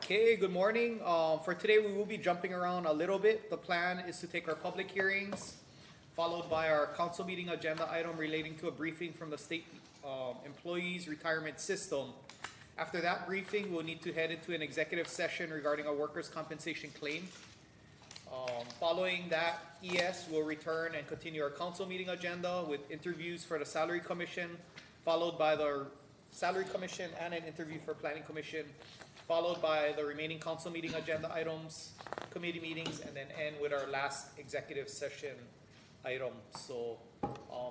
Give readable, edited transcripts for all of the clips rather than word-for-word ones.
Okay, good morning. For today, we will be jumping around a little bit. The plan is to take our public hearings, followed by our council meeting agenda item relating to a briefing from the state employees retirement system. After that briefing, we'll need to head into an executive session regarding a workers' compensation claim. Following that, ES will return and continue our council meeting agenda with interviews for the Salary Commission, followed by the Salary Commission and an interview for Planning Commission, followed by the remaining council meeting agenda items, committee meetings, and then end with our last executive session item. So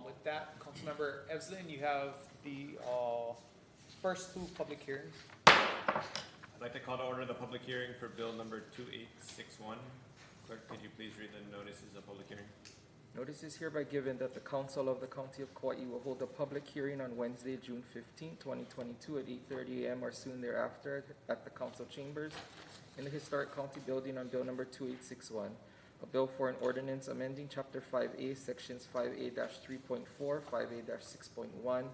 with that, Councilmember Evslin, you have the first two public hearings. I'd like to call to order the public hearing for bill number 2861. Clerk, could you please read the notices of public hearing? Notice is hereby given that the Council of the County of Kauai will hold a public hearing on Wednesday, June 15, 2022 at 8:30 a.m. or soon thereafter at the Council Chambers in the Historic County Building on bill number 2861, a bill for an ordinance amending Chapter 5A, Sections 5A-3.4, 5A-6.1,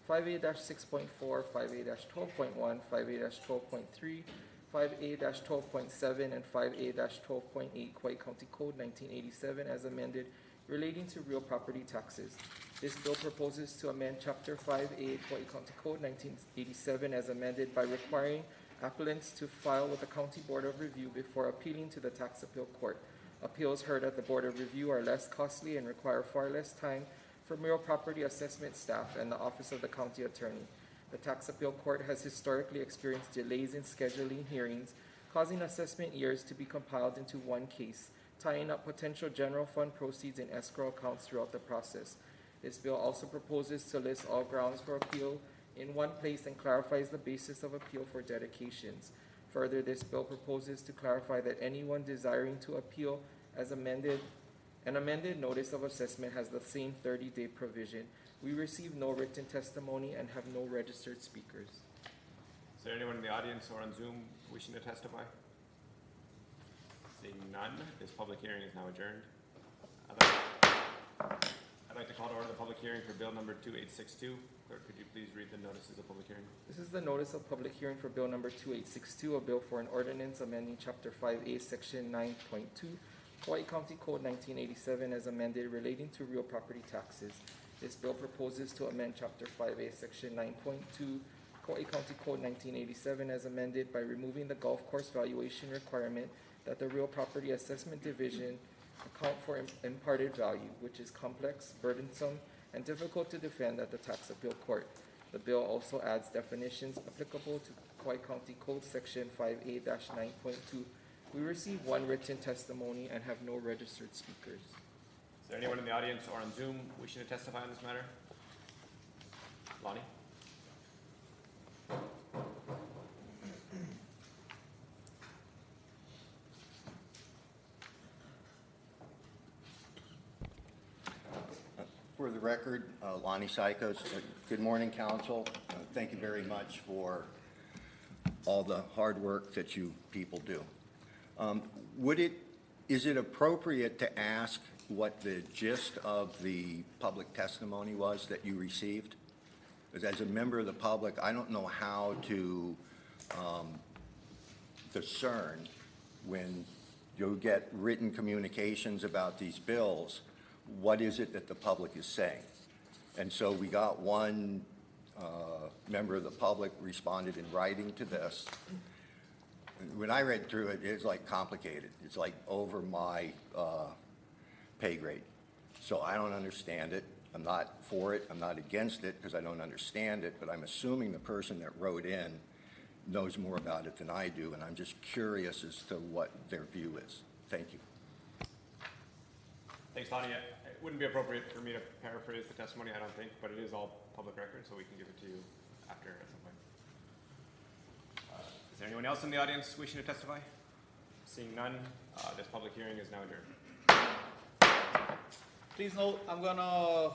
5A-6.4, 5A-12.1, 5A-12.3, 5A-12.7, and 5A-12.8 Kauai County Code 1987 as amended relating to real property taxes. This bill proposes to amend Chapter 5A Kauai County Code 1987 as amended by requiring applicants to file with the County Board of Review before appealing to the Tax Appeal Court. Appeals heard at the Board of Review are less costly and require far less time from real property assessment staff and the Office of the County Attorney. The Tax Appeal Court has historically experienced delays in scheduling hearings, causing assessment years to be compiled into one case, tying up potential general fund proceeds in escrow accounts throughout the process. This bill also proposes to list all grounds for appeal in one place and clarifies the basis of appeal for dedications. Further, this bill proposes to clarify that anyone desiring to appeal as an amended notice of assessment has the same 30-day provision. We receive no written testimony and have no registered speakers. Is there anyone in the audience or on Zoom wishing to testify? Seeing none, this public hearing is now adjourned. I'd like to call to order the public hearing for bill number 2862. Clerk, could you please read the notices of public hearing? This is the notice of public hearing for bill number 2862, a bill for an ordinance amending Chapter 5A, Section 9.2, Kauai County Code 1987 as amended relating to real property taxes. This bill proposes to amend Chapter 5A, Section 9.2, Kauai County Code 1987 as amended by removing the golf course valuation requirement that the Real Property Assessment Division account for imparted value, which is complex, burdensome, and difficult to defend at the Tax Appeal Court. The bill also adds definitions applicable to Kauai County Code Section 5A-9.2. We received one written testimony and have no registered speakers. Is there anyone in the audience or on Zoom wishing to testify on this matter? Lonnie? For the record, Lonnie Sykos. Good morning, Council. Thank you very much for all the hard work that you people do. Is it appropriate to ask what the gist of the public testimony was that you received? Because as a member of the public, I don't know how to discern when you get written communications about these bills, what is it that the public is saying? And so we got one member of the public responded in writing to this. When I read through it, it's like complicated. It's like over my pay grade. So I don't understand it. I'm not for it. I'm not against it because I don't understand it, but I'm assuming the person that wrote in knows more about it than I do, and I'm just curious as to what their view is. Thank you. Thanks, Lonnie. It wouldn't be appropriate for me to paraphrase the testimony, I don't think, but it is all public record, so we can give it to you after at some point. Is there anyone else in the audience wishing to testify? Seeing none, this public hearing is now adjourned. Please note, I'm gonna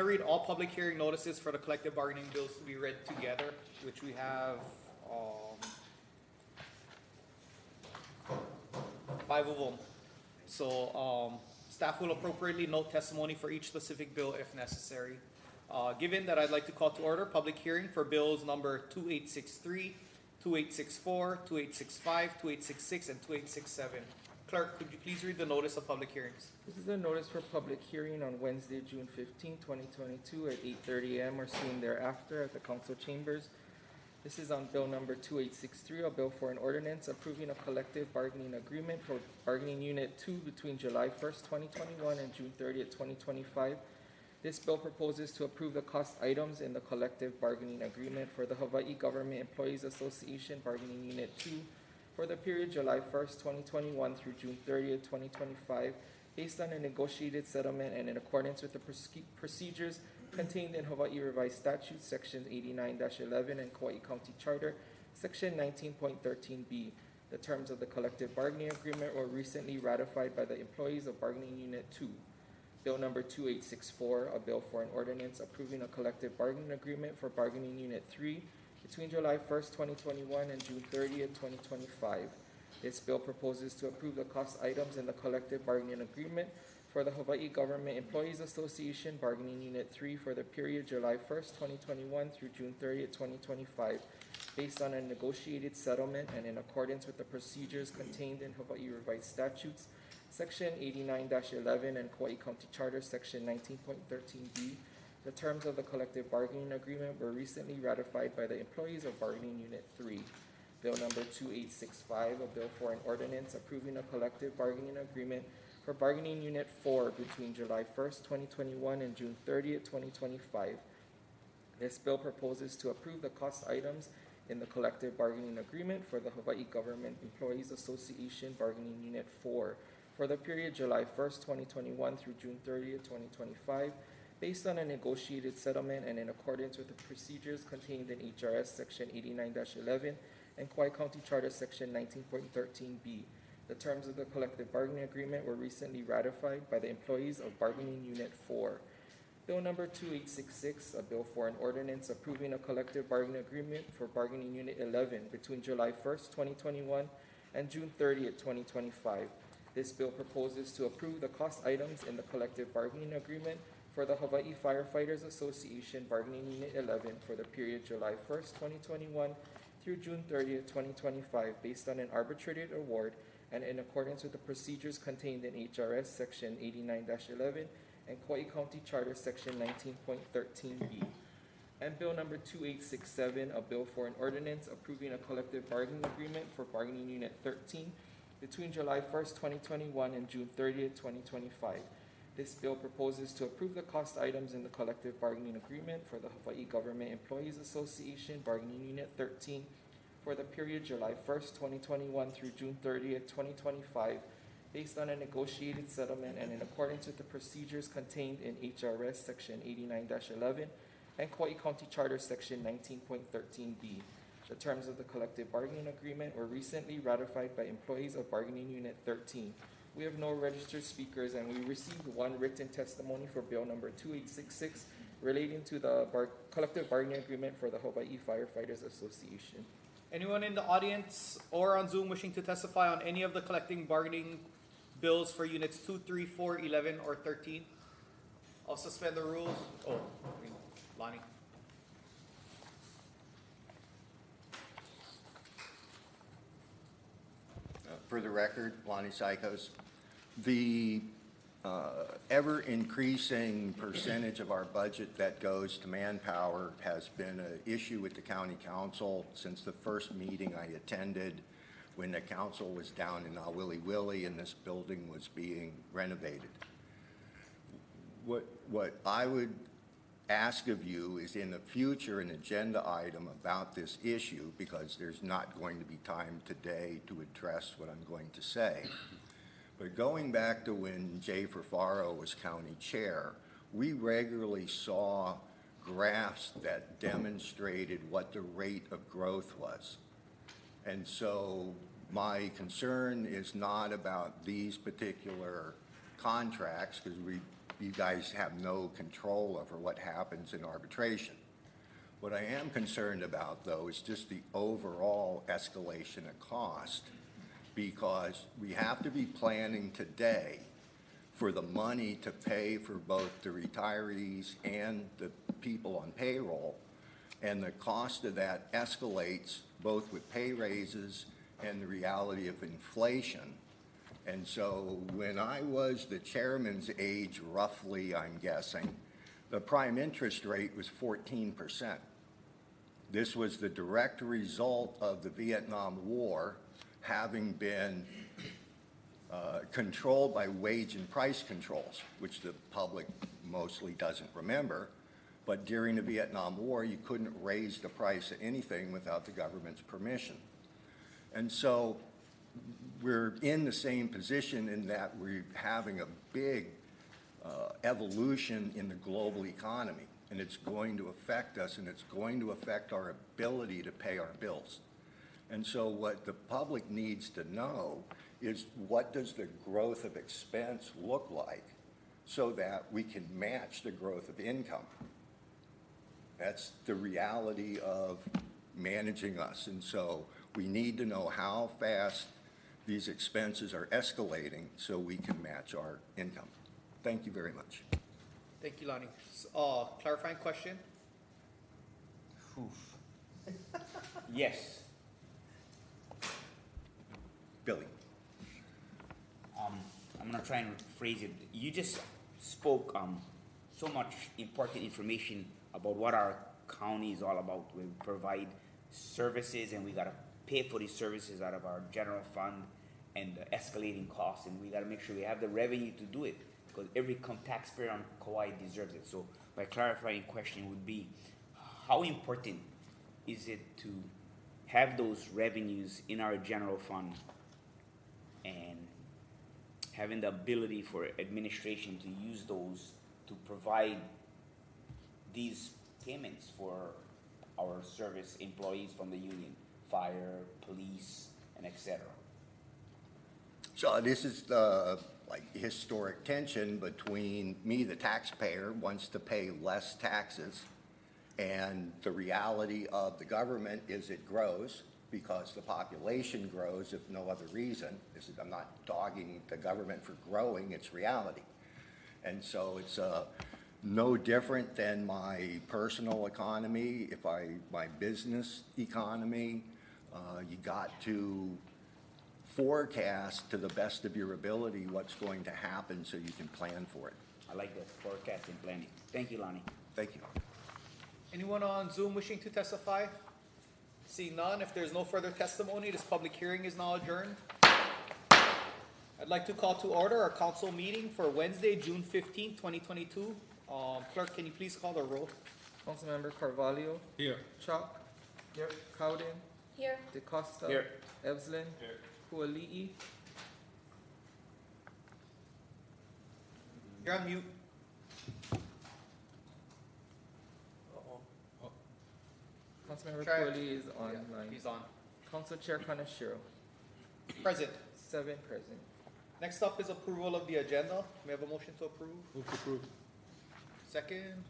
read all public hearing notices for the collective bargaining bills to be read together, which we have 5 of them. So staff will appropriately note testimony for each specific bill if necessary. Given that, I'd like to call to order public hearing for bills number 2863, 2864, 2865, 2866, and 2867. Clerk, could you please read the notice of public hearings? This is a notice for public hearing on Wednesday, June 15, 2022 at 8:30 a.m. or soon thereafter at the council chambers. This is on bill number 2863, a bill for an ordinance approving a collective bargaining agreement for bargaining unit 2 between July 1st, 2021 and June 30th, 2025. This bill proposes to approve the cost items in the collective bargaining agreement for the Hawaii Government Employees Association Bargaining Unit 2 for the period July 1st, 2021 through June 30th, 2025, based on a negotiated settlement and in accordance with the procedures contained in Hawaii Revised Statutes, Section 89-11 and Kauai County Charter, Section 19.13b. The terms of the collective bargaining agreement were recently ratified by the employees of Bargaining Unit 2. Bill number 2864, a bill for an ordinance approving a collective bargaining agreement for Bargaining Unit 3 between July 1st, 2021 and June 30th, 2025. This bill proposes to approve the cost items in the collective bargaining agreement for the Hawaii Government Employees Association Bargaining Unit 3 for the period July 1st, 2021 through June 30th, 2025, based on a negotiated settlement and in accordance with the procedures contained in Hawaii Revised Statutes, Section 89-11 and Kauai County Charter, Section 19.13b. The terms of the collective bargaining agreement were recently ratified by the employees of Bargaining Unit 3. Bill number 2865, a bill for an ordinance approving a collective bargaining agreement for Bargaining Unit 4 between July 1st, 2021 and June 30th, 2025. This bill proposes to approve the cost items in the collective bargaining agreement for the Hawaii Government Employees Association Bargaining Unit 4 for the period July 1st, 2021 through June 30th, 2025, based on a negotiated settlement and in accordance with the procedures contained in HRS Section 89-11 and Kauai County Charter Section 19.13b. The terms of the collective bargaining agreement were recently ratified by the employees of Bargaining Unit 4. Bill number 2866, a bill for an ordinance approving a collective bargaining agreement for Bargaining Unit 11 between July 1st, 2021 and June 30th, 2025. This bill proposes to approve the cost items in the collective bargaining agreement for the Hawaii Firefighters Association Bargaining Unit 11 for the period July 1st, 2021 through June 30th, 2025, based on an arbitrated award and in accordance with the procedures contained in HRS Section 89-11 and Kauai County Charter Section 19.13b. And Bill number 2867, a bill for an ordinance approving a collective bargaining agreement for Bargaining Unit 13 between July 1st, 2021 and June 30th, 2025. This bill proposes to approve the cost items in the collective bargaining agreement for the Hawaii Government Employees Association Bargaining Unit 13 for the period July 1st, 2021 through June 30th, 2025, based on a negotiated settlement and in accordance with the procedures contained in HRS Section 89-11 and Kauai County Charter Section 19.13b. The terms of the collective bargaining agreement were recently ratified by employees of Bargaining Unit 13. We have no registered speakers, and we received one written testimony for Bill number 2866 relating to the collective bargaining agreement for the Hawaii Firefighters Association. Anyone in the audience or on Zoom wishing to testify on any of the collective bargaining bills for units 2, 3, 4, 11, or 13? I'll suspend the rules. Lonnie. For the record, Lonnie Sykos, the ever-increasing percentage of our budget that goes to manpower has been an issue with the county council since the first meeting I attended when the council was down in Awiliwili and this building was being renovated. What I would ask of you is in the future an agenda item about this issue, because there's not going to be time today to address what I'm going to say. But going back to when Jay Ferfaro was county chair, we regularly saw graphs that demonstrated what the rate of growth was. And so my concern is not about these particular contracts, because you guys have no control over what happens in arbitration. What I am concerned about, though, is just the overall escalation of cost, because we have to be planning today for the money to pay for both the retirees and the people on payroll, and the cost of that escalates both with pay raises and the reality of inflation. And so when I was the chairman's age, roughly, I'm guessing, the prime interest rate was 14%. This was the direct result of the Vietnam War having been controlled by wage and price controls, which the public mostly doesn't remember. But during the Vietnam War, you couldn't raise the price of anything without the government's permission. And so we're in the same position in that we're having a big evolution in the global economy, and it's going to affect us, and it's going to affect our ability to pay our bills. And so what the public needs to know is, what does the growth of expense look like so that we can match the growth of income? That's the reality of managing us. And so we need to know how fast these expenses are escalating so we can match our income. Thank you very much. Thank you, Lonnie. Clarifying question? Yes. Billy. I'm gonna try and phrase it. You just spoke so much important information about what our county is all about. We provide services, and we gotta pay for these services out of our general fund and the escalating costs, and we gotta make sure we have the revenue to do it, because every taxpayer on Kauai deserves it. So my clarifying question would be, how important is it to have those revenues in our general fund and having the ability for administration to use those to provide these payments for our service employees from the union, fire, police, and etc.? So this is the historic tension between me, the taxpayer, wants to pay less taxes, and the reality of the government is it grows because the population grows, if no other reason. I'm not dogging the government for growing, it's reality. And so it's no different than my personal economy, my business economy. You got to forecast to the best of your ability what's going to happen so you can plan for it. I like that, forecast and planning. Thank you, Lonnie. Thank you. Anyone on Zoom wishing to testify? Seeing none, if there's no further testimony, this public hearing is now adjourned. I'd like to call to order our council meeting for Wednesday, June 15, 2022. Clerk, can you please call the roll? Councilmember Carvalho. Here. Chalk. Here. Cowden. Here. DeCosta. Here. Evslin. Here. Kuali'i. You're on mute. Councilmember Try it. Kuali'i is Yeah, online. he's on. Council Chair Kanashiro. Present. 7 present. Next up is approval of the agenda. May I have a motion to approve? Move to approve. Second.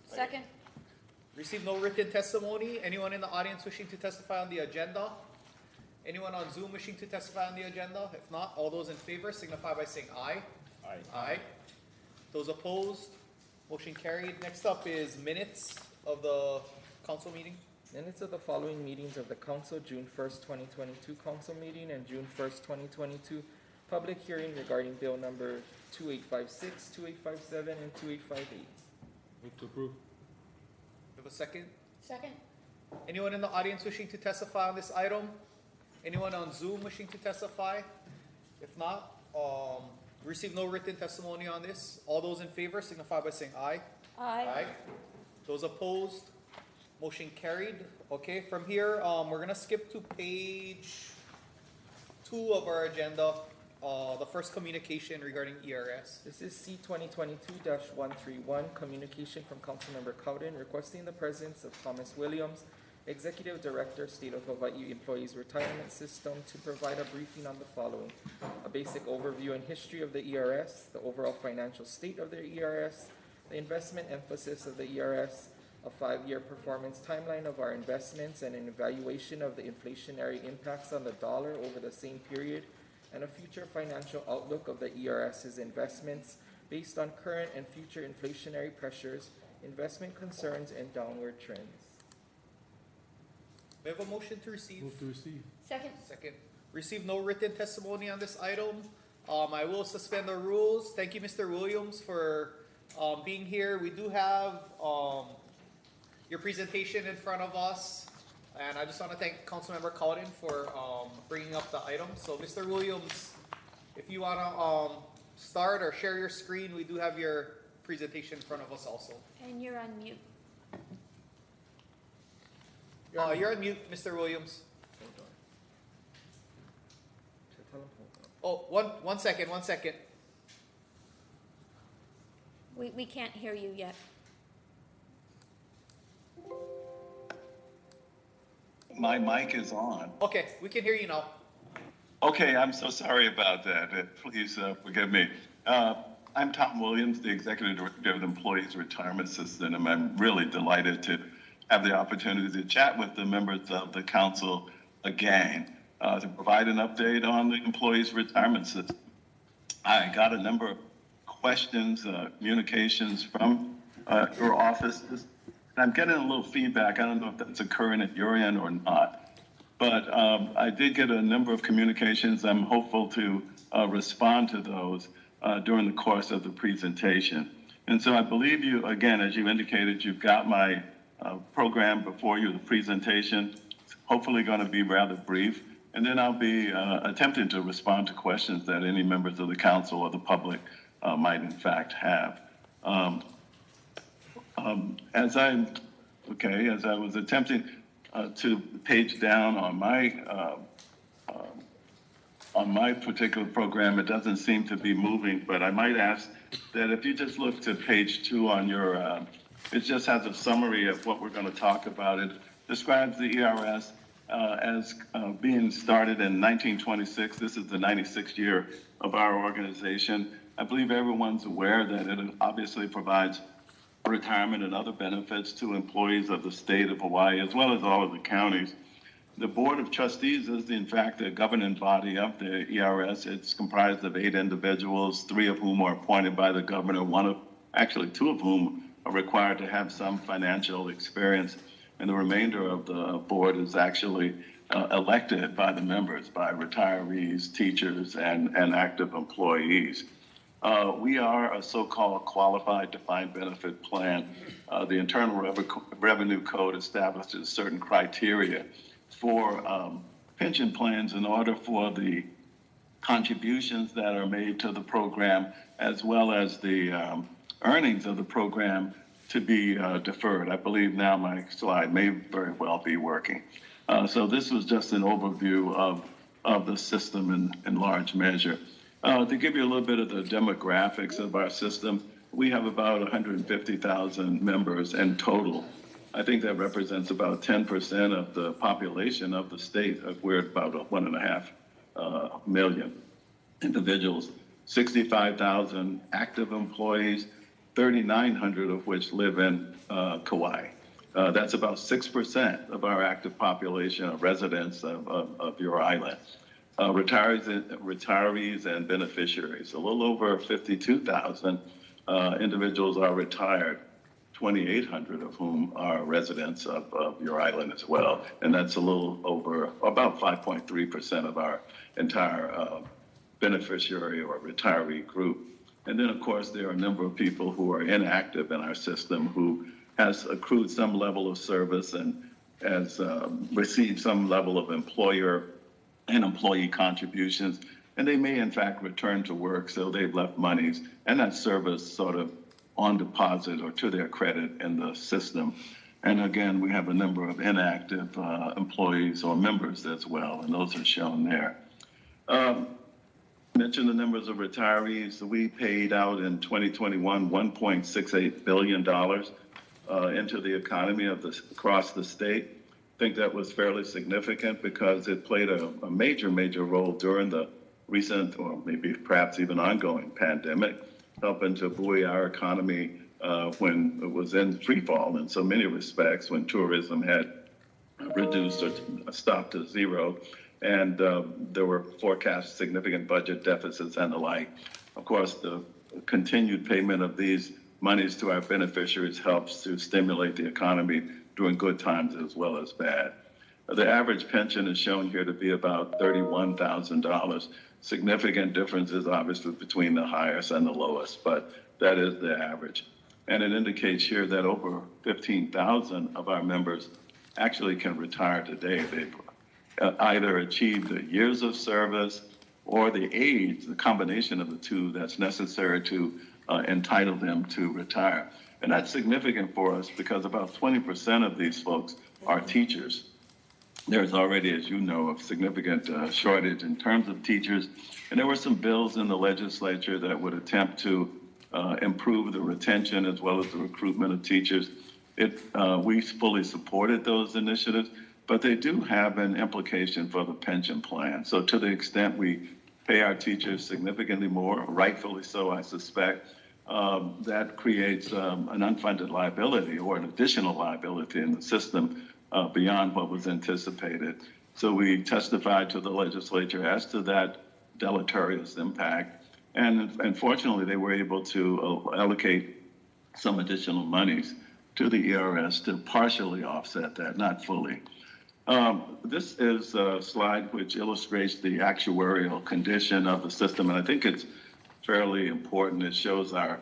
Second. Receive no written testimony. Anyone in the audience wishing to testify on the agenda? Anyone on Zoom wishing to testify on the agenda? If not, all those in favor signify by saying aye. Aye. Aye. Those opposed? Motion carried. Next up is minutes of the council meeting. Minutes of the following meetings of the council: June 1st, 2022 council meeting, and June 1st, 2022 public hearing regarding bill number 2856, 2857, and 2858. Move to approve. Have a second? Second. Anyone in the audience wishing to testify on this item? Anyone on Zoom wishing to testify? If not, receive no written testimony on this. All those in favor signify by saying aye. Aye. Those opposed? Motion carried. Okay, from here, we're gonna skip to page 2 of our agenda. The first communication regarding ERS. This is C 2022-131, communication from Councilmember Cowden requesting the presence of Thomas Williams, Executive Director, State of Hawaii Employees Retirement System, to provide a briefing on the following: a basic overview and history of the ERS, the overall financial state of the ERS, the investment emphasis of the ERS, a 5-year performance timeline of our investments, and an evaluation of the inflationary impacts on the dollar over the same period, and a future financial outlook of the ERS's investments based on current and future inflationary pressures, investment concerns, and downward trends. We have a motion to receive. Move to receive. Second. Second. Receive no written testimony on this item. I will suspend the rules. Thank you, Mr. Williams, for being here. We do have your presentation in front of us, and I just want to thank Councilmember Cowden for bringing up the item. So, Mr. Williams, if you want to start or share your screen, we do have your presentation in front of us also. And you're on mute. You're on mute, Mr. Williams. Hold on. So tell 'em hold on. Oh, one second. We can't hear you yet. My mic is on. Okay, we can hear you now. Okay, I'm so sorry about that. Please forgive me. I'm Tom Williams, the Executive Director of the Employees Retirement System, and I'm really delighted to have the opportunity to chat with the members of the council again to provide an update on the Employees Retirement System. I got a number of questions, communications from your offices. I'm getting a little feedback. I don't know if that's occurring at your end or not. But I did get a number of communications. I'm hopeful to respond to those during the course of the presentation. And so I believe you, again, as you indicated, you've got my program before you, the presentation. It's hopefully going to be rather brief. And then I'll be attempting to respond to questions that any members of the council or the public might in fact have. As I was attempting to page down on my particular program, it doesn't seem to be moving, but I might ask that if you just look to page 2 on your, it just has a summary of what we're going to talk about. It describes the ERS as being started in 1926. This is the 96th year of our organization. I believe everyone's aware that it obviously provides retirement and other benefits to employees of the state of Hawaii, as well as all of the counties. The Board of Trustees is, in fact, the governing body of the ERS. It's comprised of 8 individuals, 3 of whom are appointed by the governor, 2 of whom are required to have some financial experience, and the remainder of the board is actually elected by the members, by retirees, teachers, and active employees. We are a so-called qualified defined benefit plan. The Internal Revenue Code establishes certain criteria for pension plans in order for the contributions that are made to the program, as well as the earnings of the program, to be deferred. I believe now my slide may very well be working. So this was just an overview of the system in large measure. To give you a little bit of the demographics of our system, we have about 150,000 members in total. I think that represents about 10% of the population of the state. We're about 1.5 million individuals, 65,000 active employees, 3,900 of which live in Kauai. That's about 6% of our active population of residents of your island. Retirees and beneficiaries, a little over 52,000 individuals are retired, 2,800 of whom are residents of your island as well. And that's a little over, about 5.3% of our entire beneficiary or retiree group. And then, of course, there are a number of people who are inactive in our system who has accrued some level of service and has received some level of employer and employee contributions, and they may in fact return to work, so they've left monies and that service sort of on deposit or to their credit in the system. And again, we have a number of inactive employees or members as well, and those are shown there. Mentioned the numbers of retirees. We paid out in 2021 $1.68 billion into the economy across the state. I think that was fairly significant because it played a major role during the recent, or maybe perhaps even ongoing pandemic, helping to buoy our economy when it was in free fall in so many respects, when tourism had reduced or stopped to zero, and there were forecast significant budget deficits and the like. Of course, the continued payment of these monies to our beneficiaries helps to stimulate the economy during good times as well as bad. The average pension is shown here to be about $31,000. Significant differences, obviously, between the highest and the lowest, but that is the average. And it indicates here that over 15,000 of our members actually can retire today. They've either achieved the years of service or the age, the combination of the two that's necessary to entitle them to retire. And that's significant for us because about 20% of these folks are teachers. There's already, as you know, a significant shortage in terms of teachers. And there were some bills in the legislature that would attempt to improve the retention as well as the recruitment of teachers. We fully supported those initiatives, but they do have an implication for the pension plan. So to the extent we pay our teachers significantly more, rightfully so, I suspect, that creates an unfunded liability or an additional liability in the system beyond what was anticipated. So we testified to the legislature as to that deleterious impact. And fortunately, they were able to allocate some additional monies to the ERS to partially offset that, not fully. This is a slide which illustrates the actuarial condition of the system, and I think it's fairly important. It shows our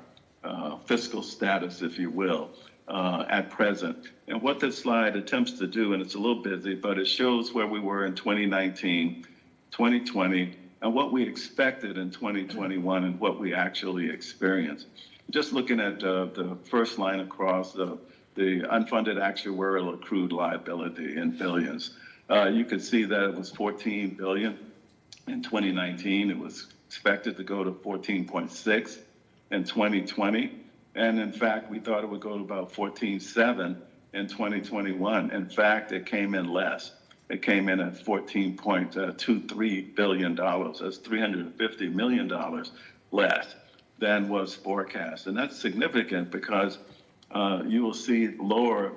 fiscal status, if you will, at present. And what this slide attempts to do, and it's a little busy, but it shows where we were in 2019, 2020, and what we expected in 2021 and what we actually experienced. Just looking at the first line across, the unfunded actuarial accrued liability in billions. You can see that it was 14 billion in 2019. It was expected to go to 14.6 in 2020. And in fact, we thought it would go to about 14.7 in 2021. In fact, it came in less. It came in at $14.23 billion. That's $350 million less than was forecast. And that's significant because you will see lower,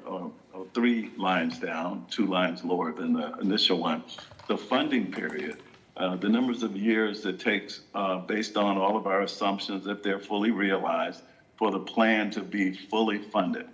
3 lines down, 2 lines lower than the initial one, the funding period, the numbers of years it takes based on all of our assumptions, if they're fully realized, for the plan to be fully funded.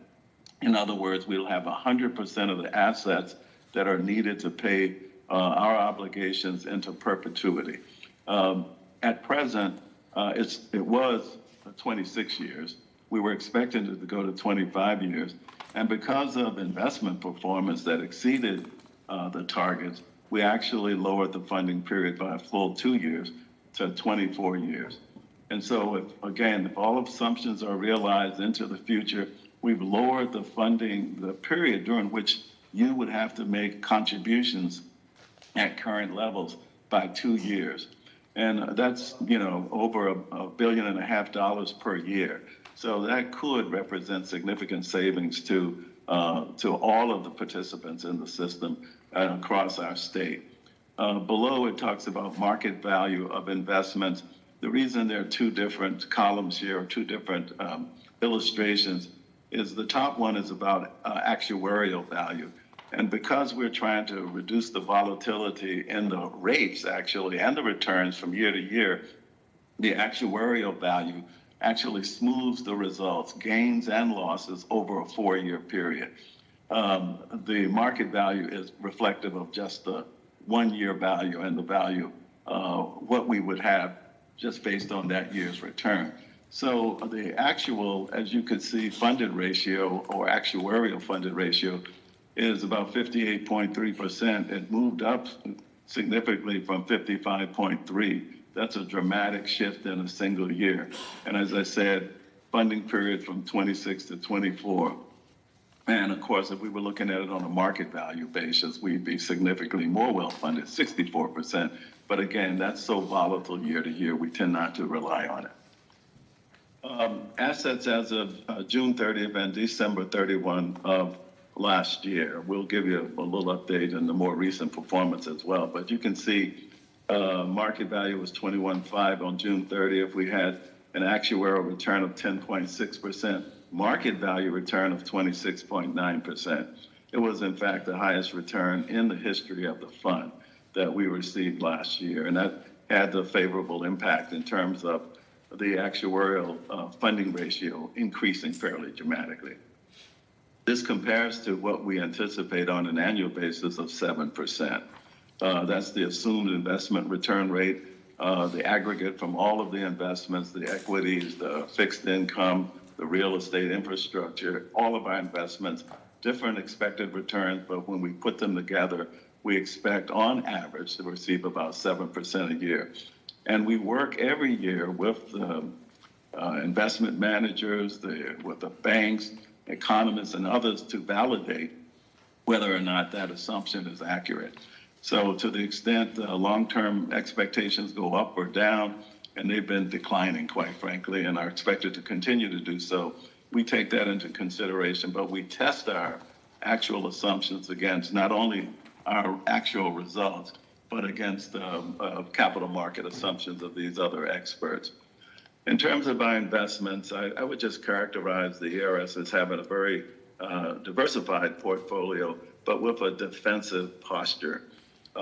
In other words, we'll have 100% of the assets that are needed to pay our obligations into perpetuity. At present, it was 26 years. We were expecting it to go to 25 years. And because of investment performance that exceeded the targets, we actually lowered the funding period by a full 2 years to 24 years. And so, if all assumptions are realized into the future, we've lowered the funding, the period during which you would have to make contributions at current levels by 2 years. And that's, over $1.5 billion per year. So that could represent significant savings to all of the participants in the system across our state. Below, it talks about market value of investments. The reason there are 2 different columns here, or 2 different illustrations, is the top one is about actuarial value. And because we're trying to reduce the volatility in the rates, actually, and the returns from year to year, the actuarial value actually smooths the results, gains and losses, over a 4-year period. The market value is reflective of just the 1-year value and the value, what we would have just based on that year's return. So the actual, as you could see, funded ratio or actuarial funded ratio is about 58.3%. It moved up significantly from 55.3. That's a dramatic shift in a single year. And as I said, funding period from 26 to 24. And of course, if we were looking at it on a market value basis, we'd be significantly more well-funded, 64%. But again, that's so volatile year to year, we tend not to rely on it. Assets as of June 30th and December 31 of last year. We'll give you a little update on the more recent performance as well. But you can see market value was 21.5 on June 30th. We had an actuarial return of 10.6%, market value return of 26.9%. It was, in fact, the highest return in the history of the fund that we received last year. And that had the favorable impact in terms of the actuarial funding ratio increasing fairly dramatically. This compares to what we anticipate on an annual basis of 7%. That's the assumed investment return rate, the aggregate from all of the investments, the equities, the fixed income, the real estate infrastructure, all of our investments, different expected returns, but when we put them together, we expect on average to receive about 7% a year. And we work every year with the investment managers, with the banks, economists, and others to validate whether or not that assumption is accurate. So to the extent long-term expectations go up or down, and they've been declining, quite frankly, and are expected to continue to do so, we take that into consideration, but we test our actual assumptions against not only our actual results, but against capital market assumptions of these other experts. In terms of our investments, I would just characterize the ERS as having a very diversified portfolio, but with a defensive posture.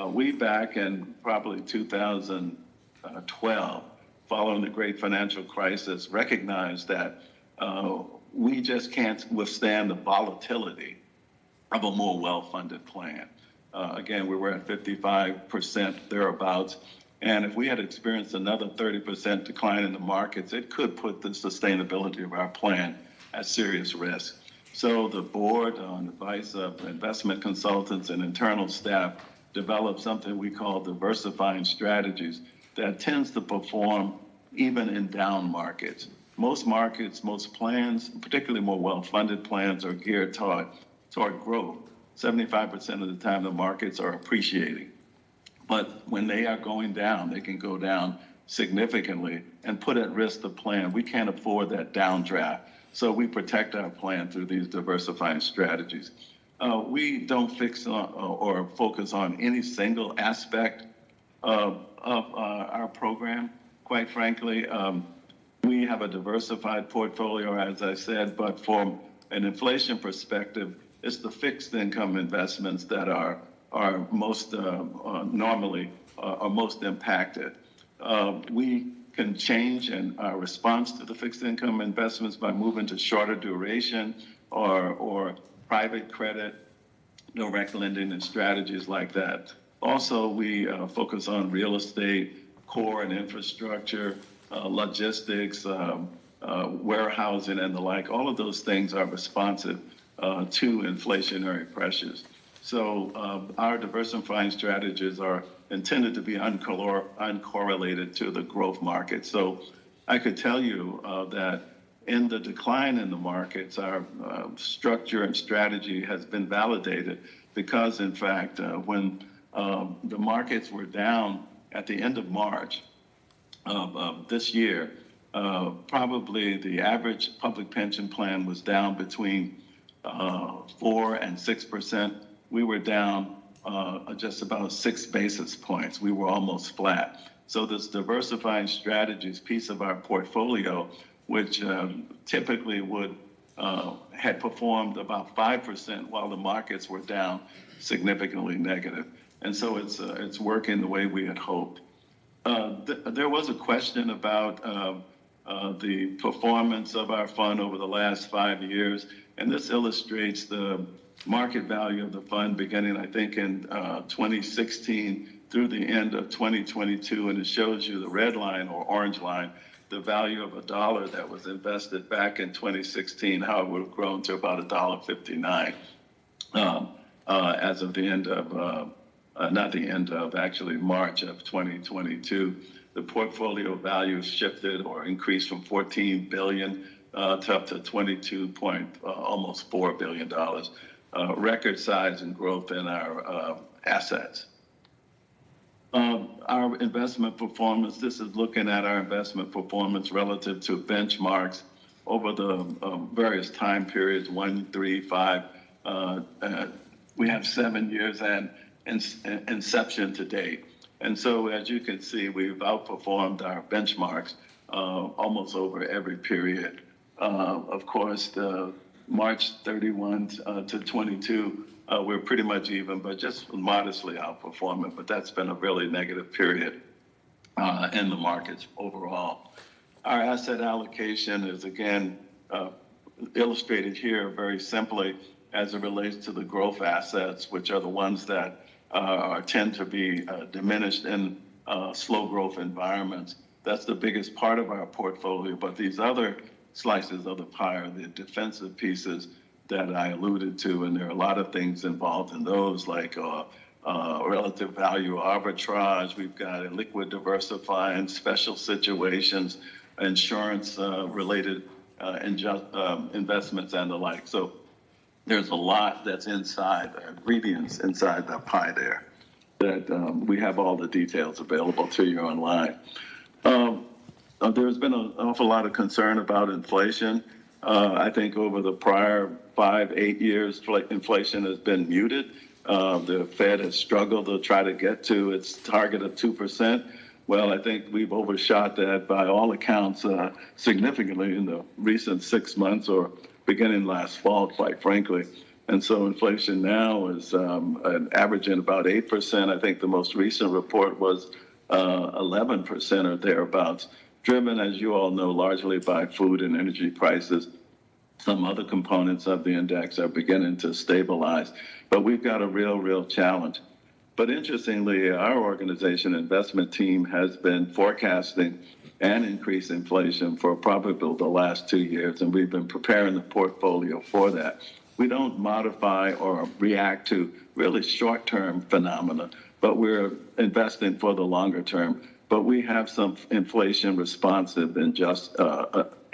We back in probably 2012, following the great financial crisis, recognized that we just can't withstand the volatility of a more well-funded plan. Again, we were at 55% thereabouts, and if we had experienced another 30% decline in the markets, it could put the sustainability of our plan at serious risk. So the board, on advice of investment consultants and internal staff, developed something we call diversifying strategies that tends to perform even in down markets. Most markets, most plans, particularly more well-funded plans, are geared toward growth. 75% of the time the markets are appreciating. But when they are going down, they can go down significantly and put at risk the plan. We can't afford that downdraft. So we protect our plan through these diversifying strategies. We don't fix or focus on any single aspect of our program. Quite frankly, we have a diversified portfolio, as I said, but from an inflation perspective, it's the fixed income investments that are most normally are most impacted. We can change in our response to the fixed income investments by moving to shorter duration or private credit, direct lending, and strategies like that. Also, we focus on real estate, core and infrastructure, logistics, warehousing, and the like. All of those things are responsive to inflationary pressures. So our diversifying strategies are intended to be uncorrelated to the growth market. So I could tell you that in the decline in the markets, our structure and strategy has been validated because, in fact, when the markets were down at the end of March of this year, probably the average public pension plan was down between 4 and 6%. We were down just about 6 basis points. We were almost flat. So this diversifying strategies piece of our portfolio, which typically would had performed about 5% while the markets were down significantly negative. And so it's working the way we had hoped. There was a question about the performance of our fund over the last 5 years, and this illustrates the market value of the fund beginning, I think, in 2016 through the end of 2022, and it shows you the red line or orange line, the value of $1 that was invested back in 2016, how it would have grown to about $1.59 as of the end of, not the end of, actually March of 2022. The portfolio value shifted or increased from $14 billion to up to almost $4 billion. Record size and growth in our assets. Our investment performance, this is looking at our investment performance relative to benchmarks over the various time periods, 1, 3, 5. We have 7 years and inception to date. And so as you can see, we've outperformed our benchmarks almost over every period. Of course, the March 31 to 22, we're pretty much even, but just modestly outperforming. But that's been a really negative period in the markets overall. our asset allocation is again illustrated here very simply as it relates to the growth assets, which are the ones that tend to be diminished in slow growth environments. That's the biggest part of our portfolio, but these other slices of the pie are the defensive pieces that I alluded to, and there are a lot of things involved in those, like relative value arbitrage. We've got liquid diversifying, special situations, insurance related investments and the like. So there's a lot that's inside, ingredients inside the pie there that we have all the details available to you online. There's been an awful lot of concern about inflation. I think over the prior 5-8 years, inflation has been muted. The Fed has struggled to try to get to its target of 2%. Well, I think we've overshot that by all accounts significantly in the recent 6 months or beginning last fall, quite frankly. And so inflation now is averaging about 8%. I think the most recent report was 11% or thereabouts, driven, as you all know, largely by food and energy prices. Some other components of the index are beginning to stabilize, but we've got a real challenge. But interestingly, our organization investment team has been forecasting and increased inflation for probably the last 2 years, and we've been preparing the portfolio for that. We don't modify or react to really short-term phenomena, but we're investing for the longer term. But we have some inflation responsive and just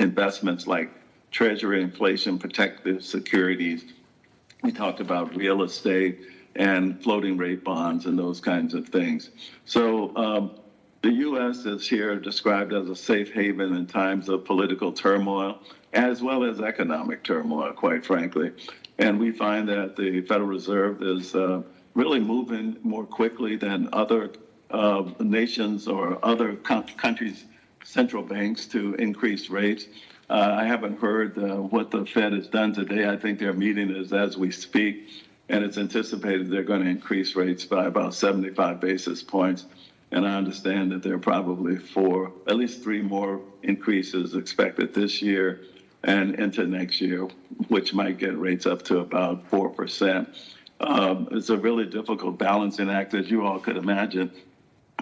investments like Treasury inflation protective securities. We talked about real estate and floating rate bonds and those kinds of things. So the U.S. is here described as a safe haven in times of political turmoil, as well as economic turmoil, quite frankly. And we find that the Federal Reserve is really moving more quickly than other nations or other countries' central banks to increase rates. I haven't heard what the Fed has done today. I think their meeting is as we speak, and it's anticipated they're going to increase rates by about 75 basis points. And I understand that there are probably at least 3 more increases expected this year and into next year, which might get rates up to about 4%. It's a really difficult balancing act, as you all could imagine,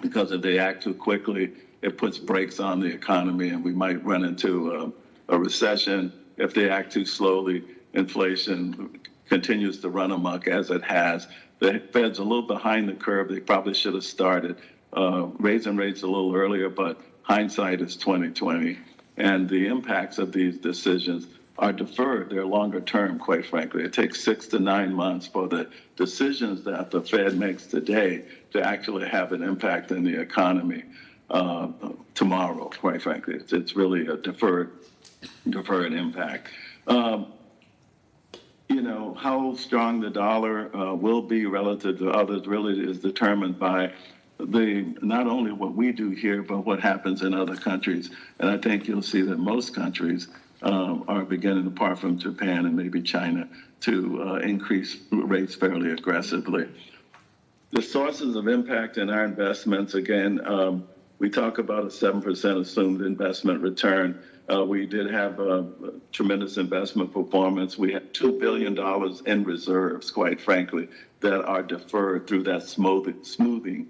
because if they act too quickly, it puts brakes on the economy and we might run into a recession. If they act too slowly, inflation continues to run amok as it has. The Fed's a little behind the curve. They probably should have started raising rates a little earlier, but hindsight is 20/20. And the impacts of these decisions are deferred. They're longer term, quite frankly. It takes 6 to 9 months for the decisions that the Fed makes today to actually have an impact in the economy tomorrow, quite frankly. It's really a deferred impact. How strong the dollar will be relative to others really is determined by not only what we do here, but what happens in other countries. And I think you'll see that most countries are beginning, apart from Japan and maybe China, to increase rates fairly aggressively. The sources of impact in our investments, again, we talk about a 7% assumed investment return. We did have tremendous investment performance. We had $2 billion in reserves, quite frankly, that are deferred through that smoothing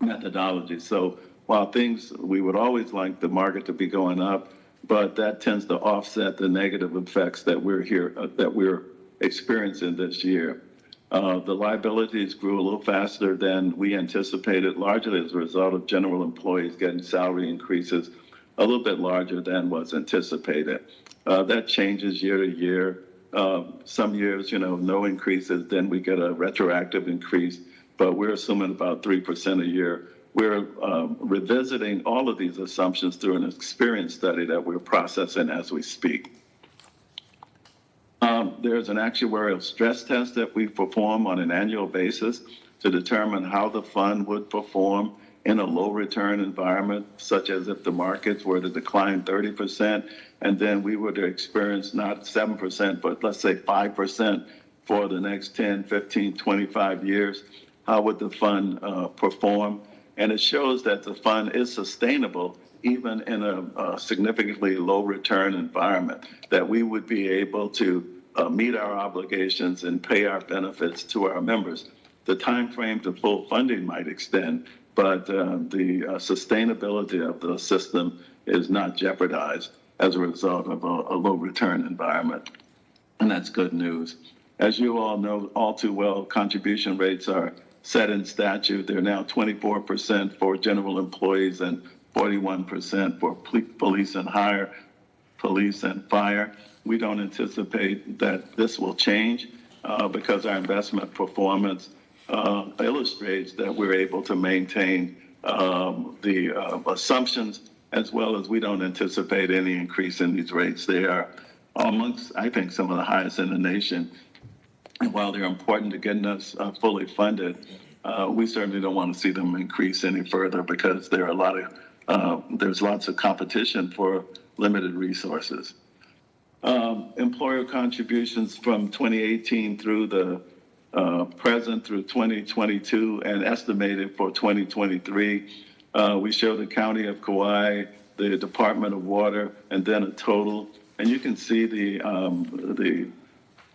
methodology. So while we would always like the market to be going up, but that tends to offset the negative effects that we're experiencing this year. The liabilities grew a little faster than we anticipated, largely as a result of general employees getting salary increases a little bit larger than was anticipated. That changes year to year. Some years, no increases, then we get a retroactive increase, but we're assuming about 3% a year. We're revisiting all of these assumptions through an experience study that we're processing as we speak. There's an actuarial stress test that we perform on an annual basis to determine how the fund would perform in a low return environment, such as if the markets were to decline 30%, and then we were to experience not 7%, but let's say 5% for the next 10, 15, 25 years. How would the fund perform? And it shows that the fund is sustainable even in a significantly low return environment, that we would be able to meet our obligations and pay our benefits to our members. The time frame to full funding might extend, but the sustainability of the system is not jeopardized as a result of a low return environment. And that's good news. As you all know all too well, contribution rates are set in statute. They're now 24% for general employees and 41% for police and fire. We don't anticipate that this will change because our investment performance illustrates that we're able to maintain the assumptions, as well as we don't anticipate any increase in these rates. They are amongst, I think, some of the highest in the nation. And while they're important to getting us fully funded, we certainly don't want to see them increase any further because there are there's lots of competition for limited resources. Employer contributions from 2018 through the present through 2022 and estimated for 2023. We show the County of Kauai, the Department of Water, and then a total. And you can see the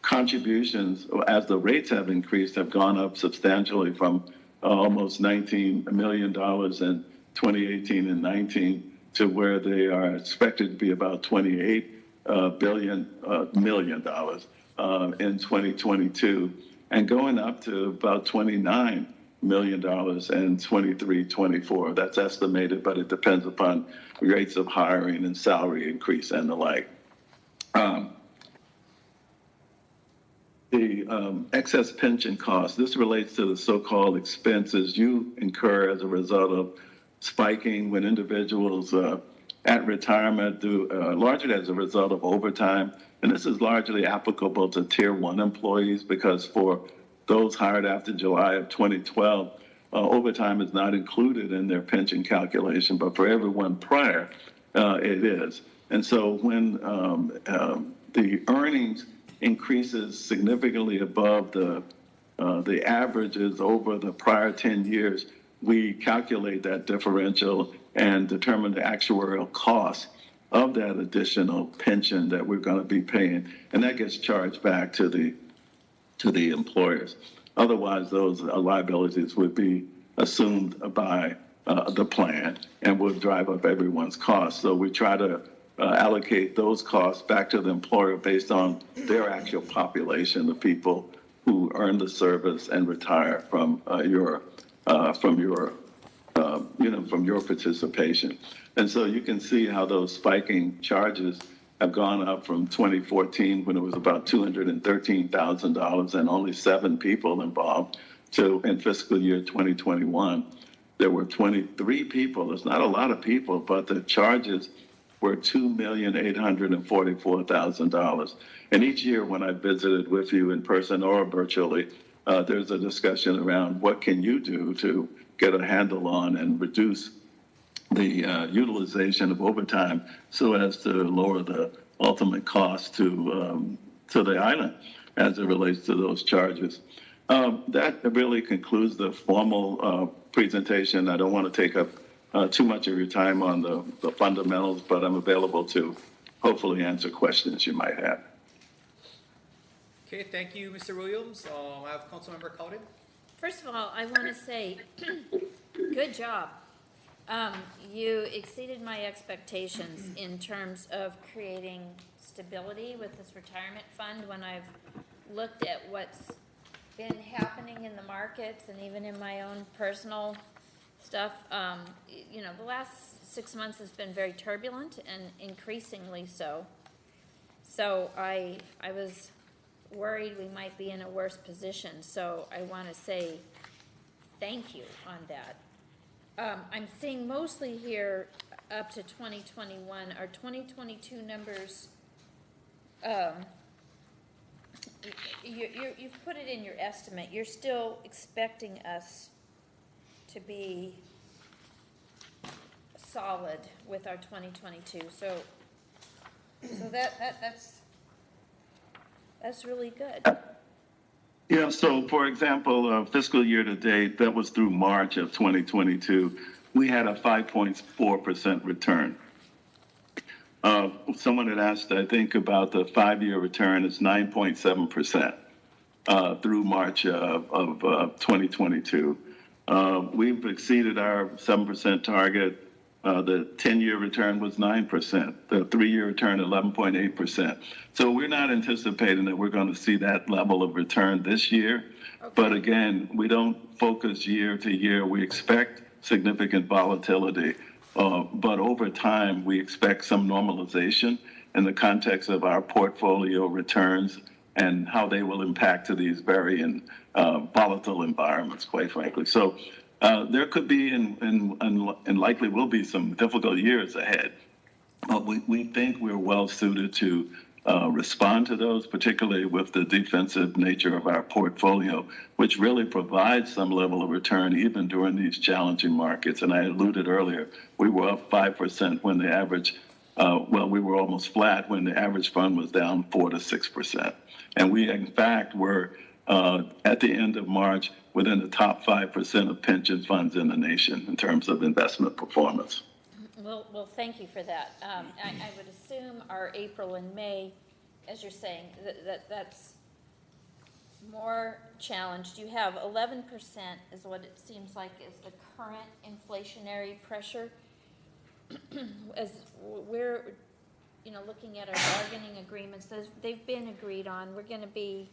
contributions, as the rates have increased, have gone up substantially from almost $19 million in 2018 and 19 to where they are expected to be about $28 million in 2022, and going up to about $29 million in 23-24. That's estimated, but it depends upon rates of hiring and salary increase and the like. The excess pension costs, this relates to the so-called expenses you incur as a result of spiking when individuals at retirement do largely as a result of overtime. And this is largely applicable to Tier 1 employees because for those hired after July of 2012, overtime is not included in their pension calculation, but for everyone prior, it is. And so when the earnings increases significantly above the averages over the prior 10 years, we calculate that differential and determine the actuarial cost of that additional pension that we're going to be paying, and that gets charged back to the employers. Otherwise, those liabilities would be assumed by the plan and would drive up everyone's costs. So we try to allocate those costs back to the employer based on their actual population, the people who earn the service and retire from your participation. And so you can see how those spiking charges have gone up from 2014, when it was about $213,000 and only 7 people involved, to in fiscal year 2021, there were 23 people. It's not a lot of people, but the charges were $2,844,000. And each year when I visited with you in person or virtually, there's a discussion around what can you do to get a handle on and reduce the utilization of overtime so as to lower the ultimate cost to the island as it relates to those charges. That really concludes the formal presentation. I don't want to take up too much of your time on the fundamentals, but I'm available to hopefully answer questions you might have. Okay, thank you, Mr. Williams. I have Councilmember Cowden. First of all, I want to say, good job. You exceeded my expectations in terms of creating stability with this retirement fund. When I've looked at what's been happening in the markets and even in my own personal stuff, the last 6 months has been very turbulent and increasingly so. So I was worried we might be in a worse position. So I want to say thank you on that. I'm seeing mostly here up to 2021. Our 2022 numbers, you've put it in your estimate. You're still expecting us to be solid with our 2022. So that's really good. Yeah, so for example, fiscal year to date, that was through March of 2022, we had a 5.4% return. Someone had asked, I think, about the 5-year return. It's 9.7% through March of 2022. We've exceeded our 7% target. The 10-year return was 9%. The 3-year return, 11.8%. So we're not anticipating that we're going to see that level of return this year. Okay. But again, we don't focus year to year. We expect significant volatility. But over time, we expect some normalization in the context of our portfolio returns and how they will impact to these very volatile environments, quite frankly. So there could be and likely will be some difficult years ahead. But we think we're well suited to respond to those, particularly with the defensive nature of our portfolio, which really provides some level of return even during these challenging markets. And I alluded earlier, we were up 5% when the average, we were almost flat when the average fund was down 4 to 6%. And we, in fact, were at the end of March within the top 5% of pension funds in the nation in terms of investment performance. Well, thank you for that. I would assume our April and May, as you're saying, that's more challenged. You have 11% is what it seems like is the current inflationary pressure. As we're, looking at our bargaining agreements, they've been agreed on. We're going to be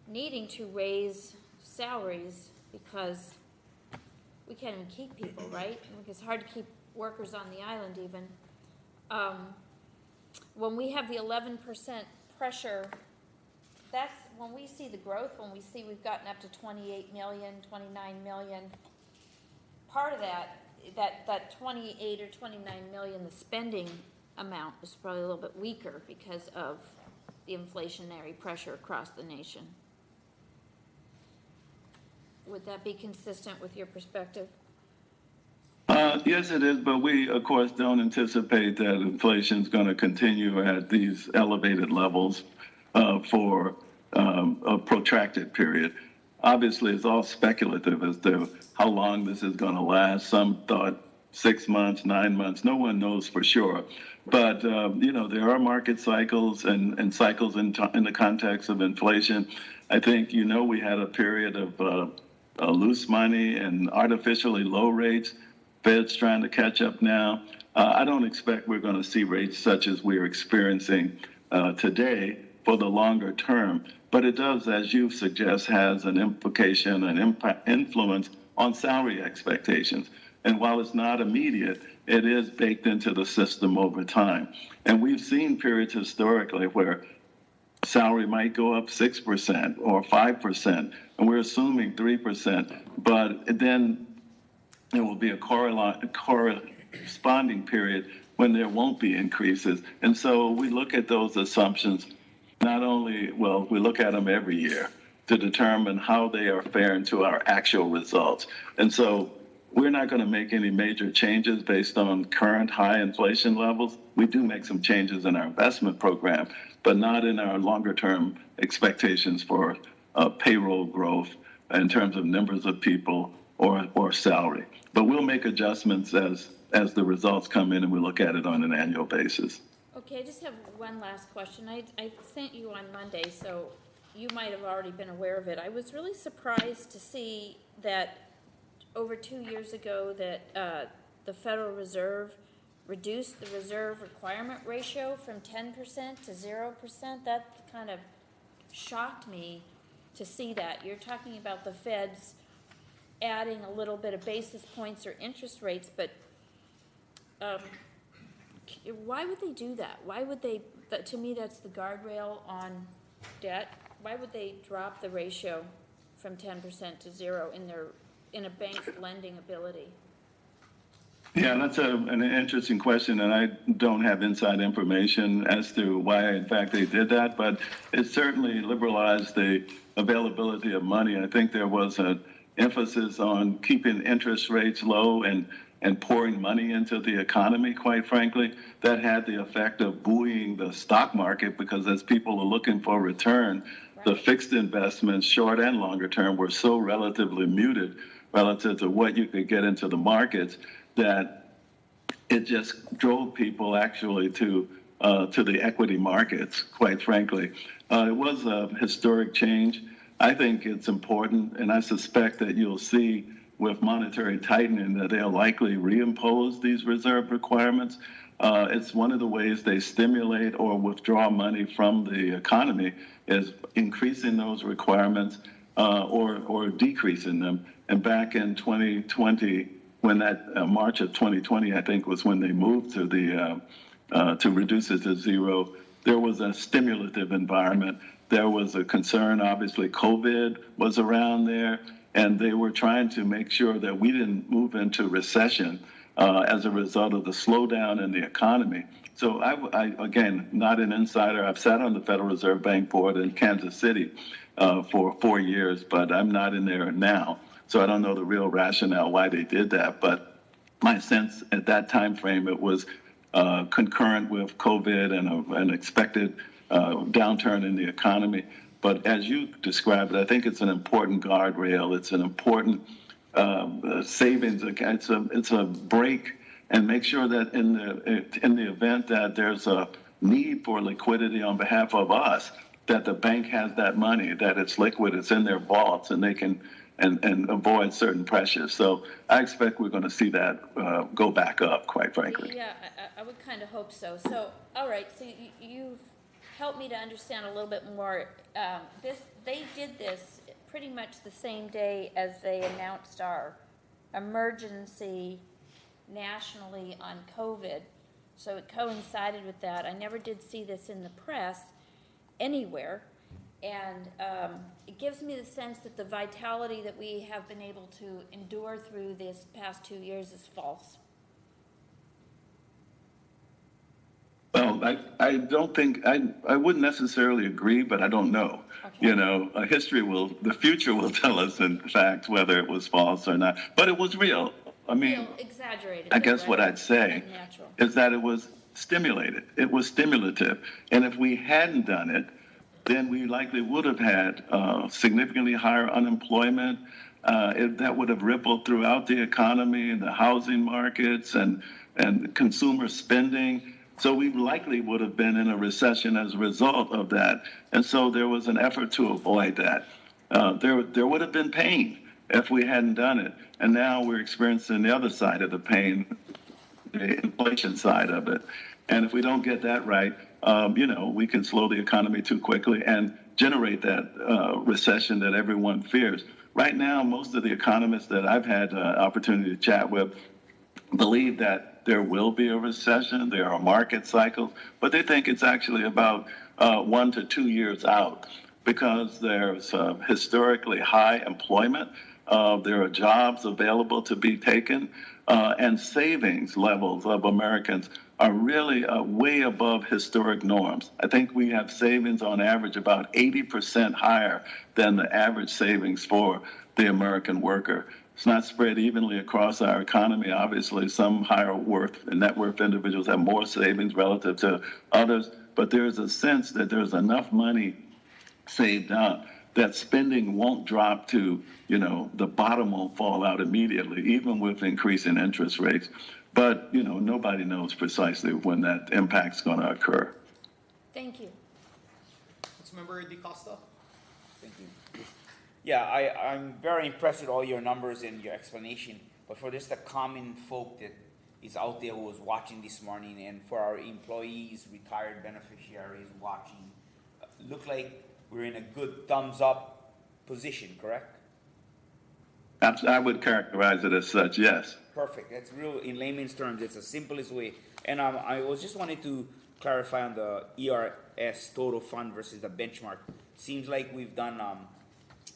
needing to raise salaries because we can't even keep people, right? It's hard to keep workers on the island even. When we have the 11% pressure, that's when we see the growth, when we see we've gotten up to 28 million, 29 million. Part of that 28 or 29 million, the spending amount is probably a little bit weaker because of the inflationary pressure across the nation. Would that be consistent with your perspective? Yes, it is, but we, of course, don't anticipate that inflation is going to continue at these elevated levels for a protracted period. Obviously, it's all speculative as to how long this is going to last. Some thought 6 months, 9 months. No one knows for sure. But, there are market cycles and cycles in the context of inflation. I think, we had a period of loose money and artificially low rates. Fed's trying to catch up now. I don't expect we're going to see rates such as we're experiencing today for the longer term. But it does, as you suggest, has an implication, an influence on salary expectations. And while it's not immediate, it is baked into the system over time. And we've seen periods historically where salary might go up 6% or 5%, and we're assuming 3%, but then there will be a corresponding period when there won't be increases. And so we look at those assumptions not only, we look at them every year to determine how they are faring to our actual results. And so we're not going to make any major changes based on current high inflation levels. We do make some changes in our investment program, but not in our longer term expectations for payroll growth in terms of numbers of people or salary. But we'll make adjustments as the results come in and we look at it on an annual basis. Okay, I just have one last question. I sent you on Monday, so you might have already been aware of it. I was really surprised to see that over 2 years ago that the Federal Reserve reduced the reserve requirement ratio from 10% to 0%. That kind of shocked me to see that. You're talking about the Feds adding a little bit of basis points or interest rates, but why would they do that? Why would they, to me that's the guardrail on debt. Why would they drop the ratio from 10% to 0 in a bank's lending ability? Yeah, that's an interesting question, and I don't have inside information as to why, in fact, they did that, but it certainly liberalized the availability of money. I think there was an emphasis on keeping interest rates low and pouring money into the economy, quite frankly. That had the effect of buoying the stock market because as people are looking for return, the fixed investments, short and longer term, were so relatively muted relative to what you could get into the markets that it just drove people actually to the equity markets, quite frankly. It was a historic change. I think it's important, and I suspect that you'll see with monetary tightening that they'll likely reimpose these reserve requirements. It's one of the ways they stimulate or withdraw money from the economy is increasing those requirements or decreasing them. And back in 2020, when that March of 2020, I think, was when they moved to the to reduce it to zero, there was a stimulative environment. There was a concern, obviously, COVID was around there, and they were trying to make sure that we didn't move into recession as a result of the slowdown in the economy. So I, again, not an insider. I've sat on the Federal Reserve Bank Board in Kansas City for 4 years, but I'm not in there now. So I don't know the real rationale why they did that. But my sense at that time frame, it was concurrent with COVID and an expected downturn in the economy. But as you described it, I think it's an important guardrail. It's an important savings. It's a break, and make sure that in the event that there's a need for liquidity on behalf of us, that the bank has that money, that it's liquid, it's in their vaults, and they can and avoid certain pressures. So I expect we're going to see that go back up, quite frankly. Yeah, I would kind of hope so. So, all right, so you've helped me to understand a little bit more. They did this pretty much the same day as they announced our emergency nationally on COVID. So it coincided with that. I never did see this in the press anywhere. And it gives me the sense that the vitality that we have been able to endure through this past 2 years is false. Well, I don't think, I wouldn't necessarily agree, but I don't know. Okay. You know, the future will tell us, in fact, whether it was false or not. But it was real. I mean, real, exaggerated. I guess what I'd say is that it was stimulated. It was stimulative. And if we hadn't done it, then we likely would have had significantly higher unemployment. That would have rippled throughout the economy and the housing markets and consumer spending. So we likely would have been in a recession as a result of that. And so there was an effort to avoid that. There would have been pain if we hadn't done it. And now we're experiencing the other side of the pain, the inflation side of it. And if we don't get that right, we can slow the economy too quickly and generate that recession that everyone fears. Right now, most of the economists that I've had opportunity to chat with believe that there will be a recession. There are market cycles, but they think it's actually about 1 to 2 years out because there's historically high employment. There are jobs available to be taken, and savings levels of Americans are really way above historic norms. I think we have savings on average about 80% higher than the average savings for the American worker. It's not spread evenly across our economy. Obviously, some higher worth and net worth individuals have more savings relative to others, but there's a sense that there's enough money saved up that spending won't drop to, the bottom won't fall out immediately, even with increasing interest rates. But, nobody knows precisely when that impact's going to occur. Thank you. Councilmember DeCosta. Thank you. Yeah, I'm very impressed with all your numbers and your explanation. But for just the common folk that is out there who was watching this morning, and for our employees, retired beneficiaries watching, look like we're in a good thumbs up position, correct? I would characterize it as such, yes. Perfect. That's real, in layman's terms, it's the simplest way. And I was just wanted to clarify on the ERS total fund versus the benchmark. Seems like we've done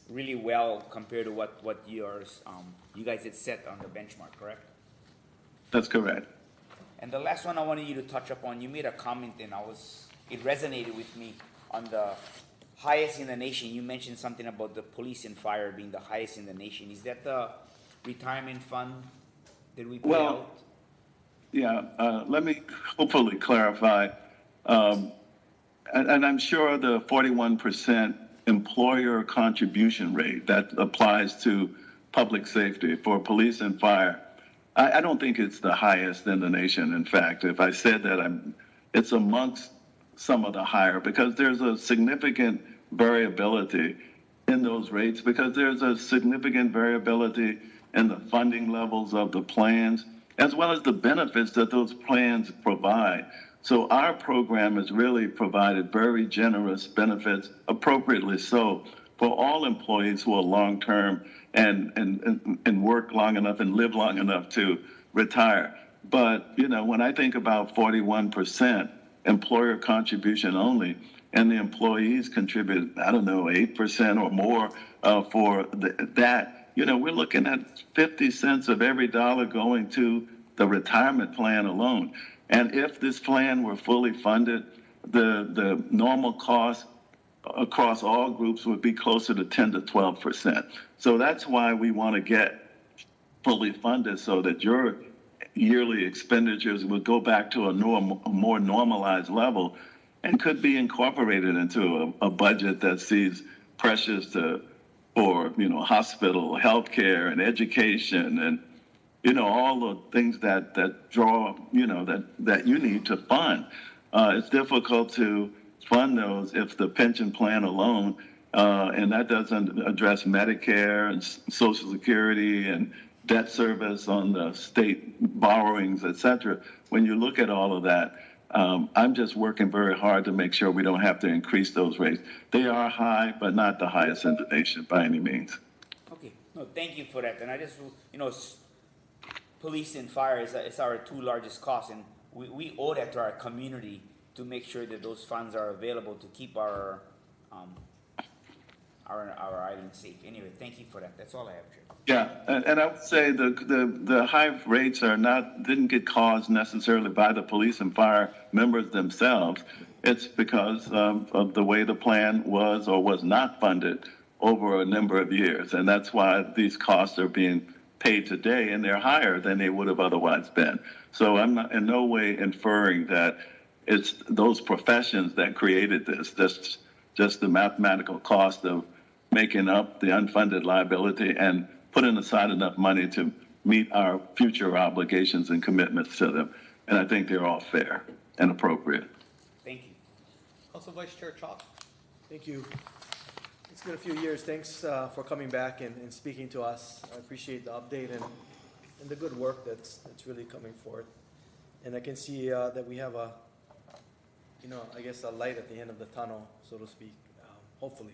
really well compared to what you guys had set on the benchmark, correct? That's correct. And the last one I wanted you to touch upon, you made a comment and it resonated with me on the highest in the nation. You mentioned something about the police and fire being the highest in the nation. Is that the retirement fund that we pay out? Yeah, let me hopefully clarify. And I'm sure the 41% employer contribution rate that applies to public safety for police and fire, I don't think it's the highest in the nation. In fact, if I said that, it's amongst some of the higher, because there's a significant variability in those rates, because there's a significant variability in the funding levels of the plans, as well as the benefits that those plans provide. So our program has really provided very generous benefits, appropriately so, for all employees who are long-term and work long enough and live long enough to retire. But, you know, when I think about 41% employer contribution only, and the employees contribute, I don't know, 8% or more for that, you know, we're looking at 50 cents of every dollar going to the retirement plan alone. And if this plan were fully funded, the normal cost across all groups would be closer to 10 to 12%. So that's why we want to get fully funded, so that your yearly expenditures would go back to a more normalized level and could be incorporated into a budget that sees pressures for, you know, hospital, healthcare, and education, and, you know, all the things that draw, you know, that you need to fund. It's difficult to fund those if the pension plan alone, and that doesn't address Medicare and Social Security and debt service on the state borrowings, et cetera. When you look at all of that, I'm just working very hard to make sure we don't have to increase those rates. They are high, but not the highest in the nation by any means. Okay, no, thank you for that. And I just, you know, police and fire is our two largest costs, and we owe that to our community to make sure that those funds are available to keep our island safe. Anyway, thank you for that. That's all I have, Chair. Yeah, and I would say the high rates didn't get caused necessarily by the police and fire members themselves. It's because of the way the plan was or was not funded over a number of years. And that's why these costs are being paid today, and they're higher than they would have otherwise been. So I'm not in no way inferring that it's those professions that created this. That's just the mathematical cost of making up the unfunded liability and putting aside enough money to meet our future obligations and commitments to them. And I think they're all fair and appropriate. Thank you. Council Vice Chair Chop. Thank you. It's been a few years. Thanks for coming back and speaking to us. I appreciate the update and the good work that's really coming forth. And I can see that we have a, you know, I guess a light at the end of the tunnel, so to speak, hopefully.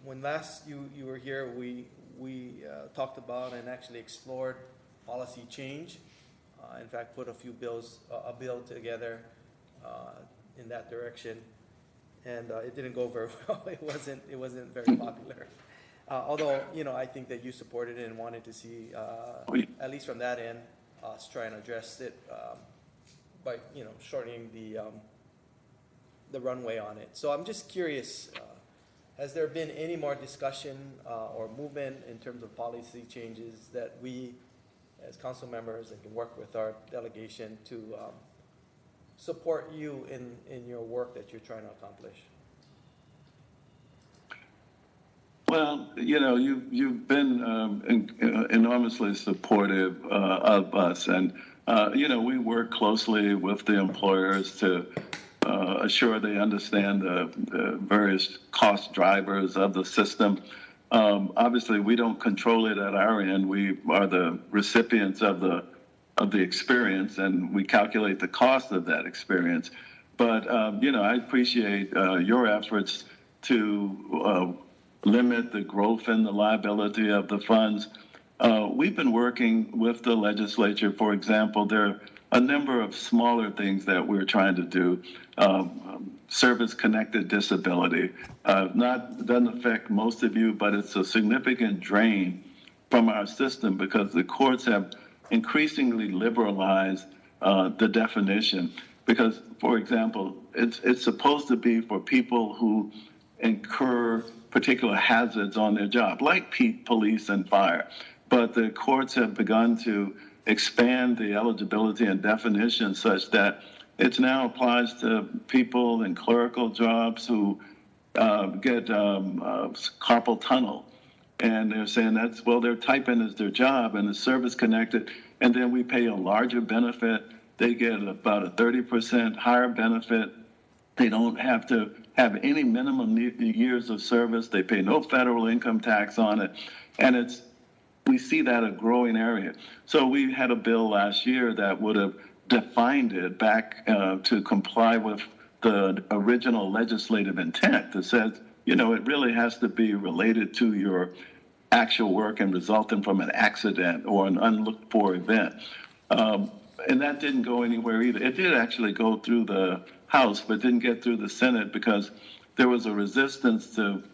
When last you were here, we talked about and actually explored policy change. In fact, put a bill together in that direction, and it didn't go very well. It wasn't very popular. Although, you know, I think that you supported it and wanted to see, at least from that end, us try and address it by, you know, shortening the runway on it. So I'm just curious. Has there been any more discussion or movement in terms of policy changes that we, as council members, and can work with our delegation to support you in your work that you're trying to accomplish? Well, you know, you've been enormously supportive of us, and you know, we work closely with the employers to assure they understand the various cost drivers of the system. Obviously, we don't control it at our end. We are the recipients of the experience, and we calculate the cost of that experience. But you know, I appreciate your efforts to limit the growth in the liability of the funds. We've been working with the legislature. For example, there are a number of smaller things that we're trying to do. Service-connected disability doesn't affect most of you, but it's a significant drain from our system because the courts have increasingly liberalized the definition. Because, for example, it's supposed to be for people who incur particular hazards on their job, like police and fire. But the courts have begun to expand the eligibility and definition such that it now applies to people in clerical jobs who get carpal tunnel. And they're saying they're typing as their job and it's service connected. And then we pay a larger benefit. They get about a 30% higher benefit. They don't have to have any minimum years of service. They pay no federal income tax on it. And we see that a growing area. So we had a bill last year that would have defined it back to comply with the original legislative intent that says, it really has to be related to your actual work and resulting from an accident or an unlooked for event. And that didn't go anywhere either. It did actually go through the House, but didn't get through the Senate because there was a resistance to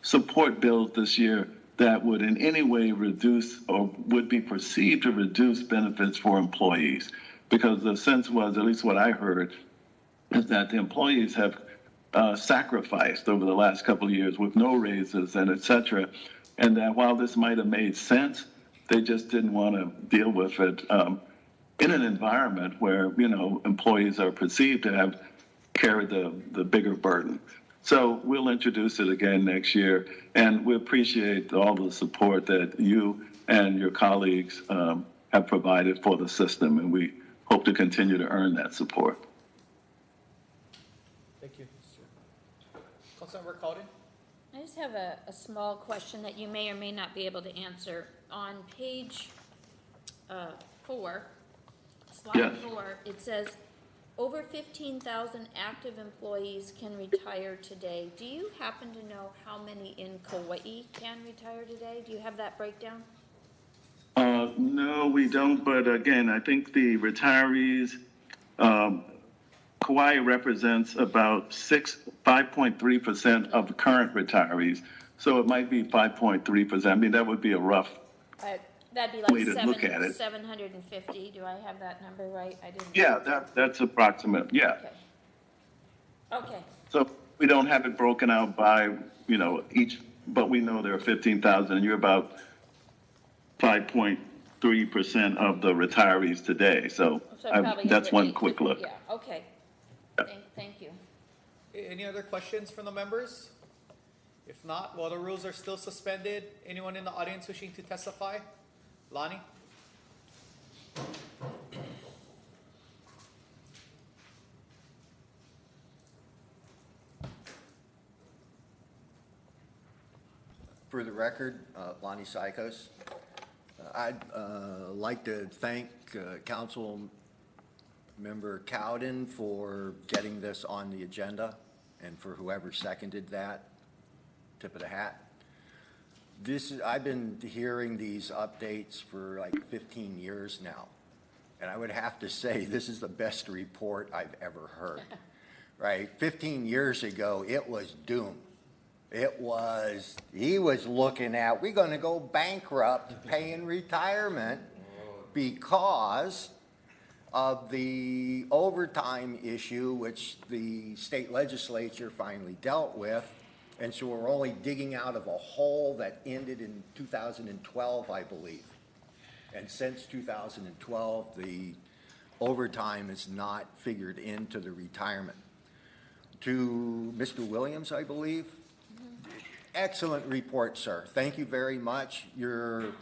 support bills this year that would in any way reduce or would be perceived to reduce benefits for employees. Because the sense was, at least what I heard, is that the employees have sacrificed over the last couple of years with no raises and et cetera. And that while this might have made sense, they just didn't want to deal with it in an environment where, employees are perceived to have carried the bigger burden. So we'll introduce it again next year, and we appreciate all the support that you and your colleagues have provided for the system, and we hope to continue to earn that support. Thank you. Councilmember Cowden? I just have a small question that you may or may not be able to answer. On page 4, slide Yes. 4, it says, over 15,000 active employees can retire today. Do you happen to know how many in Kauai can retire today? Do you have that breakdown? No, we don't. But again, I think the retirees, Kauai represents about 5.3% of the current retirees. So it might be 5.3%. I mean, that would be a rough That'd be way like to look at it. 750. Do I have that number right? I didn't. Yeah, that's approximate. Yeah. Okay. So we don't have it broken out by, each, but we know there are 15,000 and you're about 5.3% of the retirees today. So probably that's one 850. quick look. Yeah, okay. Thank you. Any other questions from the members? If not, the rules are still suspended. Anyone in the audience wishing to testify? Lonnie? For the record, Lonnie Sykos. I'd like to thank Council Member Cowden for getting this on the agenda and for whoever seconded that. Tip of the hat. I've been hearing these updates for like 15 years now, and I would have to say this is the best report I've ever heard. Right? 15 years ago, it was doom. He was looking at, we're going to go bankrupt paying retirement because of the overtime issue, which the state legislature finally dealt with. And so we're only digging out of a hole that ended in 2012, I believe. And since 2012, the overtime is not figured into the retirement. To Mr. Williams, I believe. Excellent report, sir. Thank you very much. Your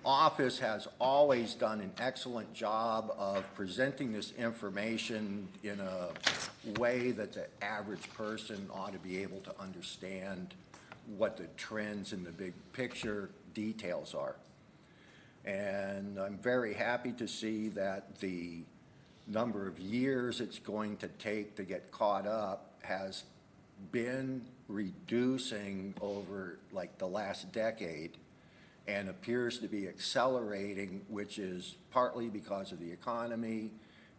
office has always done an excellent job of presenting this information in a way that the average person ought to be able to understand what the trends in the big picture details are. And I'm very happy to see that the number of years it's going to take to get caught up has been reducing over like the last decade and appears to be accelerating, which is partly because of the economy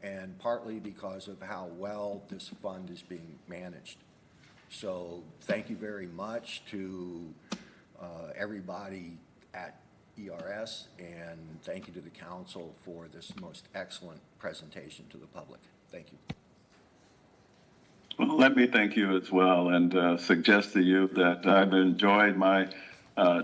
and partly because of how well this fund is being managed. So thank you very much to everybody at ERS, and thank you to the council for this most excellent presentation to the public. Thank you. Well, let me thank you as well and suggest to you that I've enjoyed my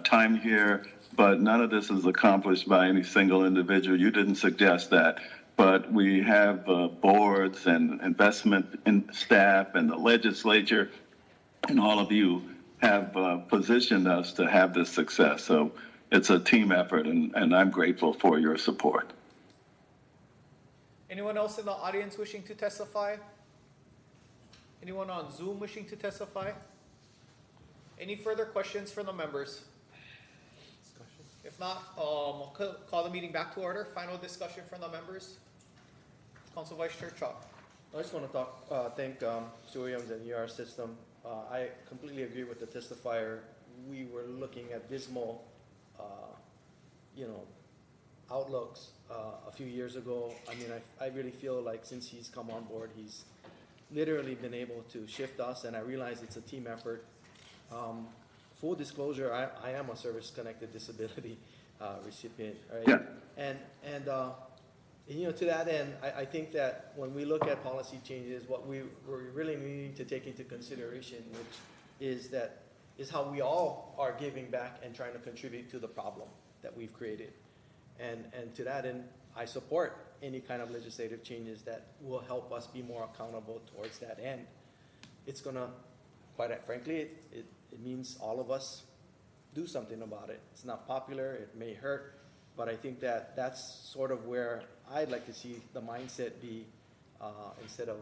time here, but none of this is accomplished by any single individual. You didn't suggest that, but we have boards and investment in staff and the legislature and all of you have positioned us to have this success. So it's a team effort, and I'm grateful for your support. Anyone else in the audience wishing to testify? Anyone on Zoom wishing to testify? Any further questions from the members? If not, I'll call the meeting back to order. Final discussion from the members. Council Vice Chair Chalk. I just want to thank Sue Williams and ER System. I completely agree with the testifier. We were looking at dismal, outlooks a few years ago. I mean, I really feel like since he's come on board, he's literally been able to shift us, and I realize it's a team effort. Full disclosure, I am a service-connected disability recipient, right? Yeah. And to that end, I think that when we look at policy changes, what we're really needing to take into consideration, which is how we all are giving back and trying to contribute to the problem that we've created. And to that end, I support any kind of legislative changes that will help us be more accountable towards that end. It's gonna, quite frankly, it means all of us do something about it. It's not popular, it may hurt, but I think that that's sort of where I'd like to see the mindset be, instead of,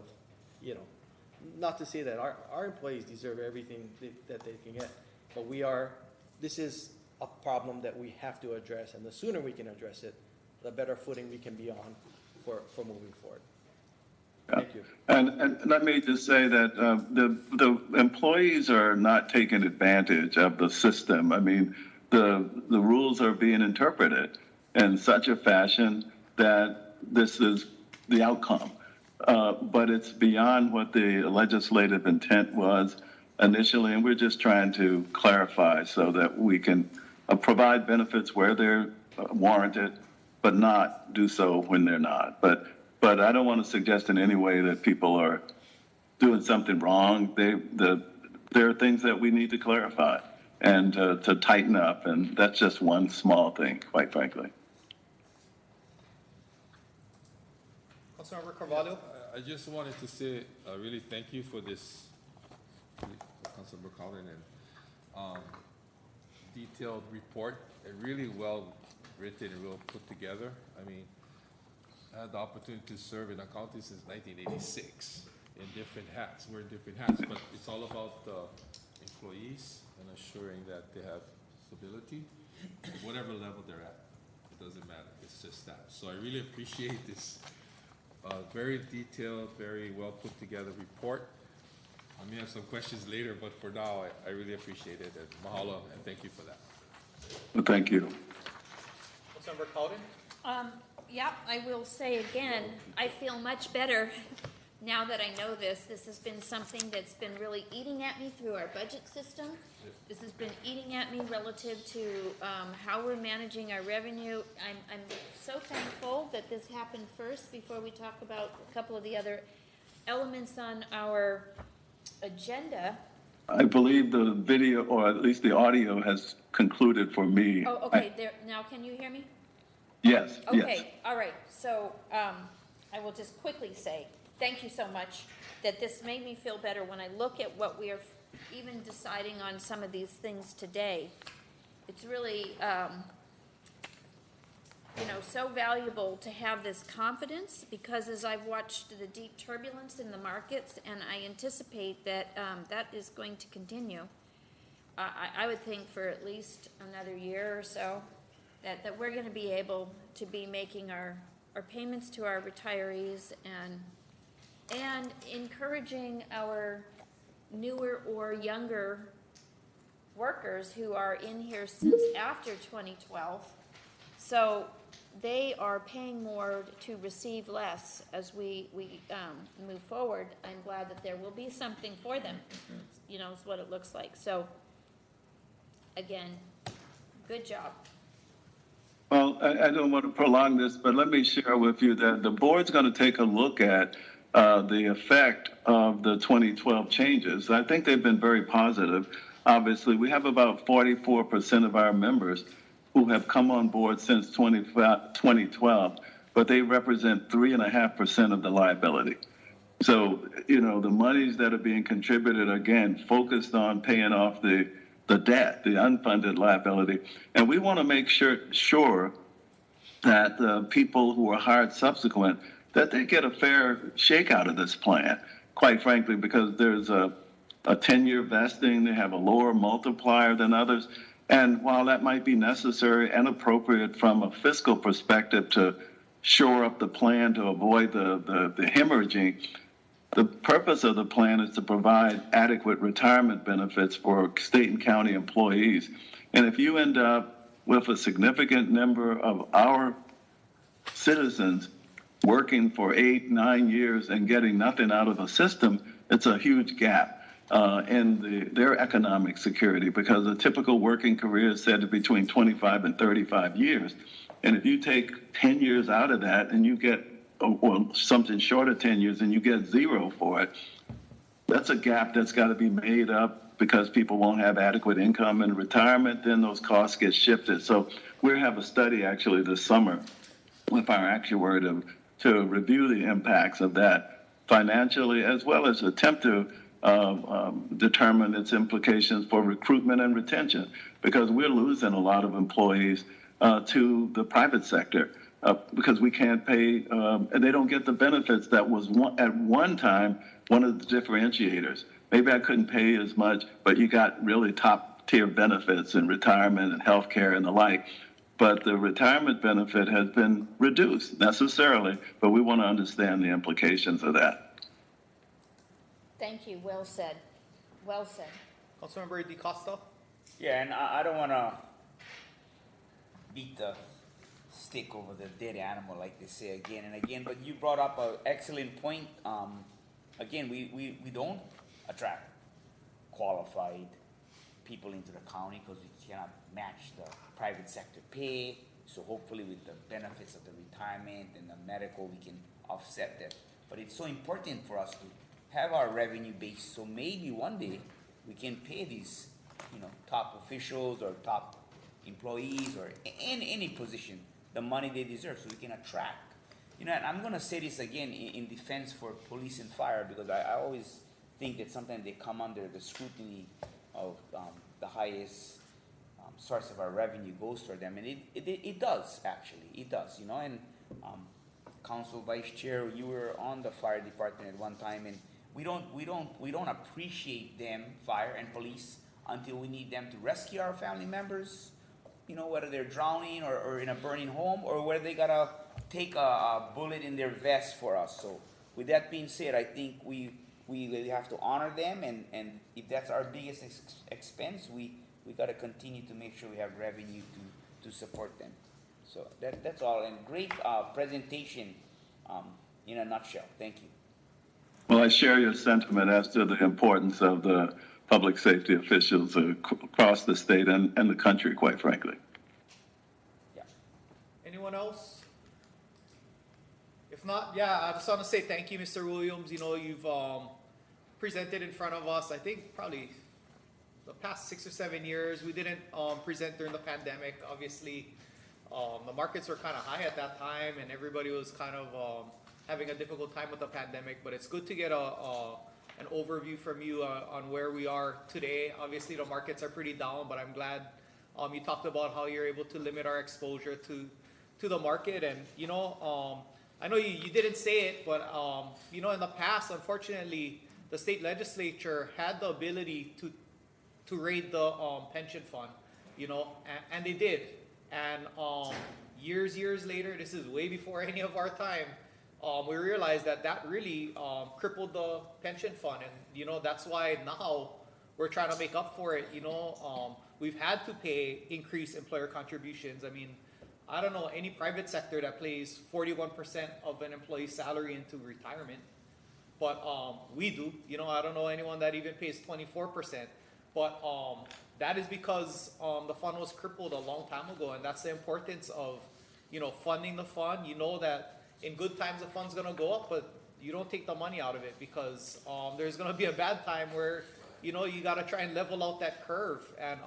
not to say that our employees deserve everything that they can get, but this is a problem that we have to address, and the sooner we can address it, the better footing we can be on for moving forward. Thank you. And let me just say that the employees are not taking advantage of the system. I mean, the rules are being interpreted in such a fashion that this is the outcome. But it's beyond what the legislative intent was initially, and we're just trying to clarify so that we can provide benefits where they're warranted, but not do so when they're not. But I don't want to suggest in any way that people are doing something wrong. There are things that we need to clarify and to tighten up, and that's just one small thing, quite frankly. Councilmember Carvalho. I just wanted to say really thank you for this, Councilmember Collin, and detailed report, and really well written and well put together. I mean, I had the opportunity to serve in accounting since 1986 in different hats. We're in different hats, but it's all about the employees and assuring that they have stability, whatever level they're at. It doesn't matter. It's just that. So I really appreciate this very detailed, very well put together report. I may have some questions later, but for now, I really appreciate it. And mahalo, and thank you for that. Well, thank you. Councilmember Cowden. Yeah, I will say again, I feel much better now that I know this. This has been something that's been really eating at me through our budget system. This has been eating at me relative to how we're managing our revenue. I'm so thankful that this happened first before we talk about a couple of the other elements on our agenda. I believe the video, or at least the audio, has concluded for me. Oh, okay. Now, can you hear me? Yes, yes. Okay, all right. So I will just quickly say thank you so much that this made me feel better when I look at what we are even deciding on some of these things today. It's really, so valuable to have this confidence, because as I've watched the deep turbulence in the markets, and I anticipate that that is going to continue, I would think for at least another year or so, that we're going to be able to be making our payments to our retirees and encouraging our newer or younger workers who are in here since after 2012. So they are paying more to receive less as we move forward. I'm glad that there will be something for them, is what it looks like. So again, good job. Well, I don't want to prolong this, but let me share with you that the board's going to take a look at the effect of the 2012 changes. I think they've been very positive. Obviously, we have about 44% of our members who have come on board since 2012, but they represent 3.5% of the liability. So, the monies that are being contributed, again, focused on paying off the debt, the unfunded liability. And we want to make sure that people who are hired subsequent, that they get a fair shake out of this plan, quite frankly, because there's a 10-year vesting, they have a lower multiplier than others. And while that might be necessary and appropriate from a fiscal perspective to shore up the plan to avoid the hemorrhaging, the purpose of the plan is to provide adequate retirement benefits for state and county employees. And if you end up with a significant number of our citizens working for 8, 9 years and getting nothing out of the system, it's a huge gap in their economic security, because a typical working career is said to be between 25 and 35 years. And if you take 10 years out of that and you get or something short of 10 years and you get zero for it, that's a gap that's got to be made up because people won't have adequate income in retirement. Then those costs get shifted. So we'll have a study actually this summer with our actuary to review the impacts of that financially, as well as attempt to determine its implications for recruitment and retention, because we're losing a lot of employees to the private sector. Because we can't pay, and they don't get the benefits that was at one time one of the differentiators. Maybe I couldn't pay as much, but you got really top tier benefits in retirement and health care and the like. But the retirement benefit has been reduced necessarily, but we want to understand the implications of that. Thank you, well said, well said. Councilmember DeCosta? Yeah, and I don't want to beat the stick over the dead animal, like they say again and again, but you brought up an excellent point. Again, we don't attract qualified people into the county because we cannot match the private sector pay. So hopefully with the benefits of the retirement and the medical, we can offset that. But it's so important for us to have our revenue base, so maybe one day we can pay these, top officials or top employees or in any position the money they deserve, so we can attract. And I'm going to say this again in defense for police and fire, because I always think that sometimes they come under the scrutiny of the highest source of our revenue goes toward them, and it does, actually, it does, and Council Vice Chair, you were on the fire department at one time, and we don't appreciate them, fire and police, until we need them to rescue our family members, whether they're drowning or in a burning home, or whether they gotta take a bullet in their vest for us. So with that being said, I think we have to honor them, and if that's our biggest expense, we gotta continue to make sure we have revenue to support them. So that's all, and great presentation in a nutshell. Thank you. Well, I share your sentiment as to the importance of the public safety officials across the state and the country, quite frankly. Yeah. Anyone else? If not, I just want to say thank you, Mr. Williams. You've presented in front of us, I think probably the past 6 or 7 years. We didn't present during the pandemic. Obviously, the markets were kind of high at that time, and everybody was kind of having a difficult time with the pandemic. But it's good to get an overview from you on where we are today. Obviously, the markets are pretty down, but I'm glad you talked about how you're able to limit our exposure to the market. And I know you didn't say it, but in the past, unfortunately, the state legislature had the ability to raid the pension fund, and they did. And years later, this is way before any of our time, we realized that really crippled the pension fund, and that's why now we're trying to make up for it. We've had to pay increased employer contributions. I mean, I don't know any private sector that pays 41% of an employee's salary into retirement, but we do. I don't know anyone that even pays 24%. But that is because the fund was crippled a long time ago, and that's the importance of funding the fund. That in good times the fund's gonna go up, but you don't take the money out of it, because there's gonna be a bad time where you gotta try and level out that curve, and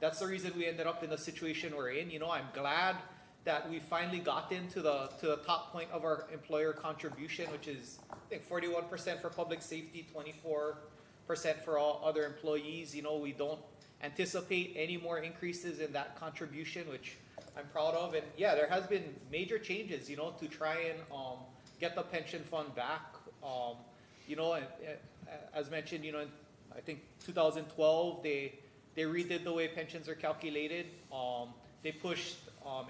that's the reason we ended up in the situation we're in. I'm glad that we finally gotten to the top point of our employer contribution, which is, I think, 41% for public safety, 24% for all other employees. You know, we don't anticipate any more increases in that contribution, which I'm proud of. And yeah, there has been major changes, you know, to try and get the pension fund back. You know, and, as mentioned, you know, in, I think 2012, they redid the way pensions are calculated. They pushed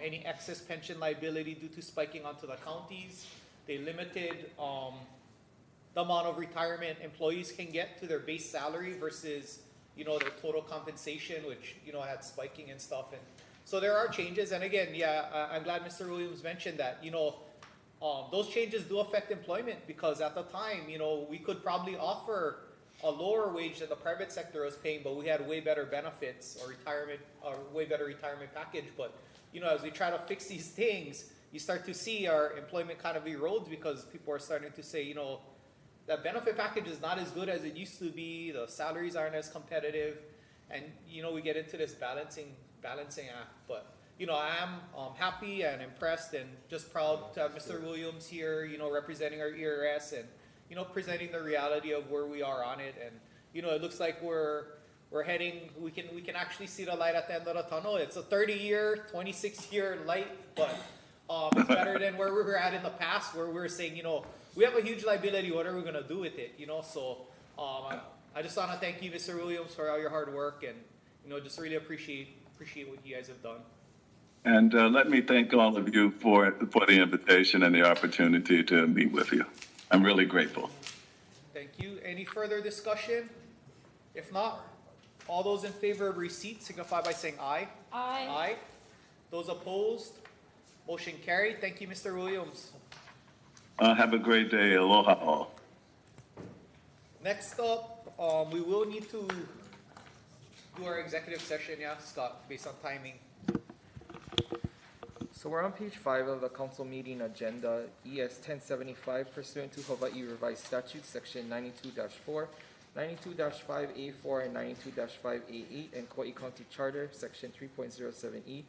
any excess pension liability due to spiking onto the counties. They limited the amount of retirement employees can get to their base salary versus, you know, their total compensation, which, you know, had spiking and stuff. And so there are changes. And again, yeah, I'm glad Mr. Williams mentioned that, you know, those changes do affect employment, because at the time, you know, we could probably offer a lower wage than the private sector was paying, but we had way better benefits or retirement, or way better retirement package. But, you know, as we try to fix these things, you start to see our employment kind of erodes, because people are starting to say, you know, that benefit package is not as good as it used to be. The salaries aren't as competitive, and, you know, we get into this balancing act. But, you know, I am happy and impressed and just proud to have Mr. Williams here, you know, representing our ERS and, you know, presenting the reality of where we are on it. And, you know, it looks like we're heading, we can actually see the light at the end of the tunnel. It's a 30-year, 26-year light, but it's better than where we were at in the past, where we were saying, you know, we have a huge liability, what are we gonna do with it, you know? So I just wanna thank you, Mr. Williams, for all your hard work, and, you know, just really appreciate what you guys have done. And let me thank all of you for the invitation and the opportunity to meet with you. I'm really grateful. Thank you. Any further discussion? If not, all those in favor of receipt signify by saying aye. Aye. Aye. Those opposed? Motion carried. Thank you, Mr. Williams. Have a great day. Aloha all. Next up, we will need to do our executive session, yeah, Scott, based on timing. So we're on page 5 of the council meeting agenda, ES 1075, pursuant to Hawaii Revised Statute, section 92-4, 92-5A4, and 92-5A8, and Kauai County Charter, section 3.07E.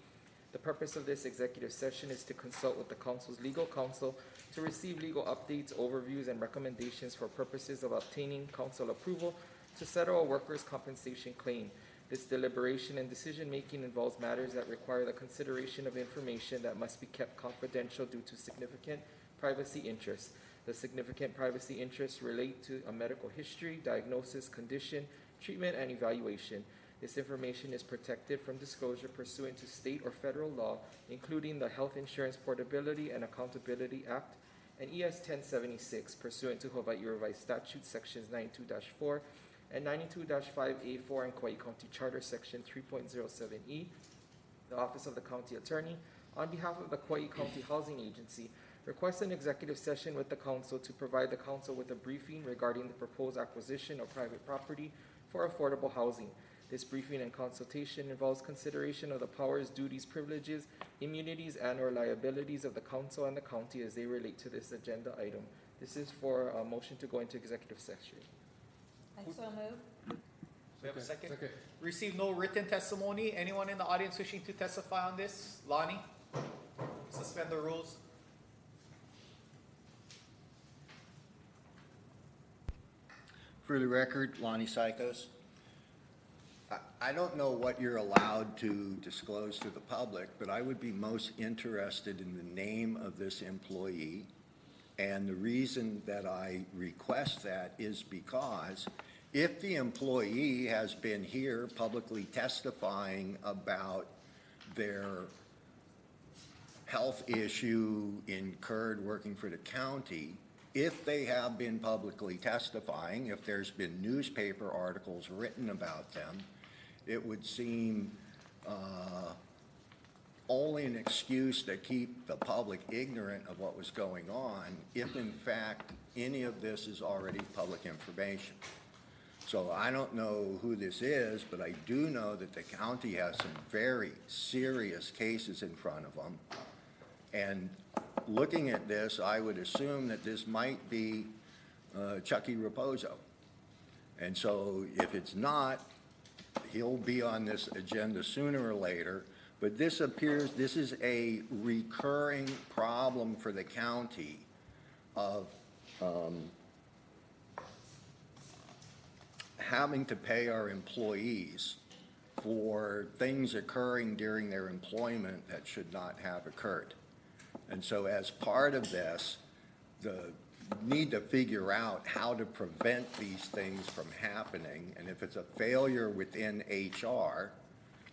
The purpose of this executive session is to consult with the council's legal counsel to receive legal updates, overviews, and recommendations for purposes of obtaining council approval to settle a workers' compensation claim. This deliberation and decision-making involves matters that require the consideration of information that must be kept confidential due to significant privacy interests. The significant privacy interests relate to a medical history, diagnosis, condition, treatment, and evaluation. This information is protected from disclosure pursuant to state or federal law, including the Health Insurance Portability and Accountability Act and ES 1076 pursuant to Hawaii Revised Statute sections 92-4 and 92-5A4 and Kauai County Charter section 3.07E. The Office of the County Attorney, on behalf of the Kauai County Housing Agency, requests an executive session with the council to provide the council with a briefing regarding the proposed acquisition of private property for affordable housing. This briefing and consultation involves consideration of the powers, duties, privileges, immunities, and/or liabilities of the council and the county as they relate to this agenda item. This is for a motion to go into executive session. I so move. We have a second. Receive no written testimony. Anyone in the audience wishing to testify on this? Lonnie? Suspend the rules. For the record, Lonnie Psychos. I don't know what you're allowed to disclose to the public, but I would be most interested in the name of this employee. And the reason that I request that is because if the employee has been here publicly testifying about their health issue incurred working for the county, if they have been publicly testifying, if there's been newspaper articles written about them, it would seem only an excuse to keep the public ignorant of what was going on if in fact any of this is already public information. So I don't know who this is, but I do know that the county has some very serious cases in front of them. And looking at this, I would assume that this might be Chucky Raposo. And so if it's not, he'll be on this agenda sooner or later. But this is a recurring problem for the county of having to pay our employees for things occurring during their employment that should not have occurred. And so as part of this, need to figure out how to prevent these things from happening. And if it's a failure within HR,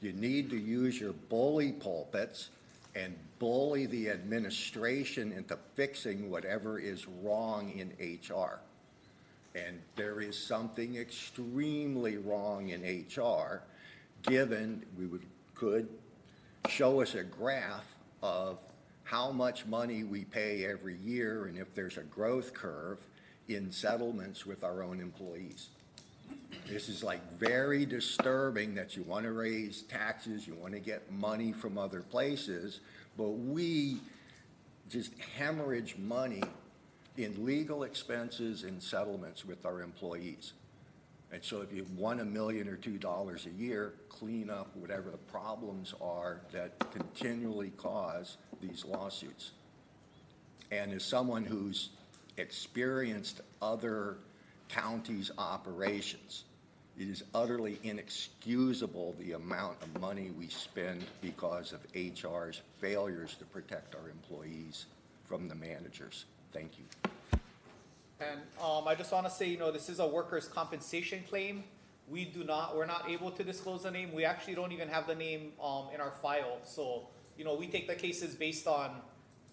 you need to use your bully pulpits and bully the administration into fixing whatever is wrong in HR. And there is something extremely wrong in HR, given could show us a graph of how much money we pay every year and if there's a growth curve in settlements with our own employees. This is like very disturbing that you want to raise taxes, you want to get money from other places, but we just hemorrhage money in legal expenses and settlements with our employees. And so if you want $1 million or $2 a year, clean up whatever the problems are that continually cause these lawsuits. And as someone who's experienced other counties' operations, it is utterly inexcusable the amount of money we spend because of HR's failures to protect our employees from the managers. Thank you. And I just want to say, this is a workers' compensation claim. We're not able to disclose the name. We actually don't even have the name in our file. So, we take the cases based on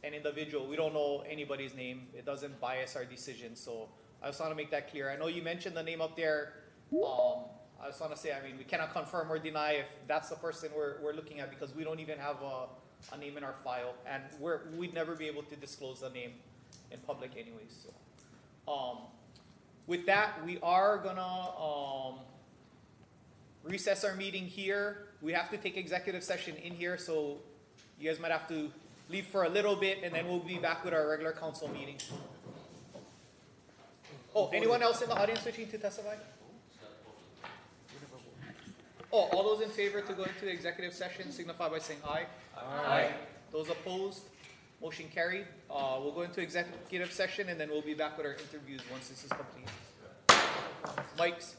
an individual. We don't know anybody's name. It doesn't bias our decision. So I just want to make that clear. I know you mentioned the name up there. I just want to say, we cannot confirm or deny if that's the person we're looking at, because we don't even have a name in our file. And we'd never be able to disclose the name in public anyways. So. With that, we are gonna recess our meeting here. We have to take executive session in here, so you guys might have to leave for a little bit, and then we'll be back with our regular council meeting. Oh, anyone else in the audience wishing to testify? Oh, all those in favor to go into executive session signify by saying aye. Aye. Those opposed? Motion carried. We'll go into executive session, and then we'll be back with our interviews once this is complete. Mike's.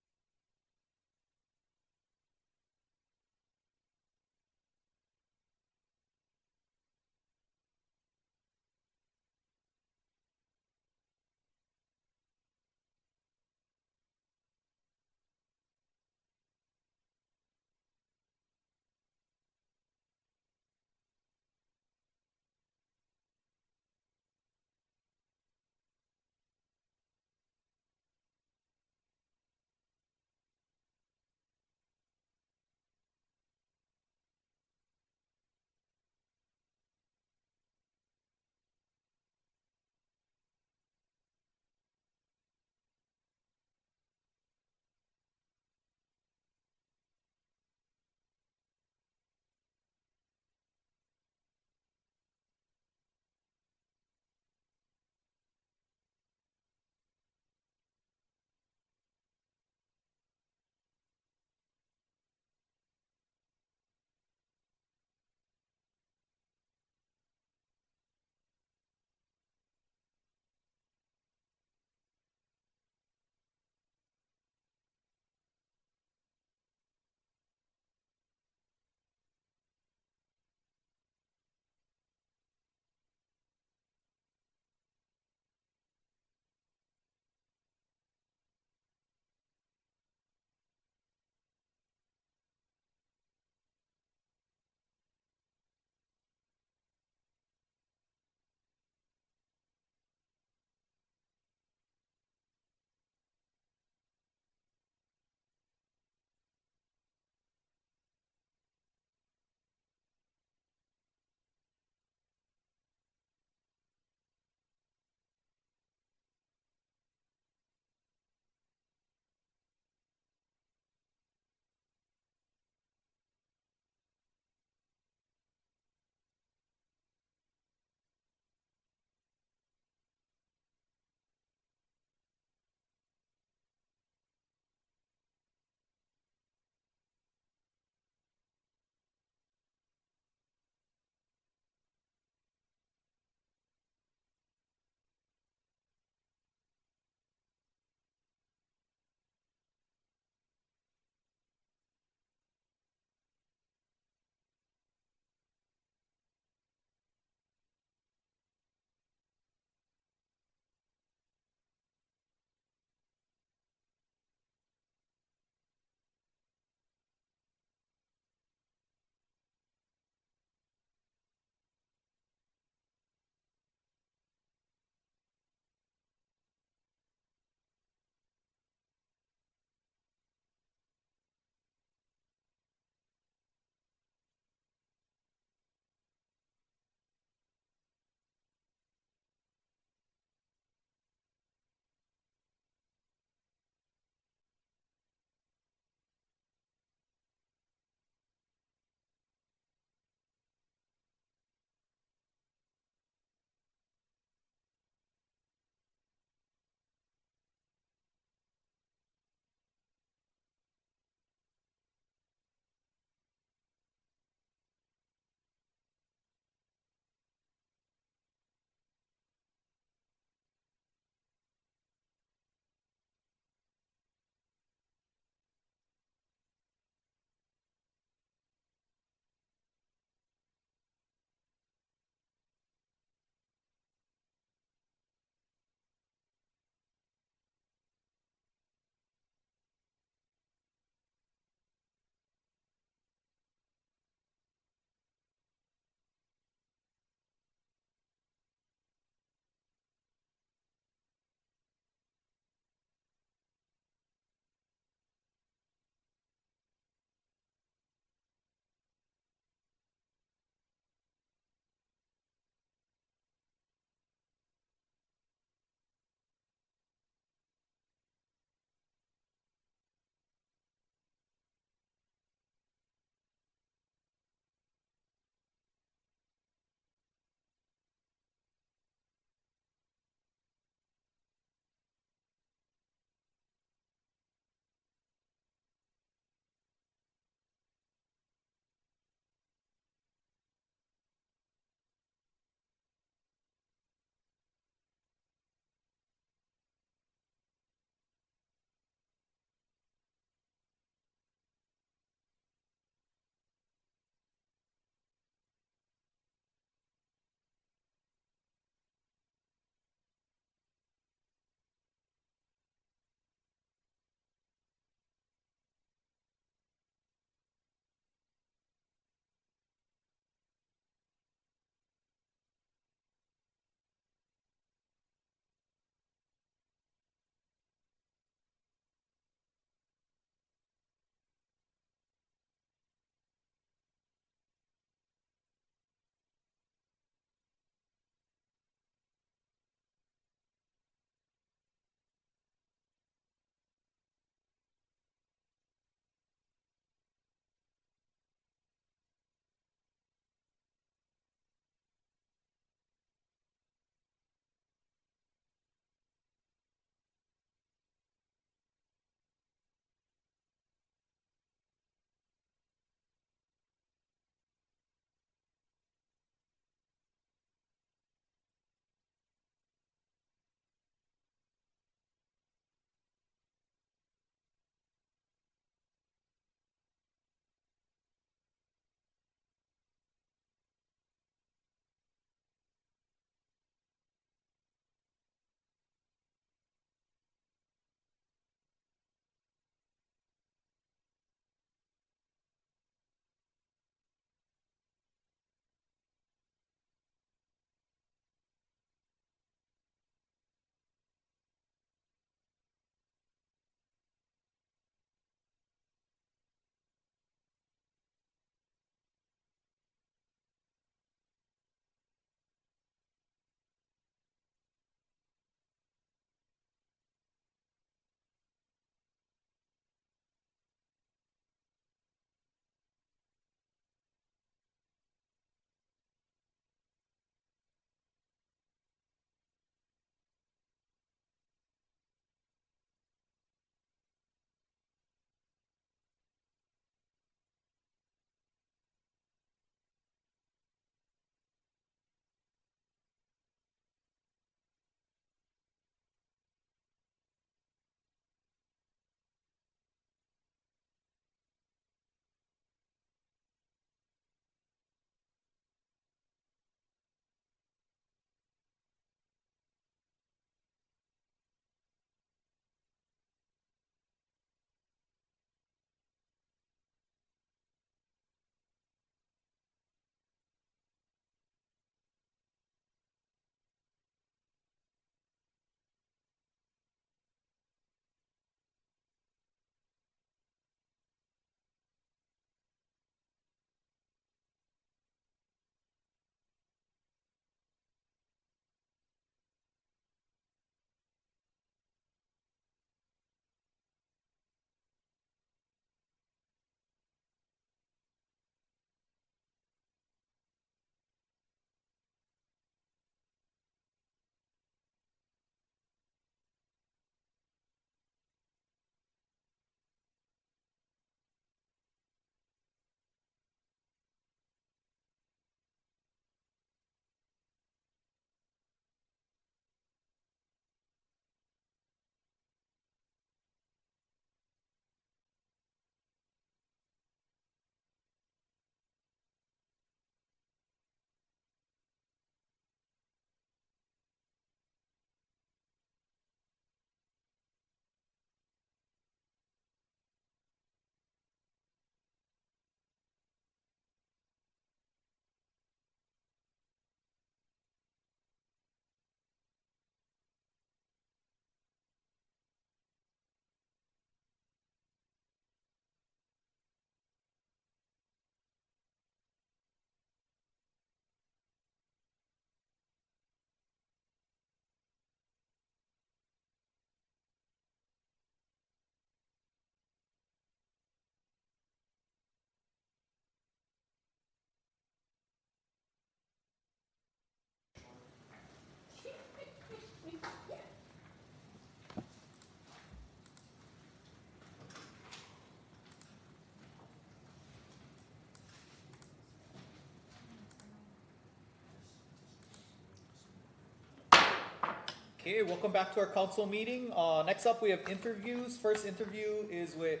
Okay, welcome back to our council meeting. Next up, we have interviews. First interview is with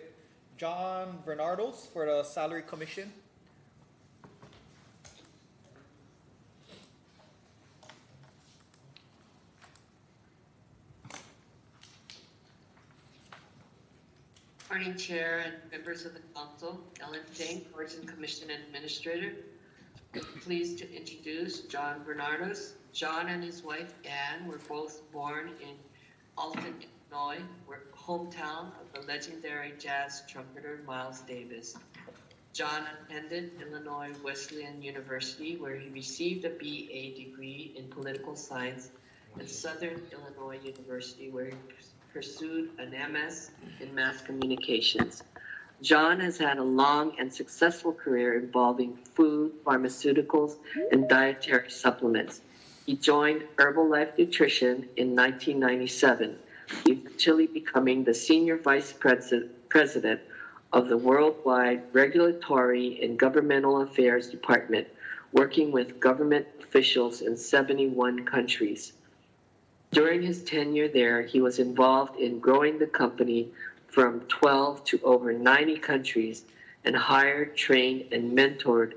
John Bernardos for the Salary Commission. Morning, Chair and members of the Council. Ellen Tang, Boards and Commission Administrator. I'm pleased to introduce John Bernardos. John and his wife Ann were both born in Alton, Illinois, hometown of the legendary jazz trumpeter Miles Davis. John attended Illinois Wesleyan University, where he received a BA degree in political science, and Southern Illinois University, where he pursued an MS in mass communications. John has had a long and successful career involving food, pharmaceuticals, and dietary supplements. He joined Herbalife Nutrition in 1997, eventually becoming the Senior Vice President of the Worldwide Regulatory and Governmental Affairs Department, working with government officials in 71 countries. During his tenure there, he was involved in growing the company from 12 to over 90 countries and hired, trained, and mentored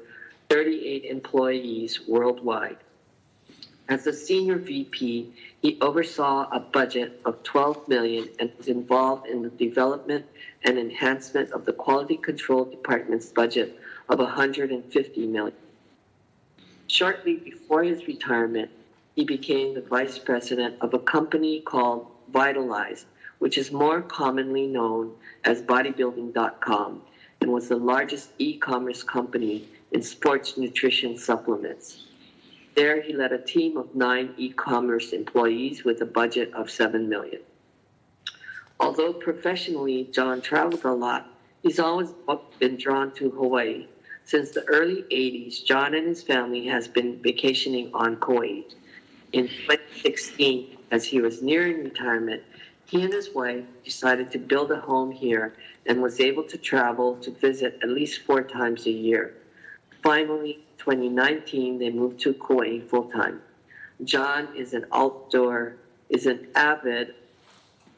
38 employees worldwide. As a senior VP, he oversaw a budget of $12 million and was involved in the development and enhancement of the Quality Control Department's budget of $150 million. Shortly before his retirement, he became the vice president of a company called Vitalize, which is more commonly known as bodybuilding.com, and was the largest e-commerce company in sports nutrition supplements. There, he led a team of 9 e-commerce employees with a budget of $7 million. Although professionally John traveled a lot, he's always been drawn to Hawaii. Since the early 80s, John and his family has been vacationing on Kauai. In 2016, as he was nearing retirement, he and his wife decided to build a home here and was able to travel to visit at least 4 times a year. Finally, in 2019, they moved to Kauai full-time. John is an avid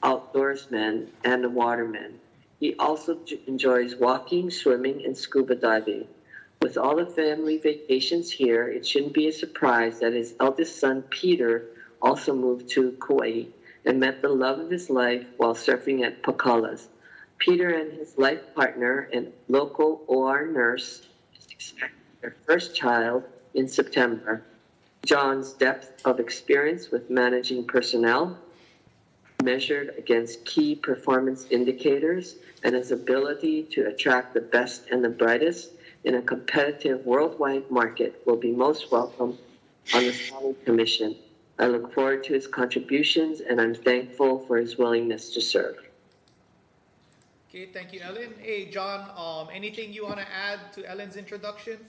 outdoorsman and a waterman. He also enjoys walking, swimming, and scuba diving. With all the family vacations here, it shouldn't be a surprise that his eldest son, Peter, also moved to Kauai and met the love of his life while surfing at Pakalas. Peter and his life partner and local OR nurse expect their first child in September. John's depth of experience with managing personnel, measured against key performance indicators, and his ability to attract the best and the brightest in a competitive worldwide market will be most welcome on the Salary Commission. I look forward to his contributions, and I'm thankful for his willingness to serve. Okay, thank you, Ellen. Hey, John, anything you want to add to Ellen's introduction?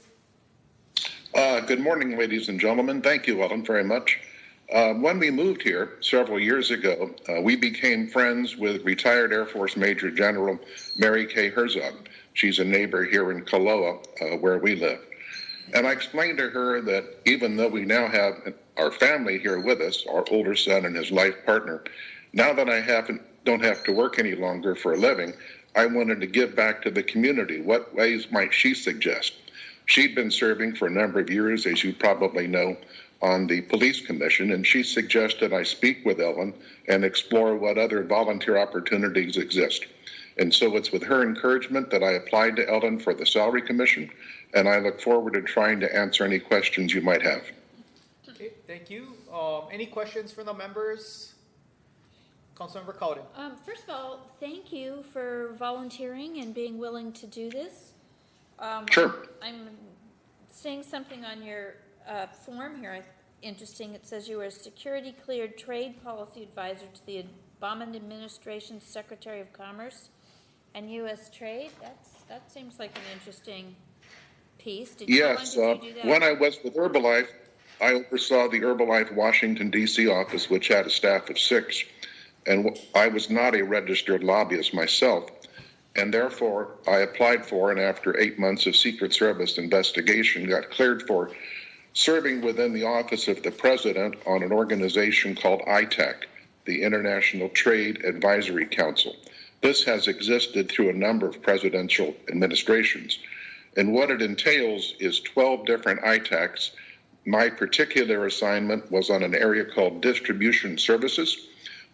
Good morning, ladies and gentlemen. Thank you, Ellen, very much. When we moved here several years ago, we became friends with retired Air Force Major General Mary Kay Herzog. She's a neighbor here in Kaloa, where we live. And I explained to her that even though we now have our family here with us, our older son and his life partner, now that I don't have to work any longer for a living, I wanted to give back to the community. What ways might she suggest? She'd been serving for a number of years, as you probably know, on the police commission, and she suggested I speak with Ellen and explore what other volunteer opportunities exist. And so it's with her encouragement that I applied to Ellen for the Salary Commission, and I look forward to trying to answer any questions you might have. Okay, thank you. Any questions from the members? Councilmember Cowden. First of all, thank you for volunteering and being willing to do this. Sure. I'm seeing something on your form here, interesting. It says you were a security cleared trade policy advisor to the Obama administration's Secretary of Commerce and U.S. Trade. That seems like an interesting piece. Yes, when I was with Herbalife, I oversaw the Herbalife Washington, D.C. office, which had a staff of 6, and I was not a registered lobbyist myself, and therefore I applied for, and after 8 months of Secret Service investigation, got cleared for serving within the office of the president on an organization called ITAC, the International Trade Advisory Council. This has existed through a number of presidential administrations. And what it entails is 12 different ITACs. My particular assignment was on an area called distribution services,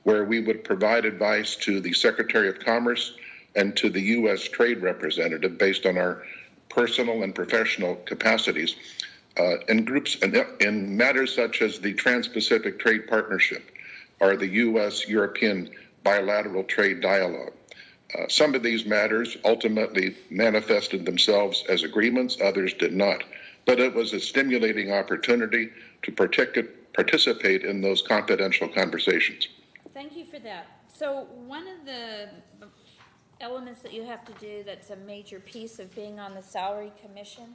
where we would provide advice to the Secretary of Commerce and to the U.S. Trade Representative based on our personal and professional capacities in groups in matters such as the Trans-Pacific Trade Partnership or the U.S.-European bilateral trade dialogue. Some of these matters ultimately manifested themselves as agreements, others did not. But it was a stimulating opportunity to participate in those confidential conversations. Thank you for that. So one of the elements that you have to do that's a major piece of being on the salary commission,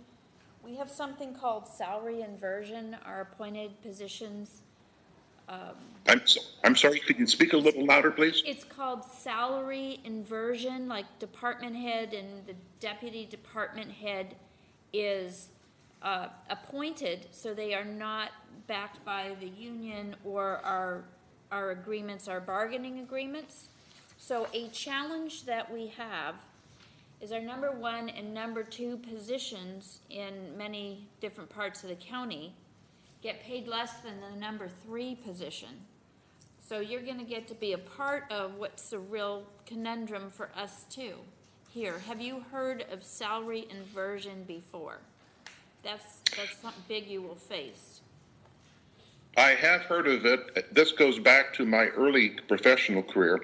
we have something called salary inversion, our appointed positions. I'm sorry, could you speak a little louder, please? It's called salary inversion, like department head and the deputy department head is appointed, so they are not backed by the union or our agreements, our bargaining agreements. So a challenge that we have is our number 1 and number 2 positions in many different parts of the county get paid less than the number 3 position. So you're going to get to be a part of what's a real conundrum for us too. Here, have you heard of salary inversion before? That's something big you will face. I have heard of it. This goes back to my early professional career.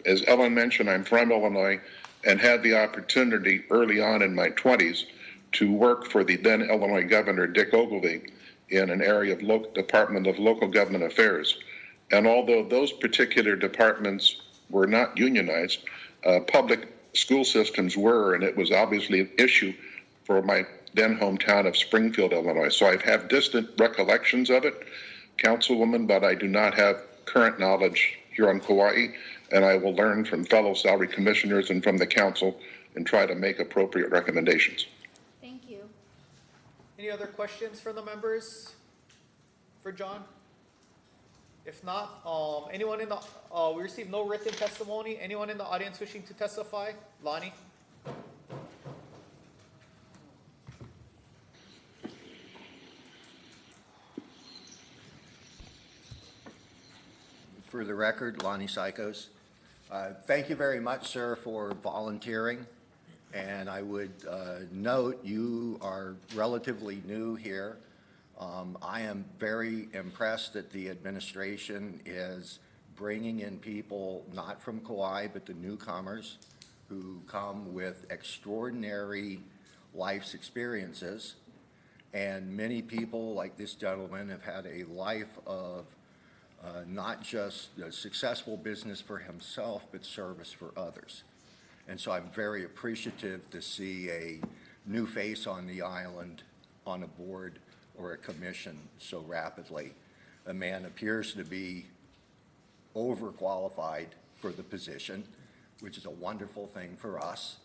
As Ellen mentioned, I'm from Illinois and had the opportunity early on in my 20s to work for the then Illinois Governor Dick Ogilvy in an area of Department of Local Government Affairs. And although those particular departments were not unionized, public school systems were, and it was obviously an issue for my then hometown of Springfield, Illinois. So I have distant recollections of it, Councilwoman, but I do not have current knowledge here on Kauai, and I will learn from fellow salary commissioners and from the council and try to make appropriate recommendations. Thank you. Any other questions for the members for John? If not, anyone in the, we received no written testimony. Anyone in the audience wishing to testify? Lonnie? For the record, Lonnie Psychos. Thank you very much, sir, for volunteering. And I would note you are relatively new here. I am very impressed that the administration is bringing in people not from Kauai, but the newcomers who come with extraordinary life's experiences. And many people, like this gentleman, have had a life of not just a successful business for himself, but service for others. And so I'm very appreciative to see a new face on the island on a board or a commission so rapidly. A man appears to be overqualified for the position, which is a wonderful thing for us.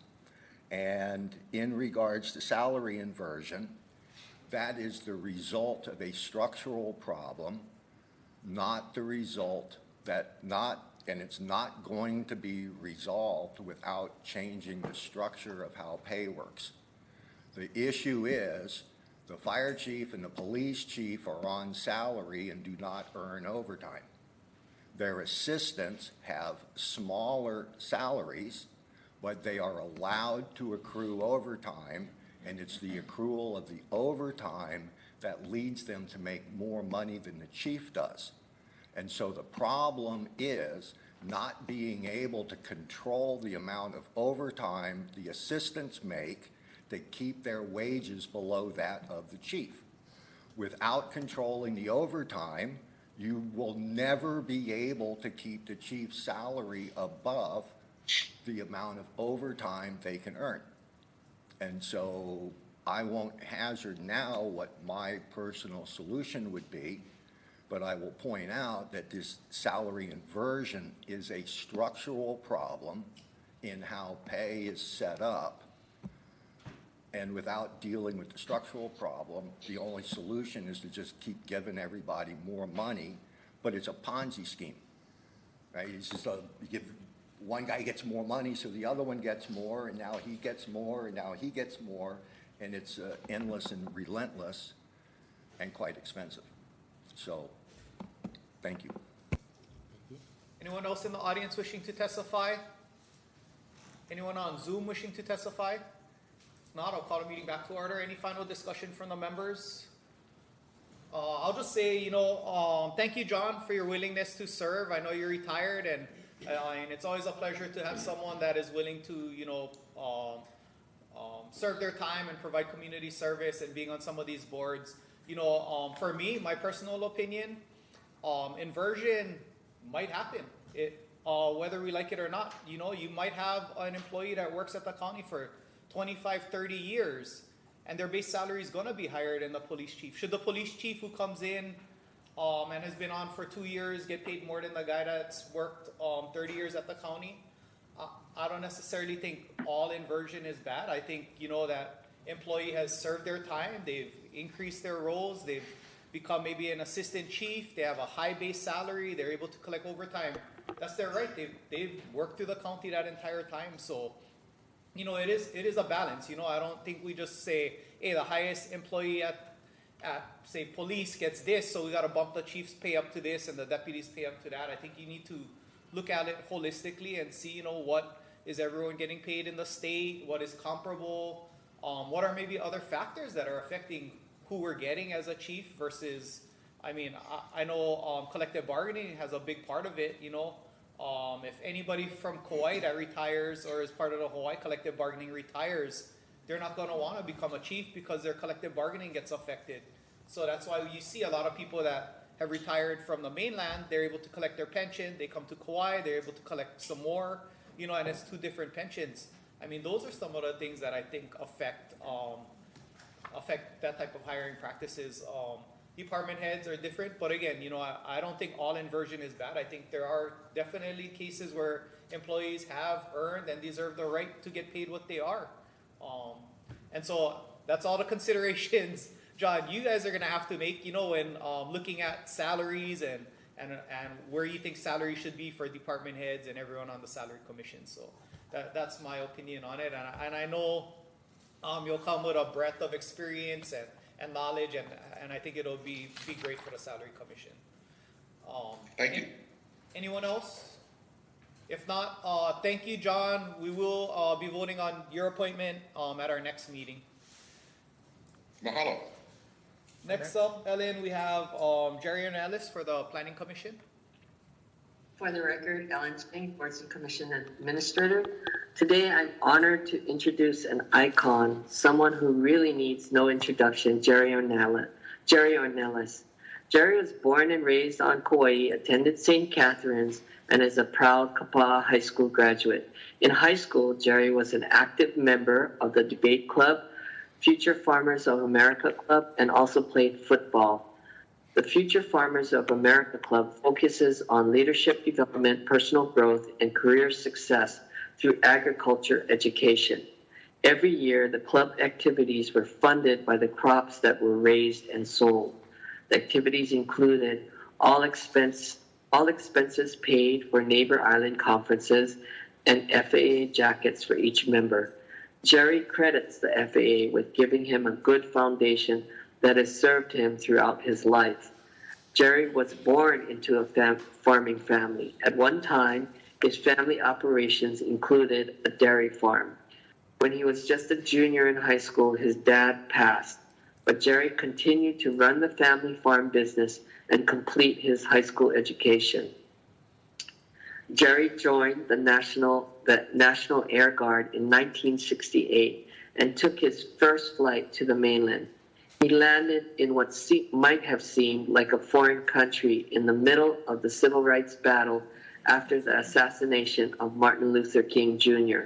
And in regards to salary inversion, that is the result of a structural problem, not the result and it's not going to be resolved without changing the structure of how pay works. The issue is the fire chief and the police chief are on salary and do not earn overtime. Their assistants have smaller salaries, but they are allowed to accrue overtime, and it's the accrual of the overtime that leads them to make more money than the chief does. And so the problem is not being able to control the amount of overtime the assistants make to keep their wages below that of the chief. Without controlling the overtime, you will never be able to keep the chief's salary above the amount of overtime they can earn. And so I won't hazard now what my personal solution would be, but I will point out that this salary inversion is a structural problem in how pay is set up. And without dealing with the structural problem, the only solution is to just keep giving everybody more money, but it's a Ponzi scheme, right? It's just you give, one guy gets more money, so the other one gets more, and now he gets more, and now he gets more, and it's endless and relentless and quite expensive. So, thank you. Anyone else in the audience wishing to testify? Anyone on Zoom wishing to testify? If not, I'll call the meeting back to order. Any final discussion from the members? I'll just say, thank you, John, for your willingness to serve. I know you're retired, and it's always a pleasure to have someone that is willing to, serve their time and provide community service and being on some of these boards. For me, my personal opinion, inversion might happen. Whether we like it or not. You might have an employee that works at the county for 25, 30 years, and their base salary is going to be higher than the police chief. Should the police chief who comes in and has been on for 2 years get paid more than the guy that's worked 30 years at the county? I don't necessarily think all inversion is bad. I think, that employee has served their time, they've increased their roles, they've become maybe an assistant chief, they have a high base salary, they're able to collect overtime. That's their right. They've worked through the county that entire time. So, it is a balance. I don't think we just say, hey, the highest employee at say police gets this, so we got to bump the chief's pay up to this and the deputies pay up to that. I think you need to look at it holistically and see, what is everyone getting paid in the state, what is comparable, what are maybe other factors that are affecting who we're getting as a chief versus, I know collective bargaining has a big part of it, if anybody from Kauai that retires or is part of the Hawaii collective bargaining retires, they're not going to want to become a chief because their collective bargaining gets affected. So that's why you see a lot of people that have retired from the mainland, they're able to collect their pension, they come to Kauai, they're able to collect some more, and it's 2 different pensions. Those are some of the things that I think affect that type of hiring practices. Department heads are different, but again, I don't think all inversion is bad. I think there are definitely cases where employees have earned and deserve the right to get paid what they are. And so that's all the considerations, John, you guys are going to have to make, when looking at salaries and where you think salary should be for department heads and everyone on the salary commission. So that's my opinion on it. And I know you'll come with a breadth of experience and knowledge, and I think it'll be great for the salary commission. Thank you. Anyone else? If not, thank you, John. We will be voting on your appointment at our next meeting. Mahalo. Next up, Ellen, we have Jerry Ornelas for the Planning Commission. For the record, Ellen Cheng, Boards and Commission Administrator. Today, I'm honored to introduce an icon, someone who really needs no introduction, Jerry Ornelas. Jerry was born and raised on Kauai, attended St. Catherine's, and is a proud Kapaa High School graduate. In high school, Jerry was an active member of the debate club, Future Farmers of America Club, and also played football. The Future Farmers of America Club focuses on leadership development, personal growth, and career success through agriculture education. Every year, the club activities were funded by the crops that were raised and sold. The activities included all expenses paid for neighbor island conferences and FAA jackets for each member. Jerry credits the FAA with giving him a good foundation that has served him throughout his life. Jerry was born into a farming family. At one time, his family operations included a dairy farm. When he was just a junior in high school, his dad passed, but Jerry continued to run the family farm business and complete his high school education. Jerry joined the National Air Guard in 1968 and took his first flight to the mainland. He landed in what might have seemed like a foreign country in the middle of the civil rights battle after the assassination of Martin Luther King Jr.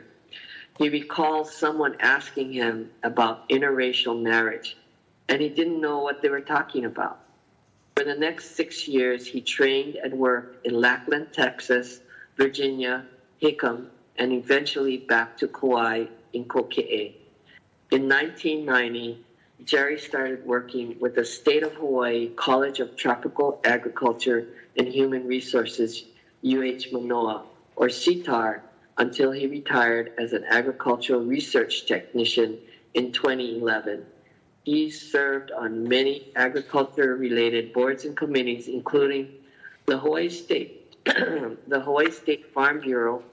He recalls someone asking him about interracial marriage, and he didn't know what they were talking about. For the next 6 years, he trained and worked in Lackland, Texas, Virginia, Hickam, and eventually back to Kauai in Kokee. In 1990, Jerry started working with the State of Hawaii College of Tropical Agriculture and Human Resources, UH Manoa, or CTAR, until he retired as an agricultural research technician in 2011. He served on many agriculture-related boards and committees, including the Hawaii State, the Hawaii State Farm Bureau,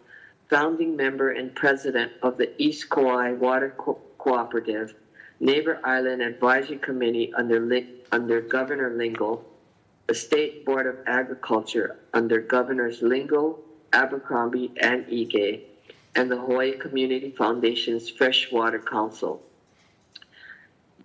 founding member and president of the East Kauai Water Cooperative, Neighbor Island Advisory Committee under Governor Lingle, the State Board of Agriculture under Governors Lingle, Abercrombie, and Ige, and the Hawaii Community Foundation's Freshwater Council.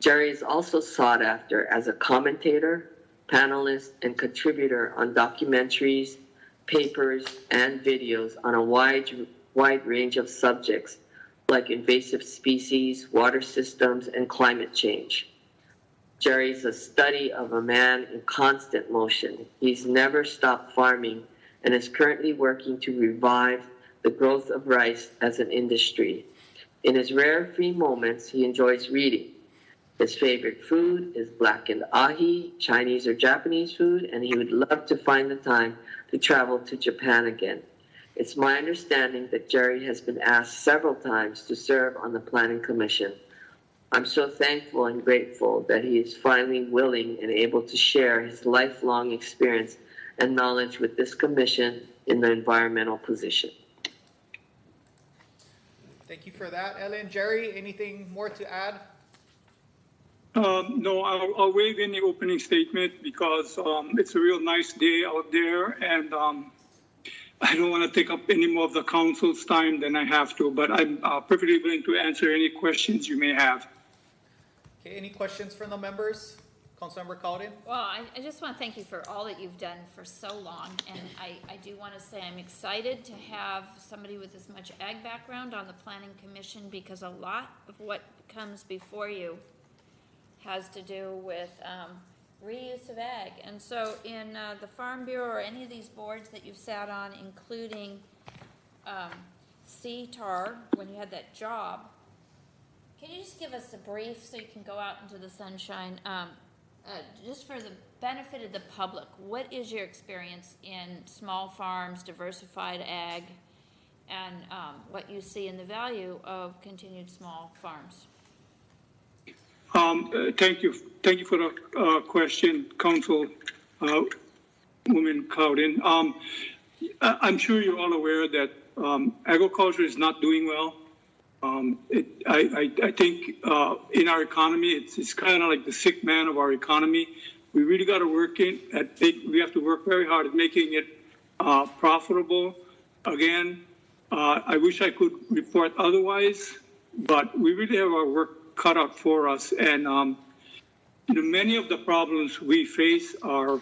Jerry is also sought after as a commentator, panelist, and contributor on documentaries, papers, and videos on a wide range of subjects like invasive species, water systems, and climate change. Jerry is a study of a man in constant motion. He's never stopped farming and is currently working to revive the growth of rice as an industry. In his rare free moments, he enjoys reading. His favorite food is blackened ahi, Chinese or Japanese food, and he would love to find the time to travel to Japan again. It's my understanding that Jerry has been asked several times to serve on the Planning Commission. I'm so thankful and grateful that he is finally willing and able to share his lifelong experience and knowledge with this commission in the environmental position. Thank you for that, Ellen. Jerry, anything more to add? No, I'll waive any opening statement because it's a real nice day out there, and I don't want to take up any more of the council's time than I have to, but I'm perfectly willing to answer any questions you may have. Okay, any questions from the members? Councilmember Cowden? Well, I just want to thank you for all that you've done for so long, and I do want to say I'm excited to have somebody with as much ag background on the Planning Commission, because a lot of what comes before you has to do with reuse of ag. And so in the Farm Bureau or any of these boards that you've sat on, including CTAR, when you had that job, can you just give us a brief so you can go out into the sunshine, just for the benefit of the public, what is your experience in small farms, diversified ag, and what you see in the value of continued small farms? Thank you for the question, Council Woman Cowden. I'm sure you're all aware that agriculture is not doing well. I think in our economy, it's kind of like the sick man of our economy. We really got to we have to work very hard at making it profitable. Again, I wish I could report otherwise, but we really have our work cut out for us. And many of the problems we face are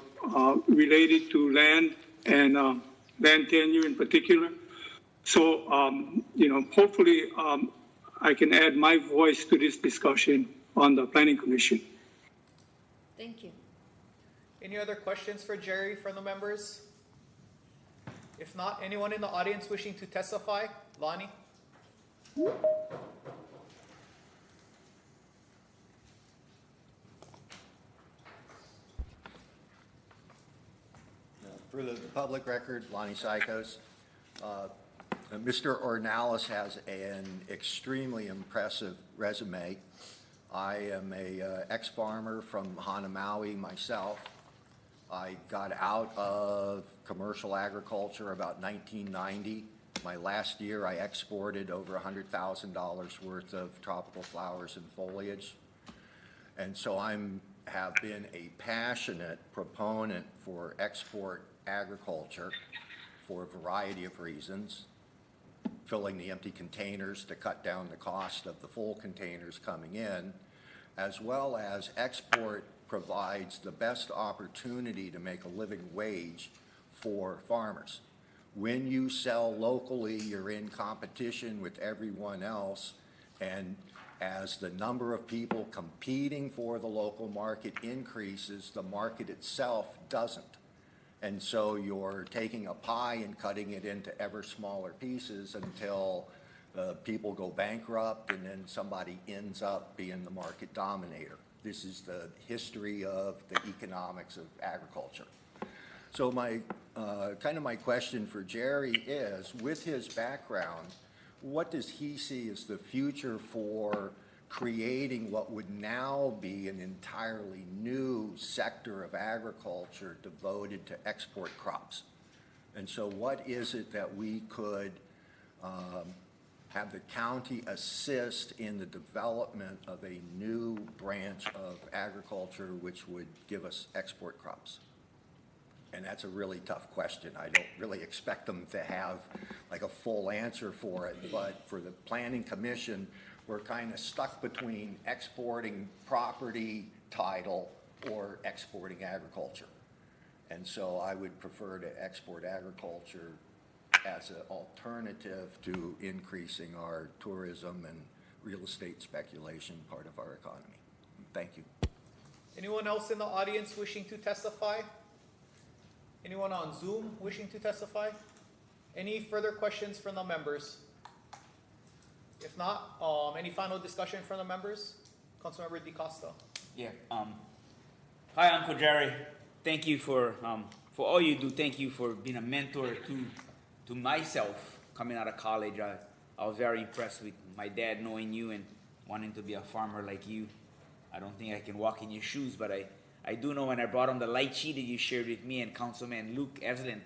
related to land and land tenure in particular. So, hopefully I can add my voice to this discussion on the Planning Commission. Thank you. Any other questions for Jerry from the members? If not, anyone in the audience wishing to testify? Lonnie? For the public record, Lonnie Sykos. Mr. Ornalis has an extremely impressive resume. I am a ex-farmer from Hanamaui myself. I got out of commercial agriculture about 1990. My last year, I exported over $100,000 worth of tropical flowers and foliage. And so have been a passionate proponent for export agriculture for a variety of reasons. Filling the empty containers to cut down the cost of the full containers coming in, as well as export provides the best opportunity to make a living wage for farmers. When you sell locally, you're in competition with everyone else, and as the number of people competing for the local market increases, the market itself doesn't. And so you're taking a pie and cutting it into ever smaller pieces until People go bankrupt, and then somebody ends up being the market dominator. This is the history of the economics of agriculture. So my question for Jerry is, with his background, what does he see as the future for creating what would now be an entirely new sector of agriculture devoted to export crops? And so what is it that we could have the county assist in the development of a new branch of agriculture which would give us export crops? And that's a really tough question. I don't really expect them to have like a full answer for it, but for the Planning Commission, we're kind of stuck between exporting property title or exporting agriculture. And so I would prefer to export agriculture as an alternative to increasing our tourism and real estate speculation part of our economy. Thank you. Anyone else in the audience wishing to testify? Anyone on Zoom wishing to testify? Any further questions from the members? If not, any final discussion from the members? Councilmember DeCosta. Yeah. Hi, Uncle Jerry. Thank you for all you do. Thank you for being a mentor to myself coming out of college. I was very impressed with my dad knowing you and wanting to be a farmer like you. I don't think I can walk in your shoes, but I do know when I brought him the light sheet that you shared with me and Councilman Luke Evelyn,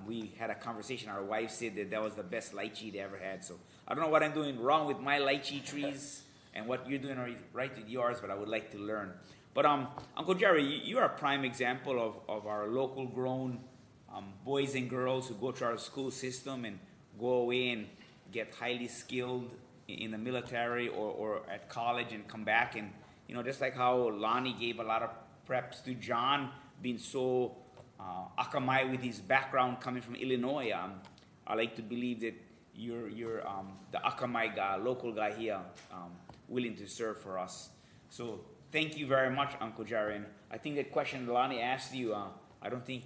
we had a conversation. Our wife said that was the best light sheet they ever had. So I don't know what I'm doing wrong with my light sheet trees and what you're doing right with yours, but I would like to learn. But Uncle Jerry, you are a prime example of our local grown boys and girls who go to our school system and go away and get highly skilled in the military or at college and come back. And, you know, just like how Lonnie gave a lot of preps to John, being so Akamai with his background coming from Illinois, I like to believe that you're the Akamai guy, local guy here, willing to serve for us. So thank you very much, Uncle Jerry. And I think that question Lonnie asked you, I don't think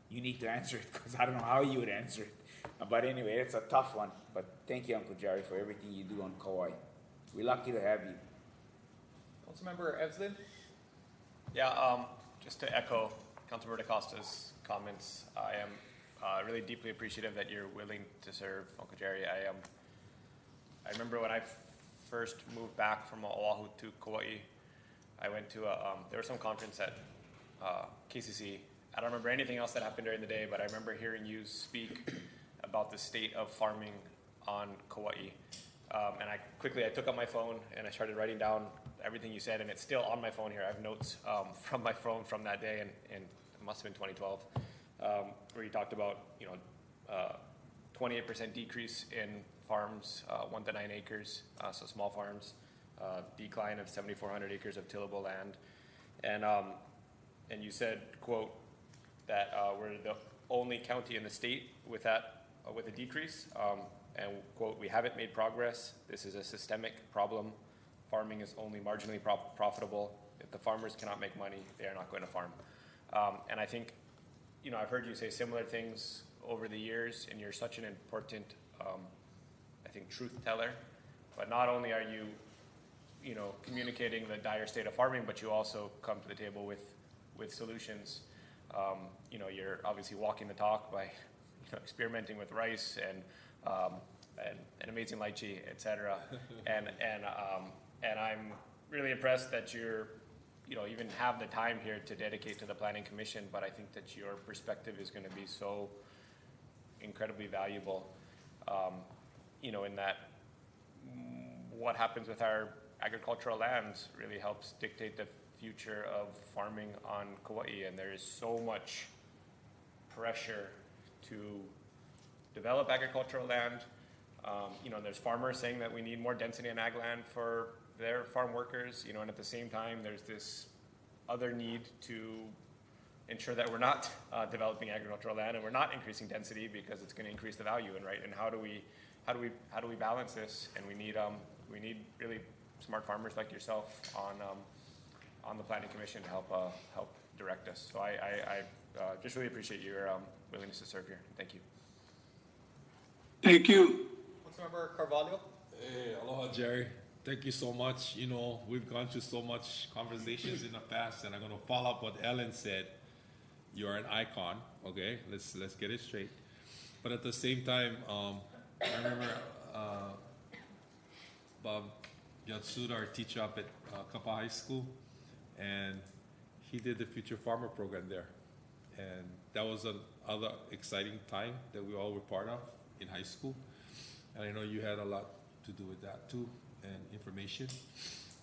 you need to answer it because I don't know how you would answer it. But anyway, it's a tough one. But thank you, Uncle Jerry, for everything you do on Kauai. We're lucky to have you. Councilmember Evelyn. Yeah, just to echo Councilmember DeCosta's comments, I am really deeply appreciative that you're willing to serve, Uncle Jerry. I remember when I first moved back from Oahu to Kauai, I went to there was some conference at KCC. I don't remember anything else that happened during the day, but I remember hearing you speak about the state of farming on Kauai. And I took out my phone and I started writing down everything you said, and it's still on my phone here. I have notes from my phone from that day, and it must have been 2012, where you talked about 28% decrease in farms, 1 to 9 acres, so small farms, decline of 7,400 acres of tillable land, and you said, quote, that we're the only county in the state with that with a decrease. And quote, we haven't made progress. This is a systemic problem. Farming is only marginally profitable. If the farmers cannot make money, they are not going to farm. And I think, I've heard you say similar things over the years, and you're such an important, I think, truth teller. But not only are you, communicating the dire state of farming, but you also come to the table with solutions. You're obviously walking the talk by experimenting with rice and an amazing lychee, etc. and I'm really impressed that you're, even have the time here to dedicate to the Planning Commission. But I think that your perspective is going to be so incredibly valuable. In that what happens with our agricultural lands really helps dictate the future of farming on Kauai, and there is so much pressure to develop agricultural land. There's farmers saying that we need more density in ag land for their farm workers, and at the same time, there's this other need to ensure that we're not developing agricultural land and we're not increasing density because it's going to increase the value. And how do we balance this? And we need really smart farmers like yourself on the Planning Commission to help direct us. So I just really appreciate your willingness to serve here. Thank you. Thank you. Councilmember Carvalho? Hey, aloha, Jerry. Thank you so much. You know, we've gone through so much conversations in the past, and I'm going to follow up what Ellen said. You're an icon, okay? Let's get it straight. But at the same time, I remember Bob Yatsuda, our teacher up at Kauai High School, and he did the Future Farmer program there. And that was another exciting time that we all were part of in high school. And I know you had a lot to do with that too, and information.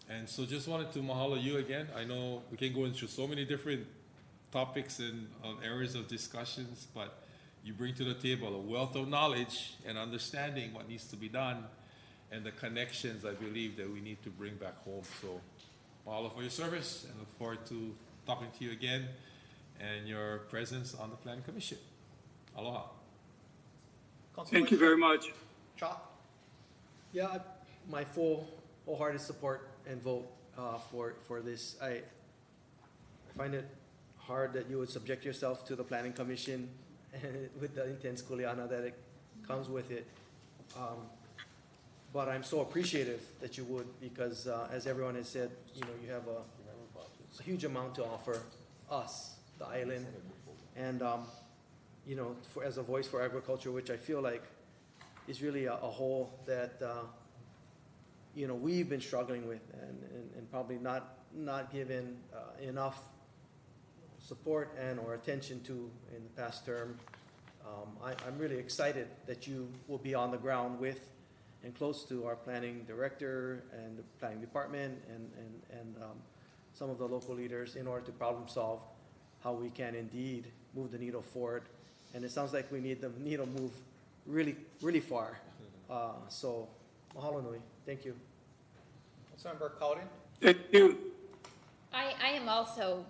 And so just wanted to mahalo you again. I know we can go into so many different topics and areas of discussions, but you bring to the table a wealth of knowledge and understanding what needs to be done and the connections I believe that we need to bring back home. So mahalo for your service, and look forward to talking to you again and your presence on the Planning Commission. Aloha. Thank you very much. Cha? Yeah, my wholehearted support and vote for this. I find it hard that you would subject yourself to the Planning Commission with the intense kuleana that it comes with it. But I'm so appreciative that you would, because as everyone has said, you know, you have a huge amount to offer us, the island, and you know, as a voice for agriculture, which I feel like is really a hole that you know, we've been struggling with, and probably not given enough support and or attention to in the past term. I'm really excited that you will be on the ground with and close to our planning director and the planning department and some of the local leaders in order to problem solve how we can indeed move the needle forward. And it sounds like we need the needle move really, really far. So mahalo nui. Thank you. Councilmember Cowden? Thank you. I am also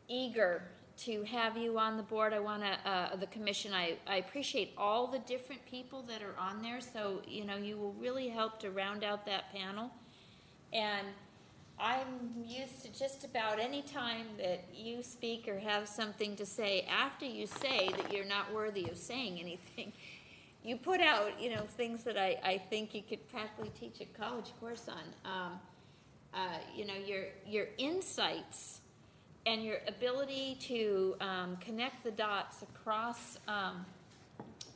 eager to have you on the board. I want to, the commission, I appreciate all the different people that are on there. So, you know, you will really help to round out that panel. And I'm used to just about any time that you speak or have something to say, after you say that you're not worthy of saying anything, you put out, you know, things that I think you could practically teach a college course on. You know, your insights and your ability to connect the dots across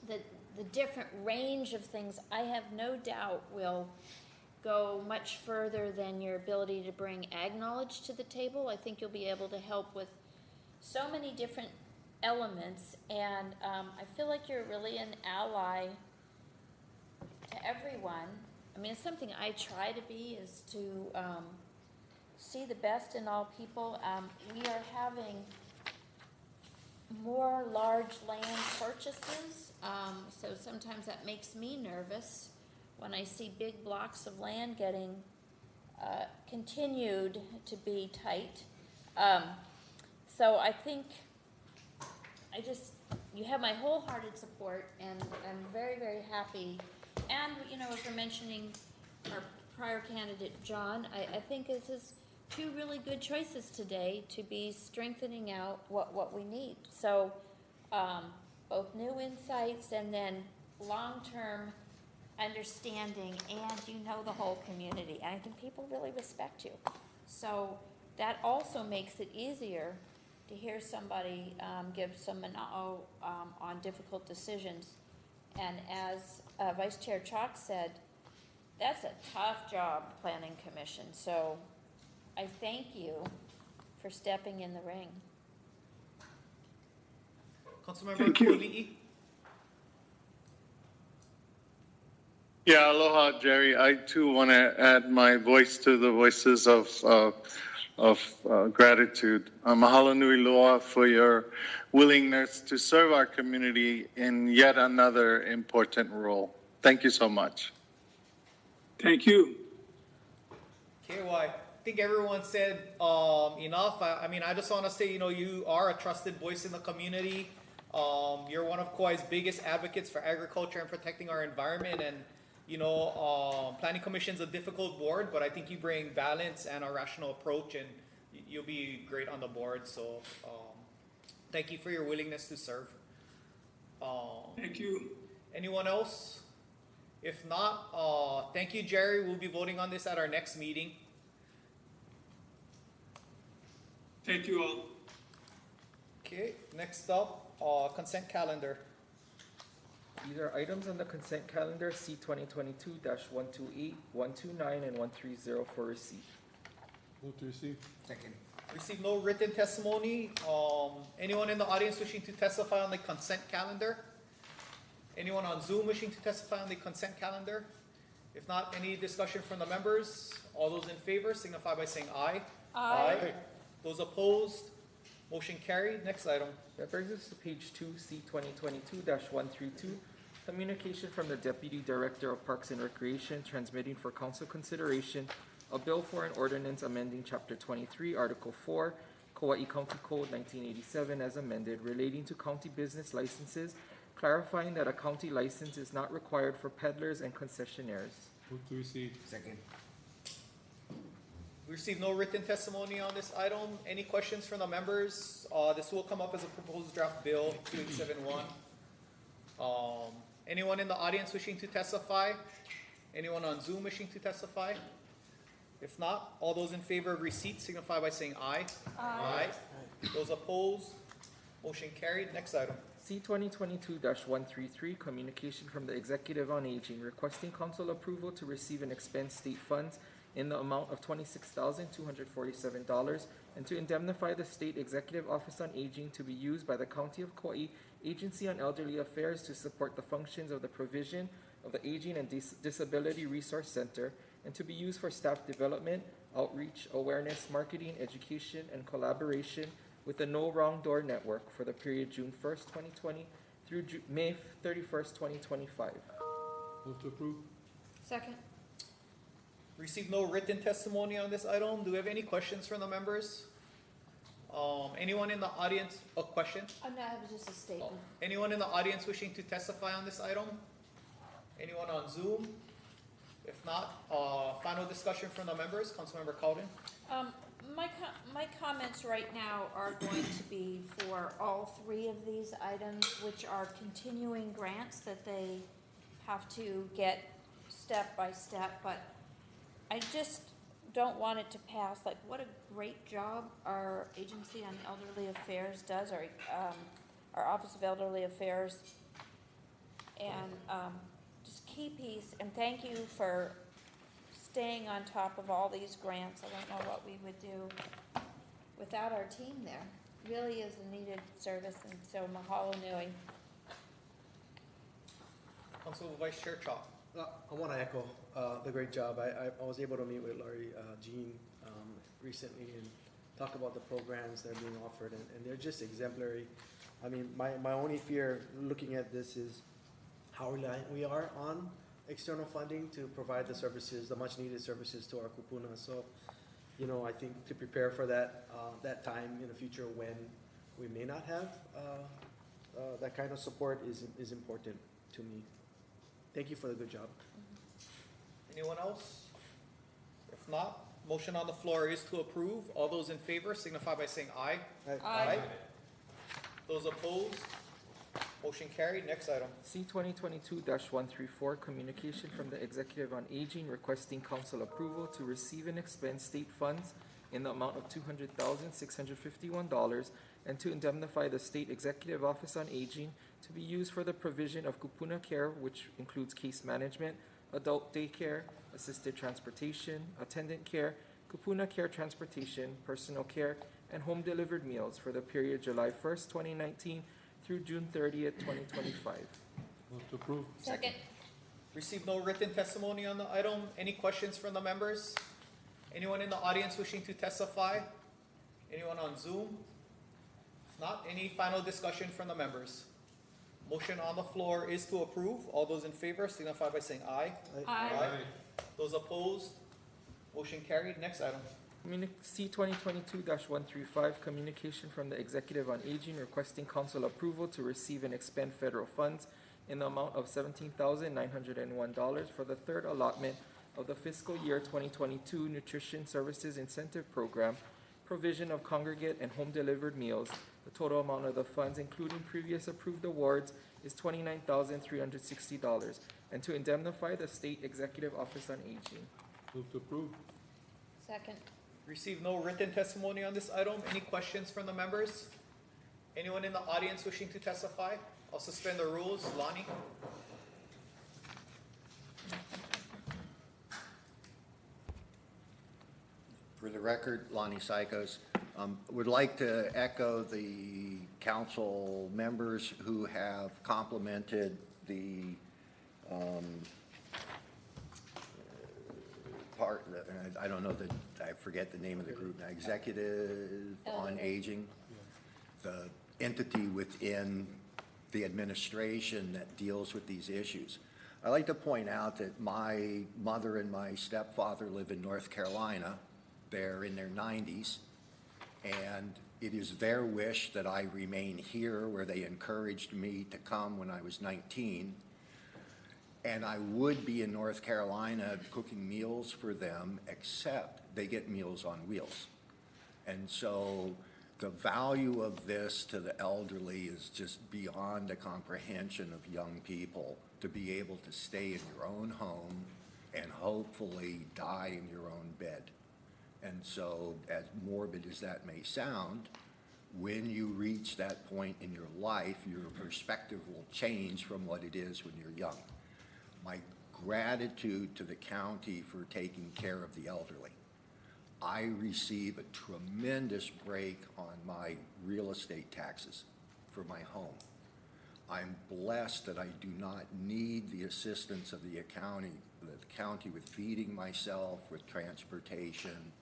the different range of things, I have no doubt will go much further than your ability to bring ag knowledge to the table. I think you'll be able to help with so many different elements, and I feel like you're really an ally to everyone. I mean, it's something I try to be, is to see the best in all people. We are having more large land purchases, so sometimes that makes me nervous when I see big blocks of land getting continued to be tight. So I think you have my wholehearted support, and I'm very, very happy. And, you know, as we're mentioning our prior candidate, John, I think this is two really good choices today to be strengthening out what we need. So both new insights and then long-term understanding, and you know the whole community. And I think people really respect you. So that also makes it easier to hear somebody give some on difficult decisions. And as Vice Chair Chalk said, that's a tough job, Planning Commission. So I thank you for stepping in the ring. Councilmember Kuli'i? Yeah, aloha, Jerry. I too want to add my voice to the voices of gratitude. Mahalo nui loa for your willingness to serve our community in yet another important role. Thank you so much. Thank you. Okay, well, I think everyone said enough. I mean, I just want to say, you know, you are a trusted voice in the community. You're one of Kauai's biggest advocates for agriculture and protecting our environment. And, you know, Planning Commission's a difficult board, but I think you bring balance and a rational approach, and you'll be great on the board. So thank you for your willingness to serve. Thank you. Anyone else? If not, thank you, Jerry. We'll be voting on this at our next meeting. Thank you all. Okay, next up, consent calendar. These are items on the consent calendar, C 2022-128, 129, and 130 for receipt. Move to receive. Second. Receive no written testimony. Anyone in the audience wishing to testify on the consent calendar? Anyone on Zoom wishing to testify on the consent calendar? If not, any discussion from the members? All those in favor signify by saying aye. Aye. Those opposed? Motion carried. Next item. That brings us to page 2, C 2022-132, communication from the Deputy Director of Parks and Recreation transmitting for council consideration a bill for an ordinance amending Chapter 23, Article 4, Kauai County Code 1987 as amended, relating to county business licenses, clarifying that a county license is not required for peddlers and concessionaires. Move to receive. Second. We received no written testimony on this item. Any questions from the members? This will come up as a proposed draft bill 2871. Anyone in the audience wishing to testify? Anyone on Zoom wishing to testify? If not, all those in favor of receipt signify by saying aye. Aye. Those opposed? Motion carried. Next item. C 2022-133, communication from the Executive on Aging requesting council approval to receive and expend state funds in the amount of $26,247 and to indemnify the State Executive Office on Aging to be used by the County of Kauai Agency on Elderly Affairs to support the functions of the provision of the Aging and Disability Resource Center and to be used for staff development, outreach, awareness, marketing, education, and collaboration with the No Wrong Door Network for the period June 1st, 2020 through May 31st, 2025. Move to approve. Second. Received no written testimony on this item. Do we have any questions from the members? Anyone in the audience? A question? No, I have just a statement. Anyone in the audience wishing to testify on this item? Anyone on Zoom? If not, final discussion from the members. Councilmember Cowden. My comments right now are going to be for all three of these items, which are continuing grants that they have to get step by step, but I just don't want it to pass. Like, what a great job our Agency on Elderly Affairs does, our Office of Elderly Affairs, and just key piece, and thank you for staying on top of all these grants. I don't know what we would do without our team there. Really is a needed service, and so mahalo nui. Council Vice Chair Chalk. I want to echo the great job. I was able to meet with Laurie Jean recently and talk about the programs that are being offered, and they're just exemplary. I mean, my only fear looking at this is how reliant we are on external funding to provide the services, the much needed services to our kupuna. So, you know, I think to prepare for that time in the future when we may not have that kind of support is important to me. Thank you for the good job. Anyone else? If not, motion on the floor is to approve. All those in favor signify by saying aye. Aye. Those opposed? Motion carried. Next item. C 2022-134, communication from the Executive on Aging requesting council approval to receive and expend state funds in the amount of $200,651 and to indemnify the State Executive Office on Aging to be used for the provision of kupuna care, which includes case management, adult daycare, assisted transportation, attendant care, kupuna care transportation, personal care, and home delivered meals for the period July 1st, 2019 through June 30th, 2025. Move to approve. Second. Received no written testimony on the item. Any questions from the members? Anyone in the audience wishing to testify? Anyone on Zoom? If not, any final discussion from the members? Motion on the floor is to approve. All those in favor signify by saying aye. Aye. Those opposed? Motion carried. Next item. C 2022-135, communication from the Executive on Aging requesting council approval to receive and expend federal funds in the amount of $17,901 for the third allotment of the fiscal year 2022 Nutrition Services Incentive Program, provision of congregate and home delivered meals. The total amount of the funds, including previous approved awards is $29,360, and to indemnify the State Executive Office on Aging. Move to approve. Second. Received no written testimony on this item. Any questions from the members? Anyone in the audience wishing to testify? I'll suspend the rules. Lonnie? For the record, Lonnie Psychos. Would like to echo the council members who have complimented the part, I don't know that, I forget the name of the group now, Executive on Aging, the entity within the administration that deals with these issues. I'd like to point out that my mother and my stepfather live in North Carolina. They're in their 90s, and it is their wish that I remain here, where they encouraged me to come when I was 19. And I would be in North Carolina cooking meals for them, except they get Meals on Wheels. And so the value of this to the elderly is just beyond the comprehension of young people, to be able to stay in your own home and hopefully die in your own bed. And so, as morbid as that may sound, when you reach that point in your life, your perspective will change from what it is when you're young. My gratitude to the county for taking care of the elderly. I receive a tremendous break on my real estate taxes for my home. I'm blessed that I do not need the assistance of the county with feeding myself, with transportation,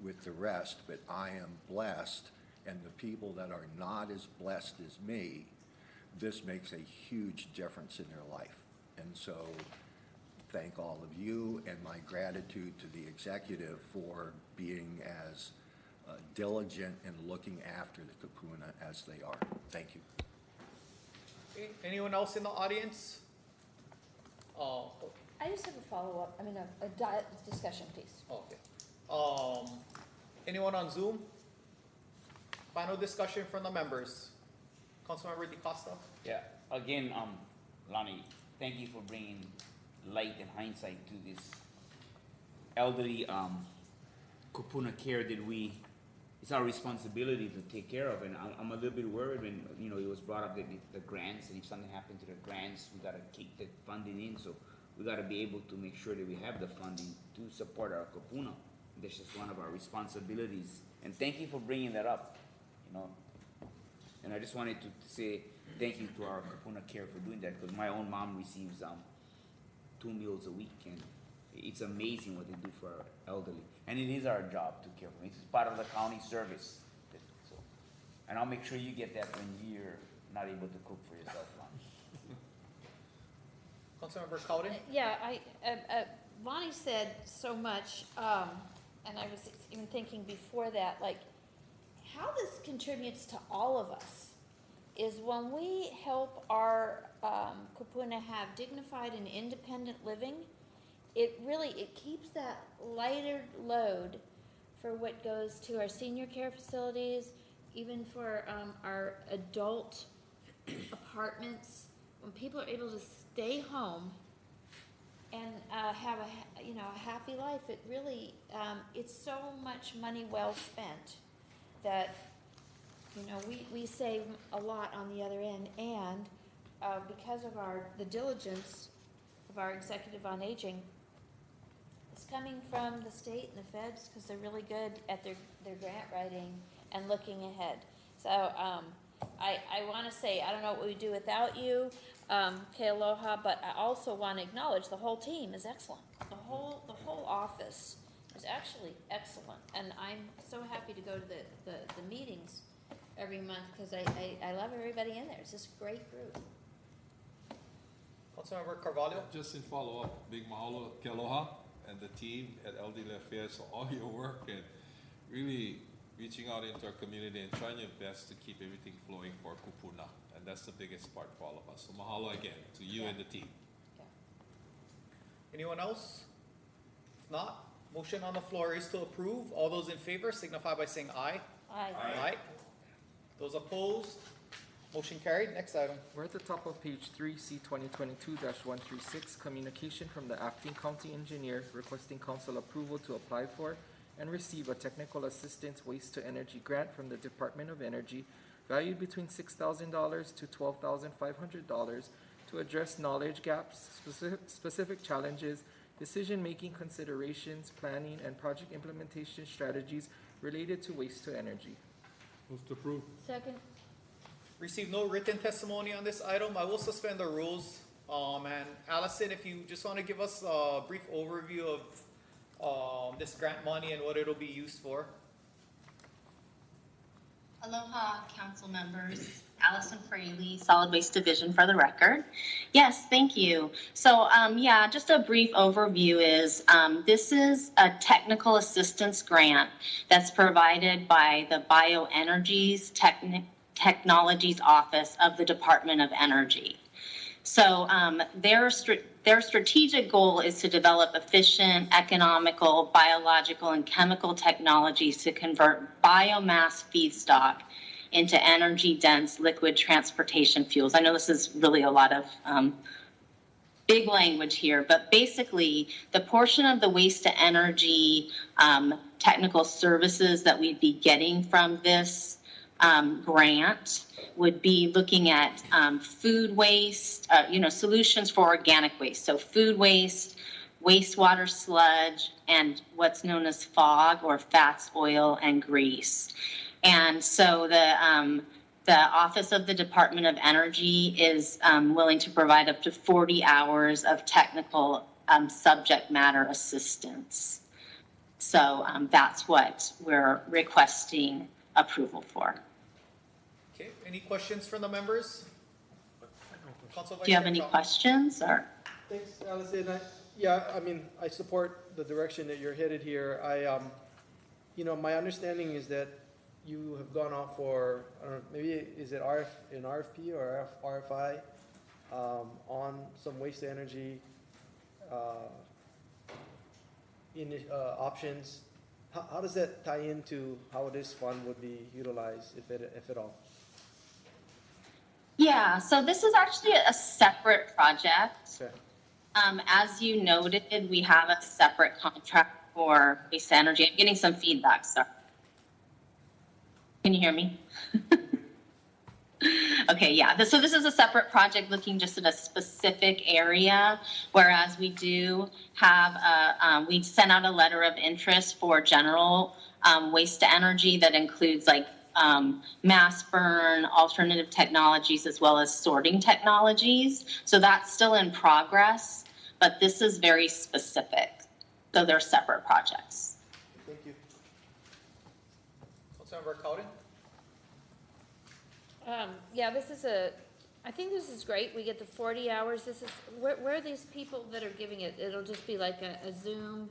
with the rest, but I am blessed, and the people that are not as blessed as me, this makes a huge difference in their life. And so thank all of you, and my gratitude to the executive for being as diligent in looking after the Kupuna as they are. Thank you. Okay. Anyone else in the audience? I just have a follow-up, discussion, please. Okay. Anyone on Zoom? Final discussion from the members. Councilmember DeCosta? Yeah, again, Lonnie, thank you for bringing light and hindsight to this elderly kupuna care that it's our responsibility to take care of. And I'm a little bit worried when, it was brought up that the grants, and if something happened to the grants, we gotta keep the funding in. So we gotta be able to make sure that we have the funding to support our kupuna. This is one of our responsibilities. And thank you for bringing that up, And I just wanted to say thank you to our kupuna care for doing that, because my own mom receives 2 meals a week, and it's amazing what they do for our elderly. And it is our job to care for them. It's part of the county service. And I'll make sure you get that when you're not able to cook for yourself, Lonnie. Councilmember Cowden? Yeah, Lonnie said so much, and I was even thinking before that, like, how this contributes to all of us is when we help our kupuna have dignified and independent living, it keeps that lighter load for what goes to our senior care facilities, even for our adult apartments. When people are able to stay home and have a happy life, it really it's so much money well spent that we save a lot on the other end, and because of the diligence of our executive on aging, it's coming from the state and the feds, because they're really good at their grant writing and looking ahead. So I want to say, I don't know what we would do without you, Ke Aloha, but I also want to acknowledge the whole team is excellent. The whole office is actually excellent, and I'm so happy to go to the meetings every month, because I love everybody in there. It's just a great group. Councilmember Carvalho? Just in follow-up, big mahalo ke aloha and the team at Elderly Affairs for all your work and really reaching out into our community and trying your best to keep everything flowing for kupuna. And that's the biggest part for all of us. So mahalo again to you and the team. Yeah. Anyone else? If not, motion on the floor is to approve. All those in favor signify by saying aye. Aye. Aye. Those opposed? Motion carried. Next item. We're at the top of page 3, C 2022-136, communication from the acting county engineer requesting council approval to apply for and receive a technical assistance waste-to-energy grant from the Department of Energy valued between $6,000 to $12,500 to address knowledge gaps, specific challenges, decision-making considerations, planning, and project implementation strategies related to waste-to-energy. Move to approve. Second. Receive no written testimony on this item. I will suspend the rules. And Allison, if you just want to give us a brief overview of this grant money and what it'll be used for. Aloha, council members. Allison Fraley, Solid Waste Division for the record. Yes, thank you. So, yeah, just a brief overview is this is a technical assistance grant that's provided by the Bioenergies Technologies Office of the Department of Energy. So their strategic goal is to develop efficient, economical, biological, and chemical technologies to convert biomass feedstock into energy-dense liquid transportation fuels. I know this is really a lot of big language here, but basically the portion of the waste-to-energy technical services that we'd be getting from this grant would be looking at food waste, solutions for organic waste. So food waste, wastewater sludge, and what's known as fog or fats, oil, and grease. And so the Office of the Department of Energy is willing to provide up to 40 hours of technical subject matter assistance. So that's what we're requesting approval for. Okay, any questions from the members? Council Vice Do you have Chair any Chong. questions or? Thanks, Allison. I support the direction that you're headed here. My understanding is that you have gone out for, I don't know, maybe is it an RFP or RFI on some waste to energy options. How does that tie into how this fund would be utilized, if at all? Yeah, so this is actually a separate project. Okay. As you noted, we have a separate contract for waste energy. I'm getting some feedback, sorry. Can you hear me? Okay, yeah. So this is a separate project looking just at a specific area, whereas we do have, we sent out a letter of interest for general waste to energy that includes like mass burn, alternative technologies, as well as sorting technologies. So that's still in progress, but this is very specific. So they're separate projects. Thank you. Councilmember Cowden? Yeah, I think this is great. We get the 40 hours. Where are these people that are giving it? It'll just be like a Zoom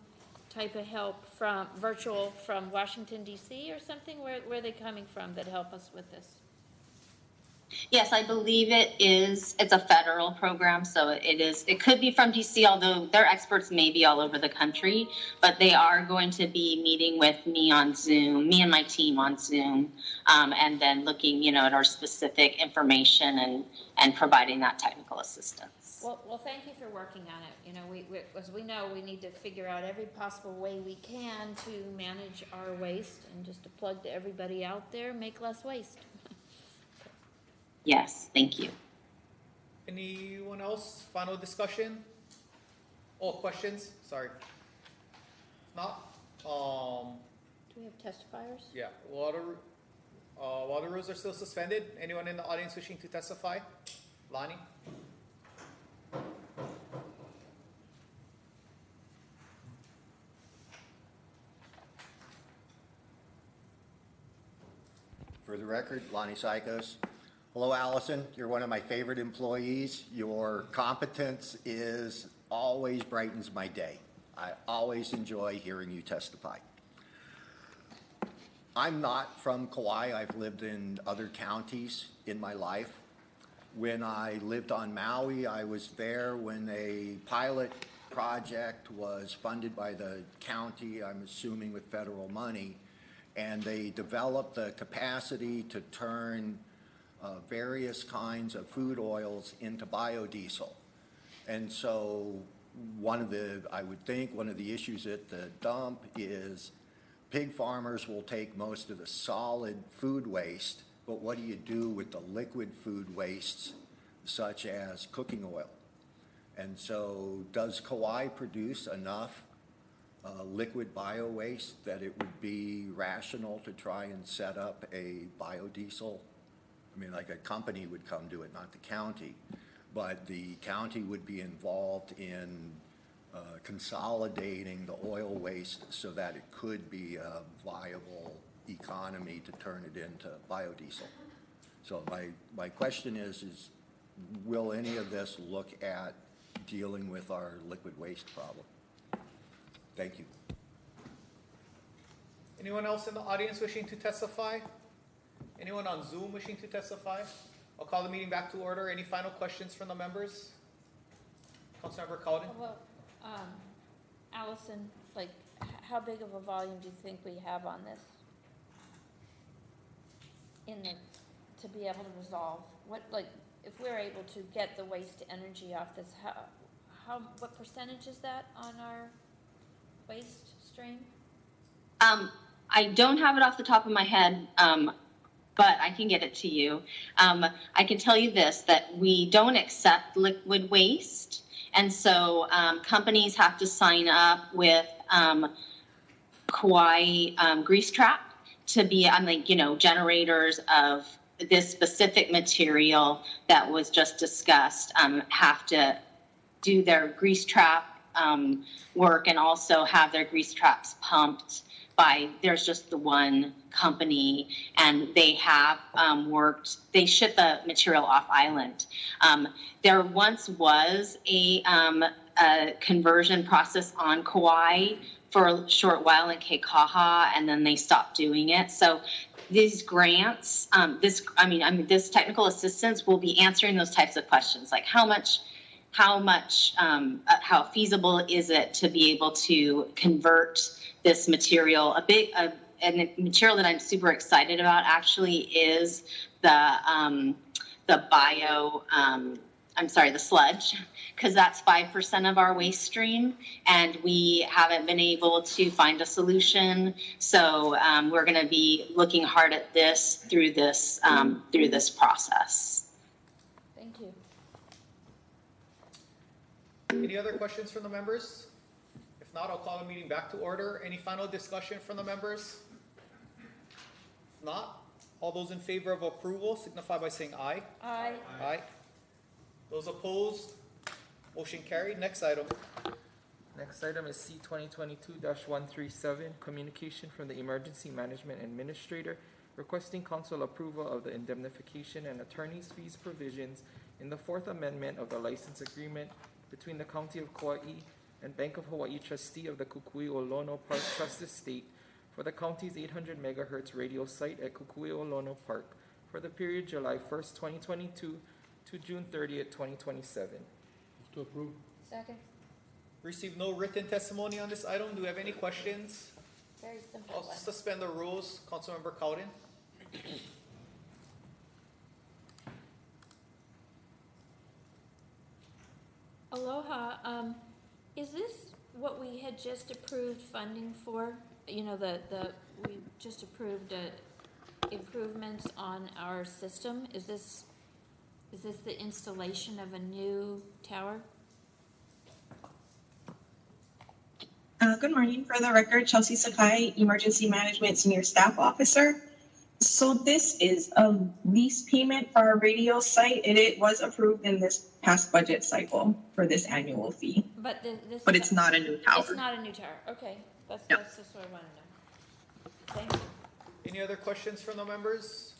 type of help from virtual from Washington, D.C. or something? Where are they coming from that help us with this? Yes, I believe it's a federal program, so it could be from DC, although their experts may be all over the country, but they are going to be meeting with me on Zoom, me and my team on Zoom, and then looking, at our specific information and providing that technical assistance. Well, thank you for working on it. As we know, we need to figure out every possible way we can to manage our waste, and just to plug to everybody out there, make less waste. Yes, thank you. Anyone else? Final discussion? Oh, questions? Sorry. If not, Do we have testifiers? yeah, while the rules are still suspended, anyone in the audience wishing to testify? Lonnie? For the record, Lonnie Sykos. Hello, Allison. You're one of my favorite employees. Your competence always brightens my day. I always enjoy hearing you testify. I'm not from Kauai. I've lived in other counties in my life. When I lived on Maui, I was there when a pilot project was funded by the county, I'm assuming with federal money, and they developed the capacity to turn various kinds of food oils into biodiesel. And so I would think one of the issues at the dump is pig farmers will take most of the solid food waste, but what do you do with the liquid food wastes such as cooking oil? And so does Kauai produce enough liquid bio waste that it would be rational to try and set up a biodiesel? I mean, like a company would come do it, not the county, but the county would be involved in consolidating the oil waste so that it could be a viable economy to turn it into biodiesel. So my question is will any of this look at dealing with our liquid waste problem? Thank you. Anyone else in the audience wishing to testify? Anyone on Zoom wishing to testify? I'll call the meeting back to order. Any final questions from the members? Councilmember Cowden? Well, Allison, like, how big of a volume do you think we have on this? To be able to resolve, if we're able to get the waste to energy off this, what percentage is that on our waste stream? I don't have it off the top of my head, but I can get it to you. I can tell you this, that we don't accept liquid waste. And so companies have to sign up with Kauai Grease Trap to be on generators of this specific material that was just discussed, have to do their grease trap work and also have their grease traps pumped by, there's just the one company, and they have they ship the material off island. There once was a conversion process on Kauai for a short while in Keikaha, and then they stopped doing it. So these grants, this technical assistance will be answering those types of questions, like how feasible is it to be able to convert this material? And the material that I'm super excited about actually is the sludge, because that's 5% of our waste stream, and we haven't been able to find a solution. So we're going to be looking hard at this through this process. Thank you. Any other questions from the members? If not, I'll call the meeting back to order. Any final discussion from the members? If not, all those in favor of approval signify by saying aye. Aye. Aye. Those opposed, motion carried. Next item. Next item is C 2022-137, communication from the Emergency Management Administrator requesting council approval of the indemnification and attorney's fees provisions in the Fourth Amendment of the license agreement between the County of Kauai and Bank of Hawaii trustee of the Kukui'olono Park Trust Estate for the county's 800 megahertz radio site at Kukui'olono Park for the period July 1st, 2022 to June 30th, 2027. To approve. Second. Received no written testimony on this item. Do we have any questions? Very simple I'll one. suspend the rules. Councilmember Cowden. Aloha. Is this what we had just approved funding for? You know, we just approved improvements on our system. Is this the installation of a new tower? Good morning. For the record, Chelsea Sakai, Emergency Management Senior Staff Officer. So this is a lease payment for our radio site, and it was approved in this past budget cycle for this annual fee. But it's not a new tower. It's not a new tower. Okay, that's just what I want to know. Thank you. Any other questions from the members?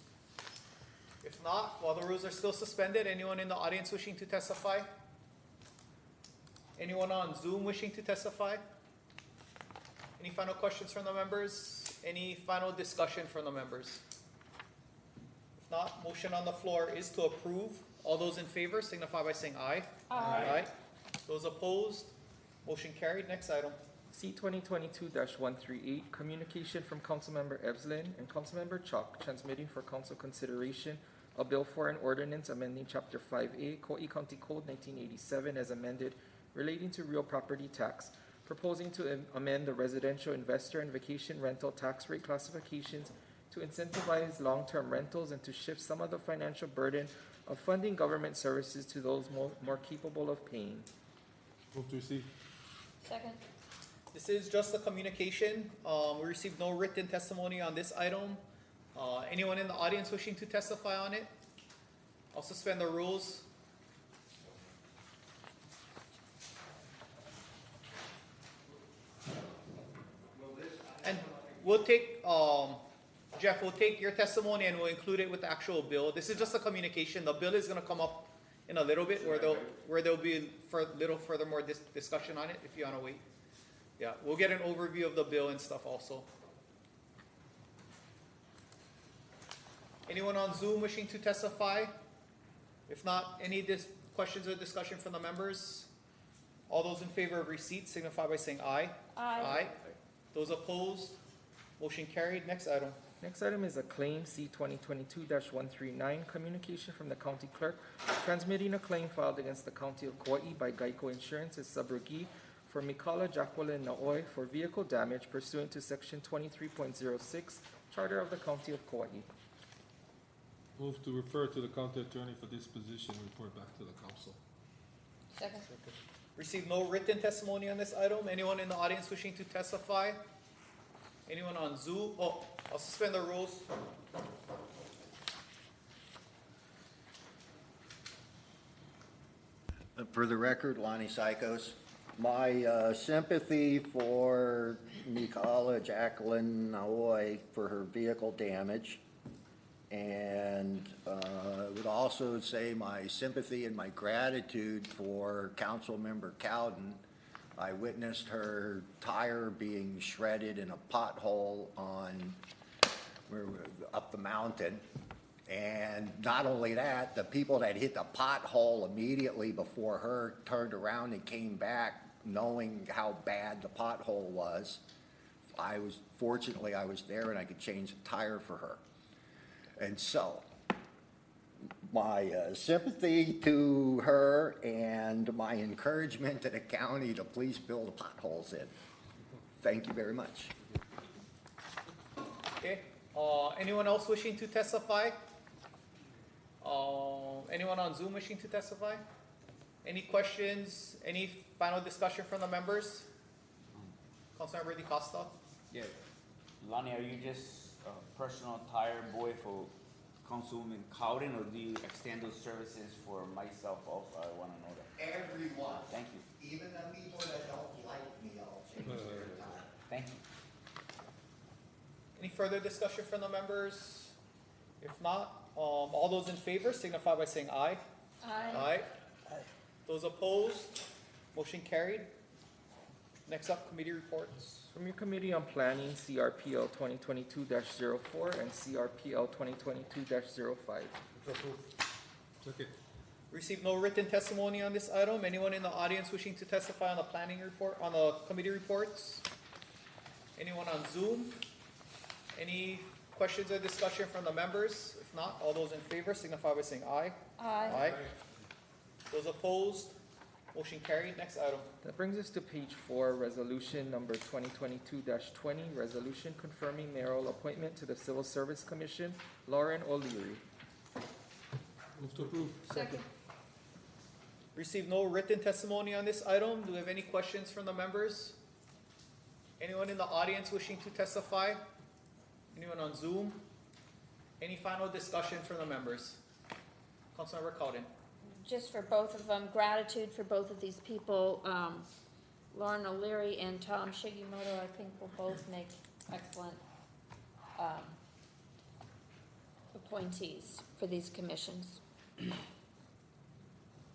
If not, while the rules are still suspended, anyone in the audience wishing to testify? Anyone on Zoom wishing to testify? Any final questions from the members? Any final discussion from the members? If not, motion on the floor is to approve. All those in favor signify by saying aye. Aye. Aye. Those opposed, motion carried. Next item. C 2022-138, communication from Councilmember Evslin and Councilmember Chalk transmitting for council consideration a bill for an ordinance amending Chapter 5A, Kauai County Code 1987 as amended, relating to real property tax, proposing to amend the residential investor and vacation rental tax rate classifications to incentivize long-term rentals and to shift some of the financial burden of funding government services to those more capable of paying. Move to receive. Second. This is just a communication. We received no written testimony on this item. Anyone in the audience wishing to testify on it? I'll suspend the rules. And we'll take, Jeff, we'll take your testimony and we'll include it with the actual bill. This is just a communication. The bill is gonna come up in a little bit where there'll be a little further more discussion on it if you wanna wait. Yeah, we'll get an overview of the bill and stuff also. Anyone on Zoom wishing to testify? If not, any questions or discussion from the members? All those in favor of receipt signify by saying aye. Aye. Those opposed? Motion carried. Next item. Next item is a claim C 2022-139, communication from the county clerk transmitting a claim filed against the county of Kauai by Geico Insurance as subrogee for Mikala Jacqueline Naoi for vehicle damage pursuant to section 23.06 Charter of the County of Kauai. Move to refer to the county attorney for disposition, report back to the council. Second. Received no written testimony on this item. Anyone in the audience wishing to testify? Anyone on Zoom? Oh, I'll suspend the rules. For the record, Lonnie Psychos, my sympathy for Mikala Jacqueline Naoi for her vehicle damage. And would also say my sympathy and my gratitude for Councilmember Cowden. I witnessed her tire being shredded in a pothole up the mountain. And not only that, the people that hit the pothole immediately before her turned around and came back knowing how bad the pothole was. Fortunately, I was there and I could change the tire for her. And so, my sympathy to her and my encouragement to the county to please fill the potholes in. Thank you very much. Okay. Anyone else wishing to testify? Anyone on Zoom wishing to testify? Any questions? Any final discussion from the members? Councilmember DeCosta? Yeah. Lonnie, are you just a personal tire boy for Councilwoman Cowden, or do you extend those services for myself also? I want to know that. Everyone. Thank you. Even the people that don't like me, I'll change their tire. Thank you. Any further discussion from the members? If not, all those in favor signify by saying aye. Aye. Those opposed? Motion carried. Next up, committee reports. From your Committee on Planning, CRPL 2022-04 and CRPL 2022-05. Second. Received no written testimony on this item. Anyone in the audience wishing to testify on the planning report, on the committee reports? Anyone on Zoom? Any questions or discussion from the members? If not, all those in favor signify by saying aye. Aye. Those opposed? Motion carried. Next item. That brings us to page 4, resolution number 2022-20, resolution confirming mayoral appointment to the Civil Service Commission, Lauren O'Leary. Move to approve. Second. Received no written testimony on this item. Do we have any questions from the members? Anyone in the audience wishing to testify? Anyone on Zoom? Any final discussion from the members? Councilmember Cowden. Just for both of them, gratitude for both of these people. Lauren O'Leary and Tom Shigimoto, I think will both make excellent appointees for these commissions.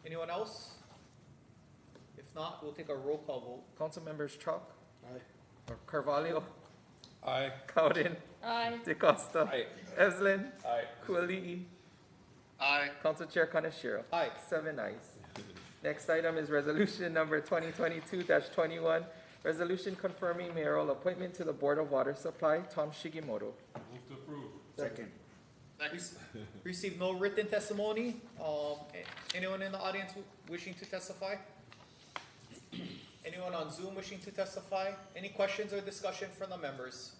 Anyone else? If not, we'll take a roll call vote. Council members Chalk, Aye. or Carvalho, Aye. Cowden, Aye. DeCosta, Aye. Evelyn, Aye. Kuali'i, Aye. Council Chair Kaneshiro. Aye. 7 ayes. Next item is resolution number 2022-21, resolution confirming mayoral appointment to the Board of Water Supply, Tom Shigimoto. Move to approve. Second. Received no written testimony. Anyone in the audience wishing to testify? Anyone on Zoom wishing to testify? Any questions or discussion from the members?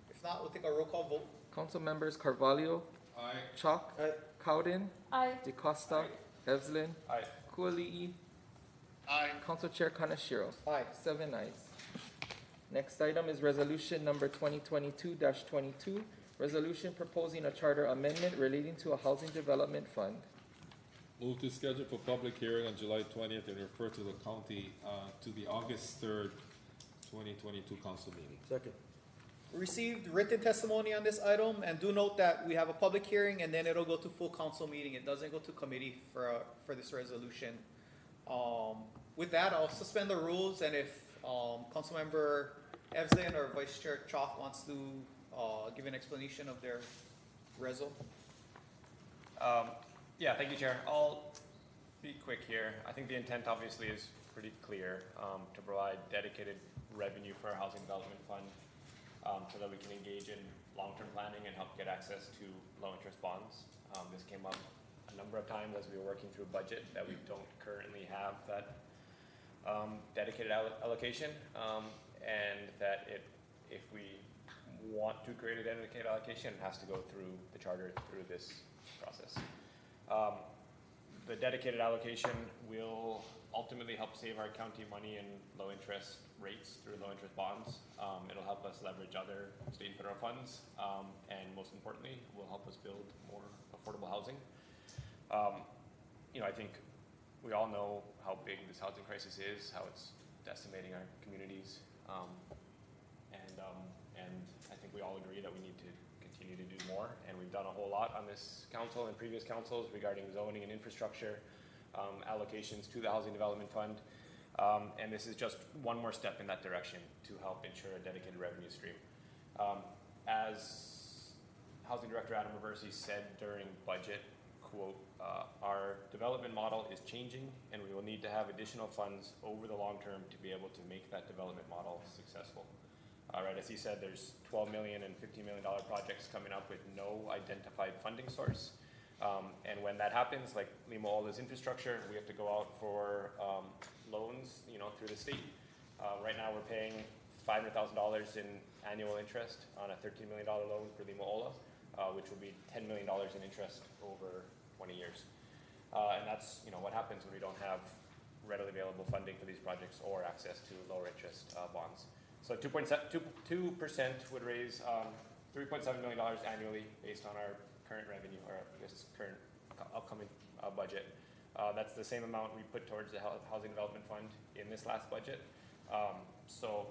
If not, we'll take a roll call vote. Council members Carvalho, Aye. Chalk, Aye. Cowden, Aye. DeCosta, Evslin, Aye. Kuali'i, Aye. Council Chair Kanashiro. Aye. 7 ayes. Next item is resolution number 2022-22, resolution proposing a charter amendment relating to a housing development fund. Move to schedule for public hearing on July 20th and refer to the county, to the August 3rd, 2022 council meeting. Second. Received written testimony on this item, and do note that we have a public hearing and then it'll go to full council meeting. It doesn't go to committee for this resolution. With that, I'll suspend the rules, and if Councilmember Evslin or Vice Chair Chalk wants to give an explanation of their reso. Yeah, thank you, Chair. I'll be quick here. I think the intent obviously is pretty clear, to provide dedicated revenue for our housing development fund, so that we can engage in long-term planning and help get access to low-interest bonds. This came up a number of times as we were working through a budget that we don't currently have that dedicated allocation, and that if we want to create a dedicated allocation, it has to go through the charter, through this process. The dedicated allocation will ultimately help save our county money in low interest rates through low interest bonds. It'll help us leverage other state and federal funds, and most importantly, will help us build more affordable housing. I think we all know how big this housing crisis is, how it's decimating our communities, and I think we all agree that we need to continue to do more, and we've done a whole lot on this council and previous councils regarding zoning and infrastructure allocations to the Housing Development Fund, and this is just one more step in that direction to help ensure a dedicated revenue stream. As Housing Director Adam Reversi said during budget, quote, our development model is changing, and we will need to have additional funds over the long term to be able to make that development model successful. Right, as he said, there's $12 million and $15 million projects coming up with no identified funding source. And when that happens, like Lima Ola's infrastructure, we have to go out for loans, through the state. Right now, we're paying $500,000 in annual interest on a $13 million loan for Lima Ola, which will be $10 million in interest over 20 years. And that's what happens when we don't have readily available funding for these projects or access to lower interest bonds. So 2% would raise $3.7 million annually based on our current revenue, or I guess current upcoming budget. That's the same amount we put towards the Housing Development Fund in this last budget. So,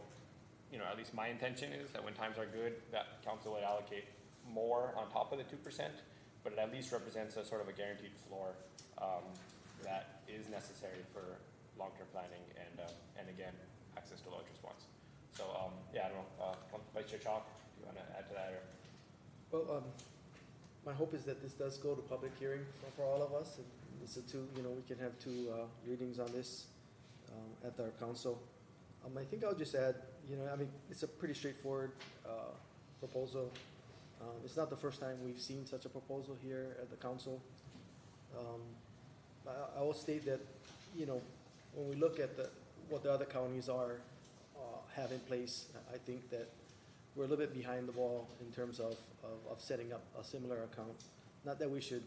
at least my intention is that when times are good, that council would allocate more on top of the 2%, but it at least represents a sort of a guaranteed floor that is necessary for long-term planning and again, access to low interest bonds. So, I don't know, Vice Chair Chalk, if you want to add to that, or? Well, my hope is that this does go to public hearing for all of us. And it's we can have two readings on this at our council. I think I'll just add, it's a pretty straightforward proposal. It's not the first time we've seen such a proposal here at the council. I will state that, when we look at what the other counties have in place, I think that we're a little bit behind the ball in terms of setting up a similar account. Not that we should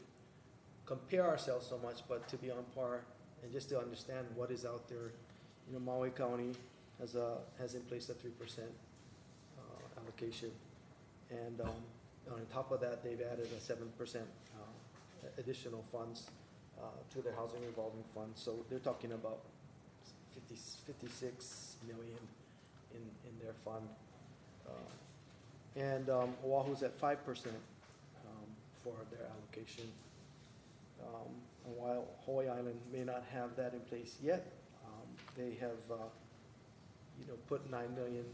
compare ourselves so much, but to be on par and just to understand what is out there. Maui County has in place a 3% allocation, and on top of that, they've added a 7% additional funds to their housing revolving fund. So they're talking about 56 million in their fund. And Oahu's at 5% for their allocation. And while Hawaii Island may not have that in place yet, they have put $9 million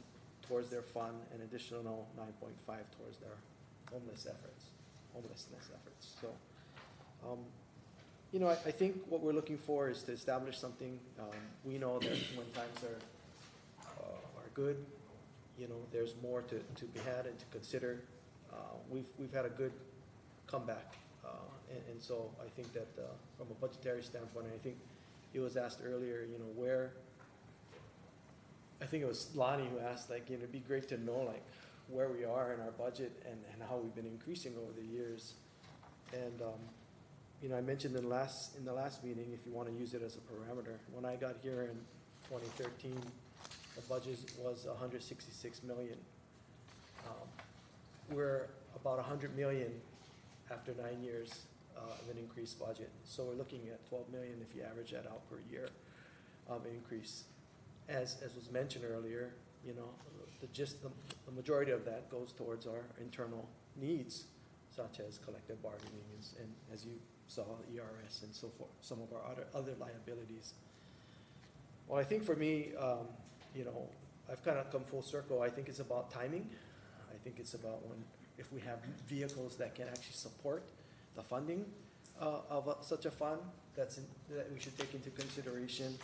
towards their fund and additional 9.5 towards their homelessness efforts. So, I think what we're looking for is to establish something. We know that when times are good, there's more to be had and to consider. We've had a good come back. And so I think that from a budgetary standpoint, I think it was asked earlier, you know, where, I think it was Lonnie who asked, like, you know, it'd be great to know, like, where we are in our budget and how we've been increasing over the years. And, you know, I mentioned in the last meeting, if you want to use it as a parameter, when I got here in 2013, the budget was 166 million. We're about 100 million after 9 years of an increased budget. So we're looking at 12 million if you average that out per year of increase. As was mentioned earlier, you know, the majority of that goes towards our internal needs, such as collective bargaining and as you saw, ERS and so forth, some of our other liabilities. Well, I think for me, you know, I've kind of come full circle. I think it's about timing. I think it's about if we have vehicles that can actually support the funding of such a fund that we should take into consideration.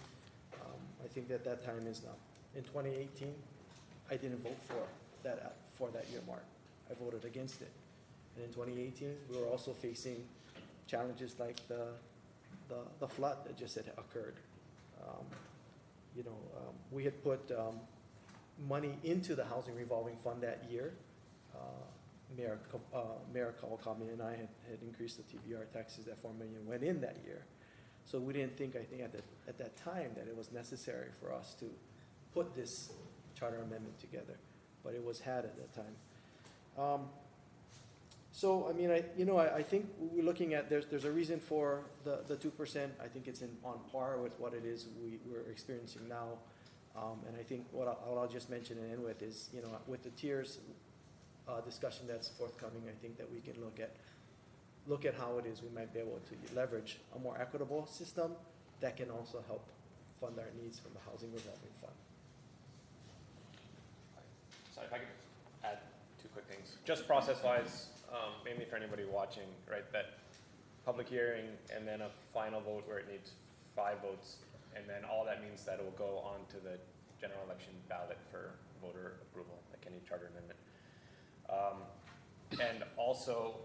I think that time is now. In 2018, I didn't vote for that earmark. I voted against it. And in 2018, we were also facing challenges like the flood that just had occurred. You know, we had put money into the housing revolving fund that year. Mayor Kawakami and I had increased the TBR taxes. That $4 million went in that year. So we didn't think, I think at that time, that it was necessary for us to put this charter amendment together, but it was had at that time. So I mean, I think we're looking at there's a reason for the 2%. I think it's on par with what it is we're experiencing now, and I think what I'll just mention and end with is, you know, with the tiers discussion that's forthcoming, I think that we can look at how it is we might be able to leverage a more equitable system that can also help fund our needs from the housing revolving fund. Sorry, if I could add two quick things. Just process-wise, mainly for anybody watching, right, that public hearing and then a final vote where it needs 5 votes, and then all that means that it will go on to the general election ballot for voter approval, like any charter amendment. And also,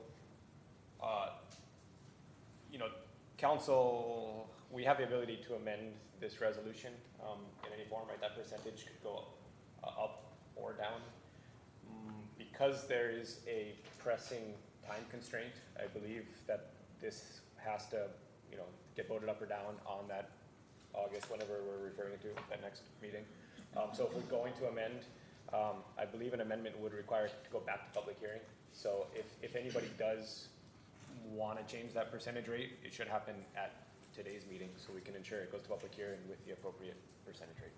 you know, council, we have the ability to amend this resolution in any form, right? That percentage could go up or down. Because there is a pressing time constraint, I believe that this has to, you know, get voted up or down on that August, whenever we're referring to that next meeting. So if we're going to amend, I believe an amendment would require it to go back to public hearing. So if anybody does want to change that percentage rate, it should happen at today's meeting so we can ensure it goes to public hearing with the appropriate percentage rate.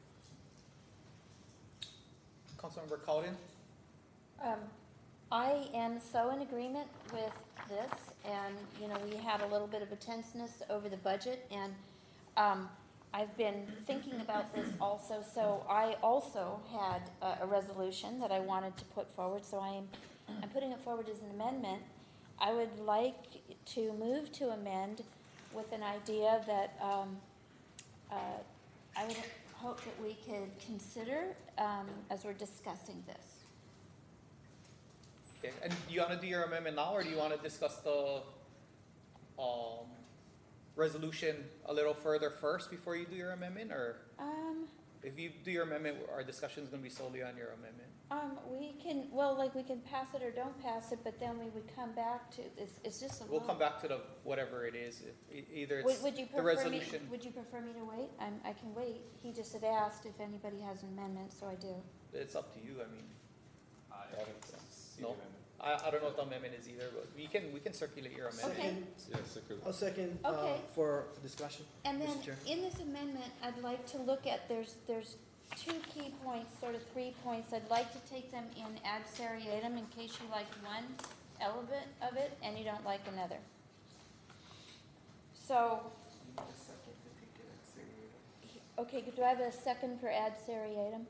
Councilmember Cowden? I am so in agreement with this, and, you know, we had a little bit of a tenseness over the budget, and I've been thinking about this also. So I also had a resolution that I wanted to put forward, so I'm putting it forward as an amendment. I would like to move to amend with an idea that I would hope that we could consider as we're discussing this. Okay. And do you want to do your amendment now, or do you want to discuss the resolution a little further first before you do your amendment? Or if you do your amendment, our discussion is going to be solely on your amendment. We can, we can pass it or don't pass it, but then we would come back to, it's just a We'll little. come back to whatever it is. Either it's Would you the prefer me, resolution. would you prefer me to wait? I can wait. He just had asked if anybody has an amendment, so I do. It's up to you. I mean, I haven't seen no. the amendment. I don't know what the amendment is either, but we can circulate your amendment. Okay. I'll second Okay. for discussion. And then Mr. Chair. in this amendment, I'd like to look at, there's 2 key points, sort of 3 points. I'd like to take them in ad seriatim in case you like one element of it and you don't like another. So, okay, do I have a second for ad seriatim?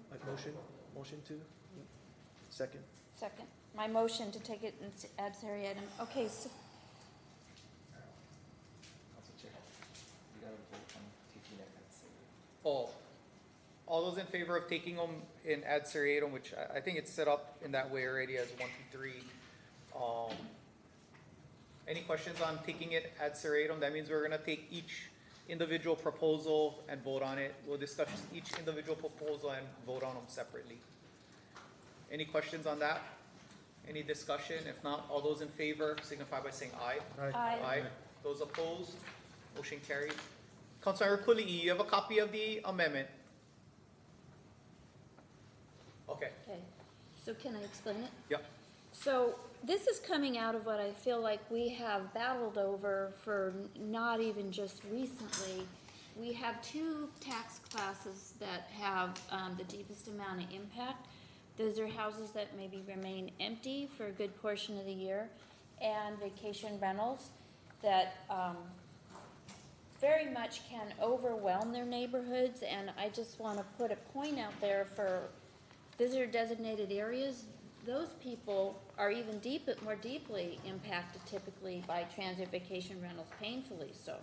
Motion to? Second. Second. My motion to take it in ad seriatim. Okay, so. Oh, all those in favor of taking them in ad seriatim, which I think it's set up in that way already as 1 through 3, Any questions on taking it ad seriatim? That means we're gonna take each individual proposal and vote on it. We'll discuss each individual proposal and vote on them separately. Any questions on that? Any discussion? If not, all those in favor signify by saying aye. Aye. Aye. Those opposed? Motion carried. Councilmember Kuli'i, you have a copy of the amendment? Okay. Okay, so can I explain it? Yep. So this is coming out of what I feel like we have battled over for not even just recently. We have two tax classes that have the deepest amount of impact. Those are houses that maybe remain empty for a good portion of the year, and vacation rentals that very much can overwhelm their neighborhoods. And I just want to put a point out there for visitor designated areas. Those people are even more deeply impacted typically by transient vacation rentals, painfully so.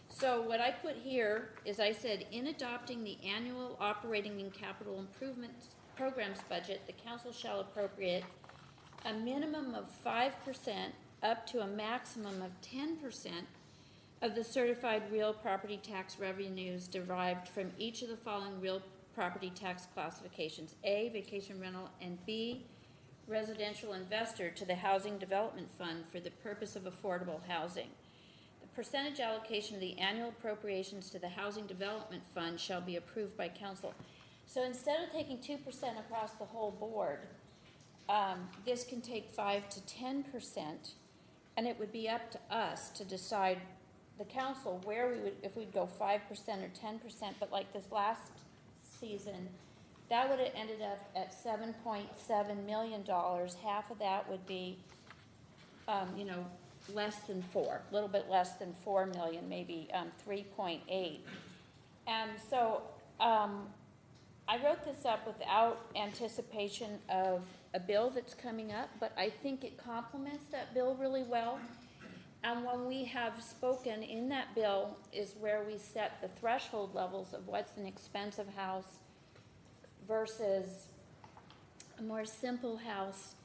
So what I put here is I said, in adopting the annual operating and capital improvements programs budget, the council shall appropriate a minimum of 5% up to a maximum of 10% of the certified real property tax revenues derived from each of the following real property tax classifications: A, vacation rental, and B, residential investor, to the Housing Development Fund for the purpose of affordable housing. The percentage allocation of the annual appropriations to the Housing Development Fund shall be approved by council. So instead of taking 2% across the whole board, this can take 5 to 10%, and it would be up to us to decide, the council, where we would, if we'd go 5% or 10%. But like this last season, that would have ended up at $7.7 million. Half of that would be, less than a little bit less than 4 million, maybe 3.8. And so I wrote this up without anticipation of a bill that's coming up, but I think it complements that bill really well. And when we have spoken in that bill is where we set the threshold levels of what's an expensive house versus a more simple house.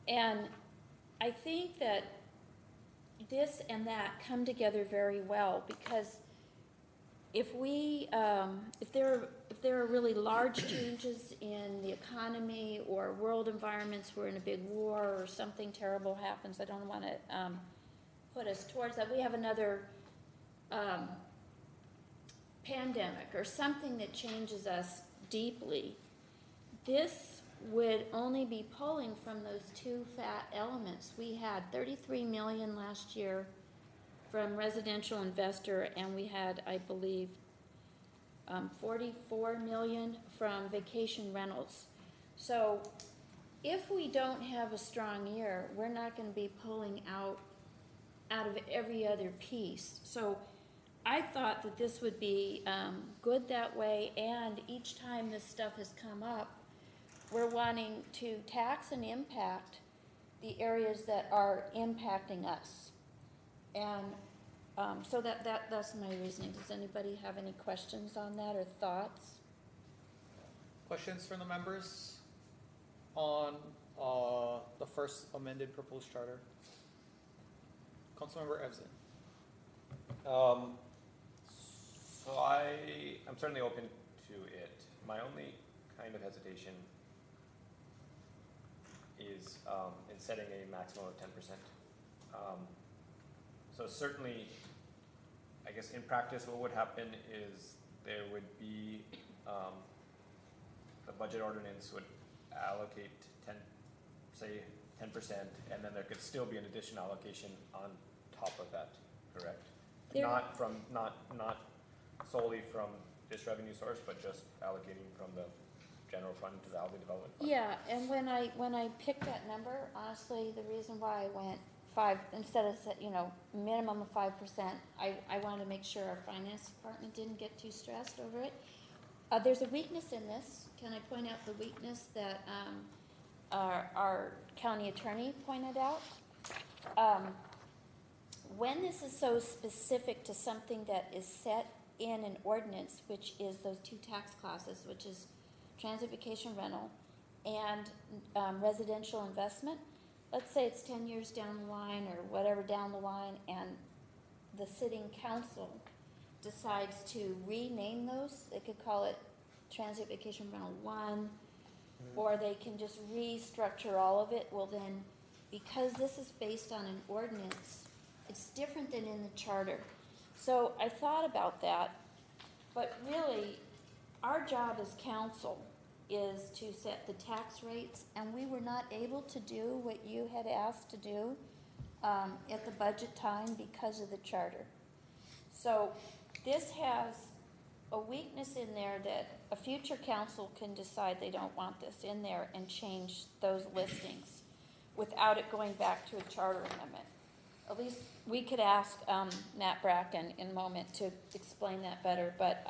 And I think that this and that come together very well, because if there are really large changes in the economy or world environments, we're in a big war or something terrible happens, I don't want to put us towards that. We have another pandemic or something that changes us deeply. This would only be pulling from those two fat elements. We had 33 million last year from residential investor, and we had, I believe, 44 million from vacation rentals. So if we don't have a strong year, we're not going to be pulling out of every other piece. So I thought that this would be good that way, and each time this stuff has come up, we're wanting to tax and impact the areas that are impacting us. And so that's my reasoning. Does anybody have any questions on that or thoughts? Questions from the members on the first amended proposed charter? Councilmember Evson. So I'm certainly open to it. My only kind of hesitation is in setting a maximum of 10%. So certainly, I guess in practice, what would happen is there would be, the budget ordinance would allocate 10%, and then there could still be an additional allocation on top of that, correct? Not solely from this revenue source, but just allocating from the general fund to the housing development fund. Yeah, and when I picked that number, honestly, the reason why I went 5 instead of minimum of 5%, I wanted to make sure our finance department didn't get too stressed over it. There's a weakness in this. Can I point out the weakness that our county attorney pointed out? When this is so specific to something that is set in an ordinance, which is those two tax classes, which is transit vacation rental and residential investment, let's say it's 10 years down the line or whatever down the line, and the sitting council decides to rename those, they could call it Transit Vacation Rental 1, or they can just restructure all of it. Well then, because this is based on an ordinance, it's different than in the charter. So I thought about that, but really, our job as council is to set the tax rates, and we were not able to do what you had asked to do at the budget time because of the charter. So this has a weakness in there that a future council can decide they don't want this in there and change those listings without it going back to a charter amendment. At least we could ask Matt Bracken in a moment to explain that better, but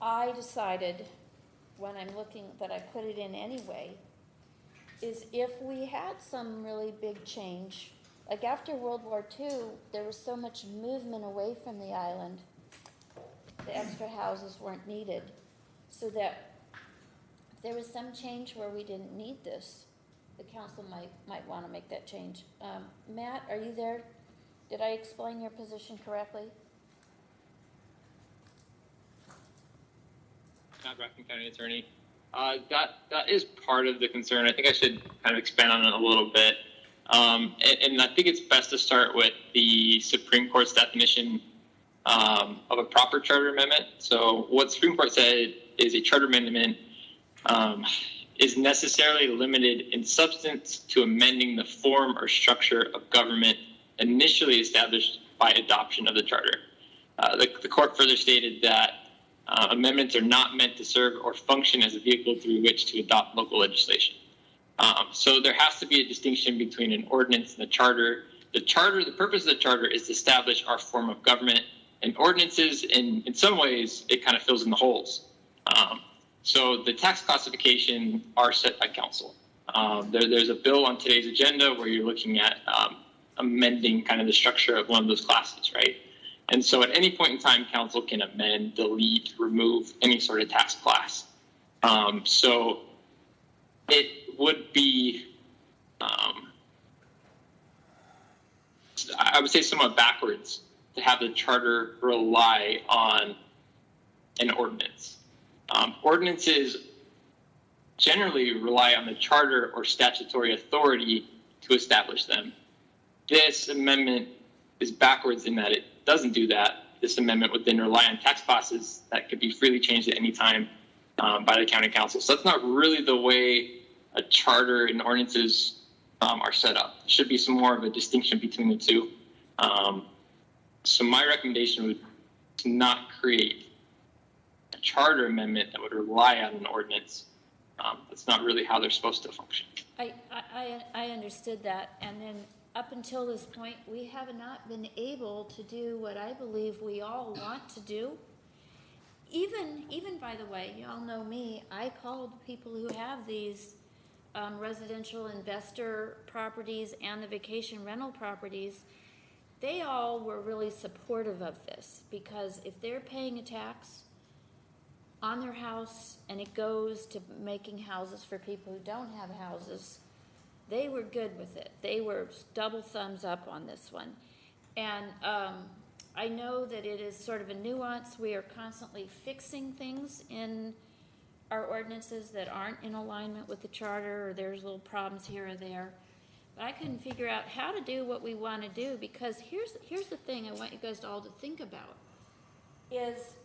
I decided when I'm looking that I put it in anyway, is if we had some really big change, like after World War II, there was so much movement away from the island, the extra houses weren't needed, so that if there was some change where we didn't need this, the council might want to make that change. Matt, are you there? Did I explain your position correctly? Matt Bracken, County Attorney. That is part of the concern. I think I should kind of expand on it a little bit. And I think it's best to start with the Supreme Court's definition of a proper charter amendment. So what Supreme Court said is a charter amendment is necessarily limited in substance to amending the form or structure of government initially established by adoption of the charter. The court further stated that amendments are not meant to serve or function as a vehicle through which to adopt local legislation. So there has to be a distinction between an ordinance and the charter. The purpose of the charter is to establish our form of government, and ordinances, in some ways, it kind of fills in the holes. So the tax classification are set by council. There's a bill on today's agenda where you're looking at amending kind of the structure of one of those classes, right? And so at any point in time, council can amend, delete, remove any sort of tax class. So it would be, I would say somewhat backwards to have the charter rely on an ordinance. Ordinances generally rely on the charter or statutory authority to establish them. This amendment is backwards in that it doesn't do that. This amendment would then rely on tax classes that could be freely changed at any time by the county council. So that's not really the way a charter and ordinances are set up. There should be some more of a distinction between the two. So my recommendation would to not create a charter amendment that would rely on an ordinance. That's not really how they're supposed to function. I understood that, and then up until this point, we have not been able to do what I believe we all want to do. Even by the way, you all know me, I called people who have these residential investor properties and the vacation rental properties. They all were really supportive of this, because if they're paying a tax on their house and it goes to making houses for people who don't have houses, they were good with it. They were double thumbs up on this one. And I know that it is sort of a nuance. We are constantly fixing things in our ordinances that aren't in alignment with the charter, or there's little problems here or there. But I couldn't figure out how to do what we want to do, because here's the thing I want you guys all to think about, is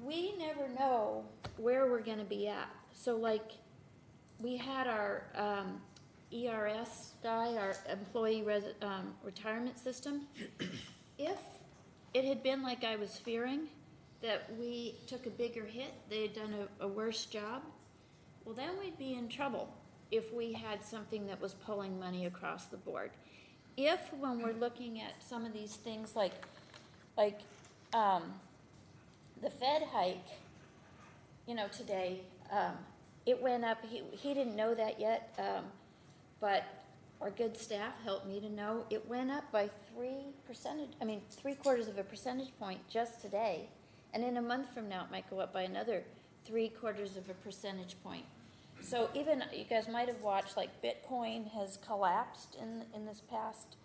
we never know where we're going to be at. So like we had our ERS guy, our employee retirement system. If it had been like I was fearing, that we took a bigger hit, they had done a worse job, well then we'd be in trouble if we had something that was pulling money across the board. If when we're looking at some of these things like the Fed hike, today, it went up, he didn't know that yet, but our good staff helped me to know it went up by 3/4 of a percentage point just today. And in a month from now, it might go up by another 3/4 of a percentage point. So even, you guys might have watched, like Bitcoin has collapsed in this past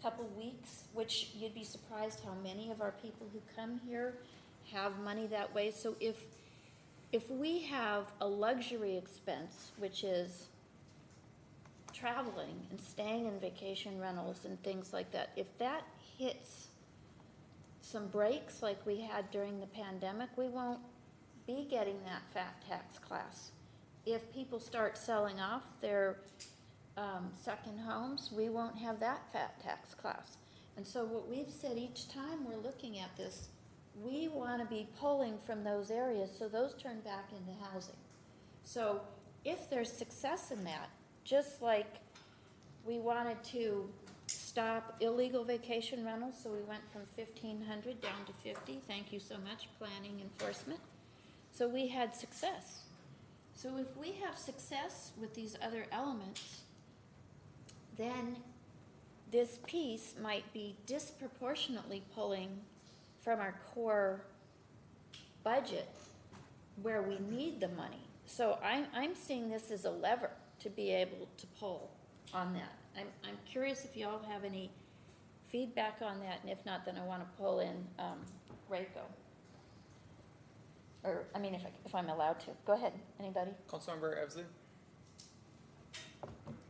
couple weeks, which you'd be surprised how many of our people who come here have money that way. So if we have a luxury expense, which is traveling and staying in vacation rentals and things like that, if that hits some breaks like we had during the pandemic, we won't be getting that fat tax class. If people start selling off their second homes, we won't have that fat tax class. And so what we've said each time we're looking at this, we want to be pulling from those areas so those turn back into housing. So if there's success in that, just like we wanted to stop illegal vacation rentals, so we went from 1,500 down to 50. Thank you so much, planning enforcement. So we had success. So if we have success with these other elements, then this piece might be disproportionately pulling from our core budget where we need the money. So I'm seeing this as a lever to be able to pull on that. I'm curious if y'all have any feedback on that, and if not, then I want to pull in RACO. Or, I mean, if I'm allowed to. Go ahead, anybody? Councilmember Evsley?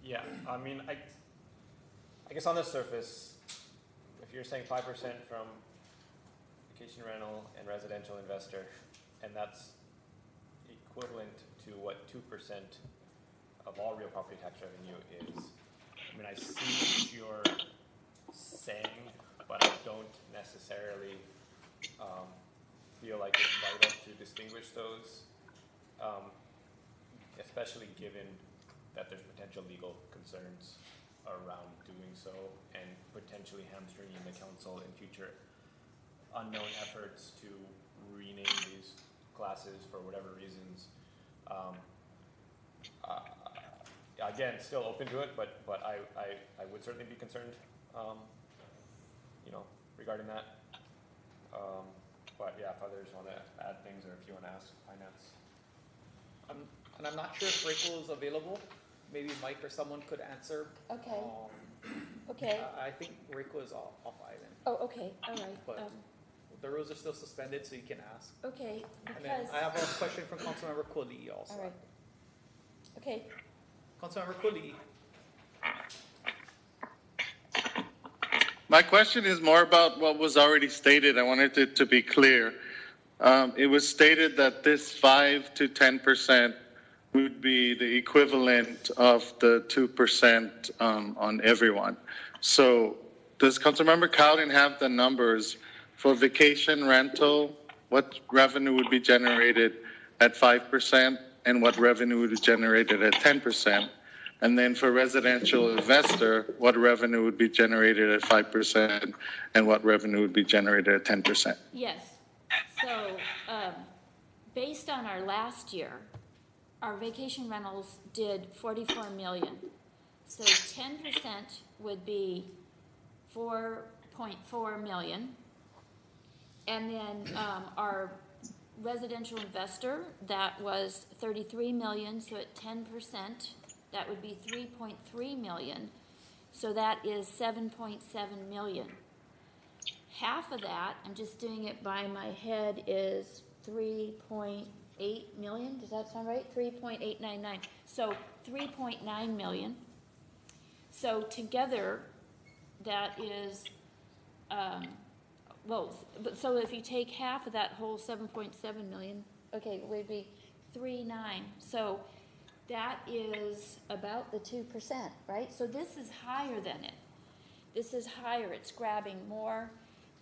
Yeah, I mean, I guess on the surface, if you're saying 5% from vacation rental and residential investor, and that's equivalent to what 2% of all real property tax revenue is. I mean, I see what you're saying, but I don't necessarily feel like it's vital to distinguish those, especially given that there's potential legal concerns around doing so and potentially hamstringing the council in future unknown efforts to rename these classes for whatever reasons. Again, still open to it, but I would certainly be concerned, regarding that. But yeah, if others want to add things or if you want to ask finance. And I'm not sure if Rachel is available. Maybe Mike or someone could answer. Okay. Okay. I think Rachel is off island. Oh, okay, all right. But the rules are still suspended, so you can ask. Okay, And then because, I have a question from Councilmember Koli also. all right. Okay, Councilmember Koli. My question is more about what was already stated. I wanted it to be clear. It was stated that this 5 to 10% would be the equivalent of the 2% on everyone. So does Councilmember Cowden have the numbers for vacation rental? What revenue would be generated at 5% and what revenue would be generated at 10%? And then for residential investor, what revenue would be generated at 5% and what revenue would be generated at 10%? yes. So, based on our last year, our vacation rentals did 44 million. So 10% would be 4.4 million. And then our residential investor, that was 33 million, so at 10%, that would be 3.3 million. So that is 7.7 million. Half of that, I'm just doing it by my head, is 3.8 million. Does that sound right? 3.899. So 3.9 million. So together, that is, so if you take half of that whole 7.7 million, okay, it would be 3.9. So that is about the 2%, right? So this is higher than it. This is higher. It's grabbing more.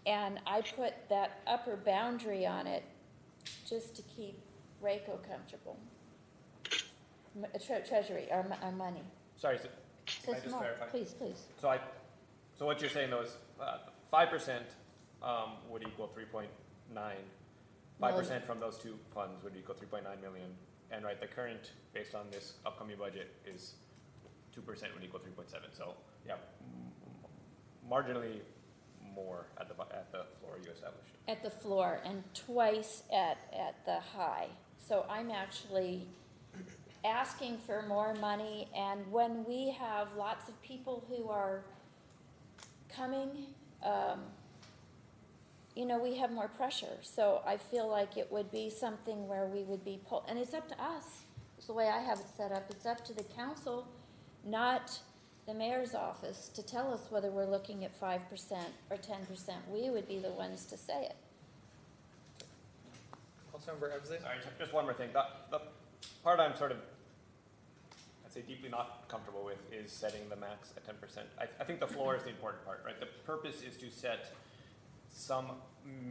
And I put that upper boundary on it just to keep RACO comfortable. Treasury, our money. Sorry, can I just more. clarify? Please. So what you're saying though is 5% would equal 3.9. 5% from those two funds would equal 3.9 million. And right, the current, based on this upcoming budget, is 2% would equal 3.7. So yeah, marginally more at the floor you established. At the floor and twice at the high. So I'm actually asking for more money, and when we have lots of people who are coming, you know, we have more pressure. So I feel like it would be something where we would be and it's up to us. It's the way I have it set up. It's up to the council, not the mayor's office, to tell us whether we're looking at 5% or 10%. We would be the ones to say it. Councilmember Evsley? Sorry, just one more thing. The part I'm sort of, I'd say deeply not comfortable with is setting the max at 10%. I think the floor is the important part, right? The purpose is to set some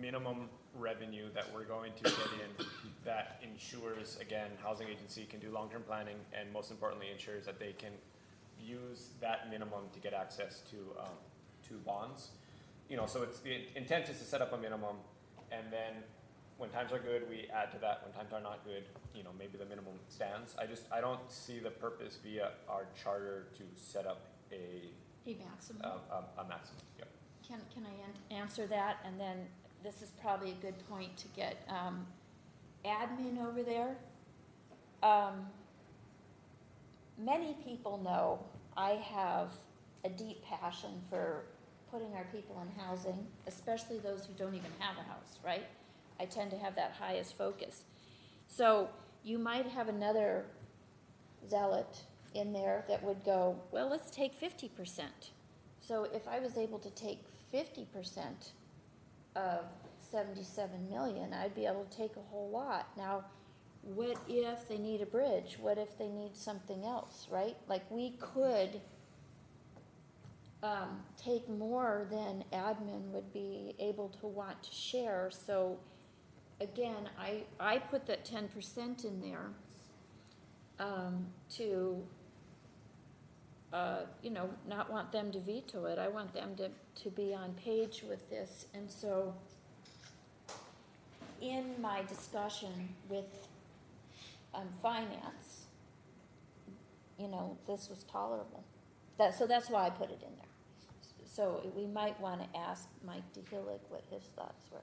minimum revenue that we're going to get in that ensures, again, housing agency can do long-term planning, and most importantly ensures that they can use that minimum to get access to bonds. You know, so it's the intent is to set up a minimum, and then when times are good, we add to that. When times are not good, you know, maybe the minimum stands. I don't see the purpose via our charter to set up a maximum. A maximum. Yep. Can I answer that? And then this is probably a good point to get admin over there. Many people know I have a deep passion for putting our people in housing, especially those who don't even have a house, right? I tend to have that highest focus. So you might have another zealot in there that would go, well, let's take 50%. So if I was able to take 50% of 77 million, I'd be able to take a whole lot. Now, what if they need a bridge? What if they need something else, right? Like, we could take more than admin would be able to want to share. So again, I put that 10% in there to you know, not want them to veto it. I want them to be on page with this. And so in my discussion with finance, you know, this was tolerable. So that's why I put it in there. So we might want to ask Mike DeHillick what his thoughts were.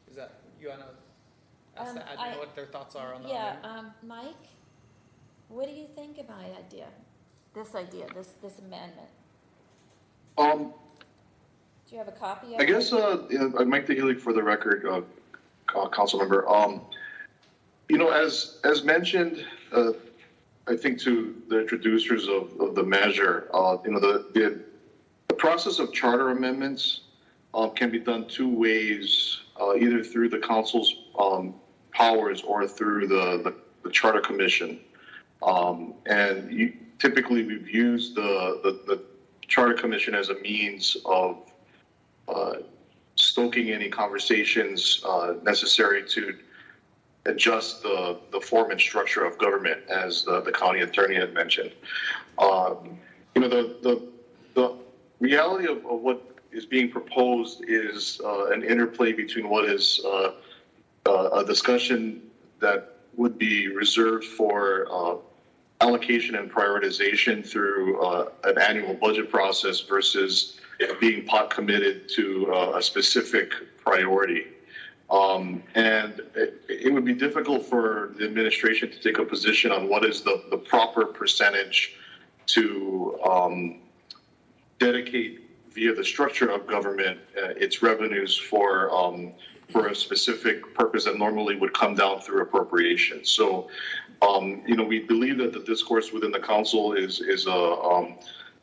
Is that, you want to ask the admin I- what their thoughts are on the Yeah, amendment? Mike, what do you think of my idea? This amendment? Do you have a copy of it? I guess, Mike DeHillick for the record, council member. You know, as mentioned, I think to the introducers of the measure, you know, the process of charter amendments can be done two ways, either through the council's powers or through the charter commission. And typically we've used the charter commission as a means of stoking any conversations necessary to adjust the form and structure of government, as the county attorney had mentioned. You know, the reality of what is being proposed is an interplay between what is a discussion that would be reserved for allocation and prioritization through an annual budget process versus being pot committed to a specific priority. And it would be difficult for the administration to take a position on what is the proper percentage to dedicate via the structure of government its revenues for a specific purpose that normally would come down through appropriation. So, you know, we believe that the discourse within the council is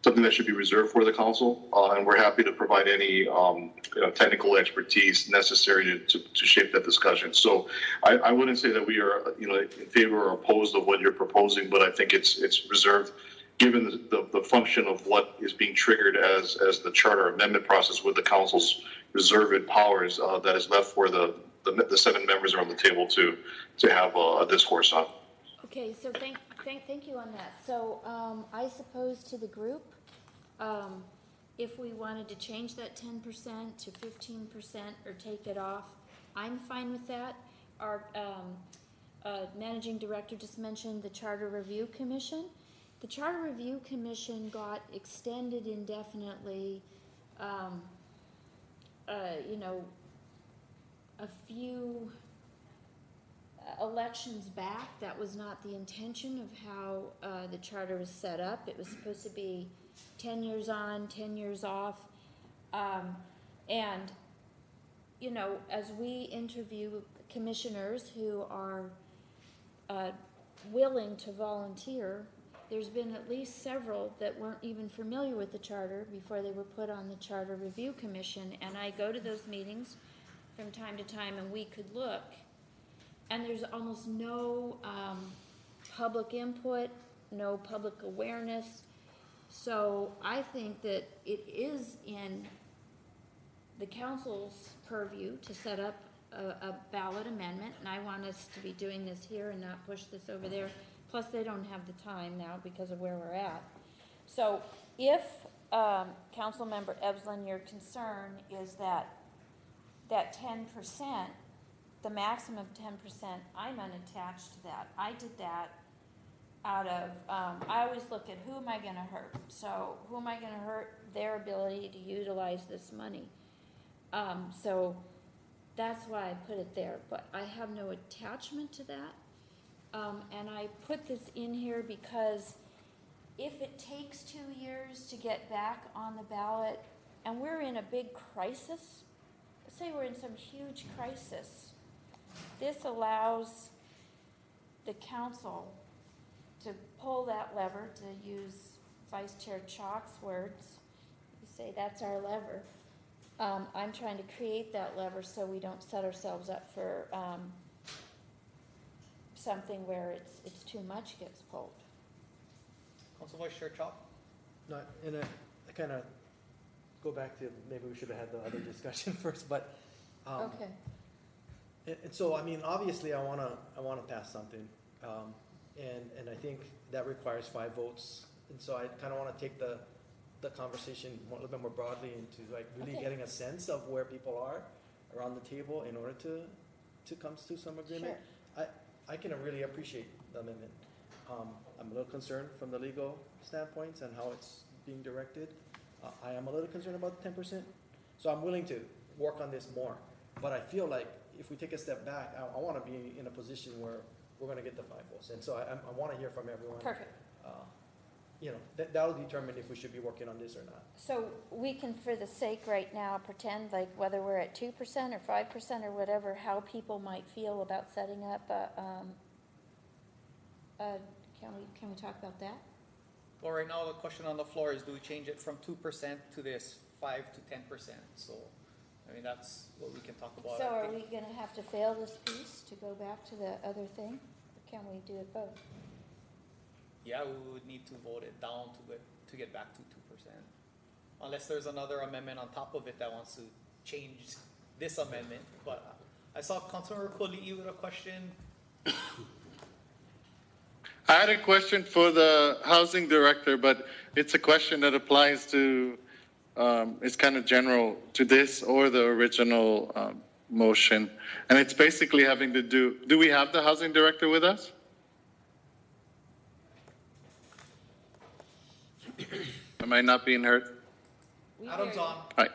something that should be reserved for the council, and we're happy to provide any you know, technical expertise necessary to shape that discussion. So I wouldn't say that we are, you know, in favor or opposed of what you're proposing, but I think it's reserved, given the function of what is being triggered as the charter amendment process with the council's reserved powers, that is left for the 7 members around the table to have a discourse on. Okay, so thank you on that. So I suppose to the group, if we wanted to change that 10% to 15% or take it off, I'm fine with that. Our managing director just mentioned the Charter Review Commission. The Charter Review Commission got extended indefinitely, you know, a few elections back, that was not the intention of how the charter was set up. It was supposed to be 10 years on, 10 years off. And, you know, as we interview commissioners who are willing to volunteer, there's been at least several that weren't even familiar with the charter before they were put on the Charter Review Commission. And I go to those meetings from time to time, and we could look, and there's almost no public input, no public awareness. So I think that it is in the council's purview to set up a ballot amendment, and I want us to be doing this here and not push this over there. Plus, they don't have the time now because of where we're at. So if, Councilmember Ebslin, your concern is that 10%, the maximum 10%, I'm unattached to that. I did that out of, I always look at who am I gonna hurt? So who am I gonna hurt? Their ability to utilize this money. So that's why I put it there, but I have no attachment to that. And I put this in here because if it takes 2 years to get back on the ballot, and we're in a big crisis, let's say we're in some huge crisis, this allows the council to pull that lever, to use Vice Chair Chalk's words. You say that's our lever. I'm trying to create that lever so we don't set ourselves up for something where it's too much gets pulled. Council Vice Chair Chalk? No, and I kind of go back to, maybe we should have had the other discussion first, but Okay. And so, I mean, obviously, I wanna pass something, and I think that requires 5 votes. And so I kind of want to take the conversation a little bit more broadly into like really getting a sense of where people are around the table in order to come to some agreement. Sure. I can really appreciate the amendment. I'm a little concerned from the legal standpoints and how it's being directed. I am a little concerned about the 10%, so I'm willing to work on this more. But I feel like if we take a step back, I want to be in a position where we're going to get the 5 votes, and so I want to hear from everyone. Perfect. You know, that'll determine if we should be working on this or not. So we can, for the sake right now, pretend like whether we're at 2% or 5% or whatever, how people might feel about setting up can we talk about that? Well, right now, the question on the floor is, do we change it from 2% to this 5 to 10%? So, I mean, that's what we can talk about. So are we gonna have to fail this piece to go back to the other thing? Or can we do it both? Yeah, we would need to vote it down to get back to 2%. Unless there's another amendment on top of it that wants to change this amendment. But I saw Councilor Koli'i with a question. I had a question for the housing director, but it's a question that applies to, it's kind of general to this or the original motion. And it's basically having to do we have the housing director with us? Am I not being heard? Adam's on. Hi.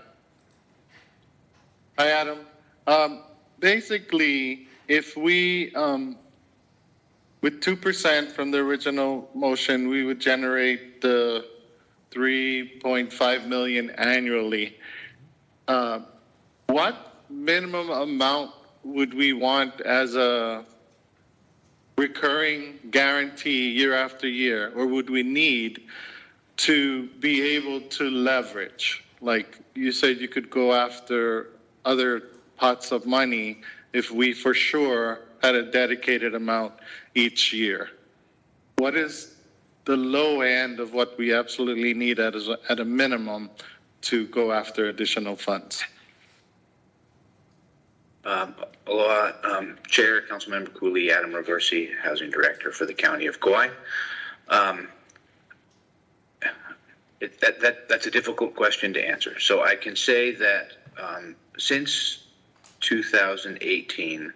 Hi, Adam. Basically, if we, with 2% from the original motion, we would generate the 3.5 million annually. What minimum amount would we want as a recurring guarantee year after year, or would we need to be able to leverage? Like you said, you could go after other pots of money if we for sure had a dedicated amount each year. What is the low end of what we absolutely need at a minimum to go after additional funds? Aloha, Chair, Councilmember Cooley, Adam Reversi, Housing Director for the County of Kauai. That's a difficult question to answer. So I can say that since 2018,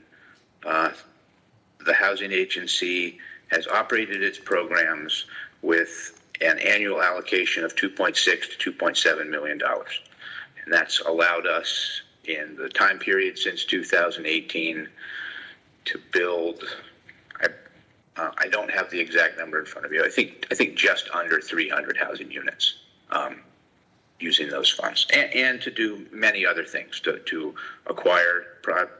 the housing agency has operated its programs with an annual allocation of $2.6 to $2.7 million. And that's allowed us in the time period since 2018 to build, I don't have the exact number in front of you. I think just under 300 housing units using those funds, and to do many other things to acquire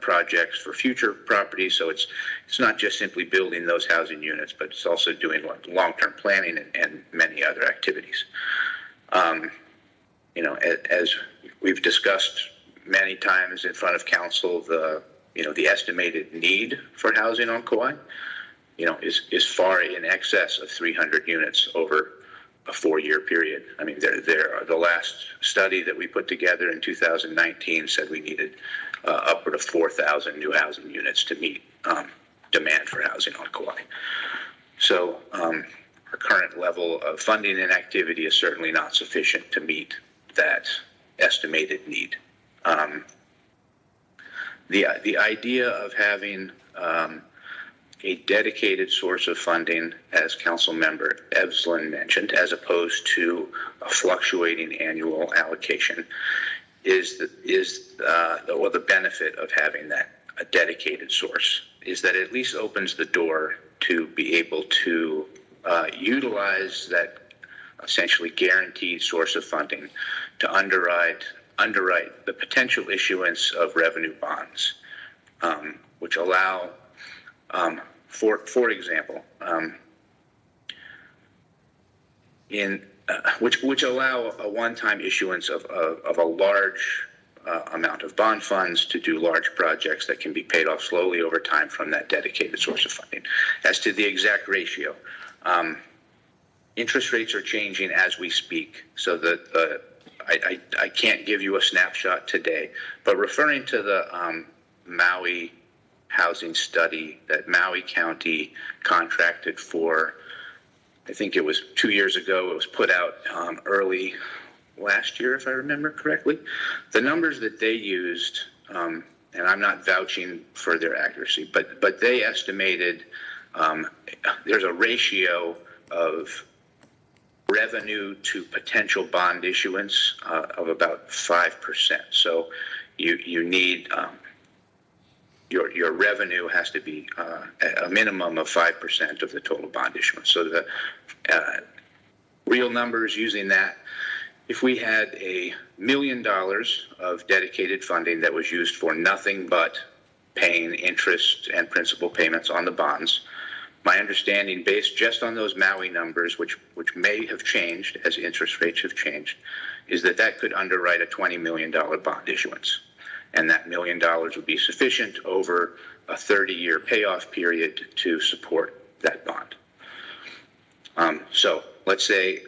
projects for future properties. So it's not just simply building those housing units, but it's also doing long-term planning and many other activities. You know, as we've discussed many times in front of council, the estimated need for housing on Kauai, you know, is far in excess of 300 units over a 4-year period. I mean, the last study that we put together in 2019 said we needed upward of 4,000 new housing units to meet demand for housing on Kauai. So our current level of funding and activity is certainly not sufficient to meet that estimated need. The idea of having a dedicated source of funding, as Council Member Evslin mentioned, as opposed to a fluctuating annual allocation, is the benefit of having a dedicated source is that it at least opens the door to be able to utilize that essentially guaranteed source of funding to underwrite the potential issuance of revenue bonds, which allow for example, which allow a one-time issuance of a large amount of bond funds to do large projects that can be paid off slowly over time from that dedicated source of funding. As to the exact ratio, interest rates are changing as we speak, so that I can't give you a snapshot today, but referring to the Maui housing study that Maui County contracted for, I think it was 2 years ago. It was put out early last year, if I remember correctly. The numbers that they used, and I'm not vouching for their accuracy, but they estimated there's a ratio of revenue to potential bond issuance of about 5%. So you need your revenue has to be a minimum of 5% of the total bond issuance. So the real numbers using that, if we had $1 million of dedicated funding that was used for nothing but paying interest and principal payments on the bonds, my understanding, based just on those Maui numbers, which may have changed as interest rates have changed, is that could underwrite a $20 million bond issuance. And that $1 million would be sufficient over a 30-year payoff period to support that bond. So let's say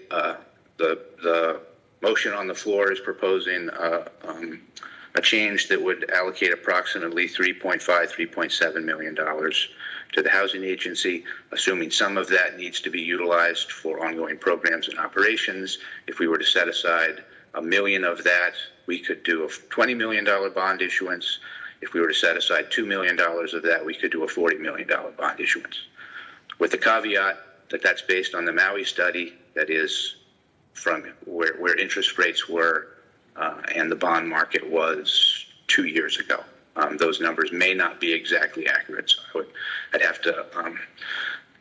the motion on the floor is proposing a change that would allocate approximately $3.7 million to the housing agency, assuming some of that needs to be utilized for ongoing programs and operations. If we were to set aside $1 million of that, we could do a $20 million bond issuance. If we were to set aside $2 million of that, we could do a $40 million bond issuance. With the caveat that that's based on the Maui study, that is from where interest rates were and the bond market was 2 years ago. Those numbers may not be exactly accurate, so I'd have to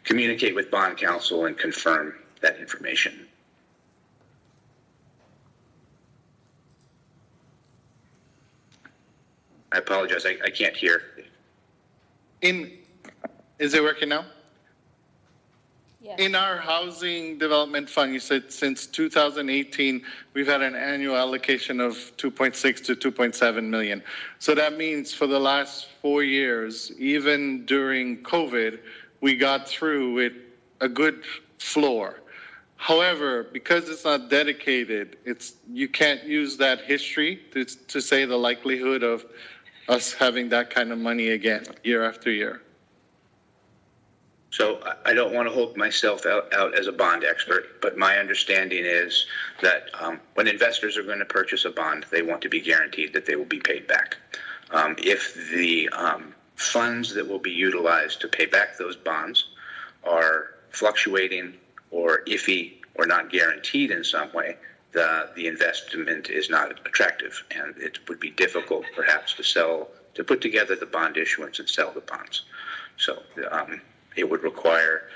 communicate with bond counsel and confirm that information. I apologize, I can't hear. Is it working now? Yes. In our housing development fund, you said since 2018, we've had an annual allocation of 2.6 to 2.7 million. So that means for the last 4 years, even during COVID, we got through with a good floor. However, because it's not dedicated, you can't use that history to say the likelihood of us having that kind of money again, year after year. So I don't want to hold myself out as a bond expert, but my understanding is that when investors are going to purchase a bond, they want to be guaranteed that they will be paid back. If the funds that will be utilized to pay back those bonds are fluctuating or iffy or not guaranteed in some way, the investment is not attractive, and it would be difficult perhaps to put together the bond issuance and sell the bonds. So it would require,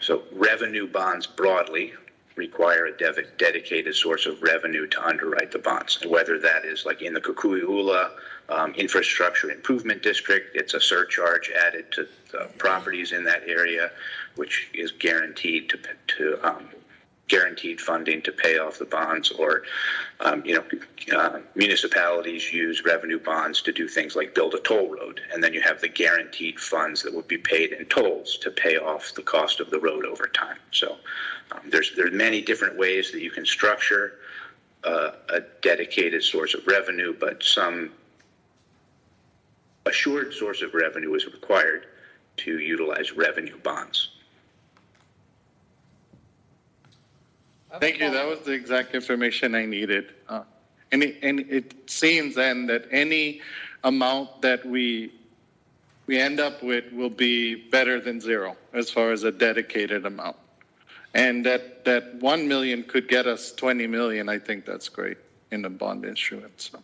so revenue bonds broadly require a dedicated source of revenue to underwrite the bonds. And whether that is like in the Kukui'ula Infrastructure Improvement District, it's a surcharge added to the properties in that area, which is guaranteed to guaranteed funding to pay off the bonds, or municipalities use revenue bonds to do things like build a toll road, and then you have the guaranteed funds that would be paid in tolls to pay off the cost of the road over time. So there's many different ways that you can structure a dedicated source of revenue, but some assured source of revenue is required to utilize revenue bonds. Thank you. That was the exact information I needed. And it seems then that any amount that we end up with will be better than zero as far as a dedicated amount. And that 1 million could get us 20 million. I think that's great in the bond issuance. So.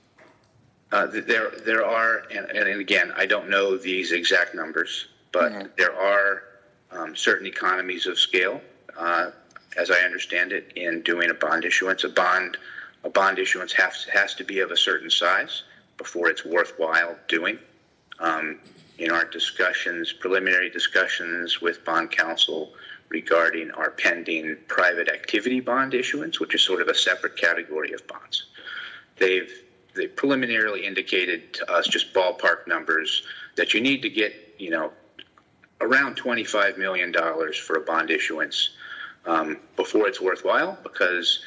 There are, and again, I don't know these exact numbers, but there are certain economies of scale, as I understand it, in doing a bond issuance. A bond issuance has to be of a certain size before it's worthwhile doing. In our preliminary discussions with bond counsel regarding our pending private activity bond issuance, which is sort of a separate category of bonds, they preliminarily indicated to us just ballpark numbers that you need to get, around $25 million for a bond issuance before it's worthwhile, because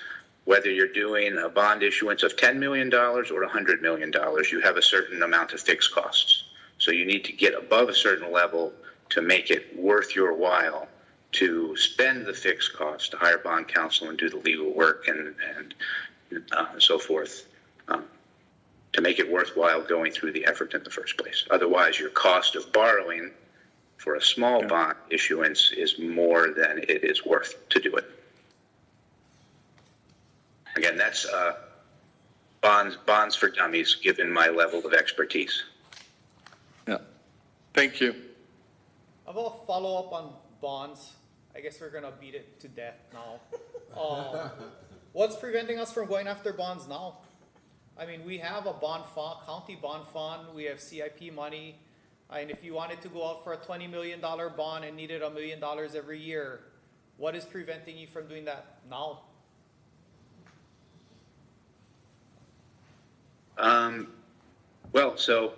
whether you're doing a bond issuance of $10 million or $100 million, you have a certain amount of fixed costs. So you need to get above a certain level to make it worth your while to spend the fixed costs to hire bond counsel and do the legal work and so forth, to make it worthwhile going through the effort in the first place. Otherwise, your cost of borrowing for a small bond issuance is more than it is worth to do it. Again, that's bonds for dummies, given my level of expertise. Yeah, thank you. I have a follow-up on bonds. I guess we're gonna beat it to death now. What's preventing us from going after bonds now? I mean, we have a bond fund, county bond fund. We have CIP money. And if you wanted to go out for a $20 million bond and needed $1 million every year, what is preventing you from doing that now? So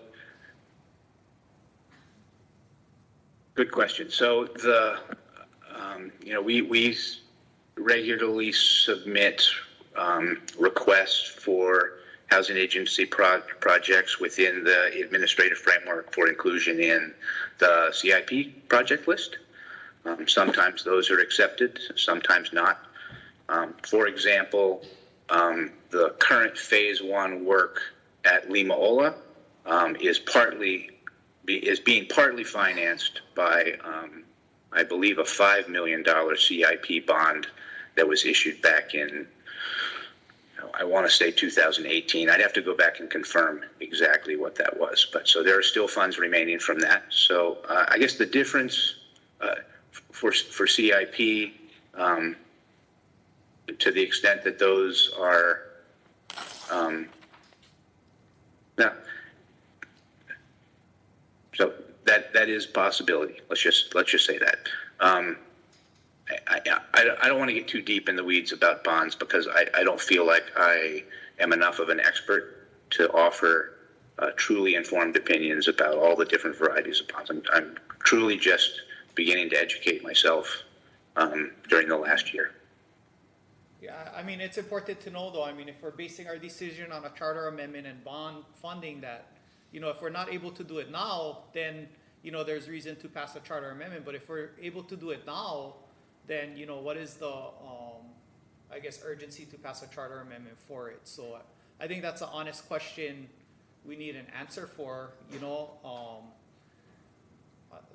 good question. So we regularly submit requests for housing agency projects within the administrative framework for inclusion in the CIP project list. Sometimes those are accepted, sometimes not. For example, the current phase 1 work at Limaola is being partly financed by, I believe, a $5 million CIP bond that was issued back in, I want to say 2018. I'd have to go back and confirm exactly what that was. But so there are still funds remaining from that. So I guess the difference for CIP, to the extent that those are so that is a possibility. Let's just say that. I don't want to get too deep in the weeds about bonds because I don't feel like I am enough of an expert to offer truly informed opinions about all the different varieties of bonds. I'm truly just beginning to educate myself during the last year. Yeah, I mean, it's important to know, though. I mean, if we're basing our decision on a charter amendment and bond funding that, if we're not able to do it now, then, there's reason to pass a charter amendment. But if we're able to do it now, then, what is the, urgency to pass a charter amendment for it? So I think that's an honest question we need an answer for,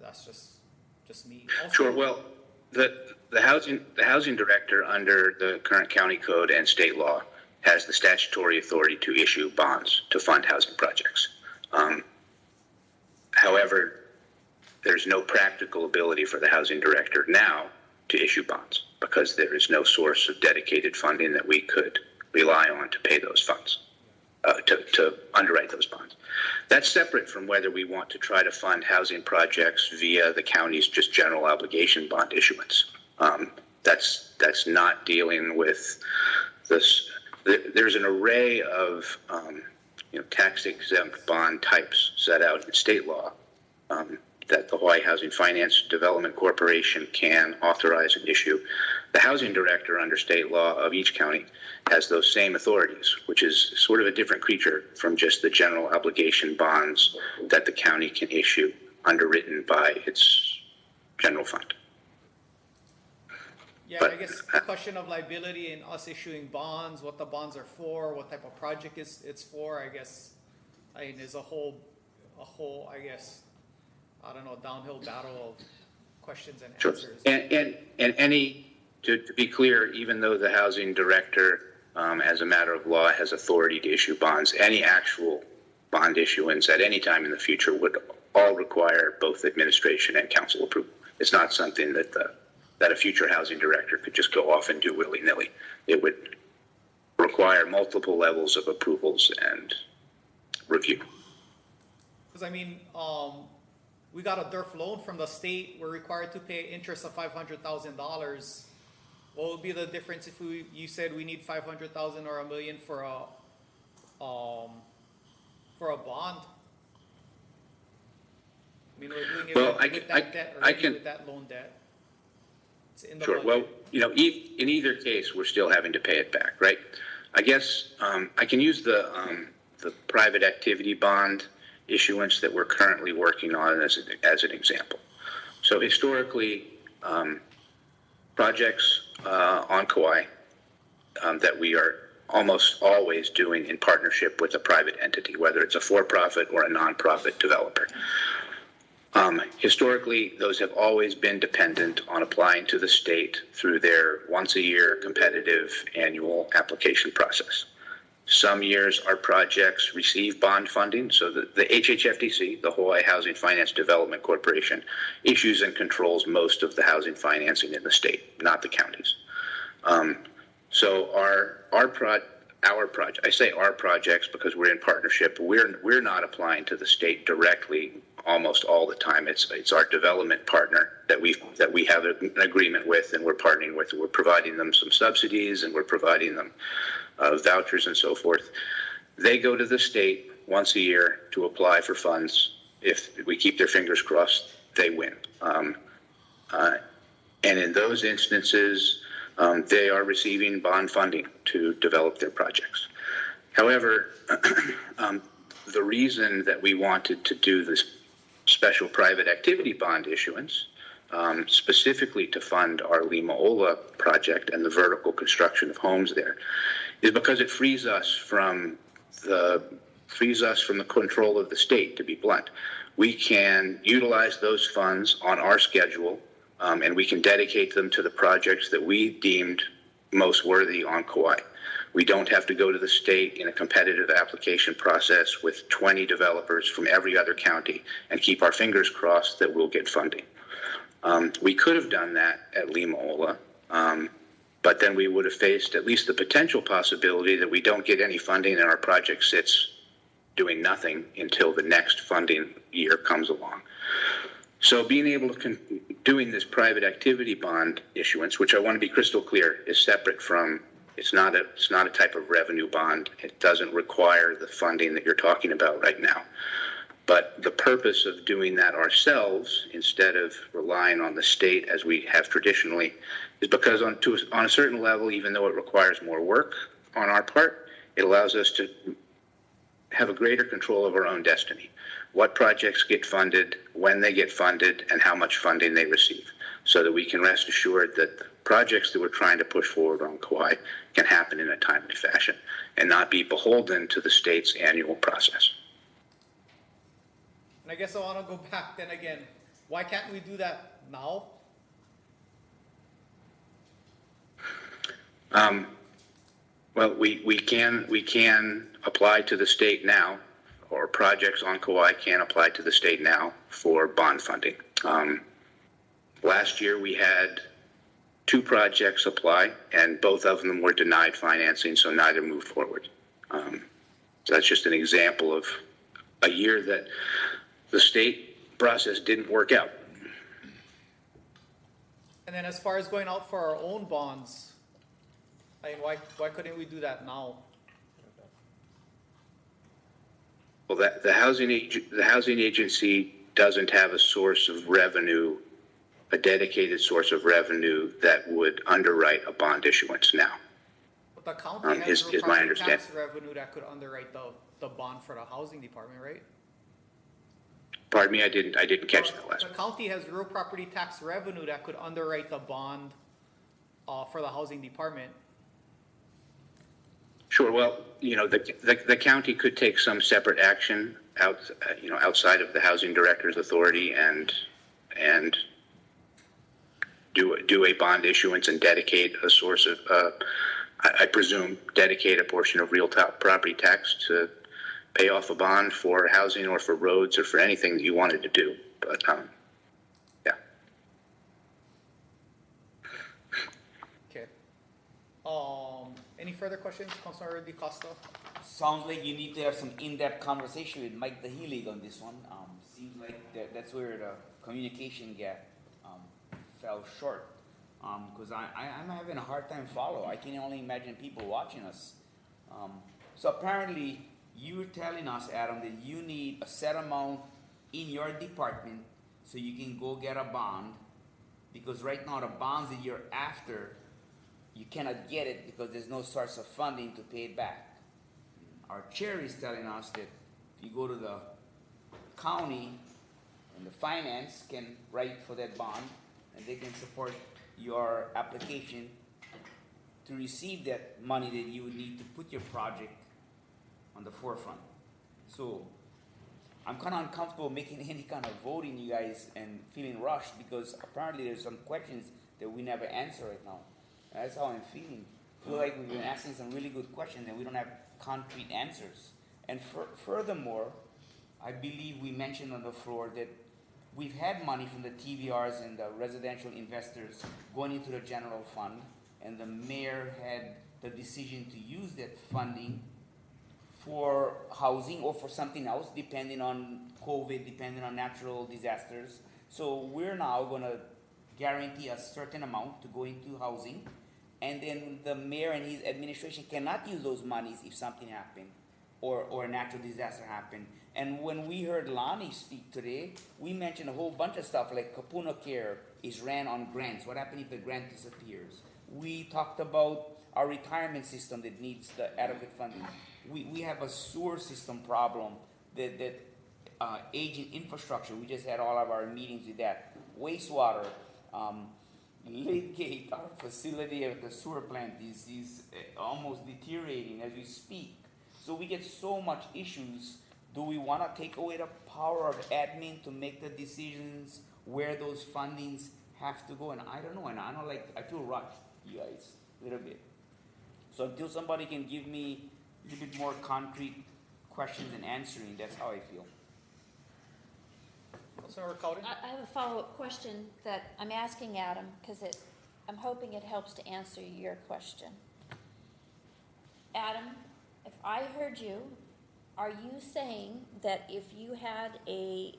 that's just me. Also, sure. Well, the housing director under the current county code and state law has the statutory authority to issue bonds to fund housing projects. However, there's no practical ability for the housing director now to issue bonds because there is no source of dedicated funding that we could rely on to pay those funds, to underwrite those bonds. That's separate from whether we want to try to fund housing projects via the county's just general obligation bond issuance. That's not dealing with this. There's an array of tax-exempt bond types set out in state law that the Hawaii Housing Finance Development Corporation can authorize and issue. The housing director under state law of each county has those same authorities, which is sort of a different creature from just the general obligation bonds that the county can issue underwritten by its general fund. Yeah, but I guess the question of liability and us issuing bonds, what the bonds are for, what type of project it's for, I mean, there's a whole, I guess, I don't know, downhill battle of questions and answers. To be clear, even though the housing director, as a matter of law, has authority to issue bonds, any actual bond issuance at any time in the future would all require both administration and council approval. It's not something that a future housing director could just go off and do willy-nilly. It would require multiple levels of approvals and review. Because I mean, we got a DERF loan from the state. We're required to pay interest of $500,000. What would be the difference if you said we need 500,000 or $1 million for a bond? I mean, we're doing it with that debt already, with that loan debt. It's in the budget. Well, in either case, we're still having to pay it back, right? I guess I can use the private activity bond issuance that we're currently working on as an example. So historically, projects on Kauai that we are almost always doing in partnership with a private entity, whether it's a for-profit or a non-profit developer. Historically, those have always been dependent on applying to the state through their once-a-year competitive annual application process. Some years our projects receive bond funding, so the HHFDC, the Hawaii Housing Finance Development Corporation, issues and controls most of the housing financing in the state, not the counties. So our project, I say our projects because we're in partnership. We're not applying to the state directly almost all the time. It's our development partner that we have an agreement with, and we're partnering with. We're providing them some subsidies, and we're providing them vouchers and so forth. They go to the state once a year to apply for funds. If we keep their fingers crossed, they win. And in those instances, they are receiving bond funding to develop their projects. However, the reason that we wanted to do this special private activity bond issuance, specifically to fund our Limaola project and the vertical construction of homes there, is because it frees us from the control of the state, to be blunt. We can utilize those funds on our schedule, and we can dedicate them to the projects that we deemed most worthy on Kauai. We don't have to go to the state in a competitive application process with 20 developers from every other county and keep our fingers crossed that we'll get funding. We could have done that at Limaola, but then we would have faced at least the potential possibility that we don't get any funding and our project sits doing nothing until the next funding year comes along. So being able to doing this private activity bond issuance, which I want to be crystal clear, is separate from, it's not a type of revenue bond. It doesn't require the funding that you're talking about right now. But the purpose of doing that ourselves, instead of relying on the state as we have traditionally, is because on a certain level, even though it requires more work on our part, it allows us to have a greater control of our own destiny. What projects get funded, when they get funded, and how much funding they receive, so that we can rest assured that the projects that we're trying to push forward on Kauai can happen in a timely fashion and not be beholden to the state's annual process. And I guess I want to go back then again. Why can't we do that now? Well, we can apply to the state now, or projects on Kauai can apply to the state now for bond funding. Last year, we had 2 projects apply, and both of them were denied financing, so neither moved forward. So that's just an example of a year that the state process didn't work out. And then as far as going out for our own bonds, I mean, why couldn't we do that now? Well, the housing agency doesn't have a source of revenue, a dedicated source of revenue that would underwrite a bond issuance now. But the county has is real my property tax understanding. revenue that could underwrite the bond for the housing department, right? Pardon me, I didn't catch that last. The county has real property tax revenue that could underwrite the bond for the housing department. Sure. Well, the county could take some separate action outside of the housing director's authority and do a bond issuance and dedicate a source of, I presume, dedicate a portion of real property tax to pay off a bond for housing or for roads or for anything that you wanted to do. But yeah. Okay. Any further questions, Councilor Di Costa? Sounds like you need to have some in-depth conversation with Mike the Healig on this one. Seems like that's where the communication gap fell short. Because I'm having a hard time follow. I can only imagine people watching us. So apparently you're telling us, Adam, that you need a set amount in your department so you can go get a bond. Because right now the bonds that you're after, you cannot get it because there's no source of funding to pay it back. Our chair is telling us that if you go to the county and the finance can write for that bond and they can support your application to receive that money that you would need to put your project on the forefront. So I'm kind of uncomfortable making any kind of voting, you guys, and feeling rushed because apparently there's some questions that we never answer right now. And that's how I'm feeling. I feel like we've been asking some really good questions and we don't have concrete answers. And furthermore, I believe we mentioned on the floor that we've had money from the TVRs and the residential investors going into the general fund, and the mayor had the decision to use that funding for housing or for something else, depending on COVID, depending on natural disasters. So we're now going to guarantee a certain amount to go into housing, and then the mayor and his administration cannot use those monies if something happened or a natural disaster happened. And when we heard Lonnie speak today, we mentioned a whole bunch of stuff like Kapuna Care is ran on grants. What happens if the grant disappears? We talked about our retirement system that needs the adequate funding. We have a sewer system problem that aging infrastructure. We just had all of our meetings with that. Wastewater, Lake Gate, our facility at the sewer plant is almost deteriorating as we speak. So we get so much issues. Do we want to take away the power of admin to make the decisions where those fundings have to go? And I don't know. And I feel rushed, you guys, a little bit. So until somebody can give me a little bit more concrete questions and answering, that's how I feel. I have a follow-up question that I'm asking Adam because I'm hoping it helps to answer your question. Adam, if I heard you, are you saying that if you had a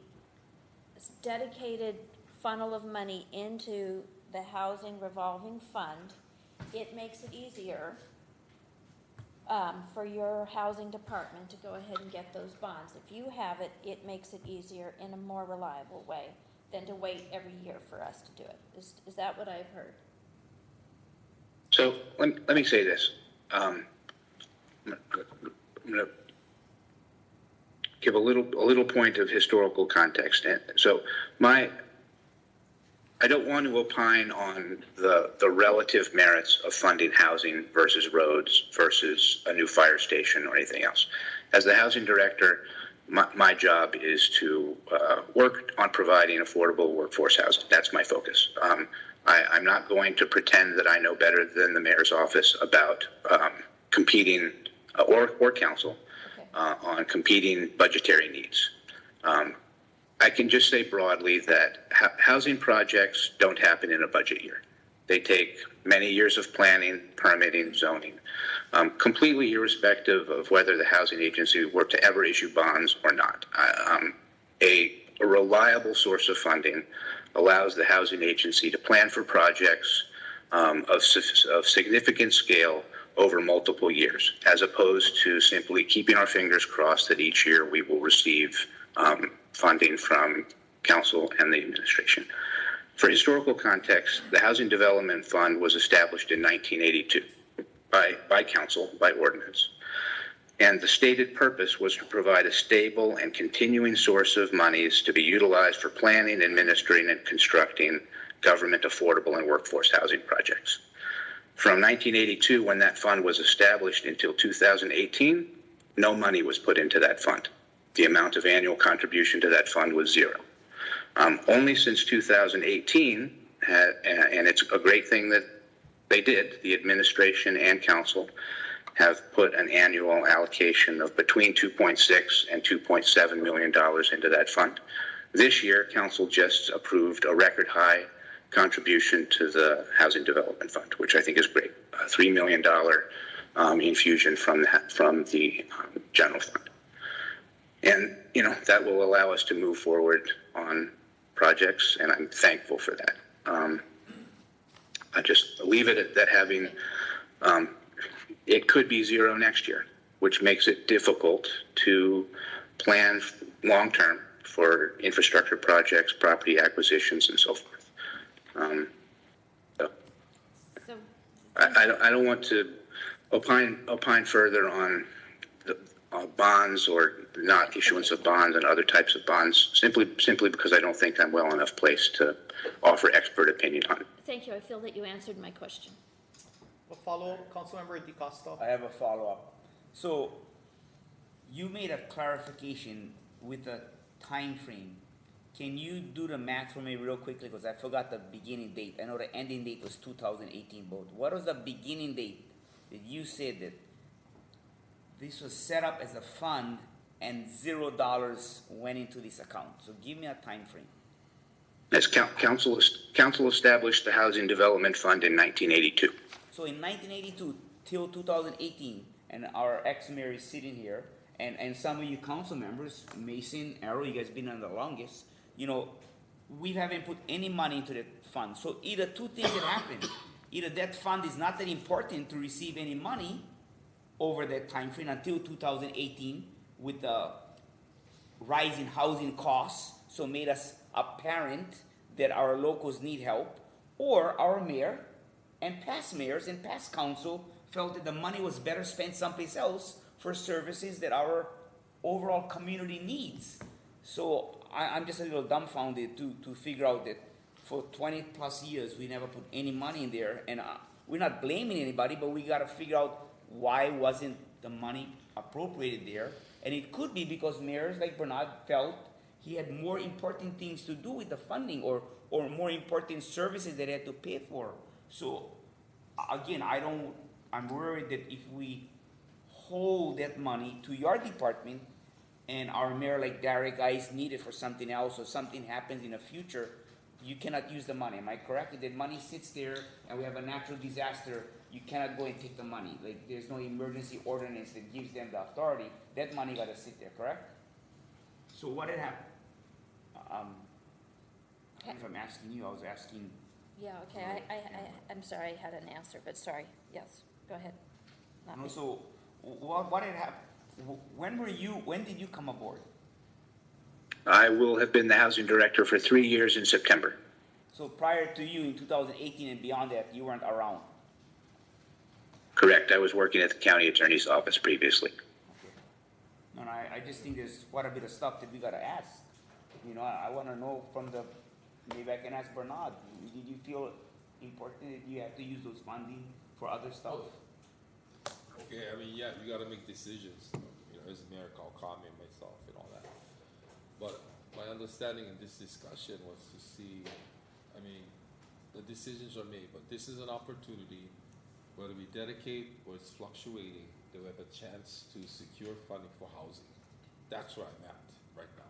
dedicated funnel of money into the housing revolving fund, it makes it easier for your housing department to go ahead and get those bonds? If you have it, it makes it easier in a more reliable way than to wait every year for us to do it. Is that what I've heard? So let me say this. I'm going to give a little point of historical context. So I don't want to opine on the relative merits of funding housing versus roads versus a new fire station or anything else. As the housing director, my job is to work on providing affordable workforce housing. That's my focus. I'm not going to pretend that I know better than the mayor's office about competing or council on competing budgetary needs. I can just say broadly that housing projects don't happen in a budget year. They take many years of planning, permitting, zoning, completely irrespective of whether the housing agency were to ever issue bonds or not. A reliable source of funding allows the housing agency to plan for projects of significant scale over multiple years, as opposed to simply keeping our fingers crossed that each year we will receive funding from council and the administration. For historical context, the Housing Development Fund was established in 1982 by council, by ordinance. And the stated purpose was to provide a stable and continuing source of monies to be utilized for planning, administering, and constructing government affordable and workforce housing projects. From 1982, when that fund was established, until 2018, no money was put into that fund. The amount of annual contribution to that fund was zero. Only since 2018, and it's a great thing that they did, the administration and council have put an annual allocation of between $2.6 and $2.7 million into that fund. This year, council just approved a record high contribution to the Housing Development Fund, which I think is great. A $3 million infusion from the general fund. And, you know, that will allow us to move forward on projects, and I'm thankful for that. I just leave it at that. Having it could be zero next year, which makes it difficult to plan long-term for infrastructure projects, property acquisitions, and so forth. I don't want to opine further on the bonds or not issuance of bonds and other types of bonds, simply because I don't think I'm well enough placed to offer expert opinion on it. Thank you. I feel that you answered my question. A follow-up, Councilmember DiCosta. I have a follow-up. So you made a clarification with a time frame. Can you do the math for me real quickly? Because I forgot the beginning date. I know the ending date was 2018, but what was the beginning date that you said that this was set up as a fund and $0 went into this account? So give me a time frame. As council established the Housing Development Fund in 1982. So in 1982 till 2018, and our ex-mayor is sitting here, and some of you council members, Mason, Arrow, you guys been on the longest, you know, we haven't put any money into that fund. So either two things that happen. Either that fund is not that important to receive any money over that time frame until 2018 with the rise in housing costs, so made us apparent that our locals need help, or our mayor and past mayors and past council felt that the money was better spent someplace else for services that our overall community needs. So I'm just a little dumbfounded to figure out that for 20 plus years we never put any money in there, and we're not blaming anybody, but we got to figure out why wasn't the money appropriated there. And it could be because mayors like Bernard felt he had more important things to do with the funding, or more important services that he had to pay for. So again, I'm worried that if we hold that money to your department and our mayor like Derek guys need it for something else, or something happens in the future, you cannot use the money. Am I correct? If the money sits there and we have a natural disaster, you cannot go and take the money. Like, there's no emergency ordinance that gives them the authority. That money got to sit there, correct? So what had happened? I don't know if I'm asking you, I was asking. Yeah, okay, I'm sorry, I had an answer, but sorry, yes, go ahead. Not me. So what had happened? When did you come aboard? I will have been the housing director for 3 years in September. So prior to you in 2018 and beyond that, you weren't around? Correct. I was working at the county attorney's office previously. Okay. No, I just think there's quite a bit of stuff that we got to ask. You know, I want to know from maybe I can ask Bernard, did you feel important that you have to use those funding for other stuff? Okay, I mean, yeah, you gotta make decisions, you know, as Mayor Kauai and myself and all that. But my understanding in this discussion was to see, I mean, the decisions are made, but this is an opportunity, whether we dedicate or it's fluctuating, that we have a chance to secure funding for housing. That's where I'm at right now.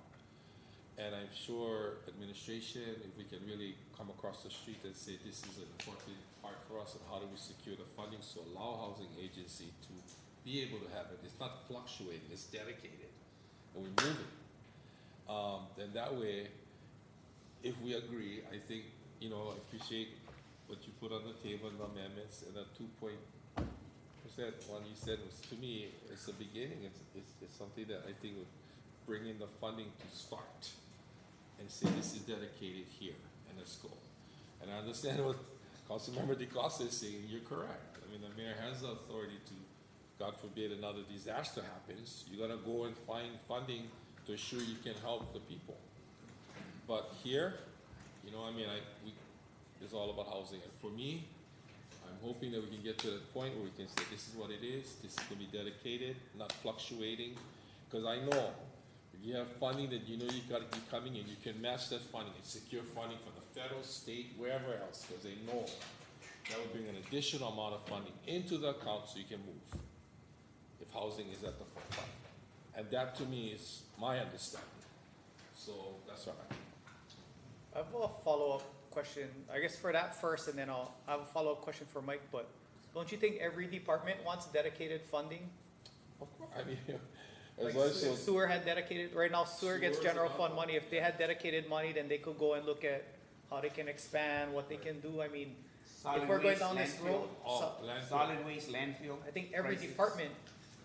And I'm sure administration, if we can really come across the street and say this is an important part for us and how do we secure the funding to allow housing agency to be able to have it. It's not fluctuating, it's dedicated, and we're moving. Then that way, if we agree, I think, I appreciate what you put on the table in the amendments, and the 2% one you said was, to me, it's a beginning. It's something that I think would bring in the funding to start and say this is dedicated here, and let's go. And I understand what Councilmember DeCosta is saying. You're correct. I mean, the mayor has the authority to, God forbid, another disaster happens. You gotta go and find funding to ensure you can help the people. But here, it's all about housing. And for me, I'm hoping that we can get to that point where we can say this is what it is. This is gonna be dedicated, not fluctuating, because I know. You have funding that you got to be coming in, you can match that funding and secure funding from the federal, state, wherever else, because they know that will bring an additional amount of funding into the account so you can move if housing is at the forefront. And that to me is my understanding. So that's all right. I have a follow-up question, I guess for that first, and then I'll have a follow-up question for Mike, but don't you think every department wants dedicated funding? Of course, I mean, like sewer had dedicated, right now sewer gets general fund money. If they had dedicated money, then they could go and look at how they can expand, what they can do. I mean, if we're going down this road, solid waste, landfill. I think every department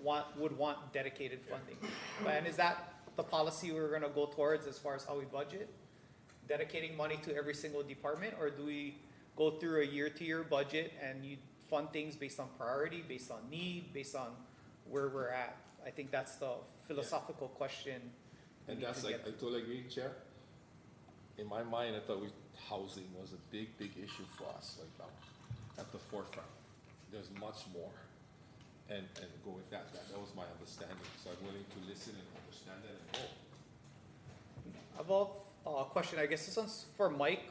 would want dedicated funding. And is that the policy we're gonna go towards as far as how we budget? Dedicating money to every single department, or do we go through a year-to-year budget and you fund things based on priority, based on need, based on where we're at? I think that's the philosophical question. And that's like, I totally agree, Chair. In my mind, I thought housing was a big, big issue for us right now, at the forefront. There's much more, and go with that. That was my understanding. So I'm willing to listen and understand that and go. About question, I guess this one's for Mike.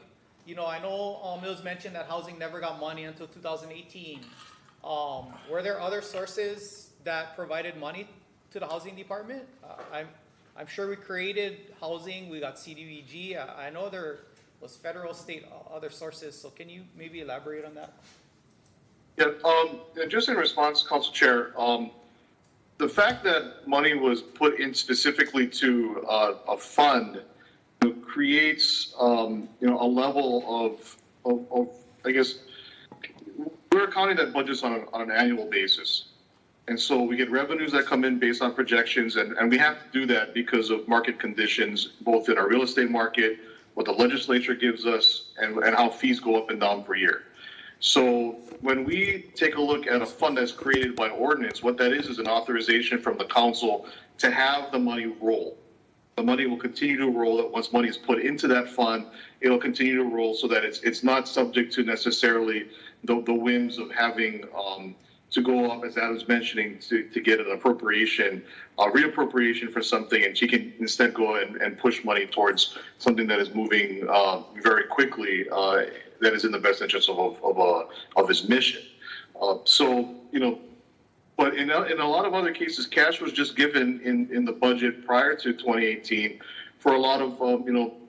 I know Mills mentioned that housing never got money until 2018. Were there other sources that provided money to the housing department? I'm sure we created housing, we got CDBG. I know there was federal, state, other sources. So can you maybe elaborate on that? Yeah, just in response, Council Chair, the fact that money was put in specifically to a fund creates, a level of, I guess, we're a county that budgets on an annual basis. And so we get revenues that come in based on projections, and we have to do that because of market conditions, both in our real estate market, what the legislature gives us, and how fees go up and down per year. So when we take a look at a fund that's created by ordinance, what that is an authorization from the council to have the money roll. The money will continue to roll. Once money is put into that fund, it'll continue to roll so that it's not subject to necessarily the whims of having to go up, as Adam's mentioning, to get an appropriation, reappropriation for something, and she can instead go and push money towards something that is moving very quickly, that is in the best interest of his mission. But in a lot of other cases, cash was just given in the budget prior to 2018 for a lot of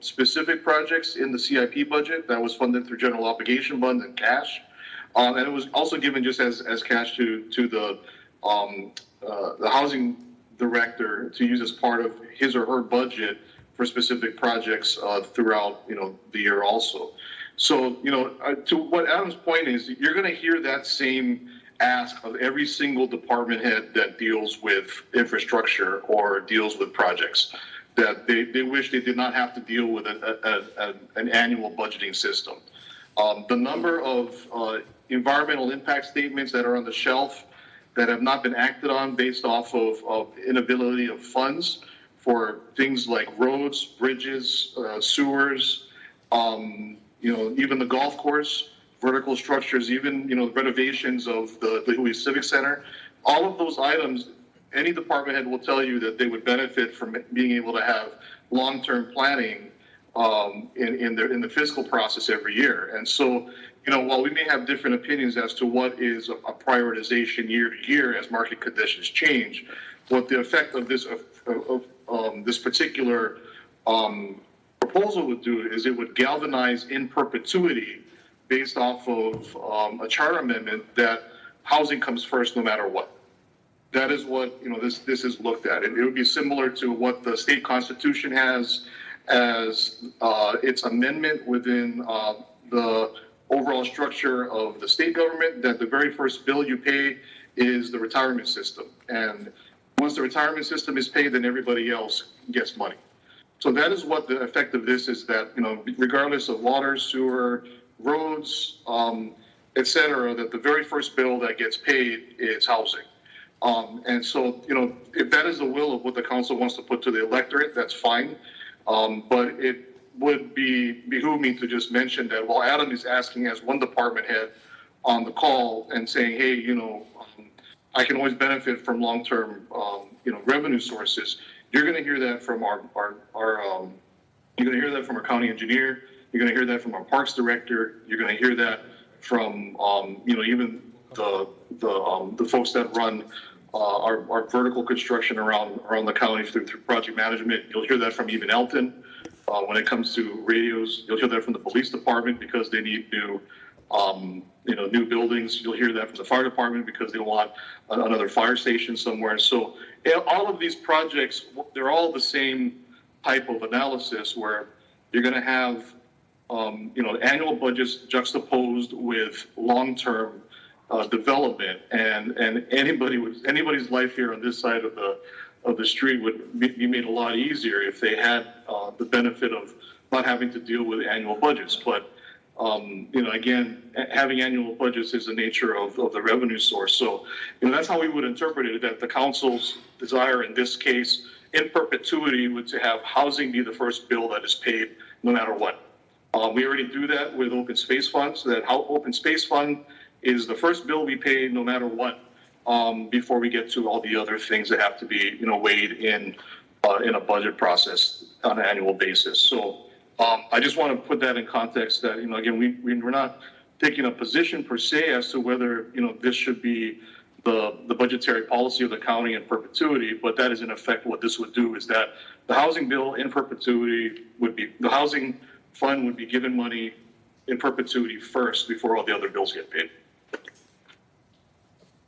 specific projects in the CIP budget that was funded through general obligation fund and cash. And it was also given just as cash to the housing director to use as part of his or her budget for specific projects throughout the year also. So to what Adam's point is, you're going to hear that same ask of every single department head that deals with infrastructure or deals with projects, that they wish they did not have to deal with an annual budgeting system. The number of environmental impact statements that are on the shelf that have not been acted on based off of inability of funds for things like roads, bridges, sewers, even the golf course, vertical structures, even renovations of the Hui Civic Center. All of those items, any department head will tell you that they would benefit from being able to have long-term planning in the fiscal process every year. And so, while we may have different opinions as to what is a prioritization year to year as market conditions change, what the effect of this this particular proposal would do is it would galvanize in perpetuity based off of a charter amendment that housing comes first no matter what. That is what, this is looked at. It would be similar to what the state constitution has as its amendment within the overall structure of the state government, that the very first bill you pay is the retirement system. And once the retirement system is paid, then everybody else gets money. So that is what the effect of this is, that, regardless of water, sewer, roads, et cetera, that the very first bill that gets paid is housing. And so, if that is the will of what the council wants to put to the electorate, that's fine. But it would behoove me to just mention that while Adam is asking as one department head on the call and saying, hey, I can always benefit from long-term, revenue sources, you're going to hear that from our you're going to hear that from our county engineer. You're going to hear that from our parks director. You're going to hear that from, even the folks that run our vertical construction around the county through project management. You'll hear that from even Elton. When it comes to radios, you'll hear that from the police department because they need new buildings. You'll hear that from the fire department because they want another fire station somewhere. So all of these projects, they're all the same type of analysis where you're going to have, annual budgets juxtaposed with long-term development, and anybody's life here on this side of the street would be made a lot easier if they had the benefit of not having to deal with annual budgets. But again, having annual budgets is the nature of the revenue source. So that's how we would interpret it, that the council's desire in this case, in perpetuity, would to have housing be the first bill that is paid no matter what. We already do that with open space funds. That open space fund is the first bill we pay no matter what, before we get to all the other things that have to be, weighed in a budget process on an annual basis. So I just want to put that in context that, again, we're not taking a position per se as to whether, this should be the budgetary policy of the county in perpetuity, but that is in effect what this would do, is that the housing bill in perpetuity the housing fund would be given money in perpetuity first before all the other bills get paid.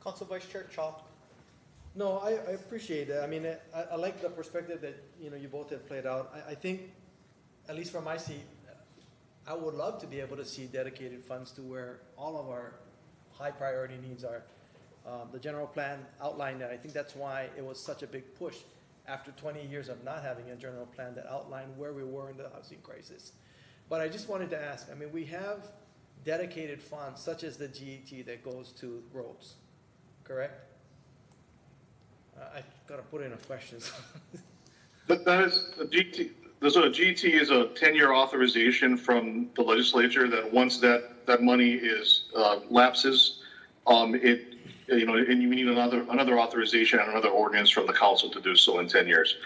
Council Vice Chair Chalk. No, I appreciate that. I mean, I like the perspective that, you both have played out. I think, at least from my seat, I would love to be able to see dedicated funds to where all of our high priority needs are. The general plan outlined that. I think that's why it was such a big push after 20 years of not having a general plan that outlined where we were in the housing crisis. But I just wanted to ask, I mean, we have dedicated funds such as the GET that goes to roads, correct? I gotta put in a question. That is a GT. So a GT is a 10-year authorization from the legislature that once that money is lapses, and you need another authorization and another ordinance from the council to do so in 10 years.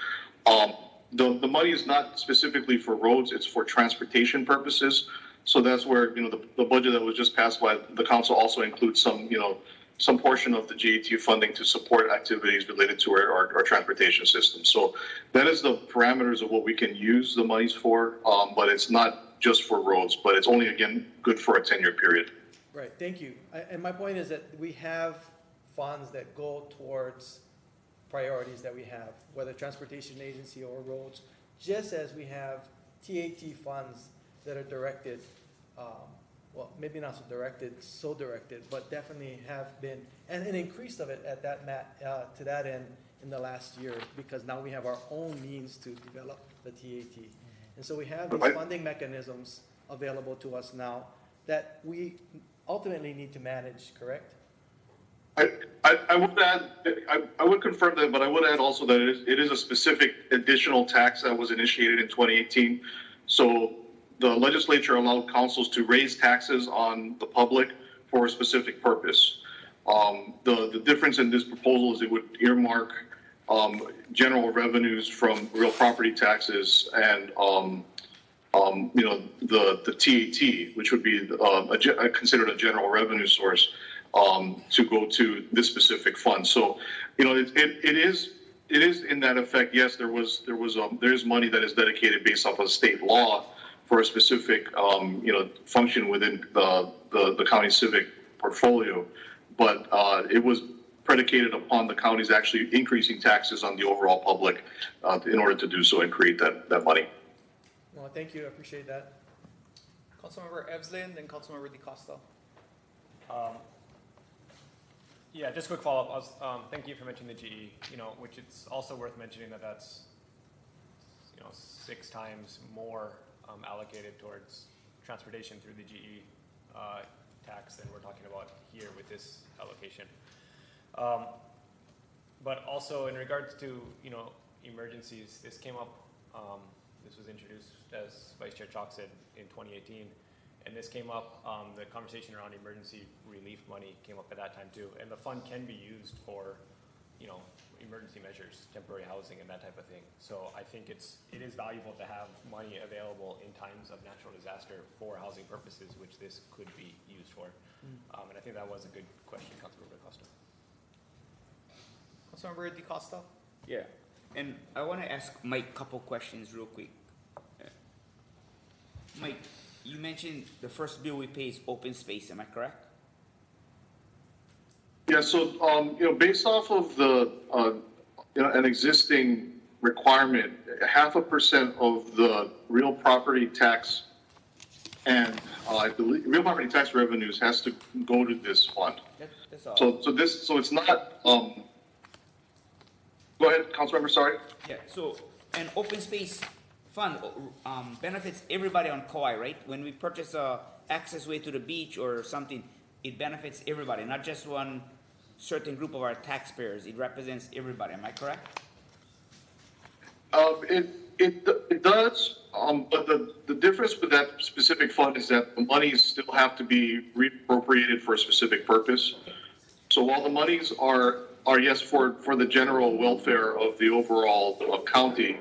The money is not specifically for roads; it's for transportation purposes. So that's where the budget that was just passed by the council also includes some portion of the GET funding to support activities related to our transportation system. So that is the parameters of what we can use the monies for, but it's not just for roads, but it's only, again, good for a 10-year period. Right, thank you. And my point is that we have funds that go towards priorities that we have, whether transportation agency or roads, just as we have TAT funds that are directed, well, maybe not so directed, but definitely have been, and an increase of it at to that end in the last year, because now we have our own means to develop the TAT. And so we have these funding mechanisms available to us now that we ultimately need to manage, correct? I would add, I would confirm that, but I would add also that it is a specific additional tax that was initiated in 2018. So the legislature allowed councils to raise taxes on the public for a specific purpose. The difference in this proposal is it would earmark general revenues from real property taxes and the TAT, which would be considered a general revenue source, to go to this specific fund. So it is it is in that effect. Yes, there is money that is dedicated based off of state law for a specific, function within the county civic portfolio. But, it was predicated upon the counties actually increasing taxes on the overall public, in order to do so and create that money. Well, thank you, I appreciate that. Councilmember Evslin, then Councilmember DeCosta. Yeah, just a quick follow-up. Thank you for mentioning the GE, which it's also worth mentioning that's 6 times more allocated towards transportation through the GE tax than we're talking about here with this allocation. But also in regards to, emergencies, this came up, this was introduced, as Vice Chair Chalk said, in 2018. And this came up, the conversation around emergency relief money came up at that time too. And the fund can be used for, emergency measures, temporary housing and that type of thing. So I think it is valuable to have money available in times of natural disaster for housing purposes, which this could be used for. And I think that was a good question, Councilmember DeCosta. Councilmember DeCosta? Yeah, and I want to ask Mike a couple questions real quick. Mike, you mentioned the first bill we pay is open space, am I correct? Yeah, so, based off of the, an existing requirement, 0.5% of the real property tax and, I believe, real property tax revenues has to go to this fund. That's all. So it's not, go ahead, Councilmember, sorry. Yeah, so an open space fund benefits everybody on Kauai, right? When we purchase a access way to the beach or something, it benefits everybody, not just one certain group of our taxpayers. It represents everybody. Am I correct? It does, but the difference with that specific fund is that the monies still have to be reappropriated for a specific purpose. So while the monies are yes for the general welfare of the overall county,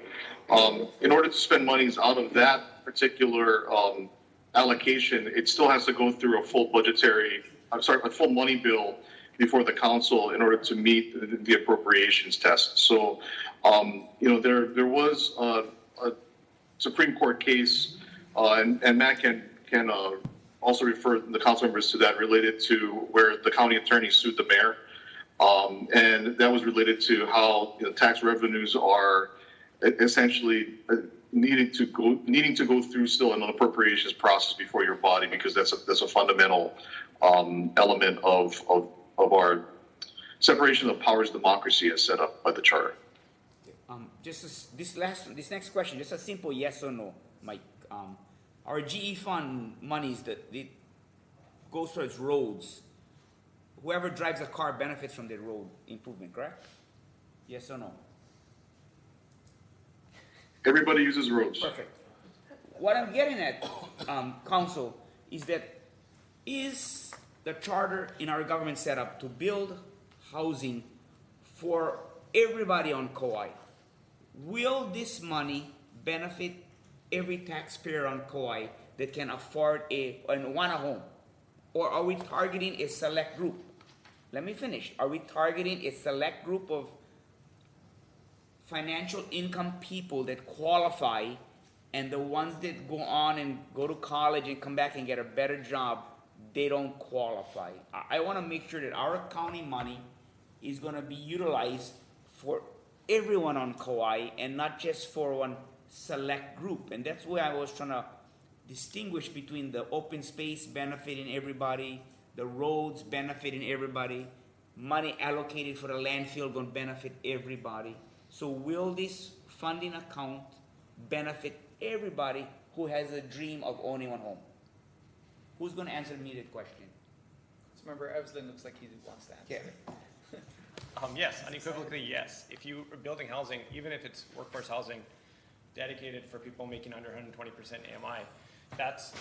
in order to spend monies out of that particular allocation, it still has to go through a full money bill before the council in order to meet the appropriations test. So, there was a Supreme Court case, and Matt can also refer the council members to that, related to where the county attorney sued the mayor. And that was related to how tax revenues are essentially needing to go through still an appropriations process before your body, because that's a fundamental element of our separation of powers democracy as set up by the charter. This next question, just a simple yes or no, Mike. Our GE fund monies that it goes towards roads. Whoever drives a car benefits from the road improvement, correct? Yes or no? Everybody uses roads. Perfect. What I'm getting at, Council, is that is the charter in our government set up to build housing for everybody on Kauai? Will this money benefit every taxpayer on Kauai that can afford and want a home? Or are we targeting a select group? Let me finish. Are we targeting a select group of financial income people that qualify, and the ones that go on and go to college and come back and get a better job, they don't qualify? I want to make sure that our county money is going to be utilized for everyone on Kauai and not just for one select group. And that's where I was trying to distinguish between the open space benefiting everybody, the roads benefiting everybody, money allocated for the landfill going to benefit everybody. So will this funding account benefit everybody who has a dream of owning one home? Who's going to answer me that question? Remember, Evslin looks like he wants to answer. Yeah. Yes, unequivocally yes. If you are building housing, even if it's workforce housing dedicated for people making under 120% AMI, that's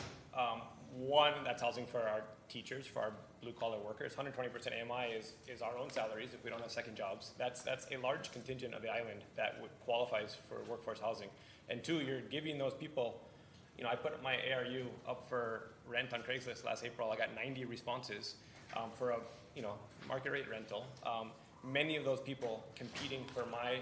that's housing for our teachers, for our blue-collar workers. 120% AMI is our own salaries if we don't have second jobs. That's a large contingent of the island that qualifies for workforce housing. And two, you're giving those people, I put my ARU up for rent on Craigslist last April. I got 90 responses for a market rate rental. many of those people competing for my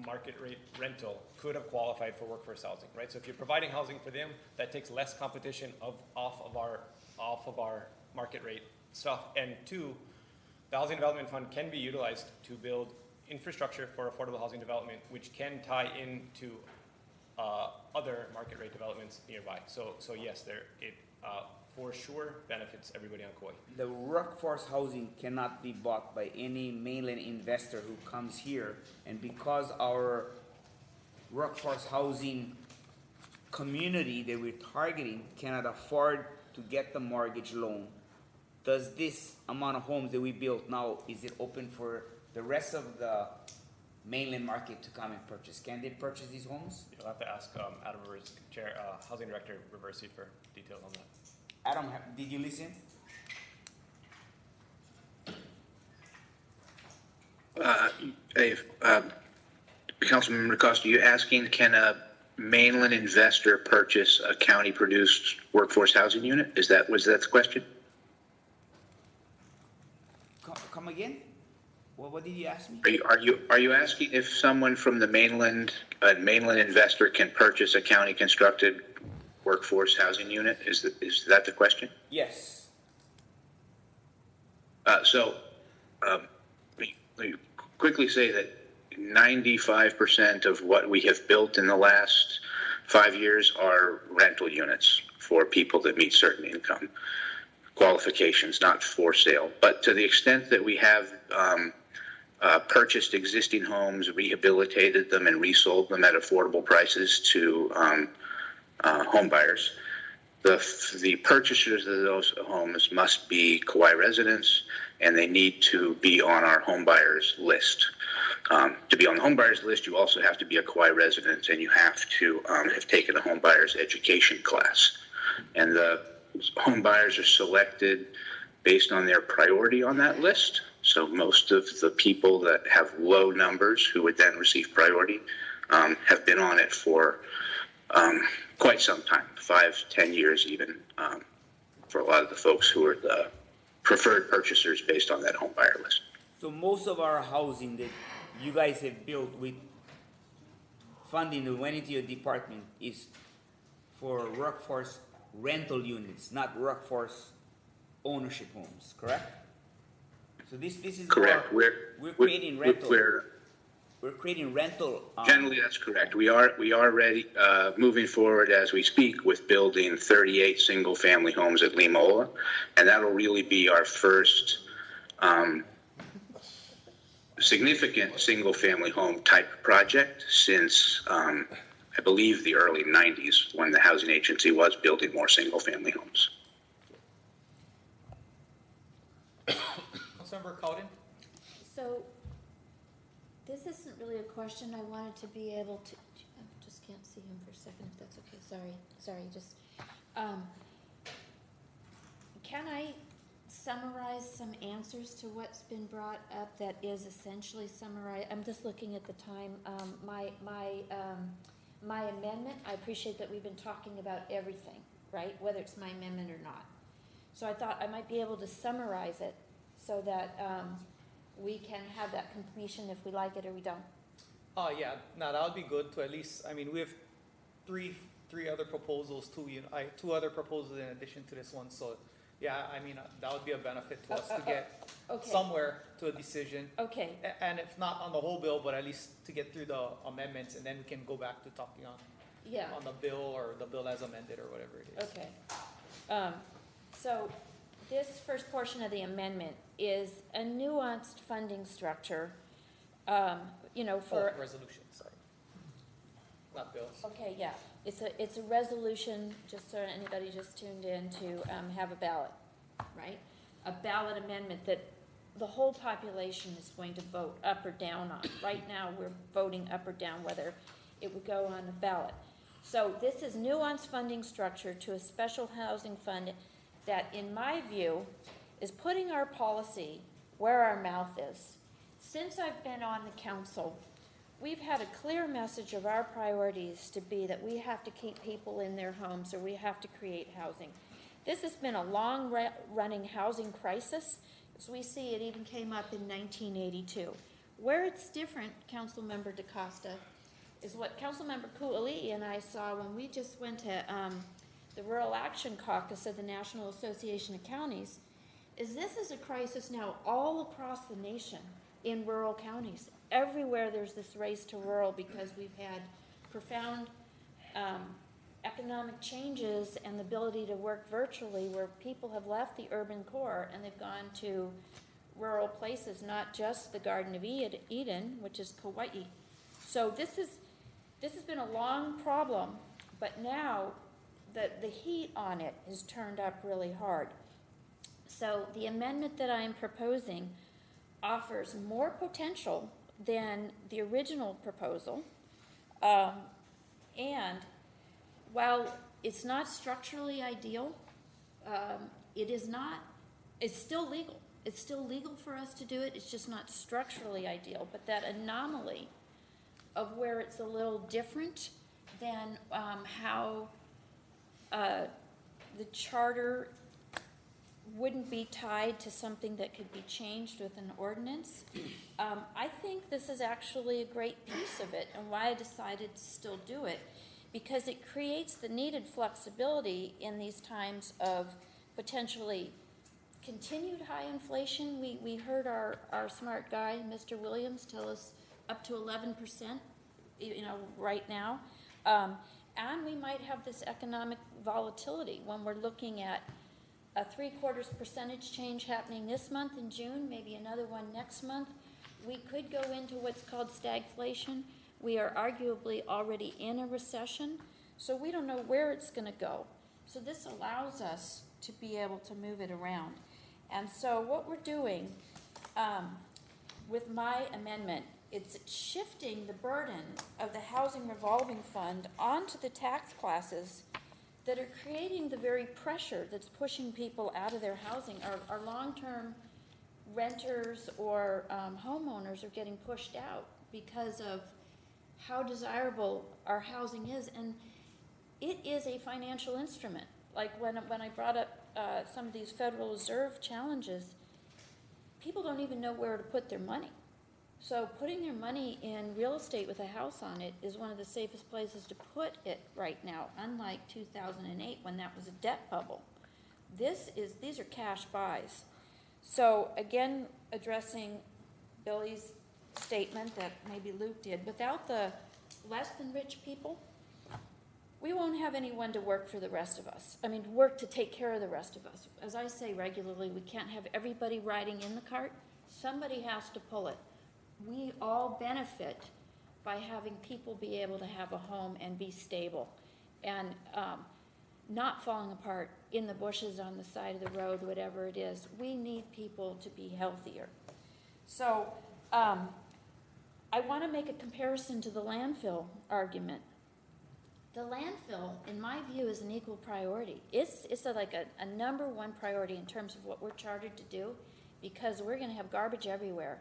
market rate rental could have qualified for workforce housing, right? So if you're providing housing for them, that takes less competition off of our market rate stuff. And two, the Housing Development Fund can be utilized to build infrastructure for affordable housing development, which can tie into other market rate developments nearby. So yes, it for sure benefits everybody on Kauai. The workforce housing cannot be bought by any mainland investor who comes here, and because our workforce housing community that we're targeting cannot afford to get the mortgage loan, does this amount of homes that we built now, is it open for the rest of the mainland market to come and purchase? Can they purchase these homes? You'll have to ask Adam Rivers, Housing Director Reversi, for details on that. Adam, did you listen? Councilman Acosta, you asking, can a mainland investor purchase a county-produced workforce housing unit? Was that the question? Come again? What did you ask me? Are you asking if someone from the mainland, a mainland investor, can purchase a county-constructed workforce housing unit? Is that the question? Yes. Let me quickly say that 95% of what we have built in the last 5 years are rental units for people that meet certain income qualifications, not for sale. But to the extent that we have purchased existing homes, rehabilitated them, and resold them at affordable prices to home buyers, the purchasers of those homes must be Kauai residents, and they need to be on our home buyers list. To be on the home buyers list, you also have to be a Kauai resident, and you have to have taken a home buyers education class. And the home buyers are selected based on their priority on that list. So most of the people that have low numbers who would then receive priority have been on it for quite some time, 5-10 years even, for a lot of the folks who are the preferred purchasers based on that home buyer list. So most of our housing that you guys have built with funding that went into your department is for workforce rental units, not workforce ownership homes, correct? So this is correct. We're creating rental. We're creating rental. Generally, that's correct. We are ready, moving forward as we speak, with building 38 single-family homes at Limaola, and that'll really be our first significant single-family home type project since I believe the early 90s, when the housing agency was building more single-family homes. Councilmember Cowden? So, this isn't really a question. I wanted to be able to, I just can't see him for a second, if that's okay. Sorry, just, can I summarize some answers to what's been brought up that is essentially summarized? I'm just looking at the time. My amendment, I appreciate that we've been talking about everything, right? Whether it's my amendment or not. So I thought I might be able to summarize it so that we can have that completion if we like it or we don't. Oh, yeah, no, that would be good to at least, I mean, we have three other proposals, two other proposals in addition to this one, so yeah, I mean, that would be a benefit to us to get okay. somewhere to a decision. Okay. And if not on the whole bill, but at least to get through the amendments, and then we can go back to talking on the bill or the bill as amended or whatever it is. Okay. So this first portion of the amendment is a nuanced funding structure, for resolution, sorry. Not bills. Okay, yeah. It's a resolution, just so anybody just tuned in, to have a ballot, right? A ballot amendment that the whole population is going to vote up or down on. Right now, we're voting up or down whether it would go on the ballot. So this is nuanced funding structure to a special housing fund that, in my view, is putting our policy where our mouth is. Since I've been on the council, we've had a clear message of our priorities to be that we have to keep people in their homes or we have to create housing. This has been a long-running housing crisis. So we see it even came up in 1982. Where it's different, Councilmember DaCosta, is what Councilmember Kuali and I saw when we just went to the Rural Action Caucus of the National Association of Counties, is this is a crisis now all across the nation in rural counties. Everywhere there's this race to rural because we've had profound economic changes and the ability to work virtually where people have left the urban core and they've gone to rural places, not just the Garden of Eden, which is Kauai. So this has been a long problem, but now the heat on it has turned up really hard. So the amendment that I am proposing offers more potential than the original proposal, and while it's not structurally ideal, it's still legal. It's still legal for us to do it, it's just not structurally ideal, but that anomaly of where it's a little different than how the charter wouldn't be tied to something that could be changed with an ordinance. I think this is actually a great piece of it, and why I decided to still do it, because it creates the needed flexibility in these times of potentially continued high inflation. We heard our smart guy, Mr. Williams, tell us up to 11%, right now. And we might have this economic volatility when we're looking at a 0.75% change happening this month in June, maybe another one next month. We could go into what's called stagflation. We are arguably already in a recession, so we don't know where it's going to go. So this allows us to be able to move it around. And so what we're doing with my amendment, it's shifting the burden of the housing revolving fund onto the tax classes that are creating the very pressure that's pushing people out of their housing. Our long-term renters or homeowners are getting pushed out because of how desirable our housing is. And it is a financial instrument. Like when I brought up some of these Federal Reserve challenges, people don't even know where to put their money. So putting their money in real estate with a house on it is one of the safest places to put it right now, unlike 2008 when that was a debt bubble. These are cash buys. So again, addressing Billy's statement that maybe Luke did, without the less than rich people, we won't have anyone to work for the rest of us. I mean, work to take care of the rest of us. As I say regularly, we can't have everybody riding in the cart. Somebody has to pull it. We all benefit by having people be able to have a home and be stable and not falling apart in the bushes on the side of the road, whatever it is. We need people to be healthier. So I want to make a comparison to the landfill argument. The landfill, in my view, is an equal priority. It's like a number one priority in terms of what we're chartered to do, because we're going to have garbage everywhere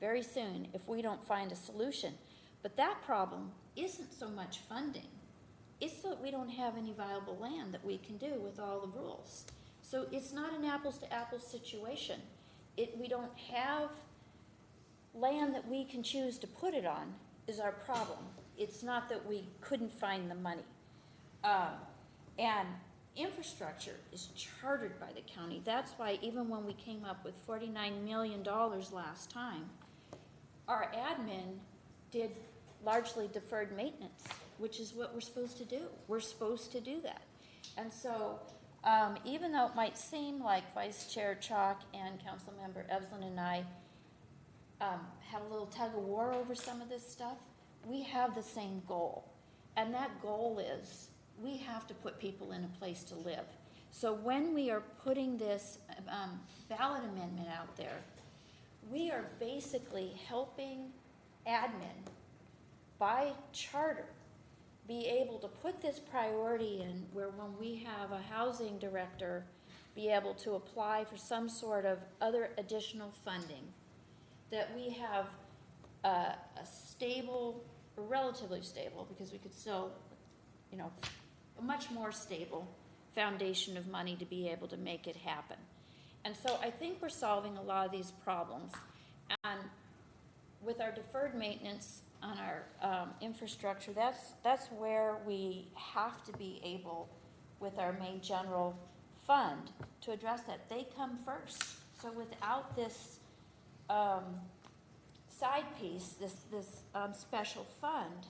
very soon if we don't find a solution. But that problem isn't so much funding. It's that we don't have any viable land that we can do with all the rules. So it's not an apples to apples situation. We don't have land that we can choose to put it on is our problem. It's not that we couldn't find the money. And infrastructure is chartered by the county. That's why even when we came up with $49 million last time, our admin did largely deferred maintenance, which is what we're supposed to do. We're supposed to do that. And so even though it might seem like Vice Chair Chalk and Councilmember Evslin and I have a little tug of war over some of this stuff, we have the same goal. And that goal is we have to put people in a place to live. So when we are putting this ballot amendment out there, we are basically helping admin by charter be able to put this priority in where when we have a housing director be able to apply for some sort of other additional funding, that we have a stable, or relatively stable, because we could still, a much more stable foundation of money to be able to make it happen. And so I think we're solving a lot of these problems. And with our deferred maintenance on our infrastructure, that's where we have to be able, with our main general fund, to address that. They come first. So without this side piece, this special fund,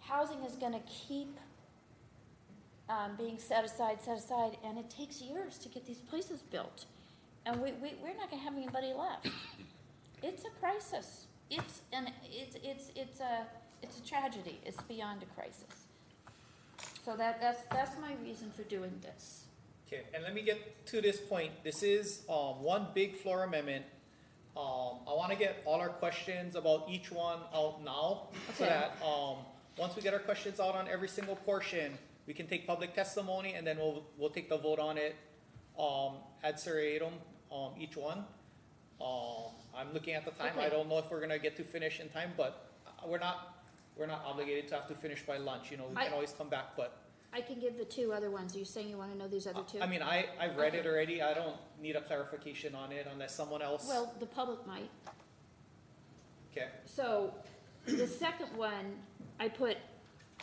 housing is going to keep being set aside, and it takes years to get these places built. And we're not going to have anybody left. It's a crisis. It's a tragedy. It's beyond a crisis. So that's my reason for doing this. Okay, and let me get to this point. This is one big floor amendment. I want to get all our questions about each one out now, so Okay. that once we get our questions out on every single portion, we can take public testimony, and then we'll take the vote on it ad seriatim, each one. I'm looking at the time. Okay. I don't know if we're gonna get to finish in time, but we're not obligated to have to finish by lunch. You know, we can always come back, but. I can give the two other ones. Are you saying you want to know these other two? I mean, I've read it already. I don't need a clarification on it unless someone else. Well, the public might. Okay. So the second one, I put,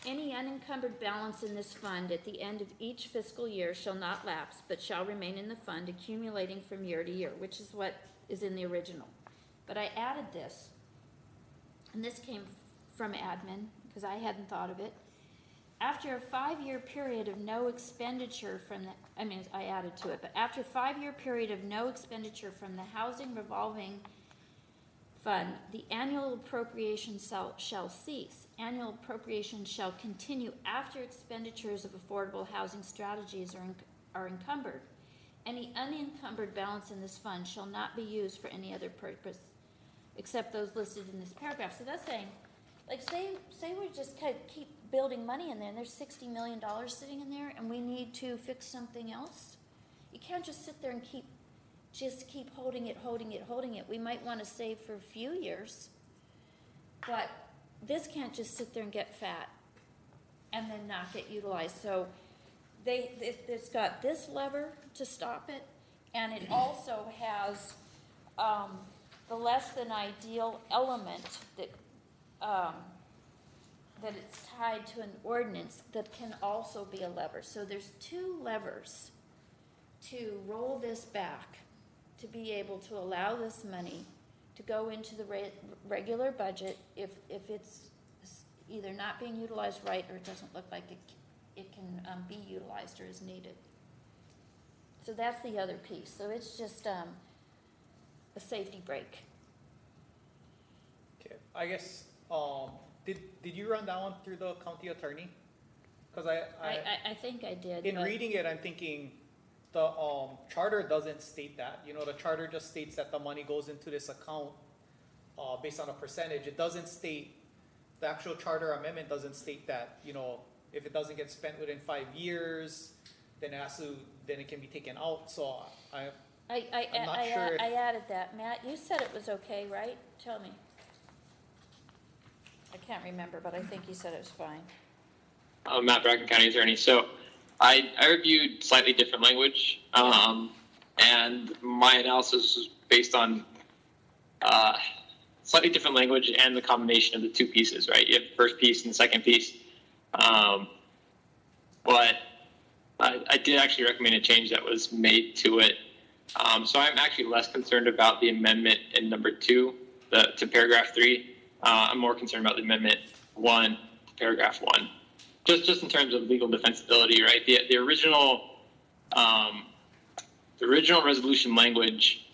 any unencumbered balance in this fund at the end of each fiscal year shall not lapse, but shall remain in the fund, accumulating from year to year, which is what is in the original. But I added this, and this came from admin, because I hadn't thought of it. After a 5-year period of no expenditure from the, I added to it, but after a 5-year period of no expenditure from the housing revolving fund, the annual appropriation shall cease. Annual appropriations shall continue after expenditures of affordable housing strategies are encumbered. Any unencumbered balance in this fund shall not be used for any other purpose except those listed in this paragraph. So that's saying, like, say we just kind of keep building money in there, and there's $60 million sitting in there, and we need to fix something else. You can't just sit there and keep holding it. We might want to save for a few years, but this can't just sit there and get fat and then not get utilized. So it's got this lever to stop it, and it also has the less than ideal element that it's tied to an ordinance that can also be a lever. So there's two levers to roll this back, to be able to allow this money to go into the regular budget if it's either not being utilized right, or it doesn't look like it can be utilized or is needed. So that's the other piece. So it's just a safety brake. Okay, I guess, did you run that one through the county attorney? Because I think I did. in reading it, I'm thinking the charter doesn't state that. You know, the charter just states that the money goes into this account based on a percentage. It doesn't state, the actual charter amendment doesn't state that, you know, if it doesn't get spent within 5 years, then it can be taken out. So I'm not sure if, I added that. Matt, you said it was okay, right? Tell me. I can't remember, but I think you said it was fine. Matt Bracken, County Attorney. So I reviewed slightly different language, and my analysis was based on slightly different language and the combination of the two pieces, right? You have the first piece and the second piece. But I did actually recommend a change that was made to it. So I'm actually less concerned about the amendment in number 2 to paragraph 3. I'm more concerned about the amendment 1 to paragraph 1. Just in terms of legal defensibility, right? The original resolution language,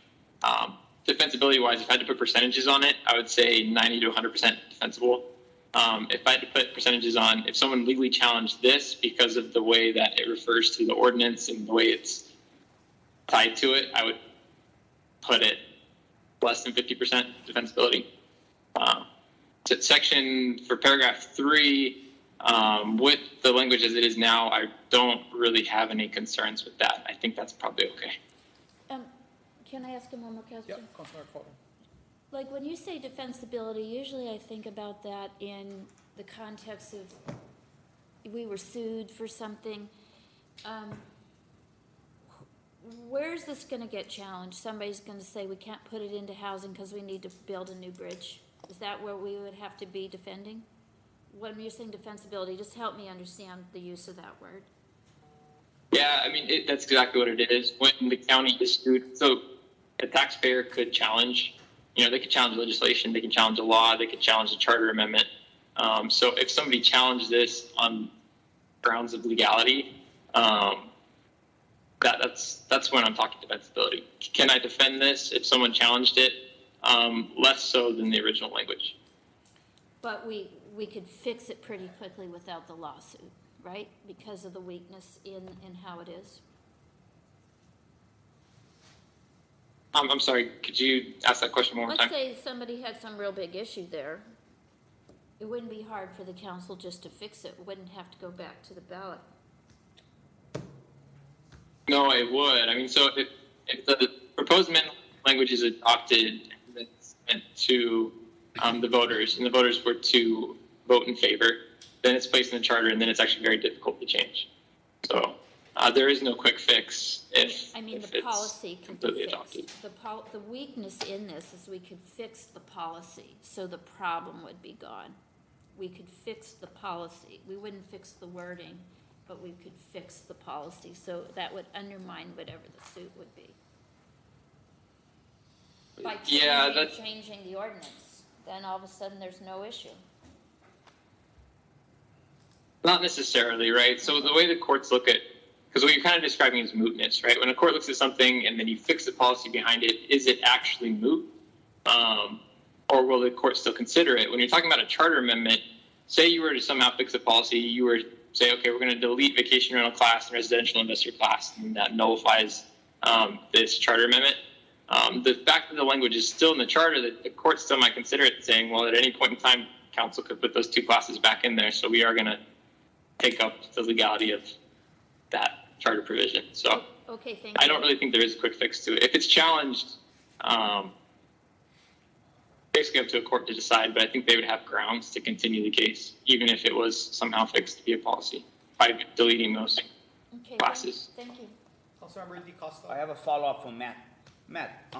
defensibility-wise, if I had to put percentages on it, I would say 90 to 100% defensible. If I had to put percentages on, if someone legally challenged this because of the way that it refers to the ordinance and the way it's tied to it, I would put it less than 50% defensibility. Section for paragraph 3, with the language as it is now, I don't really have any concerns with that. I think that's probably okay. Can I ask him one more question? yep, Councilor Corbin. Like, when you say defensibility, usually I think about that in the context of we were sued for something. where's this gonna get challenged? Somebody's gonna say we can't put it into housing because we need to build a new bridge. Is that where we would have to be defending? When you're saying defensibility, just help me understand the use of that word. Yeah, I mean, that's exactly what it is. When the county is sued, so a taxpayer could challenge, they could challenge legislation, they can challenge a law, they could challenge a charter amendment. So if somebody challenged this on grounds of legality, that's when I'm talking defensibility. Can I defend this if someone challenged it? Less so than the original language. But we could fix it pretty quickly without the lawsuit, right? Because of the weakness in how it is. I'm sorry, could you ask that question one more time? Let's say somebody had some real big issue there. It wouldn't be hard for the council just to fix it. It wouldn't have to go back to the ballot. No, it would. I mean, so if the proposed amendment language is adopted and it's sent to the voters, and the voters were to vote in favor, then it's placed in the charter, and then it's actually very difficult to change. So there is no quick fix if the policy could be completely fixed. adopted. The weakness in this is we could fix the policy, so the problem would be gone. We could fix the policy. We wouldn't fix the wording, but we could fix the policy, so that would undermine whatever the suit would be. By changing the ordinance, then all of a sudden there's no issue. Not necessarily, right? So the way the courts look at, because what you're kind of describing is mootness, right? When a court looks at something and then you fix the policy behind it, is it actually moot? Or will the court still consider it? When you're talking about a charter amendment, say you were to somehow fix a policy, you were to say, okay, we're going to delete vacation rental class and residential investor class, and that nullifies this charter amendment. The fact that the language is still in the charter, that the court still might consider it, saying, well, at any point in time, council could put those two classes back in there, so we are going to take up the legality of that charter provision. So okay, thank you. I don't really think there is a quick fix to it. If it's challenged, basically up to a court to decide, but I think they would have grounds to continue the case, even if it was somehow fixed to be a policy by deleting those classes. Thank you. Councilmember DeCosta. I have a follow-up from Matt. Matt,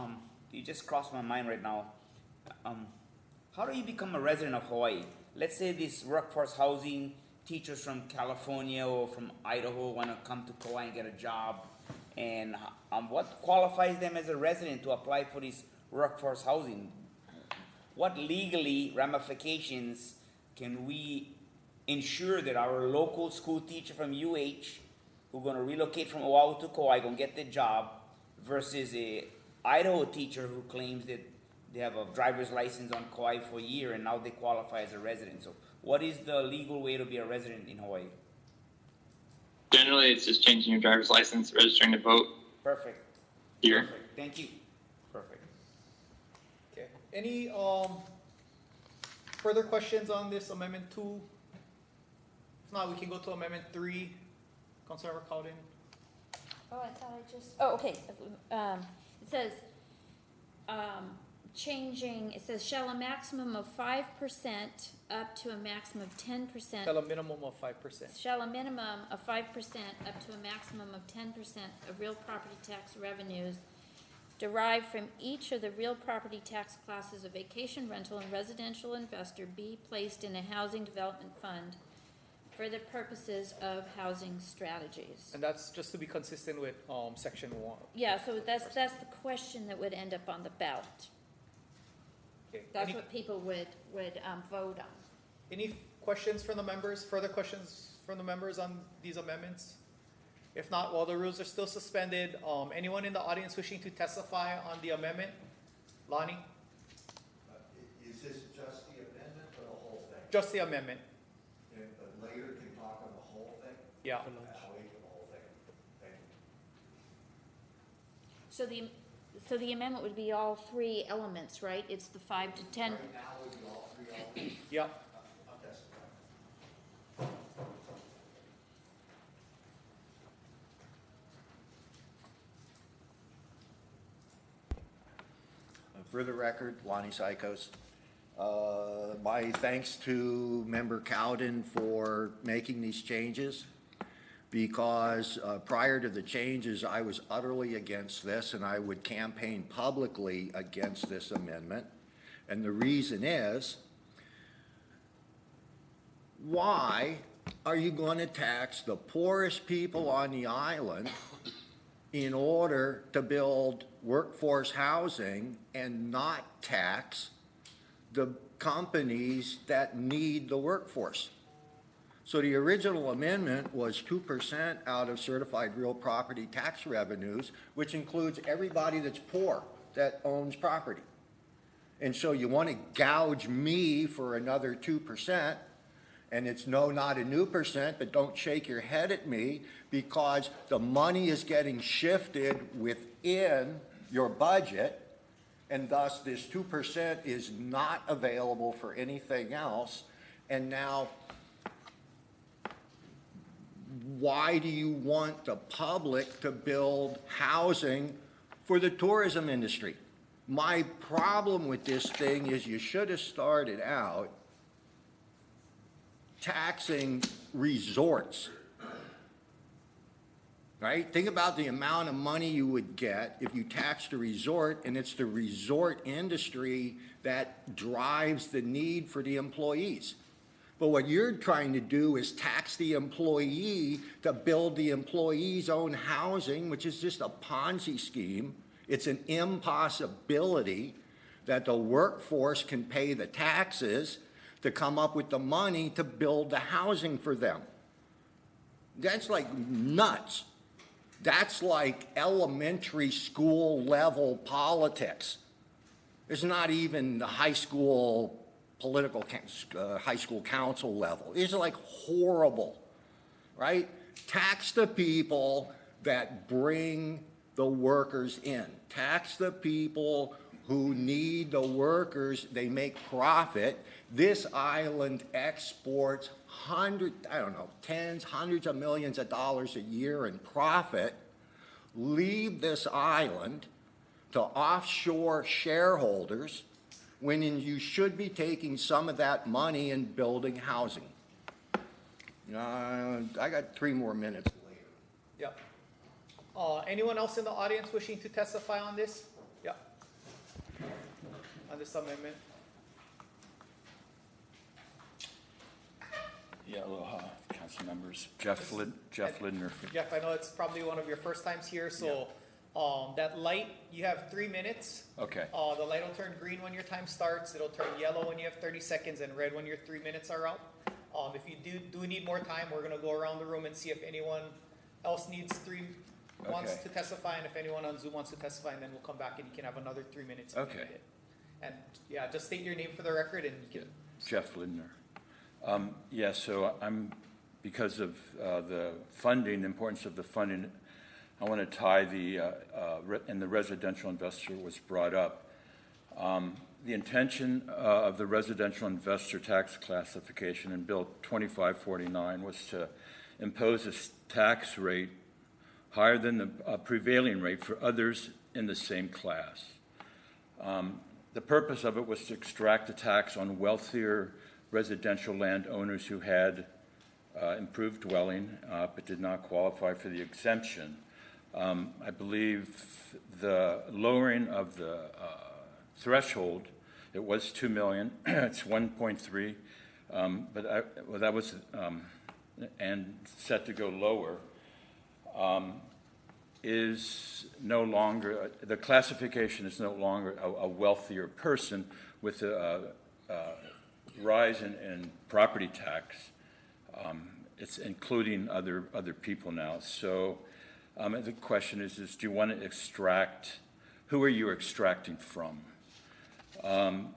you just crossed my mind right now. How do you become a resident of Hawaii? Let's say these workforce housing teachers from California or from Idaho want to come to Kauai and get a job, and what qualifies them as a resident to apply for this workforce housing? What legally ramifications can we ensure that our local school teacher from UH, who's going to relocate from Oahu to Kauai, going to get the job, versus a Idaho teacher who claims that they have a driver's license on Kauai for a year and now they qualify as a resident? So what is the legal way to be a resident in Hawaii? Generally, it's just changing your driver's license, registering to vote. Perfect. Here. Perfect. Thank you. Perfect. Okay. Any further questions on this amendment 2? If not, we can go to amendment 3. Councilmember Cowden. Oh, I thought I just, oh, okay. It says, it says, shall a maximum of 5% up to a maximum of 10%. Shall a minimum of 5%. Shall a minimum of 5% up to a maximum of 10% of real property tax revenues derived from each of the real property tax classes of vacation rental and residential investor be placed in a housing development fund for the purposes of housing strategies. And that's just to be consistent with section 1. Yeah, so that's the question that would end up on the ballot. Okay. That's what people would vote on. Any questions from the members? Further questions from the members on these amendments? If not, while the rules are still suspended, anyone in the audience wishing to testify on the amendment? Lonnie? Is this just the amendment or the whole thing? Just the amendment. But later can talk on the whole thing? Yeah. I'll wait for the whole thing. Thank you. So the amendment would be all 3 elements, right? It's the 5 to 10. Right now would be all 3 elements? Yep. I'll testify. For the record, Lonnie Sykos. My thanks to Member Cowden for making these changes. because prior to the changes, I was utterly against this, and I would campaign publicly against this amendment. And the reason is, why are you going to tax the poorest people on the island in order to build workforce housing and not tax the companies that need the workforce? So the original amendment was 2% out of certified real property tax revenues, which includes everybody that's poor that owns property. And so you want to gouge me for another 2%, and it's no, not a new percent, but don't shake your head at me, because the money is getting shifted within your budget, and thus this 2% is not available for anything else. And now, why do you want the public to build housing for the tourism industry? My problem with this thing is you should have started out taxing resorts, right? Think about the amount of money you would get if you taxed a resort, and it's the resort industry that drives the need for the employees. But what you're trying to do is tax the employee to build the employee's own housing, which is just a Ponzi scheme. It's an impossibility that the workforce can pay the taxes to come up with the money to build the housing for them. That's like nuts. That's like elementary school level politics. It's not even the high school political, high school council level. It's like horrible, right? Tax the people that bring the workers in. Tax the people who need the workers. They make profit. This island exports hundreds of millions of dollars a year in profit. Leave this island to offshore shareholders when you should be taking some of that money and building housing. I got 3 more minutes later. Yep. Anyone else in the audience wishing to testify on this? Yeah. On this amendment? Yeah, aloha, council members. Jeff Lindner. Jeff, I know it's probably one of your first times here, so that light, you have 3 minutes. Okay. The light will turn green when your time starts. It'll turn yellow when you have 30 seconds and red when your 3 minutes are up. If you do need more time, we're going to go around the room and see if anyone else wants to testify, and if anyone on Zoom wants to testify, and then we'll come back and you can have another 3 minutes. Okay. And yeah, just state your name for the record and you can. Jeff Lindner. So because of the funding, the importance of the funding, I want to tie and the residential investor was brought up. The intention of the residential investor tax classification in Bill 2549 was to impose a tax rate higher than the prevailing rate for others in the same class. The purpose of it was to extract the tax on wealthier residential landowners who had improved dwelling but did not qualify for the exemption. I believe the lowering of the threshold, it was 2 million, it's 1.3, but that was and set to go lower. Is no longer, the classification is no longer a wealthier person with a rise in property tax. It's including other people now. So the question is do you want to extract, who are you extracting from? Not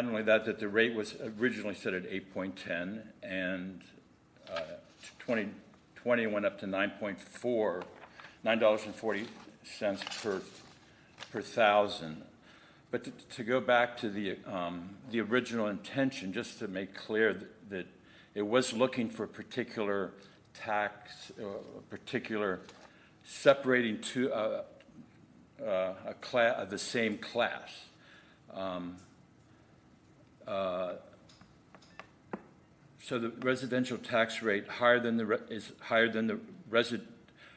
only that the rate was originally set at 8.10 and 2020 went up to $9.40 per thousand. But to go back to the original intention, just to make clear that it was looking for particular tax, particular separating to a class, the same class. So the residential tax rate is higher than the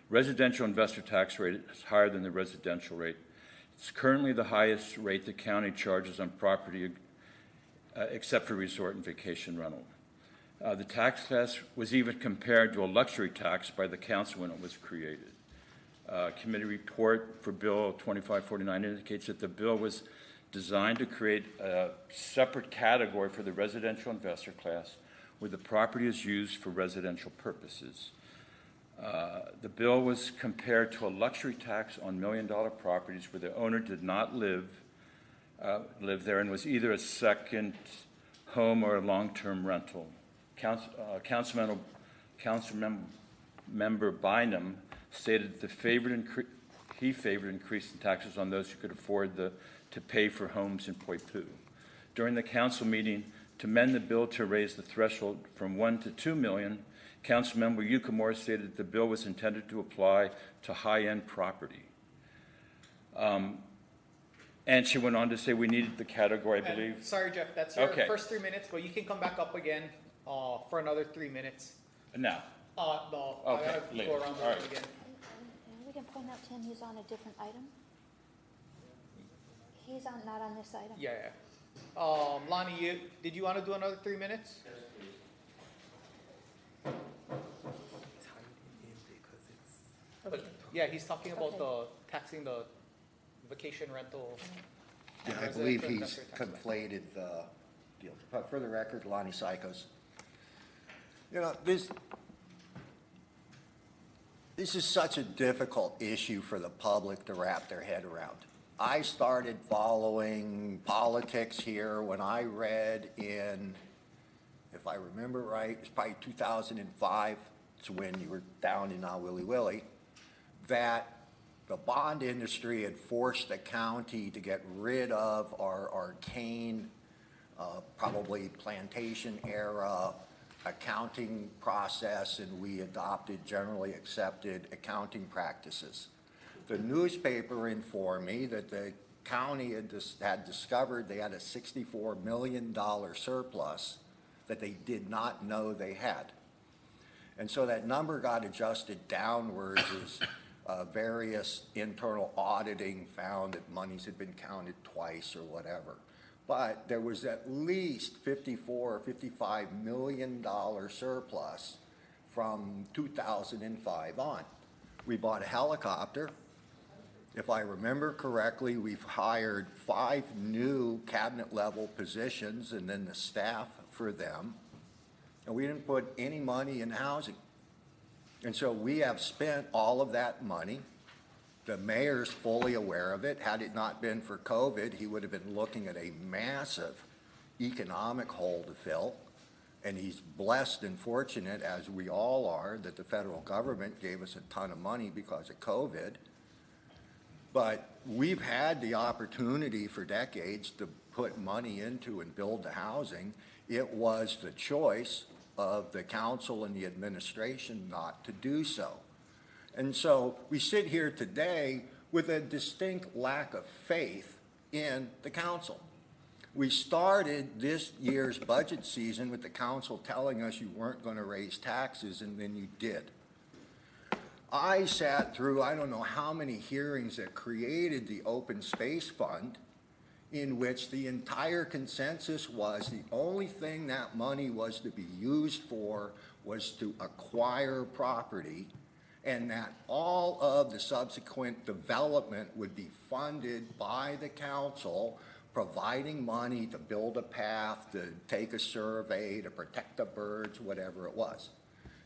residential investor tax rate is higher than the residential rate. It's currently the highest rate the county charges on property except for resort and vacation rental. The tax class was even compared to a luxury tax by the council when it was created. Committee report for Bill 2549 indicates that the bill was designed to create a separate category for the residential investor class where the property is used for residential purposes. The bill was compared to a luxury tax on $1 million properties where the owner did not live there and was either a second home or a long-term rental. Councilmember Bynum stated that he favored increasing taxes on those who could afford to pay for homes in Poipu. During the council meeting, to amend the bill to raise the threshold from 1 to 2 million, Councilmember Yukamura stated that the bill was intended to apply to high-end property. And she went on to say we needed the category, I believe. Sorry, Jeff, that's your Okay. first 3 minutes, but you can come back up again for another 3 minutes. Now. No, I Okay, gotta later. go around the All room right. again. We can point out to him he's on a different item. He's not on this item. Yeah. Lonnie, did you want to do another 3 minutes? But, yeah, he's talking about the taxing the vacation rental. Yeah, I believe he's conflated the deal. But for the record, Lonnie Psychos. You know, this is such a difficult issue for the public to wrap their head around. I started following politics here when I read in, if I remember right, it's probably 2005. It's when you were down in Willy Willy, that the bond industry had forced the county to get rid of our arcane, probably plantation era accounting process, and we adopted generally accepted accounting practices. The newspaper informed me that the county had discovered they had a $64 million surplus that they did not know they had. And so that number got adjusted downwards as various internal auditing found that monies had been counted twice or whatever. But there was at least $54 or $55 million surplus from 2005 on. We bought a helicopter. If I remember correctly, we've hired 5 new cabinet level positions and then the staff for them. And we didn't put any money in housing. And so we have spent all of that money. The mayor's fully aware of it. Had it not been for COVID, he would have been looking at a massive economic hole to fill. And he's blessed and fortunate, as we all are, that the federal government gave us a ton of money because of COVID. But we've had the opportunity for decades to put money into and build the housing. It was the choice of the council and the administration not to do so. And so we sit here today with a distinct lack of faith in the council. We started this year's budget season with the council telling us you weren't going to raise taxes, and then you did. I sat through I don't know how many hearings that created the Open Space Fund, in which the entire consensus was the only thing that money was to be used for was to acquire property, and that all of the subsequent development would be funded by the council, providing money to build a path, to take a survey, to protect the birds, whatever it was.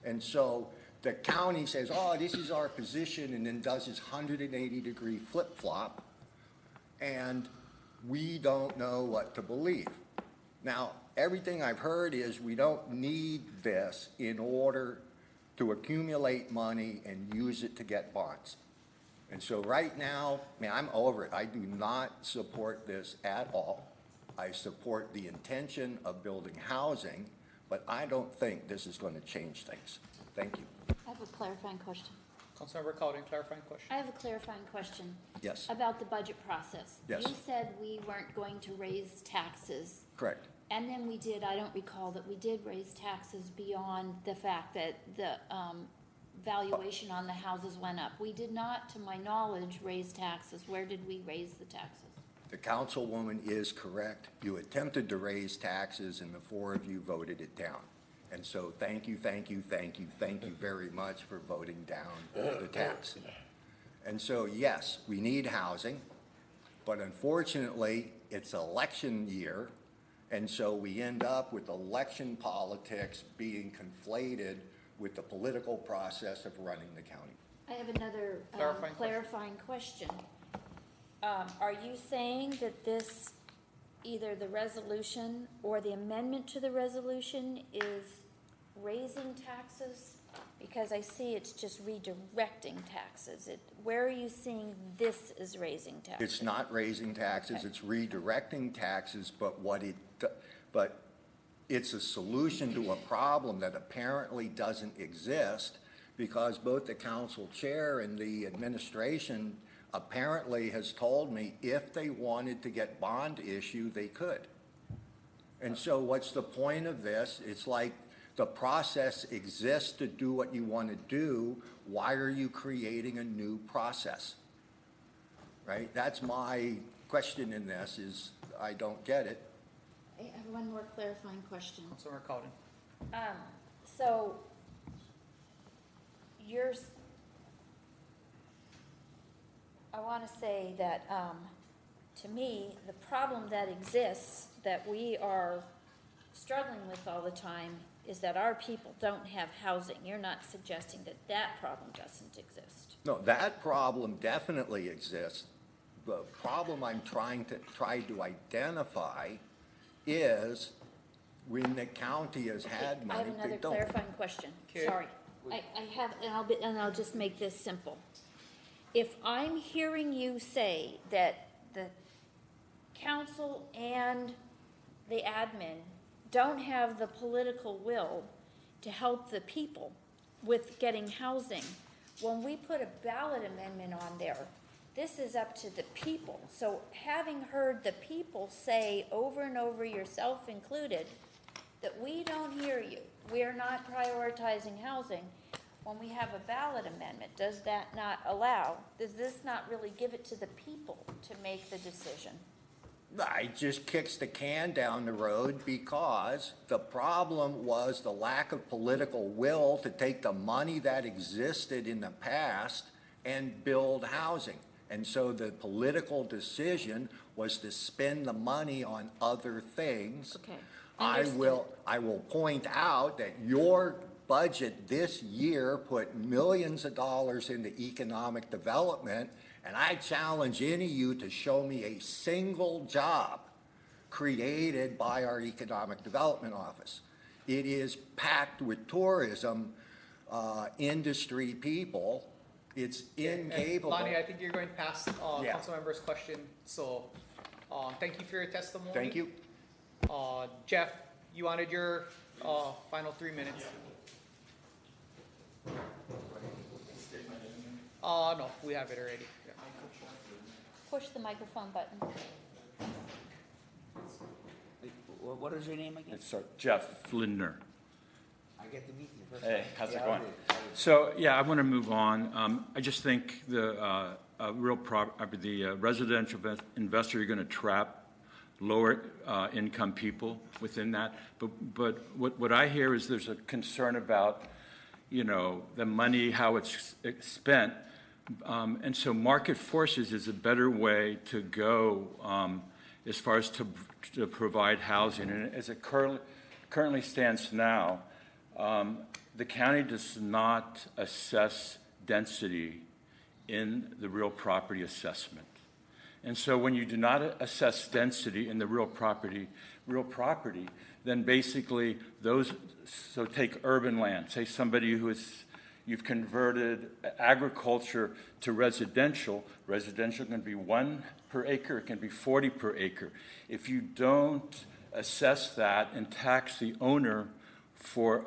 And so the county says, oh, this is our position, and then does this 180-degree flip-flop, and we don't know what to believe. Now, everything I've heard is we don't need this in order to accumulate money and use it to get bonds. And so right now, man, I'm over it. I do not support this at all. I support the intention of building housing, but I don't think this is going to change things. Thank you. I have a clarifying question. Councilmember Cowden, clarifying question. I have a clarifying question. Yes. About the budget process. Yes. You said we weren't going to raise taxes. Correct. And then we did, I don't recall that we did raise taxes beyond the fact that the valuation on the houses went up. We did not, to my knowledge, raise taxes. Where did we raise the taxes? The councilwoman is correct. You attempted to raise taxes and the four of you voted it down. And so thank you very much for voting down the tax. And so yes, we need housing, but unfortunately it's election year. And so we end up with election politics being conflated with the political process of running the county. I have another clarifying question. Are you saying that this, either the resolution or the amendment to the resolution is raising taxes? Because I see it's just redirecting taxes. Where are you seeing this is raising taxes? It's not raising taxes, Okay. It's redirecting taxes, but it's a solution to a problem that apparently doesn't exist because both the council chair and the administration apparently has told me if they wanted to get bond issue, they could. And so what's the point of this? It's like the process exists to do what you want to do. Why are you creating a new process? Right? That's my question in this is I don't get it. I have one more clarifying question. Councilmember Cowden. So I want to say that, to me, the problem that exists that we are struggling with all the time is that our people don't have housing. You're not suggesting that that problem doesn't exist. No, that problem definitely exists. The problem I'm trying to identify is when the county has had I money, have they another don't. clarifying question. Okay. Sorry. I have, and I'll just make this simple. If I'm hearing you say that the council and the admin don't have the political will to help the people with getting housing, when we put a ballot amendment on there, this is up to the people. So having heard the people say over and over, yourself included, that we don't hear you, we are not prioritizing housing, when we have a ballot amendment, does that not allow, does this not really give it to the people to make the decision? It just kicks the can down the road because the problem was the lack of political will to take the money that existed in the past and build housing. And so the political decision was to spend the money on other things. Okay. I will point out that your budget this year put millions of dollars into economic development, and I challenge any of you to show me a single job created by our economic development office. It is packed with tourism industry people. It's incapable. Lonnie, I think you're going past Yeah. council member's question, so thank you for your testimony. Thank you. Jeff, you wanted your final 3 minutes. No, we have it already. Yeah. Push the microphone button. What is your name again? It's Jeff Lindner. I get to meet you first. Hey, how's it Yeah, going? I did. So, yeah, I want to move on. I just think the residential investor, you're going to trap lower income people within that. But what I hear is there's a concern about, the money, how it's spent. And so market forces is a better way to go as far as to provide housing. And as it currently stands now, the county does not assess density in the real property assessment. And so when you do not assess density in the real property, then basically so take urban land, say somebody you've converted agriculture to residential can be 1 per acre, it can be 40 per acre. If you don't assess that and tax the owner for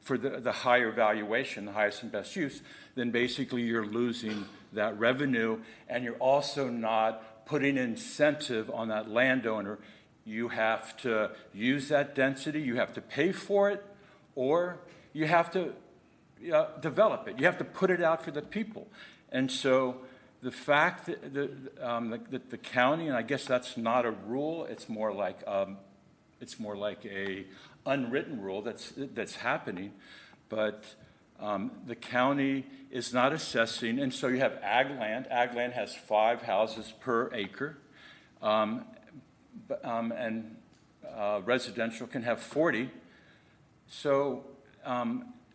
the higher valuation, the highest and best use, then basically you're losing that revenue, and you're also not putting incentive on that landowner you have to use that density, you have to pay for it, or you have to develop it. You have to put it out for the people. And so the fact that the county, and I guess that's not a rule, it's more like a unwritten rule that's happening, but the county is not assessing, and so you have ag land. Ag land has 5 houses per acre, and residential can have 40. So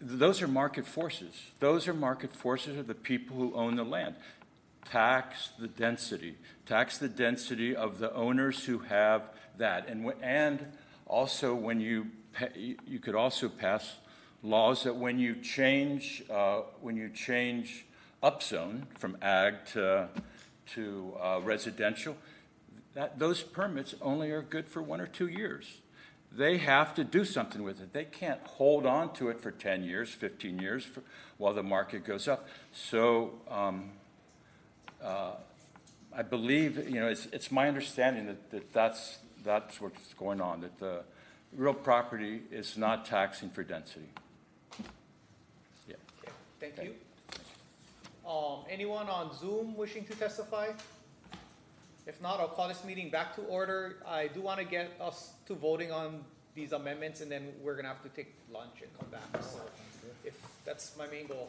those are market forces. Those are market forces of the people who own the land. Tax the density. Tax the density of the owners who have that. And also when you could also pass laws that when you change upzone from ag to residential, that those permits only are good for 1 or 2 years. They have to do something with it. They can't hold on to it for 10 years, 15 years while the market goes up. So I believe, it's my understanding that's what's going on, that the real property is not taxing for density. Yeah. Okay, thank you. Anyone on Zoom wishing to testify? If not, I'll call this meeting back to order. I do want to get us to voting on these amendments, and then we're going to have to take lunch and come back. So if that's my main goal,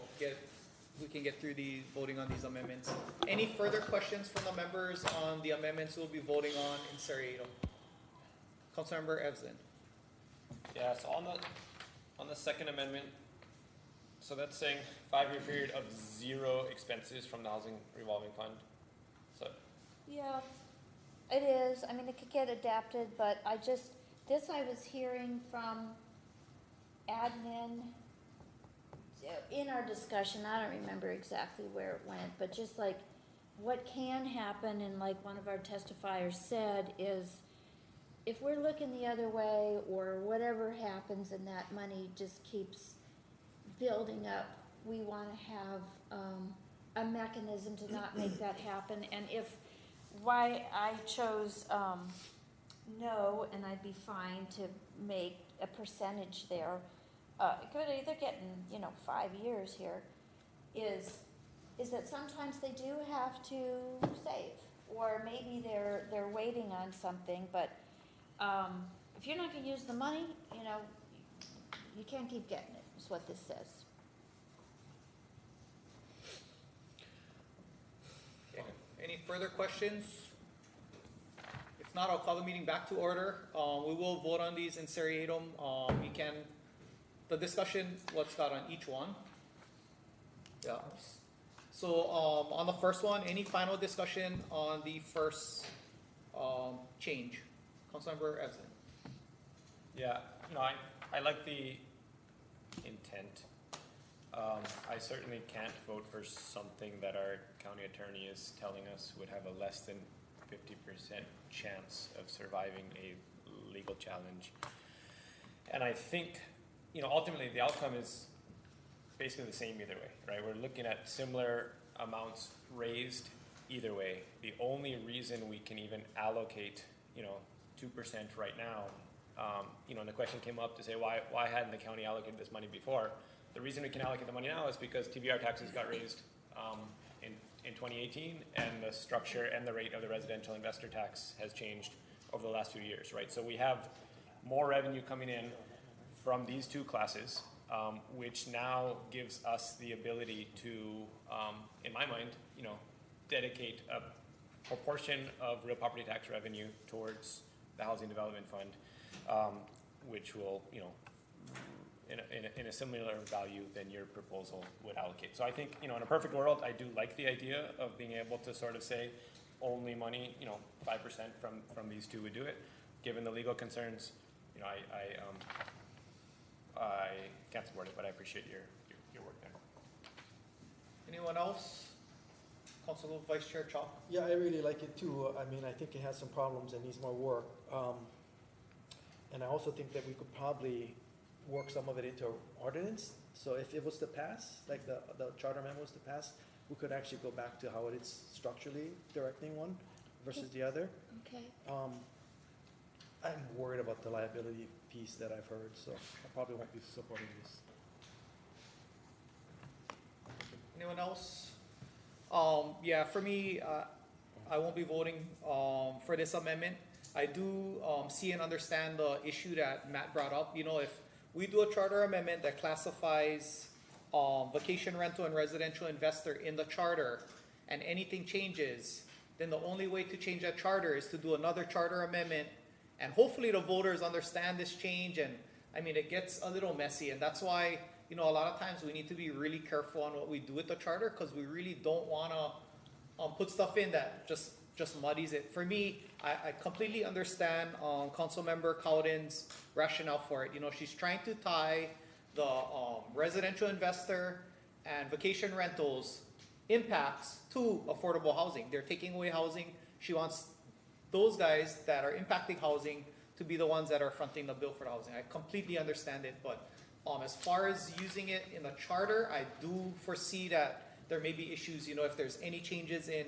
we can get through the voting on these amendments. Any further questions from the members on the amendments we'll be voting on in seriatim? Councilmember Evslin. Yeah, so on the second amendment, so that's saying 5-year period of 0 expenses from the housing revolving fund. So Yeah, it is. I mean, it could get adapted, but I was hearing from admin in our discussion. I don't remember exactly where it went, but just like what can happen, and like one of our testifiers said, is if we're looking the other way or whatever happens and that money just keeps building up, we want to have a mechanism to not make that happen. And why I chose no, and I'd be fine to make a percentage there, it could either get in 5 years here, is that sometimes they do have to save, or maybe they're waiting on something, but if you're not going to use the money, you can't keep getting it, is what this says. Okay. Any further questions? If not, I'll call the meeting back to order. We will vote on these in seriatim. The discussion, what's got on each one. Yeah. So on the first one, any final discussion on the first change? Councilmember Evslin. yeah, I like the intent. I certainly can't vote for something that our county attorney is telling us would have a less than 50% chance of surviving a legal challenge. And I think, ultimately the outcome is basically the same either way, right? We're looking at similar amounts raised either way. The only reason we can even allocate, 2% right now, and the question came up to say, why hadn't the county allocated this money before? The reason we can allocate the money now is because TVR taxes got raised in 2018, and the structure and the rate of the residential investor tax has changed over the last few years, right? So we have more revenue coming in from these 2 classes, which now gives us the ability to, in my mind, dedicate a proportion of real property tax revenue towards the Housing Development Fund, which will, in a similar value than your proposal would allocate. So I think, in a perfect world, I do like the idea of being able to sort of say only money, 5% from these 2 would do it. Given the legal concerns, I can't support it, but I appreciate your work there. Anyone else? Council Vice Chair Chalk. Yeah, I really like it too. I mean, I think it has some problems and needs more work. And I also think that we could probably work some of it into ordinance. So if it was to pass, like the charter amendment was to pass, we could actually go back to how it is structurally directing one versus the other. Okay. I'm worried about the liability piece that I've heard, so I probably won't be supporting this. Anyone else? Yeah, for me, I won't be voting, for this amendment. I do, see and understand the issue that Matt brought up. You know, if we do a charter amendment that classifies, vacation rental and residential investor in the charter, and anything changes, then the only way to change that charter is to do another charter amendment. And hopefully the voters understand this change, and I mean, it gets a little messy, and that's why, you know, a lot of times we need to be really careful on what we do with the charter, because we really don't wanna, put stuff in that just muddies it. For me, I completely understand, Councilmember Cowden's rationale for it. You know, she's trying to tie the, residential investor and vacation rentals impacts to affordable housing. They're taking away housing. She wants those guys that are impacting housing to be the ones that are fronting the bill for the housing. I completely understand it, but as far as using it in the charter, I do foresee that there may be issues, you know, if there's any changes in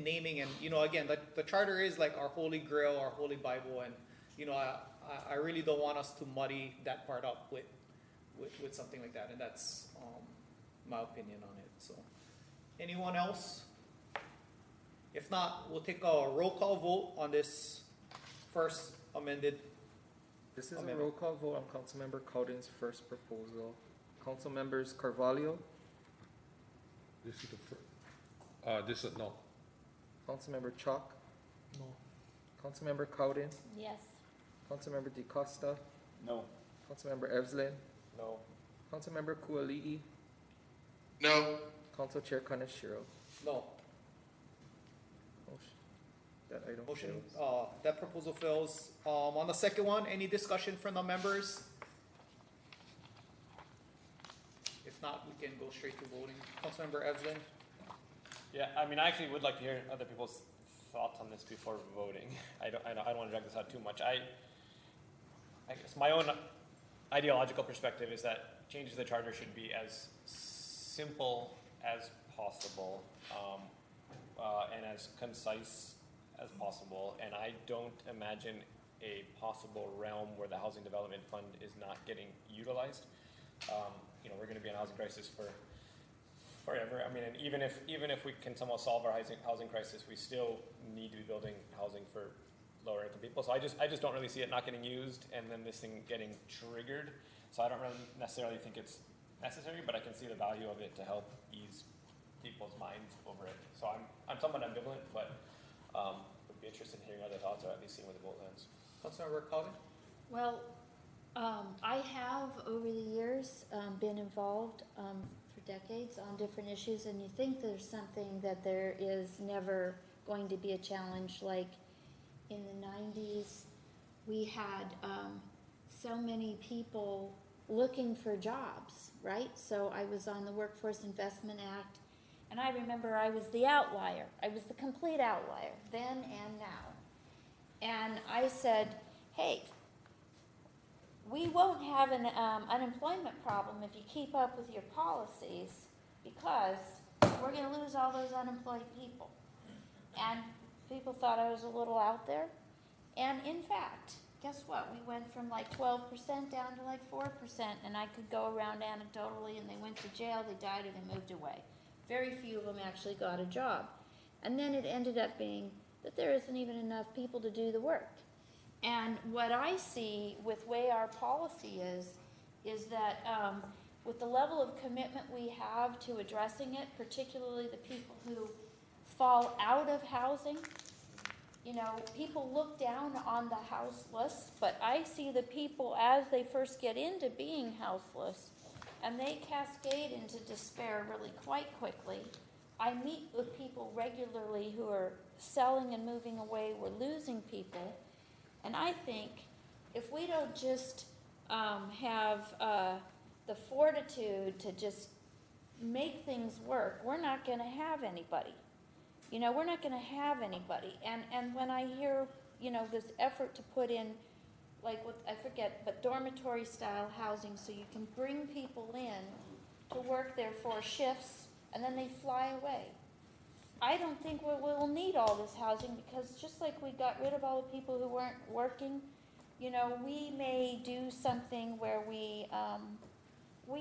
naming. And, you know, again, the charter is like our holy grail, our holy Bible, and, you know, I really don't want us to muddy that part up with something like that, and that's my opinion on it. So, anyone else? If not, we'll take a roll call vote on this first amended. This is a roll call vote on Councilmember Cowden's first proposal. Councilmembers Carvalho, This is the first, this is, no. Councilmember Chalk, No. Councilmember Cowden, Yes. Councilmember DeCosta, No. Councilmember Evslin, No. Councilmember Kuali'i, No. Council Chair Kaneshiro. No. That item Motion, fails. that proposal fails. On the second one, any discussion from the members? If not, we can go straight to voting. Councilmember Evslin? Yeah, I mean, I actually would like to hear other people's thoughts on this before voting. I don't want to drag this out too much. I guess my own ideological perspective is that changes to the charter should be as simple as possible, and as concise as possible. And I don't imagine a possible realm where the Housing Development Fund is not getting utilized. You know, we're going to be in a housing crisis for forever. I mean, and even if we can somehow solve our housing crisis, we still need to be building housing for lower income people. So I just don't really see it not getting used and then this thing getting triggered. So I don't really necessarily think it's necessary, but I can see the value of it to help ease people's minds over it. So I'm somewhat ambivalent, but would be interested in hearing other thoughts, or at least seeing where the vote lands. Councilmember Cowden? Well, I have over the years been involved for decades on different issues, and you think there's something that there is never going to be a challenge. Like in the 90s, we had so many people looking for jobs, right? So I was on the Workforce Investment Act, and I remember I was the outlier. I was the complete outlier then and now. And I said, hey, we won't have an unemployment problem if you keep up with your policies, because we're going to lose all those unemployed people. And people thought I was a little out there. And in fact, guess what? We went from like 12% down to like 4%, and I could go around anecdotally, and they went to jail, they died, or they moved away. Very few of them actually got a job. And then it ended up being that there isn't even enough people to do the work. And what I see with way our policy is that with the level of commitment we have to addressing it, particularly the people who fall out of housing, you know, people look down on the houseless, but I see the people as they first get into being houseless, and they cascade into despair really quite quickly. I meet with people regularly who are selling and moving away. We're losing people. And I think if we don't just have the fortitude to just make things work, we're not going to have anybody. You know, we're not going to have anybody. And when I hear, you know, this effort to put in, like, what, I forget, but dormitory style housing, so you can bring people in to work there 4 shifts and then they fly away. I don't think we'll need all this housing, because just like we got rid of all the people who weren't working, you know, we may do something where we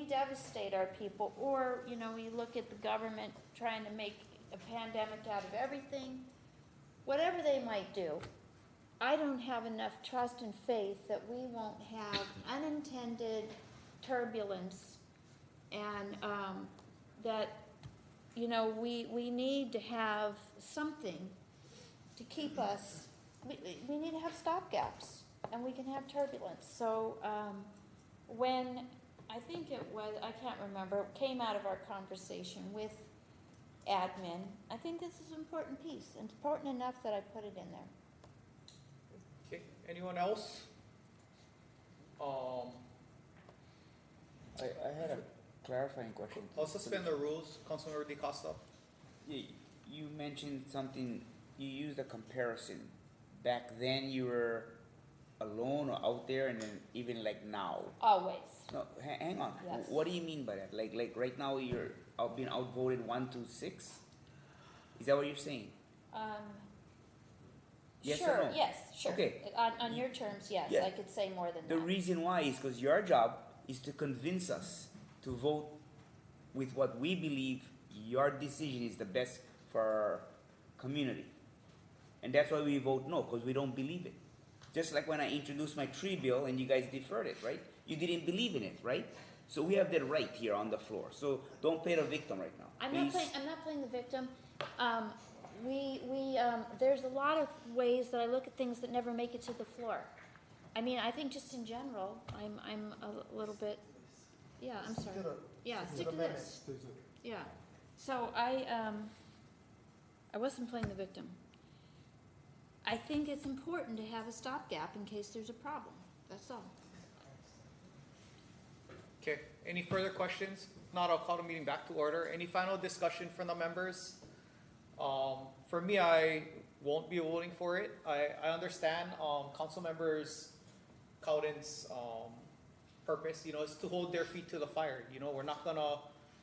devastate our people, or, you know, we look at the government trying to make a pandemic out of everything, whatever they might do. I don't have enough trust and faith that we won't have unintended turbulence, and that, you know, we need to have something to keep us, we need to have stopgaps, and we can have turbulence. So when, I think it was, I can't remember, it came out of our conversation with admin, I think this is an important piece, and important enough that I put it in there. Okay, anyone else? I had a clarifying question. I'll suspend the rules, Councilmember DeCosta. You mentioned something, you used a comparison. Back then you were alone or out there, and then even like now. Always. No, hang on. Yes. What do you mean by that? Like right now you're being outvoted 1-6? Is that what you're saying? Yes or Sure, no? yes, sure. Okay. On your terms, yes, Yeah. I could say more than The that. reason why is because your job is to convince us to vote with what we believe your decision is the best for our community. And that's why we vote no, because we don't believe it. Just like when I introduced my tree bill and you guys deferred it, right? You didn't believe in it, right? So we have that right here on the floor. So don't play the victim right now. I'm please. not playing the victim. There's a lot of ways that I look at things that never make it to the floor. I mean, I think just in general, I'm a little bit, yeah, I'm sorry. Yeah, stick to this. Yeah. So I wasn't playing the victim. I think it's important to have a stopgap in case there's a problem. That's all. Okay, any further questions? If not, I'll call the meeting back to order. Any final discussion from the members? For me, I won't be voting for it. I understand council members Cowden's purpose, you know, is to hold their feet to the fire. You know, we're not gonna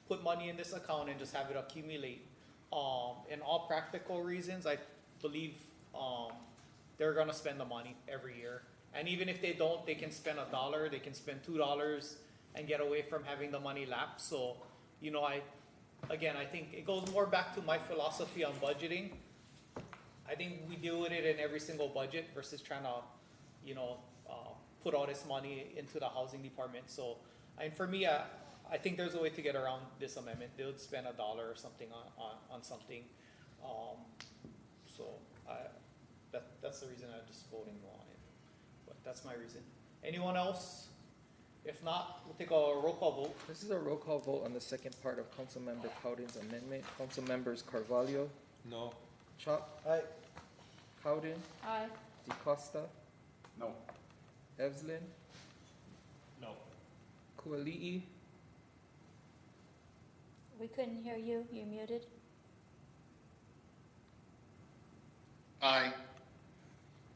put money in this account and just have it accumulate. In all practical reasons, I believe they're gonna spend the money every year. And even if they don't, they can spend $1, they can spend $2 and get away from having the money lapse. So, you know, I think it goes more back to my philosophy on budgeting. I think we deal with it in every single budget versus trying to, you know, put all this money into the housing department. So, and for me, I think there's a way to get around this amendment. They would spend $1 or something on something. So that's the reason I'm just voting no on it. But that's my reason. Anyone else? If not, we'll take a roll call vote. This is a roll call vote on the second part of Councilmember Cowden's amendment. Council members Carvalho, No. Chop, Aye. Cowden, Aye. DeCosta, No. Evslin, No. Kuali'i, We couldn't hear you. You're muted. Aye.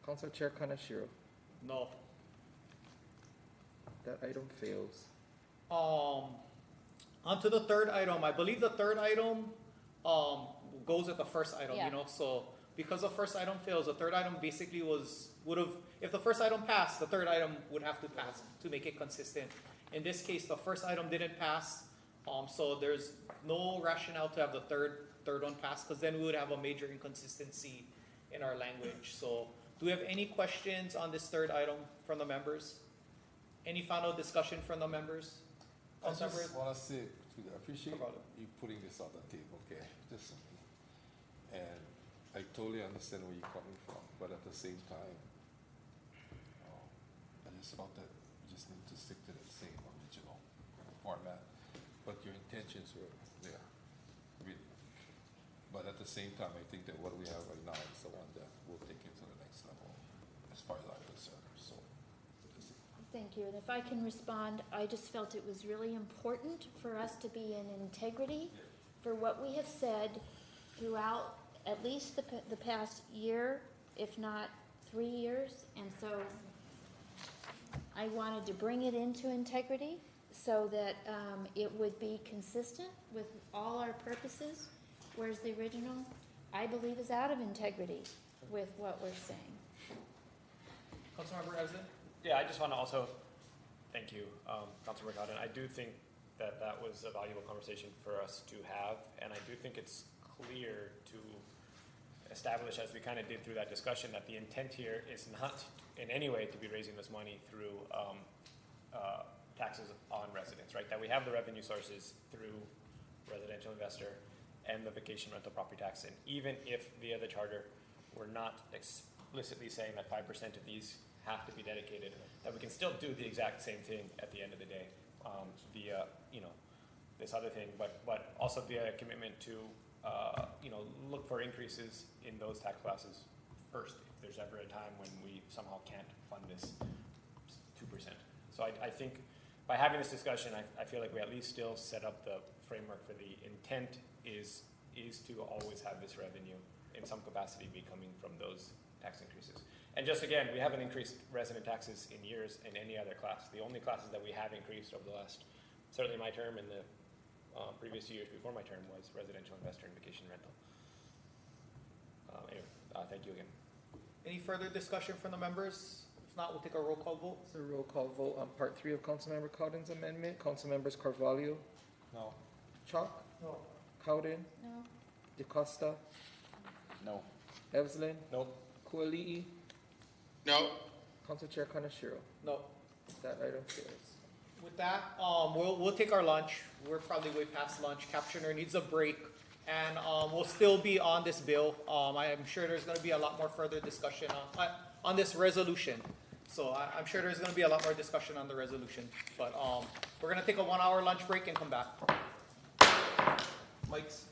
Council Chair Kanashiro. No. That item fails. On to the third item. I believe the third item goes with the first item, Yeah. you know, so because the first item fails, the third item basically would have, if the first item passed, the third item would have to pass to make it consistent. In this case, the first item didn't pass, so there's no rationale to have the third one pass, because then we would have a major inconsistency in our language. So do we have any questions on this third item from the members? Any final discussion from the members? I just Councilmembers? want to say, I appreciate About it. you putting this on the table, okay? Just something. And I totally understand where you're coming from, but at the same time, I just felt that we just need to stick to the same original format. But your intentions were there, really. But at the same time, I think that what we have right now is the one that will take it to the next level, as far as I'm concerned, so. Thank you. And if I can respond, I just felt it was really important for us to be in integrity for what we have said throughout at least the past year, if not 3 years. And so I wanted to bring it into integrity so that it would be consistent with all our purposes, whereas the original, I believe, is out of integrity with what we're saying. Councilmember Evslin? Yeah, I just want to also thank you, Councilor Mercado. I do think that that was a valuable conversation for us to have, and I do think it's clear to establish, as we kind of did through that discussion, that the intent here is not in any way to be raising this money through taxes on residents, right? That we have the revenue sources through residential investor and the vacation rental property tax, and even if via the charter, we're not explicitly saying that 5% of these have to be dedicated, that we can still do the exact same thing at the end of the day via, this other thing, but also via a commitment to, look for increases in those tax classes first, if there's ever a time when we somehow can't fund this 2%. So I think by having this discussion, I feel like we at least still set up the framework for the intent is to always have this revenue in some capacity be coming from those tax increases. And just again, we haven't increased resident taxes in years in any other class. The only classes that we have increased over the last, certainly my term and the previous years before my term, was residential investor and vacation rental. Thank you again. Any further discussion from the members? If not, we'll take a roll call vote. It's a roll call vote on part 3 of Councilmember Cowden's amendment. Councilmembers Carvalho, No. Chalk, No. Cowden, No. DeCosta, No. Evslin, Nope. Kuali'i, No. Council Chair Kanashiro. No. That item fails. With that, we'll take our lunch. We're probably way past lunch. Captioner needs a break, and we'll still be on this bill. I am sure there's going to be a lot more further discussion on this resolution. So I'm sure there's going to be a lot more discussion on the resolution. But we're going to take a 1 hour lunch break and come back. Mike's.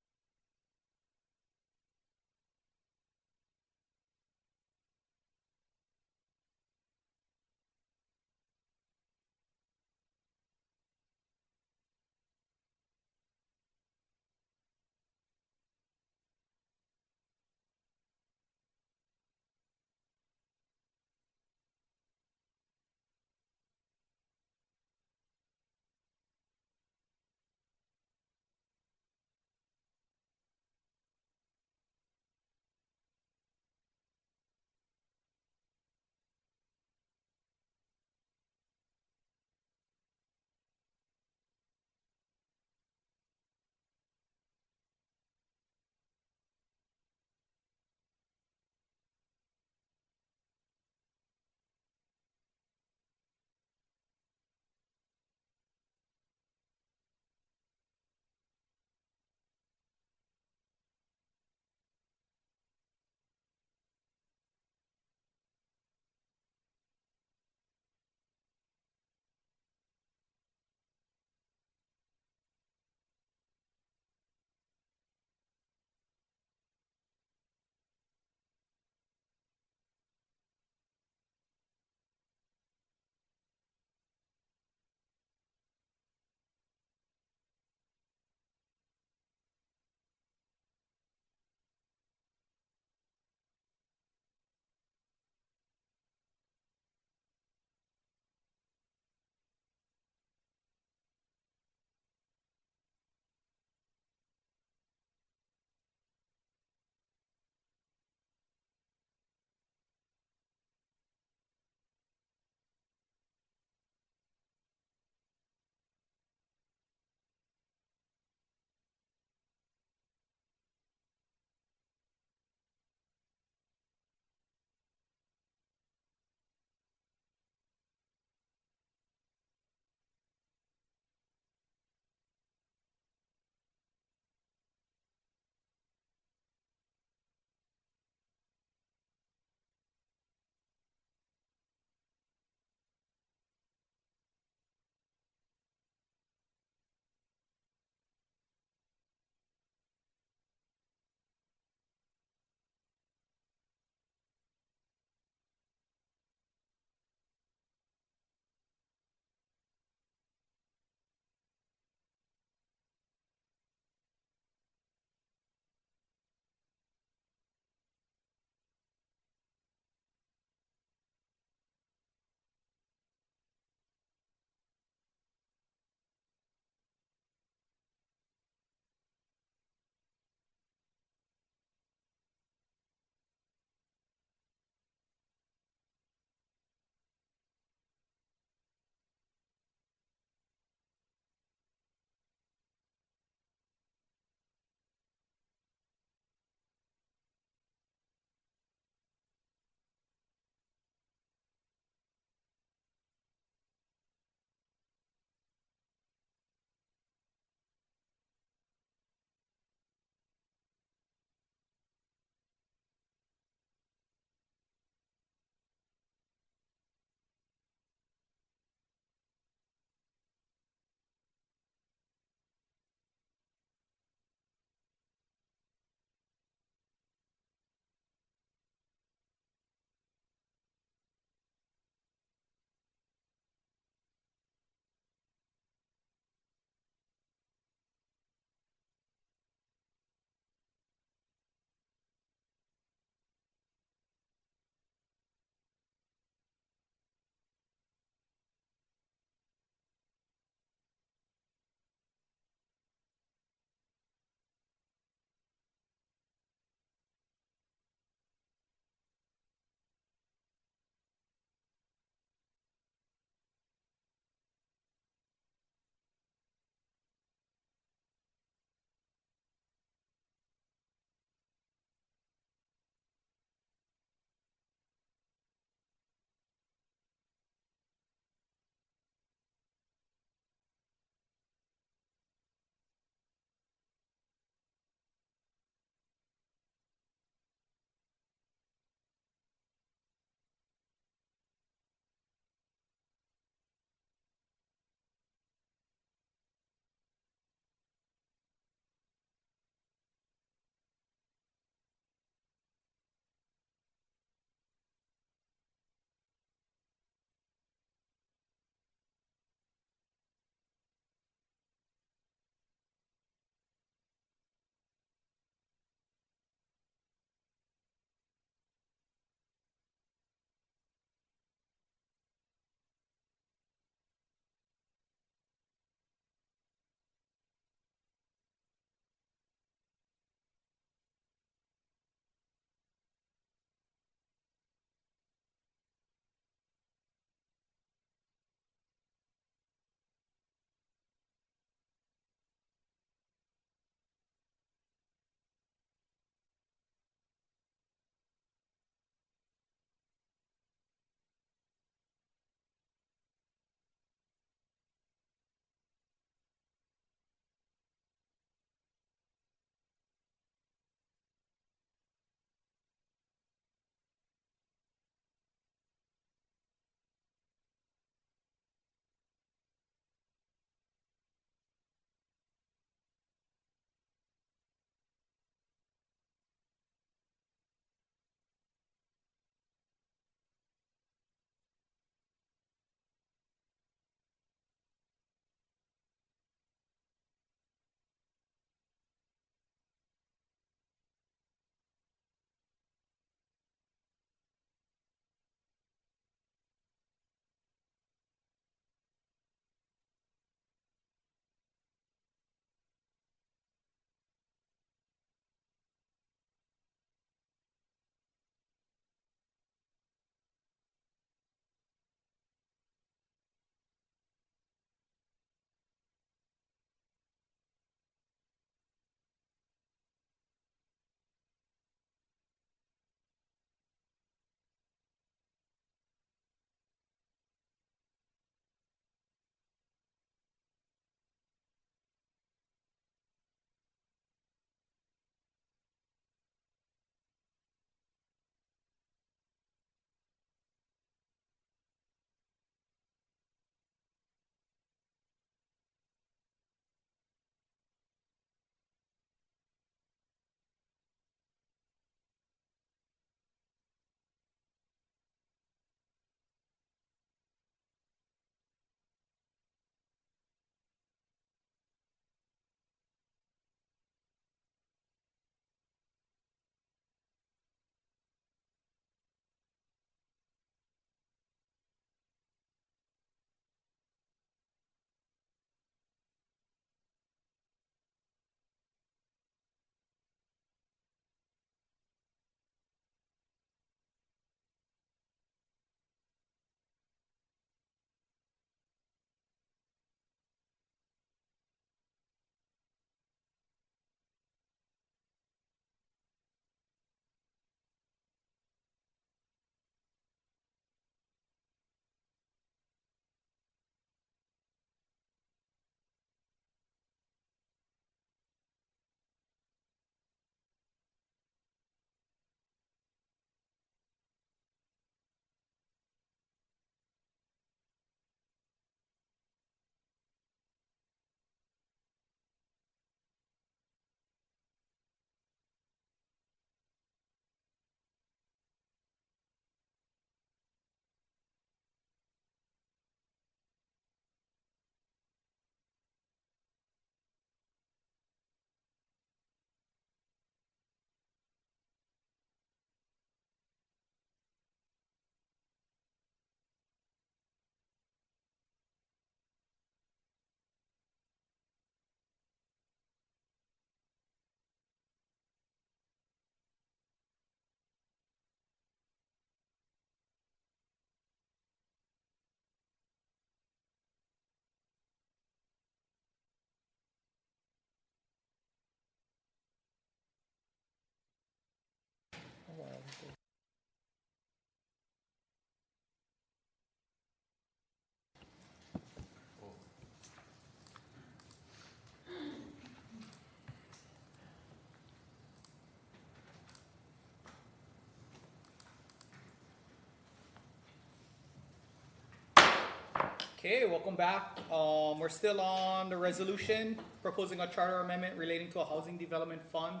Okay, welcome back. We're still on the resolution proposing a charter amendment relating to a housing development fund.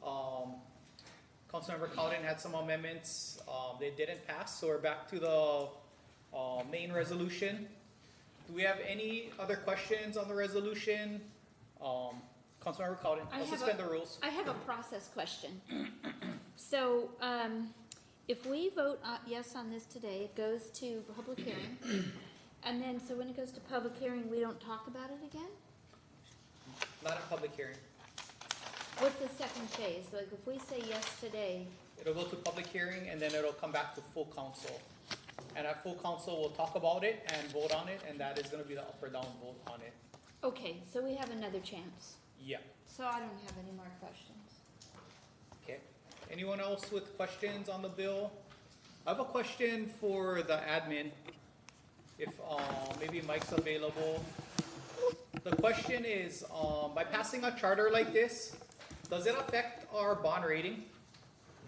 Councilmember Cowden had some amendments. They didn't pass, so we're back to the main resolution. Do we have any other questions on the resolution? Councilmember Cowden, I'll suspend the rules. I have a process question. So, if we vote yes on this today, it goes to public hearing. And then, so when it goes to public hearing, we don't talk about it again? Not a public hearing. What's the second phase? Like, if we say yes today, It'll go to public hearing and then it'll come back to full council. And at full council, we'll talk about it and vote on it, and that is gonna be the up or down vote on it. okay, so we have another chance. Yeah, So I don't have any more questions. okay. Anyone else with questions on the bill? I have a question for the admin, if, maybe Mike's available. The question is, by passing a charter like this, does it affect our bond rating?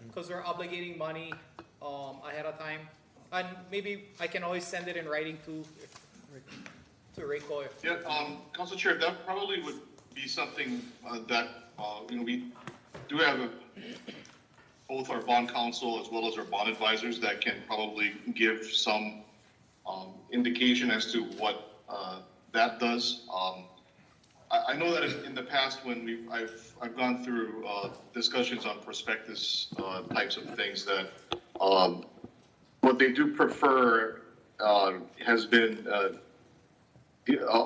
Because we're obligating money, ahead of time. And maybe I can always send it in writing to Reiko if. Yeah, Council Chair, that probably would be something that, we do have both our bond counsel as well as our bond advisors that can probably give some indication as to what that does. I know that in the past when I've gone through discussions on prospectus types of things that what they do prefer has been a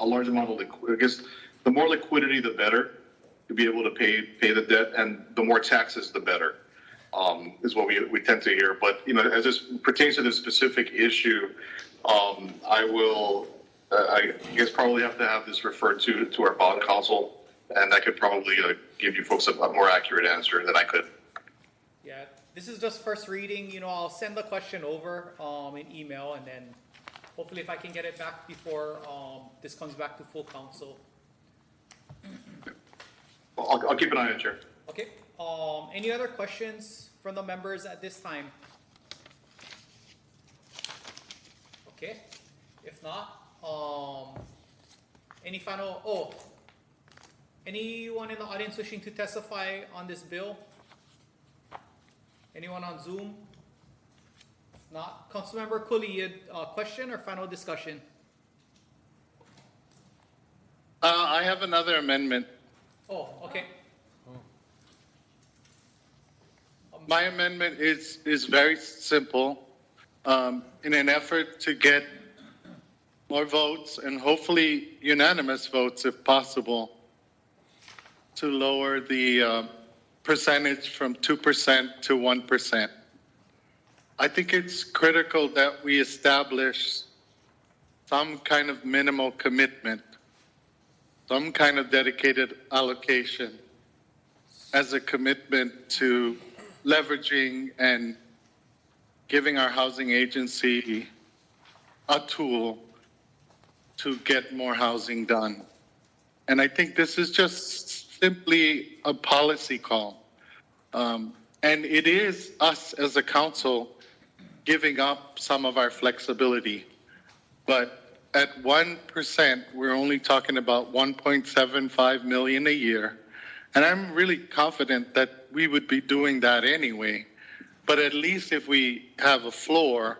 large amount of I guess the more liquidity, the better to be able to pay the debt, and the more taxes, the better, is what we tend to hear. But, as this pertains to this specific issue, I guess probably have to have this referred to our bond counsel, and I could probably give you folks a more accurate answer than I could. Yeah, this is just first reading, I'll send the question over, in email, and then hopefully if I can get it back before, this comes back to full council. I'll keep an eye on it, Chair. Okay, any other questions from the members at this time? Okay, if not, anyone in the audience wishing to testify on this bill? Anyone on Zoom? If not, Councilmember Cooley, you had a question or final discussion? I have another amendment. Oh, okay. My amendment is very simple. In an effort to get more votes and hopefully unanimous votes if possible, to lower the percentage from 2% to 1%. I think it's critical that we establish some kind of minimal commitment, some kind of dedicated allocation as a commitment to leveraging and giving our housing agency a tool to get more housing done. And I think this is just simply a policy call. And it is us as a council giving up some of our flexibility. But at 1%, we're only talking about 1.75 million a year. And I'm really confident that we would be doing that anyway. But at least if we have a floor,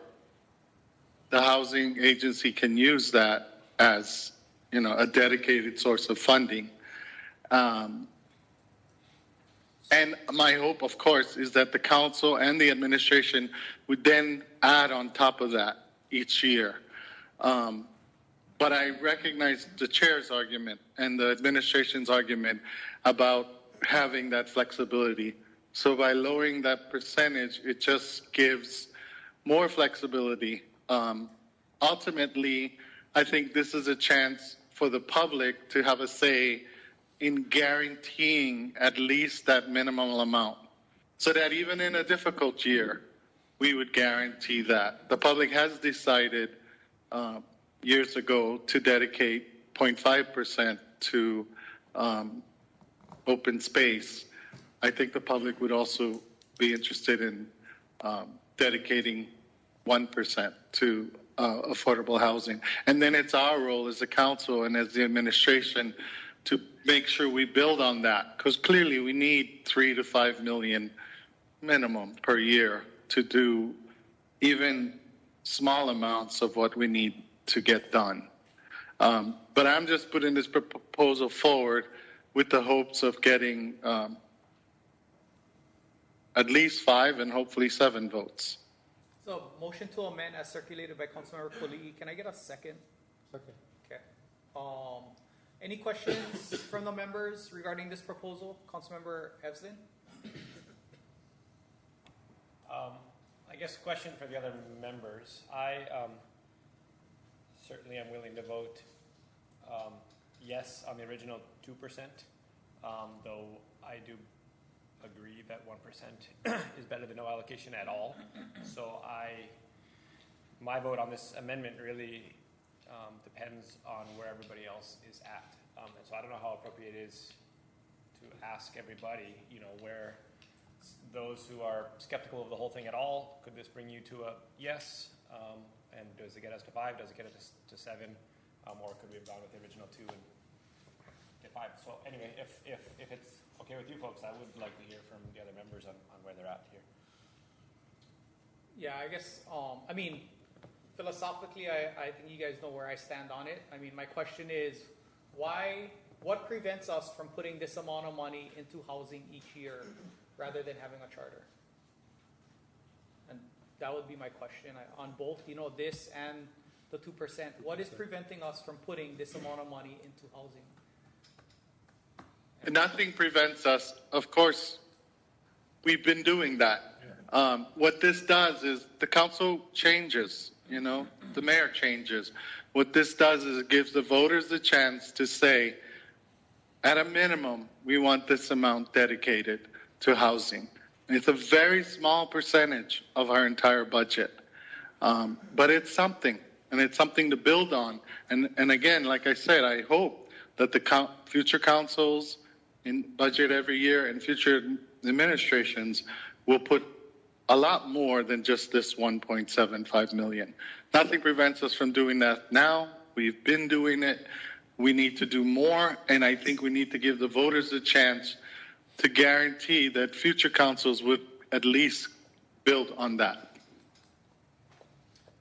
the housing agency can use that as, a dedicated source of funding. And my hope, of course, is that the council and the administration would then add on top of that each year. But I recognize the chair's argument and the administration's argument about having that flexibility. So by lowering that percentage, it just gives more flexibility. Ultimately, I think this is a chance for the public to have a say in guaranteeing at least that minimum amount, so that even in a difficult year, we would guarantee that. The public has decided years ago to dedicate 0.5% to open space. I think the public would also be interested in dedicating 1% to affordable housing. And then it's our role as the council and as the administration to make sure we build on that, because clearly we need 3 to 5 million minimum per year to do even small amounts of what we need to get done. But I'm just putting this proposal forward with the hopes of getting at least 5 and hopefully 7 votes. So motion to amend as circulated by Councilmember Koli'i. Can I get a second? Second. Okay. Any questions from the members regarding this proposal? Councilmember Evslin? I guess question for the other members. I certainly am willing to vote yes on the original 2%, though I do agree that 1% is better than no allocation at all. So my vote on this amendment really depends on where everybody else is at. And so I don't know how appropriate it is to ask everybody, where those who are skeptical of the whole thing at all, could this bring you to a yes? And does it get us to 5? Does it get us to 7? Or could we have gone with the original 2 and get 5? So anyway, if it's okay with you folks, I would like to hear from the other members on where they're at here. Yeah, I guess, philosophically, I think you guys know where I stand on it. My question is, what prevents us from putting this amount of money into housing each year rather than having a charter? And that would be my question on both, this and the 2%. What is preventing us from putting this amount of money into housing? Nothing prevents us. Of course, we've been doing that. What this does is the council changes, the mayor changes. What this does is it gives the voters the chance to say, at a minimum, we want this amount dedicated to housing. And it's a very small percentage of our entire budget. But it's something, and it's something to build on. And again, like I said, I hope that the future councils in budget every year and future administrations will put a lot more than just this 1.75 million. Nothing prevents us from doing that now. We've been doing it. We need to do more, and I think we need to give the voters a chance to guarantee that future councils would at least build on that.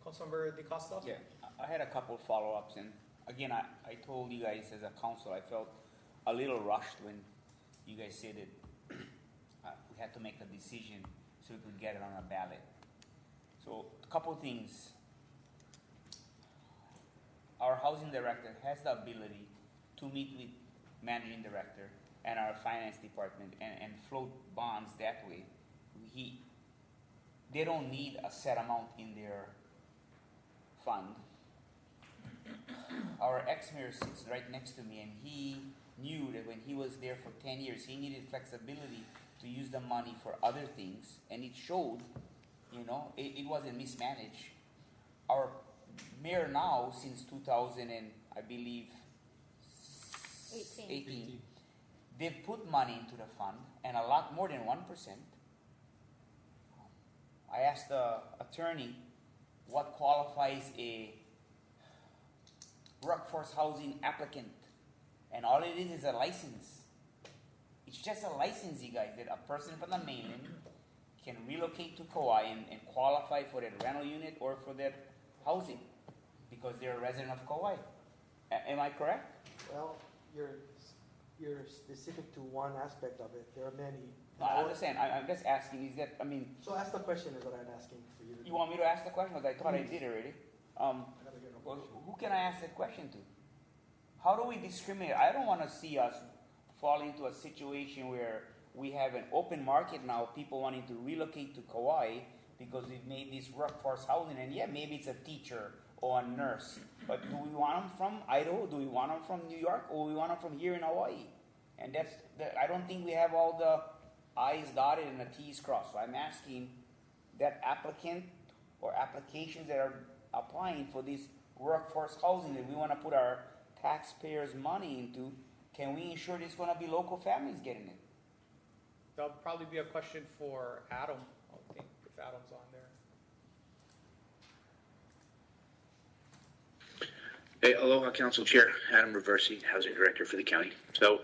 Councilmember DeCosta? Yeah, I had a couple follow-ups, and again, I told you guys as a council, I felt a little rushed when you guys said that we had to make a decision so we could get it on a ballot. So a couple things. Our housing director has the ability to meet with managing director and our finance department and float bonds that way. They don't need a set amount in their fund. Our ex-mayor sits right next to me, and he knew that when he was there for 10 years, he needed flexibility to use the money for other things, and it showed, it wasn't mismanaged. Our mayor now, since 2000 and I believe 18, they've put money into the fund, and a lot more than 1%. I asked the attorney what qualifies a workforce housing applicant, and all it is a license. It's just a license, you guys, that a person from the mainland can relocate to Kauai and qualify for that rental unit or for that housing because they're a resident of Kauai. Am I correct? Well, you're specific to one aspect of it. There are many. No, I understand. I'm just asking, is that, So ask the question is what I'm asking for you to do. You want me to ask the question? Because I thought I did already. Well, who can I ask that question to? How do we discriminate? I don't want to see us fall into a situation where we have an open market now, people wanting to relocate to Kauai because we've made this workforce housing, and yeah, maybe it's a teacher or a nurse, but do we want them from Idaho? Do we want them from New York? Or we want them from here in Hawaii? And I don't think we have all the I's dotted and the T's crossed. So I'm asking that applicant or applications that are applying for this workforce housing that we want to put our taxpayers' money into, can we ensure there's going to be local families getting it? That'll probably be a question for Adam, I think, if Adam's on there. Hey, aloha, Council Chair. Adam Reversi, Housing Director for the county. So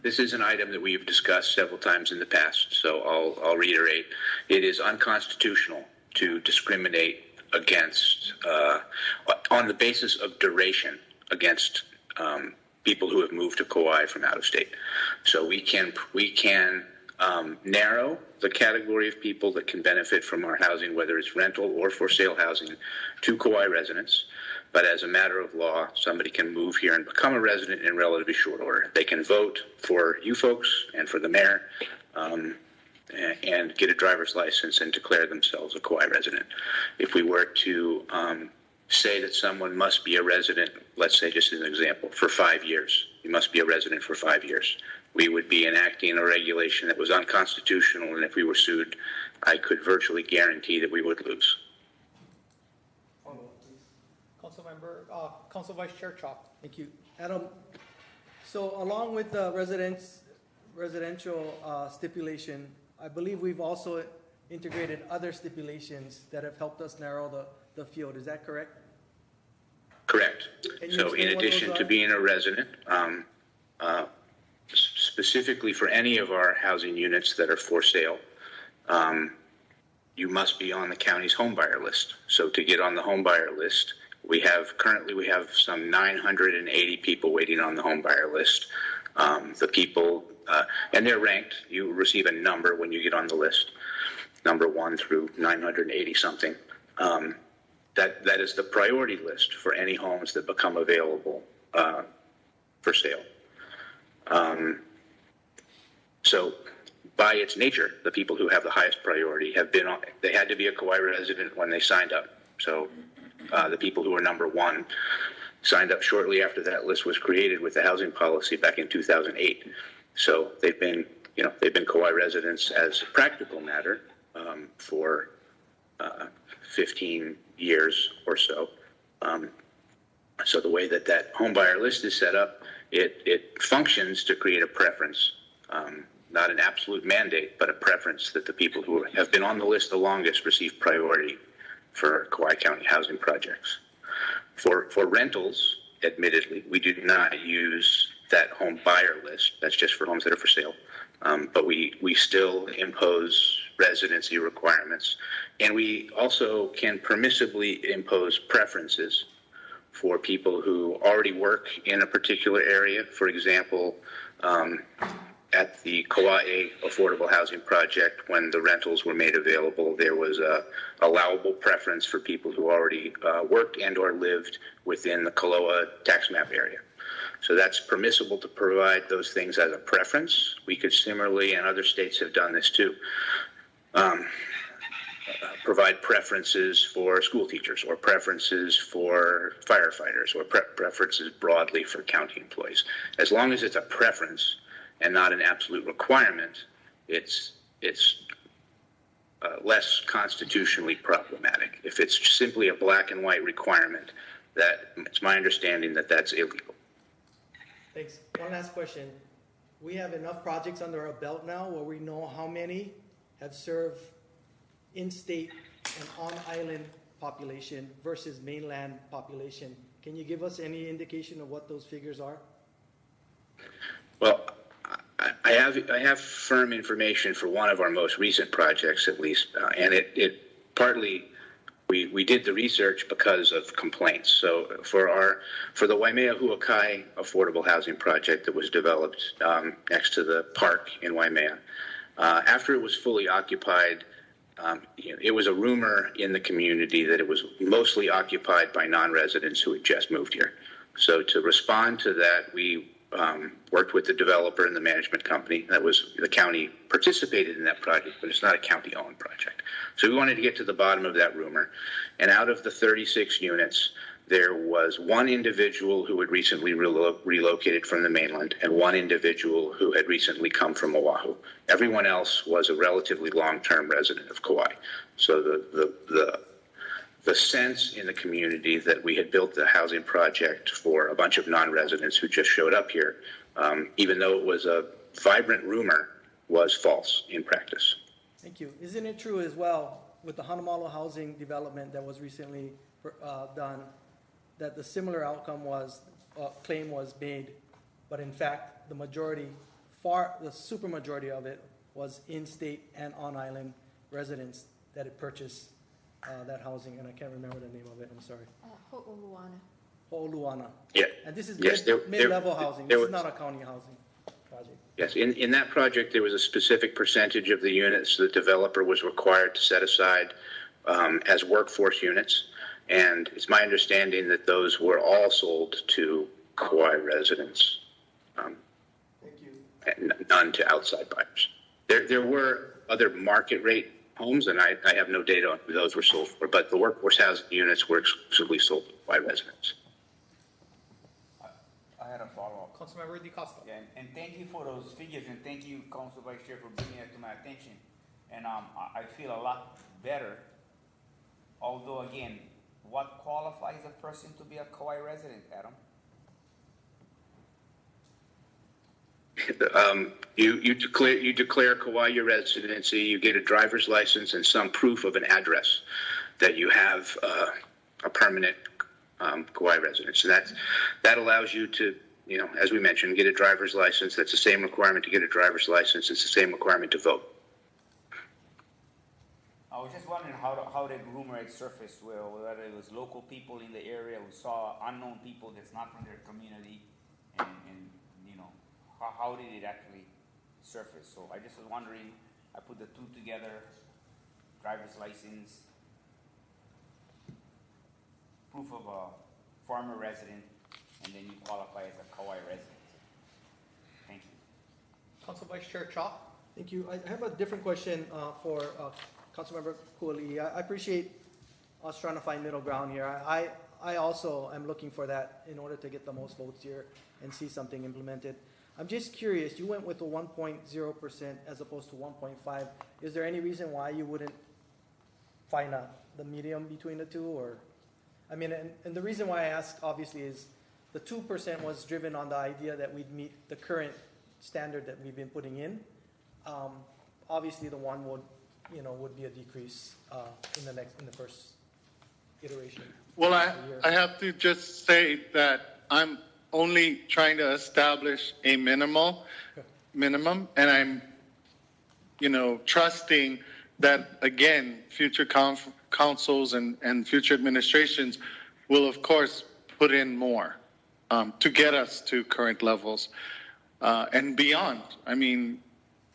this is an item that we have discussed several times in the past, so I'll reiterate. It is unconstitutional to discriminate against, on the basis of duration, against people who have moved to Kauai from out of state. So we can narrow the category of people that can benefit from our housing, whether it's rental or for sale housing, to Kauai residents. But as a matter of law, somebody can move here and become a resident in relatively short order. They can vote for you folks and for the mayor and get a driver's license and declare themselves a Kauai resident. If we were to say that someone must be a resident, let's say just as an example, for 5 years, you must be a resident for 5 years, we would be enacting a regulation that was unconstitutional, and if we were sued, I could virtually guarantee that we would lose. Council Vice Chair Chalk. Thank you. Adam, so along with the residential stipulation, I believe we've also integrated other stipulations that have helped us narrow the field. Is that correct? Correct. So in addition to being a resident, specifically for any of our housing units that are for sale, you must be on the county's home buyer list. So to get on the home buyer list, currently we have some 980 people waiting on the home buyer list. The people, and they're ranked. You receive a number when you get on the list, number 1 through 980 something. That is the priority list for any homes that become available for sale. So by its nature, the people who have the highest priority they had to be a Kauai resident when they signed up. So the people who are number 1 signed up shortly after that list was created with the housing policy back in 2008. So they've been Kauai residents as a practical matter for 15 years or so. So the way that home buyer list is set up, it functions to create a preference, not an absolute mandate, but a preference that the people who have been on the list the longest receive priority for Kauai County housing projects. For rentals, admittedly, we do not use that home buyer list. That's just for homes that are for sale. But we still impose residency requirements. And we also can permissibly impose preferences for people who already work in a particular area. For example, at the Kauai Affordable Housing Project, when the rentals were made available, there was a allowable preference for people who already worked and or lived within the Kaloa tax map area. So that's permissible to provide those things as a preference. We could similarly, and other states have done this too, provide preferences for school teachers or preferences for firefighters or preferences broadly for county employees. As long as it's a preference and not an absolute requirement, it's less constitutionally problematic. If it's simply a black and white requirement, it's my understanding that that's illegal. Thanks. One last question. We have enough projects under our belt now where we know how many have served in-state and on-island population versus mainland population. Can you give us any indication of what those figures are? Well, I have firm information for one of our most recent projects, at least, and it partly we did the research because of complaints. So for the Waimea Huakai affordable housing project that was developed next to the park in Waimea, after it was fully occupied, it was a rumor in the community that it was mostly occupied by non-residents who had just moved here. So to respond to that, we worked with the developer and the management company. The county participated in that project, but it's not a county-owned project. So we wanted to get to the bottom of that rumor. And out of the 36 units, there was one individual who had recently relocated from the mainland and one individual who had recently come from Oahu. Everyone else was a relatively long-term resident of Kauai. So the sense in the community that we had built the housing project for a bunch of non-residents who just showed up here, even though it was a vibrant rumor, was false in practice. Thank you. Isn't it true as well with the Hanamalo housing development that was recently done? that the similar outcome was, claim was made, but in fact, the super majority of it was in-state and on-island residents that had purchased that housing, and I can't remember the name of it, I'm sorry. Ho'oluana. Ho'oluana. Yeah. And this is Yes, mid-level housing, there this is was- not a county housing project. Yes, in that project, there was a specific percentage of the units the developer was required to set aside as workforce units. And it's my understanding that those were all sold to Kauai residents. Thank you. And none to outside buyers. There were other market rate homes, and I have no data on who those were sold for, but the workforce housing units were exclusively sold by residents. I had a follow-up. Councilmember DiCosta. Yeah, and thank you for those figures, and thank you, Council Vice Chair, for bringing it to my attention. And I feel a lot better, although again, what qualifies a person to be a Kauai resident, Adam? You declare Kauai your residency, you get a driver's license and some proof of an address that you have a permanent Kauai residence. And that allows you to, as we mentioned, get a driver's license. That's the same requirement to get a driver's license. It's the same requirement to vote. I was just wondering how that rumor had surfaced, whether it was local people in the area who saw unknown people that's not from their community, and how did it actually surface? So I just was wondering, I put the two together, driver's license, proof of a former resident, and then you qualify as a Kauai resident. Thank you. Council Vice Chair Cha. Thank you. I have a different question for Councilmember Cooley. I appreciate us trying to find middle ground here. I also am looking for that in order to get the most votes here and see something implemented. I'm just curious, you went with the 1.0% as opposed to 1.5. Is there any reason why you wouldn't find the medium between the two? Or, I mean, and the reason why I ask obviously is the 2% was driven on the idea that we'd meet the current standard that we've been putting in. Obviously the one would be a decrease in the first iteration. Well, I have to just say that I'm only trying to establish a minimum, and I'm, trusting that, again, future councils and future administrations will, of course, put in more to get us to current levels and beyond. I mean,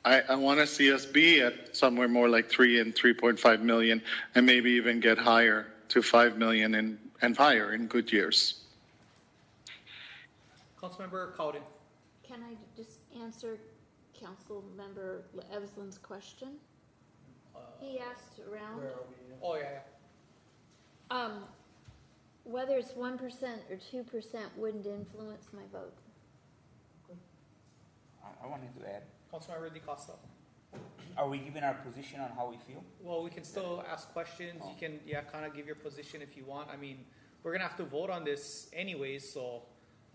I want to see us be at somewhere more like 3 and 3.5 million, and maybe even get higher to 5 million and higher in good years. Councilmember Cowden. Can I just answer Councilmember Evsland's question? He asked around. Where are we? Oh, yeah. Whether it's 1% or 2% wouldn't influence my vote. I wanted to add. Councilmember DiCosta. Are we giving our position on how we feel? Well, we can still ask questions. You can, kind of give your position if you want. I mean, we're going to have to vote on this anyways, so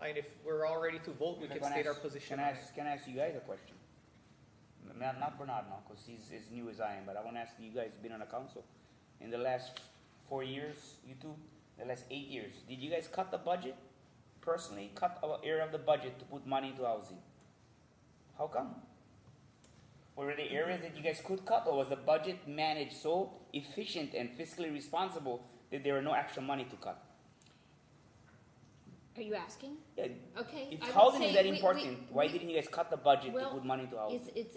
if we're all ready to vote, we can state our position. Can I ask you guys a question? Not Bernard now, because he's as new as I am, but I want to ask you guys, been on the council. In the last 4 years, you two, the last 8 years, did you guys cut the budget? Personally, cut our area of the budget to put money into housing? How come? Were there areas that you guys could cut, or was the budget managed so efficient and fiscally responsible that there were no extra money to cut? Are you asking? Yeah. Okay. If I would housing say is that important, why didn't you guys cut the budget to put money into housing? It's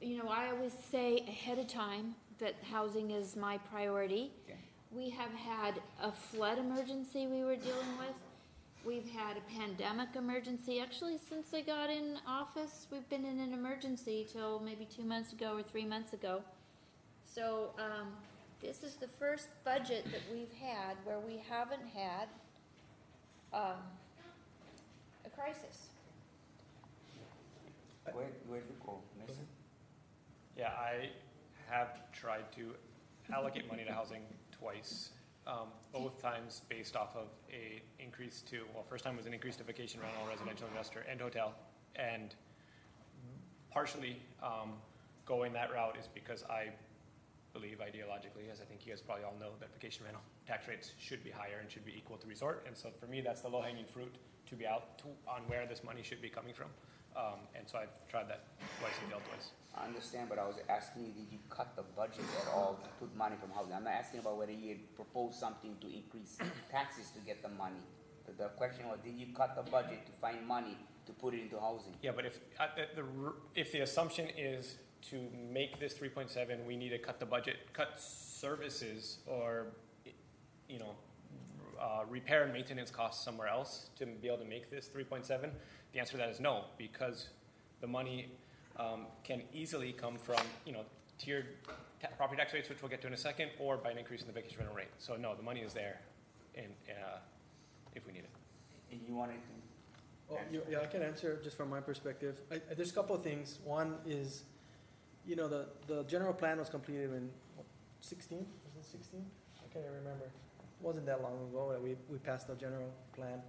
I always say ahead of time that housing is my priority. Okay. We have had a flood emergency we were dealing with. We've had a pandemic emergency. Actually, since I got in office, we've been in an emergency till maybe 2 months ago or 3 months ago. So this is the first budget that we've had where we haven't had a crisis. Where'd you go, Mason? Yeah, I have tried to allocate money to housing twice. Both times based off of a increase to, first time was an increase to vacation rental, residential investor, and hotel. And partially going that route is because I believe ideologically, as I think you guys probably all know, that vacation rental tax rates should be higher and should be equal to resort. And so for me, that's the low-hanging fruit to be out on where this money should be coming from. And so I've tried that twice and failed twice. I understand, but I was asking you, did you cut the budget at all to put money from housing? I'm not asking about whether you had proposed something to increase taxes to get the money. The question was, did you cut the budget to find money to put it into housing? Yeah, but if the assumption is to make this 3.7, we need to cut the budget, cut services, or repair and maintenance costs somewhere else to be able to make this 3.7, the answer to that is no, because the money can easily come from tiered property tax rates, which we'll get to in a second, or by an increase in the vacation rental rate. So no, the money is there, and if we need it. And you wanted to? Oh, yeah, I can answer just from my perspective. There's a couple of things. One is, the general plan was completed in 16? Was it 16? I can't even remember. It wasn't that long ago that we passed the general plan.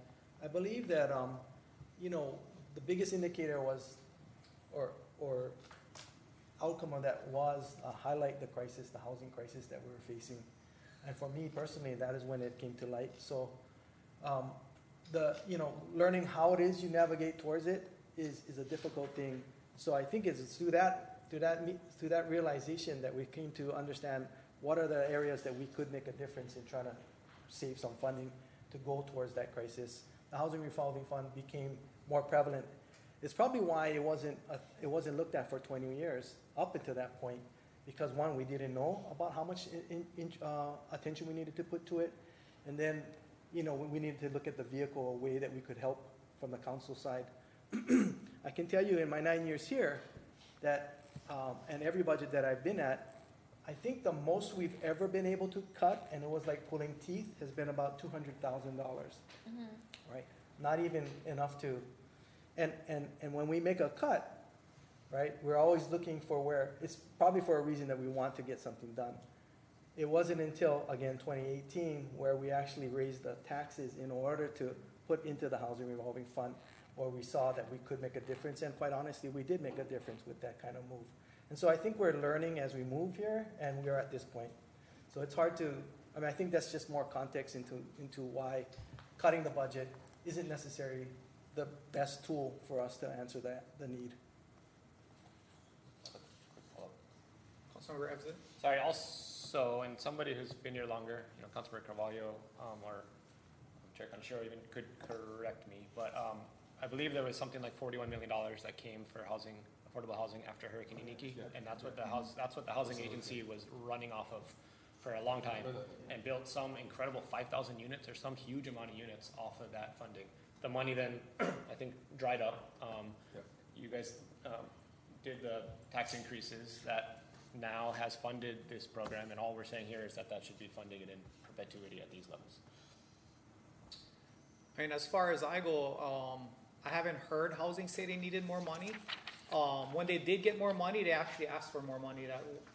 I believe that the biggest indicator was, or outcome of that was highlight the crisis, the housing crisis that we were facing. And for me personally, that is when it came to light. So learning how it is you navigate towards it is a difficult thing. So I think it's through that realization that we came to understand what are the areas that we could make a difference in trying to save some funding to go towards that crisis. The Housing Revolving Fund became more prevalent. It's probably why it wasn't looked at for 20 years up until that point, because one, we didn't know about how much attention we needed to put to it, and then we needed to look at the vehicle, a way that we could help from the council side. I can tell you in my 9 years here that, and every budget that I've been at, I think the most we've ever been able to cut, and it was like pulling teeth, has been about $200,000, right? Not even enough to, and when we make a cut, right, we're always looking for where, it's probably for a reason that we want to get something done. It wasn't until, again, 2018, where we actually raised the taxes in order to put into the Housing Revolving Fund, where we saw that we could make a difference, and quite honestly, we did make a difference with that kind of move. And so I think we're learning as we move here, and we're at this point. So it's hard to, I think that's just more context into why cutting the budget isn't necessarily the best tool for us to answer the need. Councilmember Ebsen? Sorry, also, and somebody who's been here longer, Councilmember Carvalho, or Chair Conchero even could correct me, but I believe there was something like $41 million that came for affordable housing after Hurricane Iniki, and that's what the housing agency was running off of for a long time, and built some incredible 5,000 units or some huge amount of units off of that funding. The money then, I think, dried up. You guys did the tax increases that now has funded this program, and all we're saying here is that should be funding it in perpetuity at these levels. And as far as I go, I haven't heard housing say they needed more money. When they did get more money, they actually asked for more money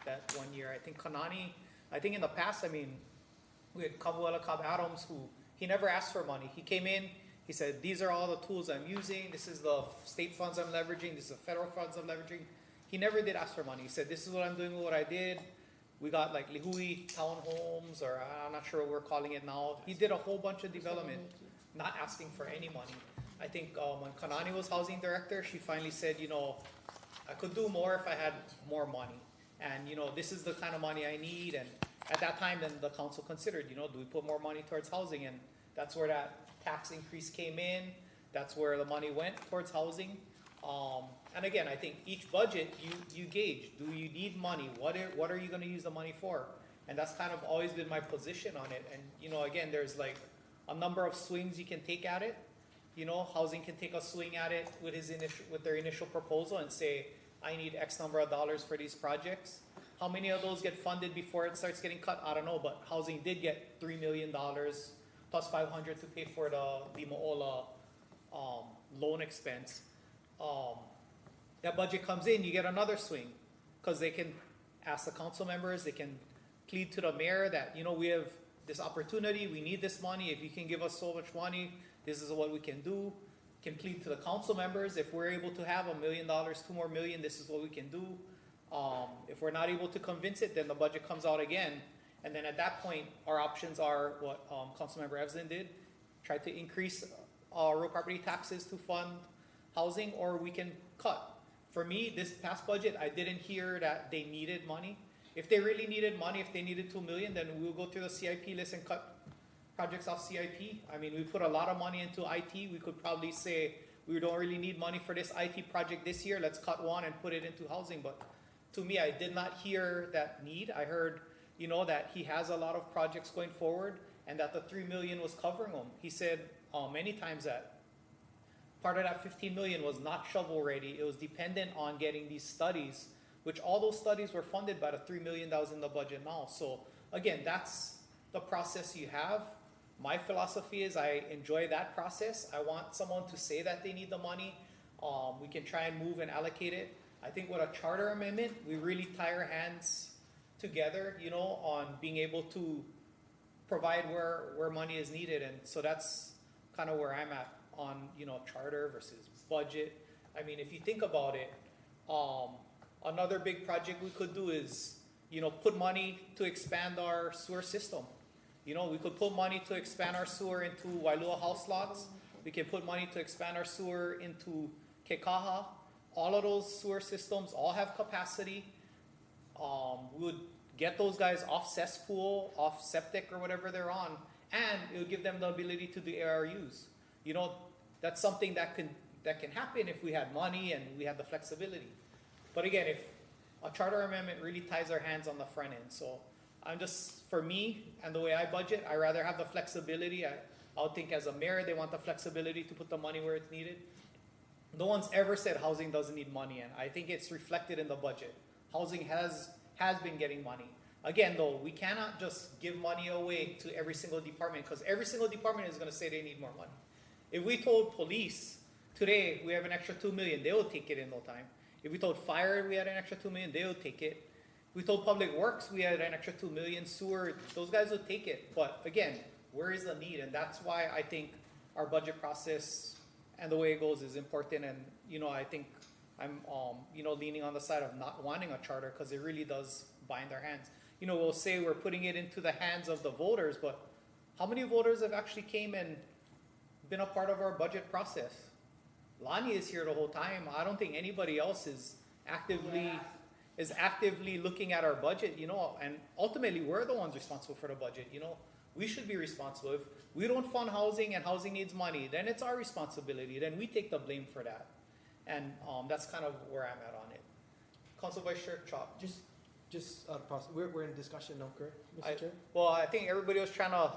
that 1 year. I think Kanani, in the past, we had Kabuela Cobb Adams, who he never asked for money. He came in, he said, these are all the tools I'm using. This is the state funds I'm leveraging. This is the federal funds I'm leveraging. He never did ask for money. He said, this is what I'm doing with what I did. We got like Lihui townhomes, or I'm not sure what we're calling it now. He did a whole bunch of development, not asking for any money. I think when Kanani was housing director, she finally said, I could do more if I had more money. And, this is the kind of money I need. And at that time, then the council considered, do we put more money towards housing? And that's where that tax increase came in. That's where the money went towards housing. And again, I think each budget you gauge, do you need money? What are you going to use the money for? And that's kind of always been my position on it. And, again, there's like a number of swings you can take at it. Housing can take a swing at it with their initial proposal and say, I need X number of dollars for these projects. How many of those get funded before it starts getting cut? I don't know, but housing did get $3 million plus $500 to pay for the Moola loan expense. That budget comes in, you get another swing, because they can ask the council members, they can plead to the mayor that, we have this opportunity, we need this money, if you can give us so much money, this is what we can do. Can plead to the council members, if we're able to have $1 million, $2 more million, this is what we can do. If we're not able to convince it, then the budget comes out again. And then at that point, our options are what Councilmember Evslin did, try to increase real property taxes to fund housing, or we can cut. For me, this past budget, I didn't hear that they needed money. If they really needed money, if they needed 2 million, then we'll go through the CIP list and cut projects off CIP. I mean, we put a lot of money into IT. We could probably say we don't really need money for this IT project this year. Let's cut one and put it into housing. But to me, I did not hear that need. I heard, you know, that he has a lot of projects going forward and that the 3 million was covering them. He said many times that part of that 15 million was not shovel ready. It was dependent on getting these studies, which all those studies were funded by the 3 million that was in the budget now. So again, that's the process you have. My philosophy is I enjoy that process. I want someone to say that they need the money. We can try and move and allocate it. I think with a charter amendment, we really tie our hands together, you know, on being able to provide where money is needed. And so that's kind of where I'm at on, you know, charter versus budget. I mean, if you think about it, another big project we could do is, you know, put money to expand our sewer system. You know, we could put money to expand our sewer into Wailua house lots. We can put money to expand our sewer into Kekaha. All of those sewer systems all have capacity. We would get those guys off cesspool, off septic or whatever they're on, and it would give them the ability to do ARUs. You know, that's something that can happen if we had money and we had the flexibility. But again, if a charter amendment really ties our hands on the front end. So I'm just, for me and the way I budget, I rather have the flexibility. I would think as a mayor, they want the flexibility to put the money where it's needed. No one's ever said housing doesn't need money, and I think it's reflected in the budget. Housing has been getting money. Again, though, we cannot just give money away to every single department, because every single department is going to say they need more money. If we told police today we have an extra 2 million, they will take it in no time. If we told fire we had an extra 2 million, they will take it. If we told public works we had an extra 2 million, sewer, those guys would take it. But again, where is the need? And that's why I think our budget process and the way it goes is important. And, you know, I think I'm, you know, leaning on the side of not wanting a charter, because it really does bind our hands. You know, we'll say we're putting it into the hands of the voters, but how many voters have actually came and been a part of our budget process? Lonnie is here the whole time. I don't think anybody else is actively looking at our budget, you know, and ultimately we're the ones responsible for the budget, you know. We should be responsible. If we don't fund housing and housing needs money, then it's our responsibility. Then we take the blame for that. And that's kind of where I'm at on it. Council Vice Chair Chop. Just process. We're in discussion now, correct, Mr. Chair? Well, I think everybody was trying to,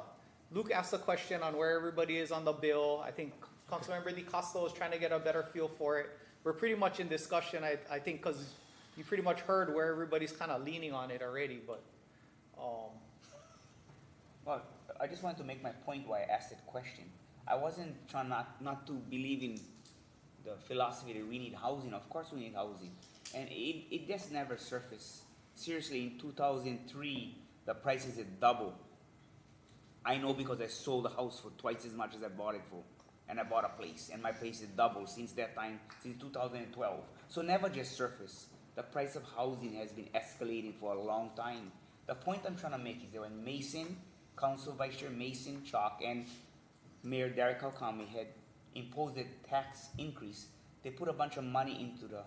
Luke asked a question on where everybody is on the bill. I think Councilmember DiCosta was trying to get a better feel for it. We're pretty much in discussion, I think, because you pretty much heard where everybody's kind of leaning on it already, but. Well, I just wanted to make my point why I asked that question. I wasn't trying not to believe in the philosophy that we need housing. Of course we need housing. And it just never surfaced. Seriously, in 2003, the prices had doubled. I know because I sold a house for twice as much as I bought it for. And I bought a place, and my place has doubled since that time, since 2012. So never just surfaced. The price of housing has been escalating for a long time. The point I'm trying to make is that when Mason, Council Vice Chair Mason Chalk, and Mayor Derek Kalkami had imposed a tax increase, they put a bunch of money into the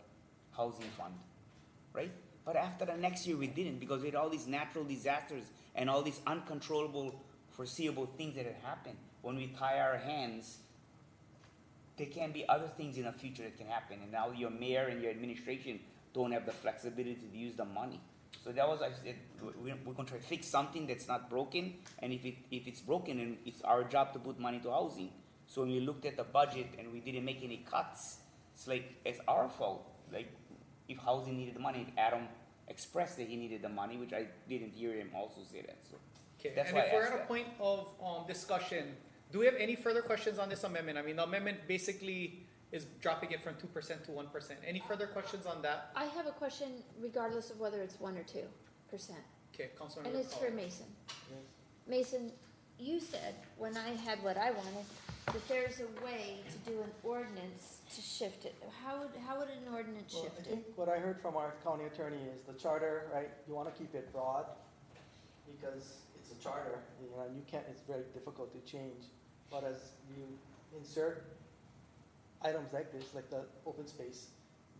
housing fund, right? But after the next year we didn't, because we had all these natural disasters and all these uncontrollable, foreseeable things that had happened. When we tie our hands, there can be other things in the future that can happen. And now your mayor and your administration don't have the flexibility to use the money. So that was, I said, we're going to try to fix something that's not broken. And if it's broken, then it's our job to put money to housing. So when we looked at the budget and we didn't make any cuts, it's like, it's our fault. Like, if housing needed the money, Adam expressed that he needed the money, which I didn't hear him also say that. So Okay, that's and why if I we're asked at a that. point of discussion, do we have any further questions on this amendment? I mean, the amendment basically is dropping it from 2% to 1%. Any further questions on that? I have a question regardless of whether it's 1 or 2%. Okay, Councilmember. And it's for Mason. Mason, you said when I had what I wanted, that there's a way to do an ordinance to shift it. How would an ordinance Well, shift I think what I heard from our county attorney is the charter, right? You want to keep it broad. because it's a charter, and you can't, it's very difficult to change. But as you insert items like this, like the open space,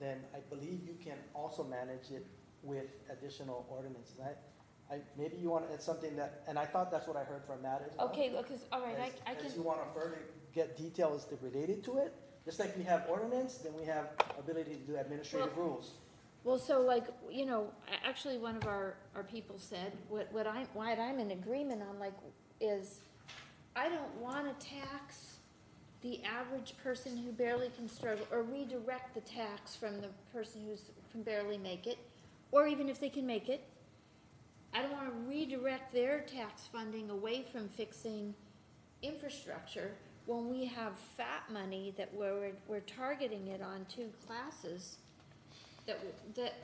then I believe you can also manage it with additional ordinances. Maybe you want to add something that, and I thought that's what I heard from Matt as well. Okay, because, all right, I can. As you want to further get details that related to it, just like we have ordinance, then we have ability to do administrative rules. Well, so like, actually one of our people said, what I'm in agreement on, like, is I don't want to tax the average person who barely can struggle, or redirect the tax from the person who can barely make it, or even if they can make it. I don't want to redirect their tax funding away from fixing infrastructure when we have fat money that we're targeting it on two classes that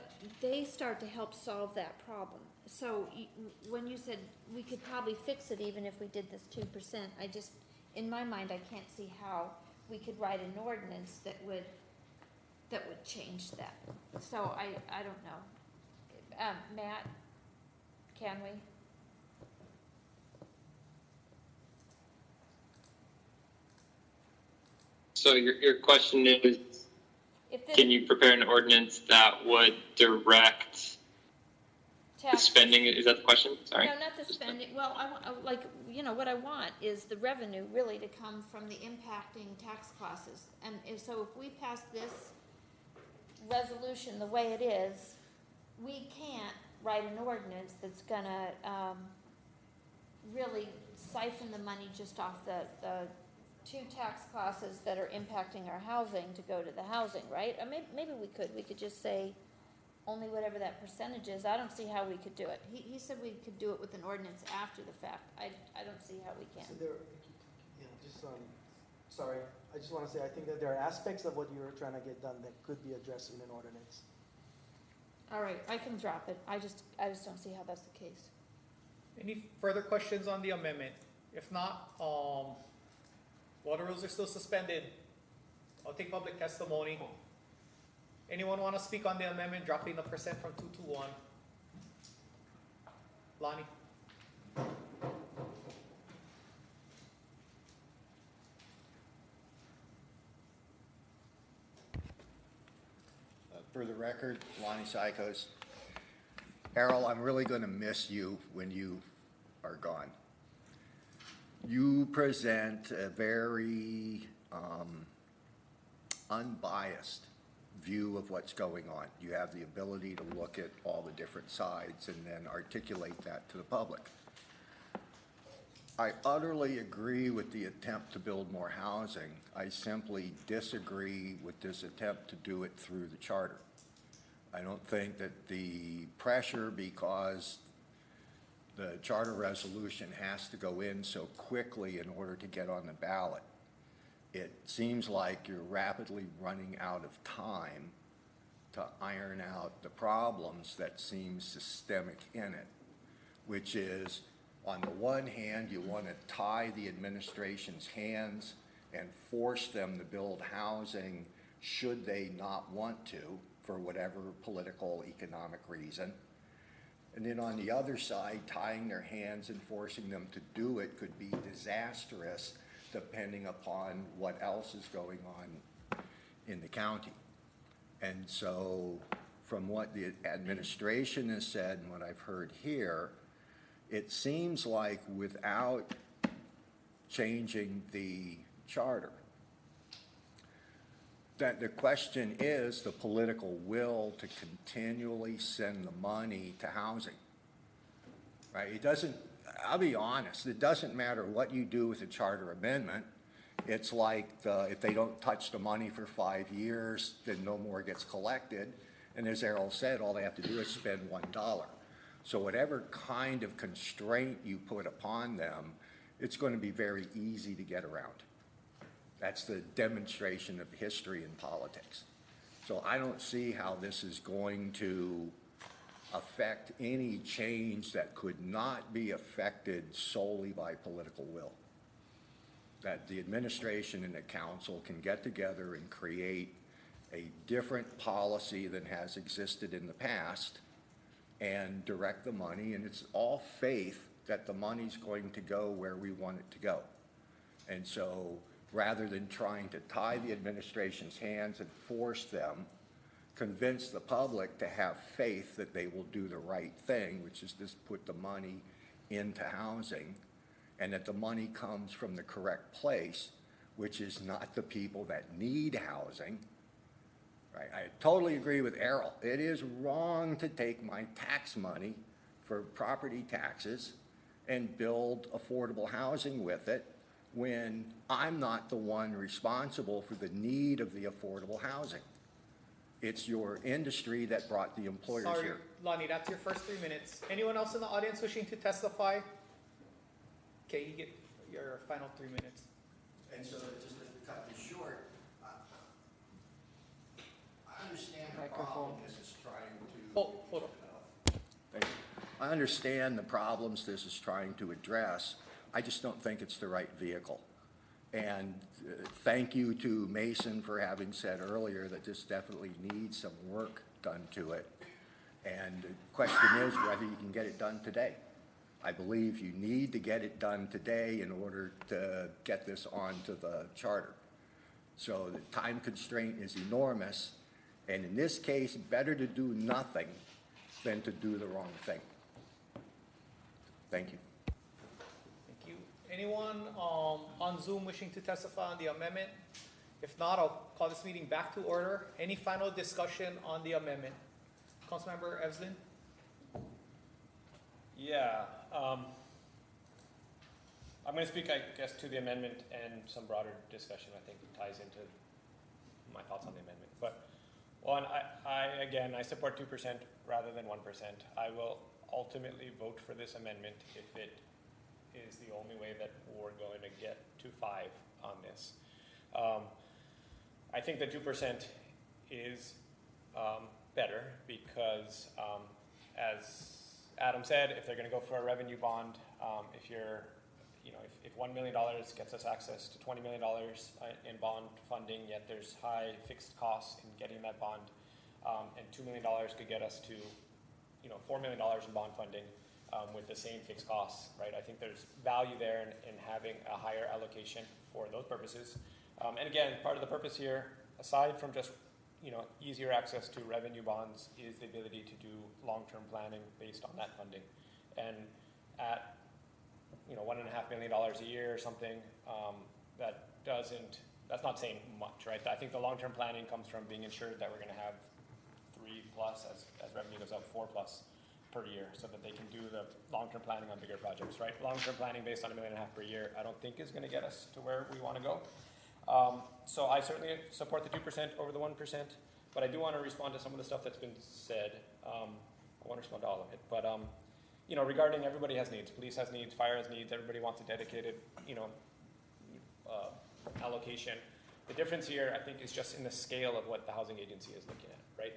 they start to help solve that problem. So when you said we could probably fix it even if we did this 2%, I just, in my mind, I can't see how we could write an ordinance that would change that. So I don't know. Matt, can we? So your question is, can you prepare an ordinance that would direct the spending? Is that the question? Sorry. No, not the spending. Well, what I want is the revenue really to come from the impacting tax classes. And so if we pass this resolution the way it is, we can't write an ordinance that's gonna really siphon the money just off the two tax classes that are impacting our housing to go to the housing, right? Or maybe we could just say only whatever that percentage is. I don't see how we could do it. He said we could do it with an ordinance after the fact. I don't see how we can. So sorry, I just want to say, I think that there are aspects of what you were trying to get done that could be addressed in an ordinance. All right, I can drop it. I just don't see how that's the case. Any further questions on the amendment? If not, water rules are still suspended. I'll take public testimony. Anyone want to speak on the amendment, dropping the percent from 2 to 1? Lonnie? For the record, Lonnie Sykos. Errol, I'm really going to miss you when you are gone. You present a very unbiased view of what's going on. You have the ability to look at all the different sides and then articulate that to the public. I utterly agree with the attempt to build more housing. I simply disagree with this attempt to do it through the charter. I don't think that the pressure, because the charter resolution has to go in so quickly in order to get on the ballot, it seems like you're rapidly running out of time to iron out the problems that seem systemic in it, which is, on the one hand, you want to tie the administration's hands and force them to build housing should they not want to, for whatever political, economic reason. And then on the other side, tying their hands and forcing them to do it could be disastrous depending upon what else is going on in the county. And so from what the administration has said and what I've heard here, it seems like without changing the charter, that the question is the political will to continually send the money to housing, right? It doesn't, I'll be honest, it doesn't matter what you do with the charter amendment. It's like if they don't touch the money for 5 years, then no more gets collected. And as Errol said, all they have to do is spend $1. So whatever kind of constraint you put upon them, it's going to be very easy to get around. That's the demonstration of history in politics. So I don't see how this is going to affect any change that could not be affected solely by political will. That the administration and the council can get together and create a different policy than has existed in the past and direct the money, and it's all faith that the money's going to go where we want it to go. And so rather than trying to tie the administration's hands and force them, convince the public to have faith that they will do the right thing, which is just put the money into housing, and that the money comes from the correct place, which is not the people that need housing. Right? I totally agree with Errol. It is wrong to take my tax money for property taxes and build affordable housing with it when I'm not the one responsible for the need of the affordable housing. It's your industry that brought the employers Sorry, here. Lonnie, that's your first 3 minutes. Anyone else in the audience wishing to testify? Okay, you get your final 3 minutes. And so just to cut this short, I understand the problem this is trying to... Oh, hold on. Thank you. I understand the problems this is trying to address. I just don't think it's the right vehicle. And thank you to Mason for having said earlier that this definitely needs some work done to it. And the question is whether you can get it done today. I believe you need to get it done today in order to get this onto the charter. So the time constraint is enormous, and in this case, better to do nothing than to do the wrong thing. Thank you. Thank you. Anyone on Zoom wishing to testify on the amendment? If not, I'll call this meeting back to order. Any final discussion on the amendment? Councilmember Evslin? Yeah, I'm going to speak, I guess, to the amendment and some broader discussion, I think, ties into my thoughts on the amendment. But one, I support 2% rather than 1%. I will ultimately vote for this amendment if it is the only way that we're going to get to 5 on this. I think that 2% is better because, as Adam said, if they're going to go for a revenue bond, if $1 million gets us access to $20 million in bond funding, yet there's high fixed costs in getting that bond, and $2 million could get us to, $4 million in bond funding with the same fixed costs, right? I think there's value there in having a higher allocation for those purposes. And again, part of the purpose here, aside from just easier access to revenue bonds, is the ability to do long-term planning based on that funding. And at $1.5 million a year or something, that's not saying much, right? I think the long-term planning comes from being ensured that we're going to have 3+ as revenue goes up, 4+ per year, so that they can do the long-term planning on bigger projects, right? Long-term planning based on $1.5 million per year, I don't think is going to get us to where we want to go. So I certainly support the 2% over the 1%, but I do want to respond to some of the stuff that's been said. I want to respond to all of it, but regarding everybody has needs. Police has needs, fire has needs, everybody wants a dedicated, allocation. The difference here, I think, is just in the scale of what the housing agency is looking at, right?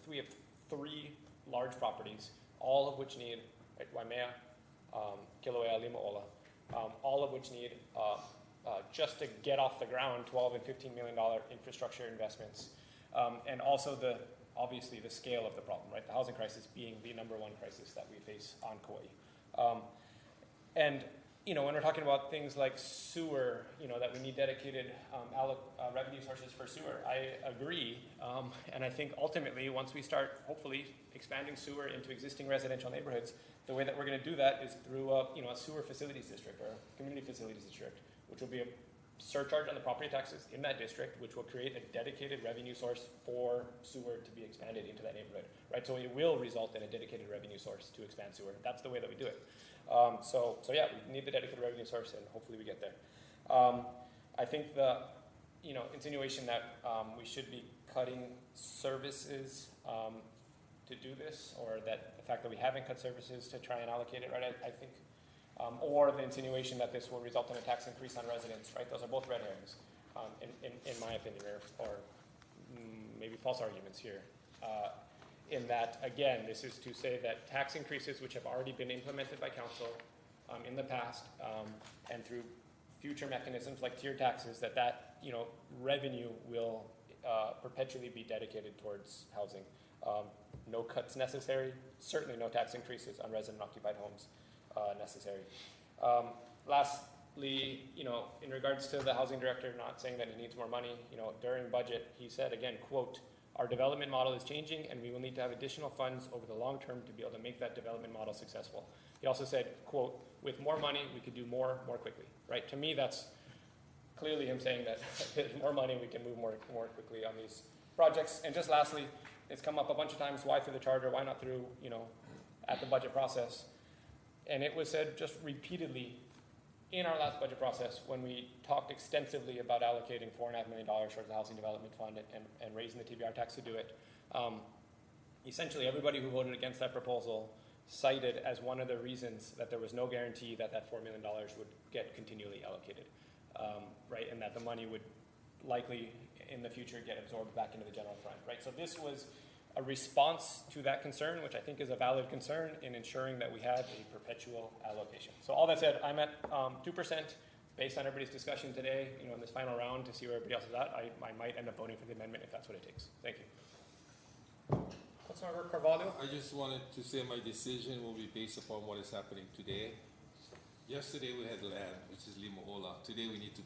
We have 3 large properties, all of which need, right, Waimea, Kilauea, Limaola, all of which need, just to get off the ground, $12 and $15 million infrastructure investments. And also obviously the scale of the problem, right? The housing crisis being the #1 crisis that we face on Kauai. And when we're talking about things like sewer, that we need dedicated revenue sources for sewer, I agree. And I think ultimately, once we start hopefully expanding sewer into existing residential neighborhoods, the way that we're going to do that is through a sewer facilities district or a community facilities district, which will be a surcharge on the property taxes in that district, which will create a dedicated revenue source for sewer to be expanded into that neighborhood, right? So it will result in a dedicated revenue source to expand sewer. That's the way that we do it. So yeah, we need the dedicated revenue source, and hopefully we get there. I think the insinuation that we should be cutting services to do this, or that the fact that we haven't cut services to try and allocate it, right? I think, or the insinuation that this will result in a tax increase on residents, right? Those are both red herrings, in my opinion, or maybe false arguments here. In that, again, this is to say that tax increases which have already been implemented by council in the past, and through future mechanisms like tier taxes, that revenue will perpetually be dedicated towards housing. No cuts necessary, certainly no tax increases on resident occupied homes necessary. Lastly, in regards to the housing director not saying that he needs more money, during budget, he said again, quote, "Our development model is changing and we will need to have additional funds over the long term to be able to make that development model successful." He also said, quote, "With more money, we could do more quickly," right? To me, that's clearly him saying that with more money, we can move more quickly on these projects. And just lastly, it's come up a bunch of times, why through the charter, why not through, at the budget process? And it was said just repeatedly in our last budget process when we talked extensively about allocating $4.5 million towards the Housing Development Fund and raising the TBR tax to do it. Essentially, everybody who voted against that proposal cited as one of the reasons that there was no guarantee that that $4 million would get continually allocated, right? And that the money would likely in the future get absorbed back into the general fund, right? So this was a response to that concern, which I think is a valid concern in ensuring that we had a perpetual allocation. So all that said, I'm at 2% based on everybody's discussion today, in this final round to see where everybody else is at. I might end up voting for the amendment if that's what it takes. Thank you. Councilmember Carvalho? I just wanted to say my decision will be based upon what is happening today. Yesterday we had land, which is Limaola. Today we need to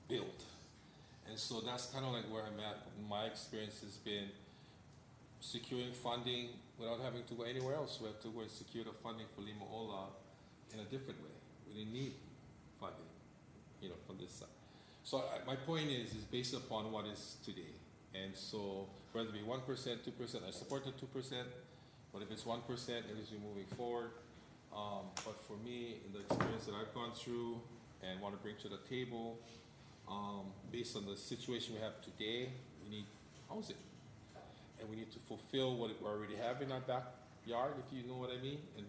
build. And so that's kind of like where I'm at. My experience has been securing funding without having to go anywhere else. We have to go and secure the funding for Limaola in a different way. We didn't need funding, from this side. So my point is based upon what is today. And so whether it be 1%, 2%, I support the 2%, but if it's 1%, it is moving forward. But for me, in the experience that I've gone through and want to bring to the table, based on the situation we have today, we need housing. And we need to fulfill what we already have in our backyard, if you know what I mean, and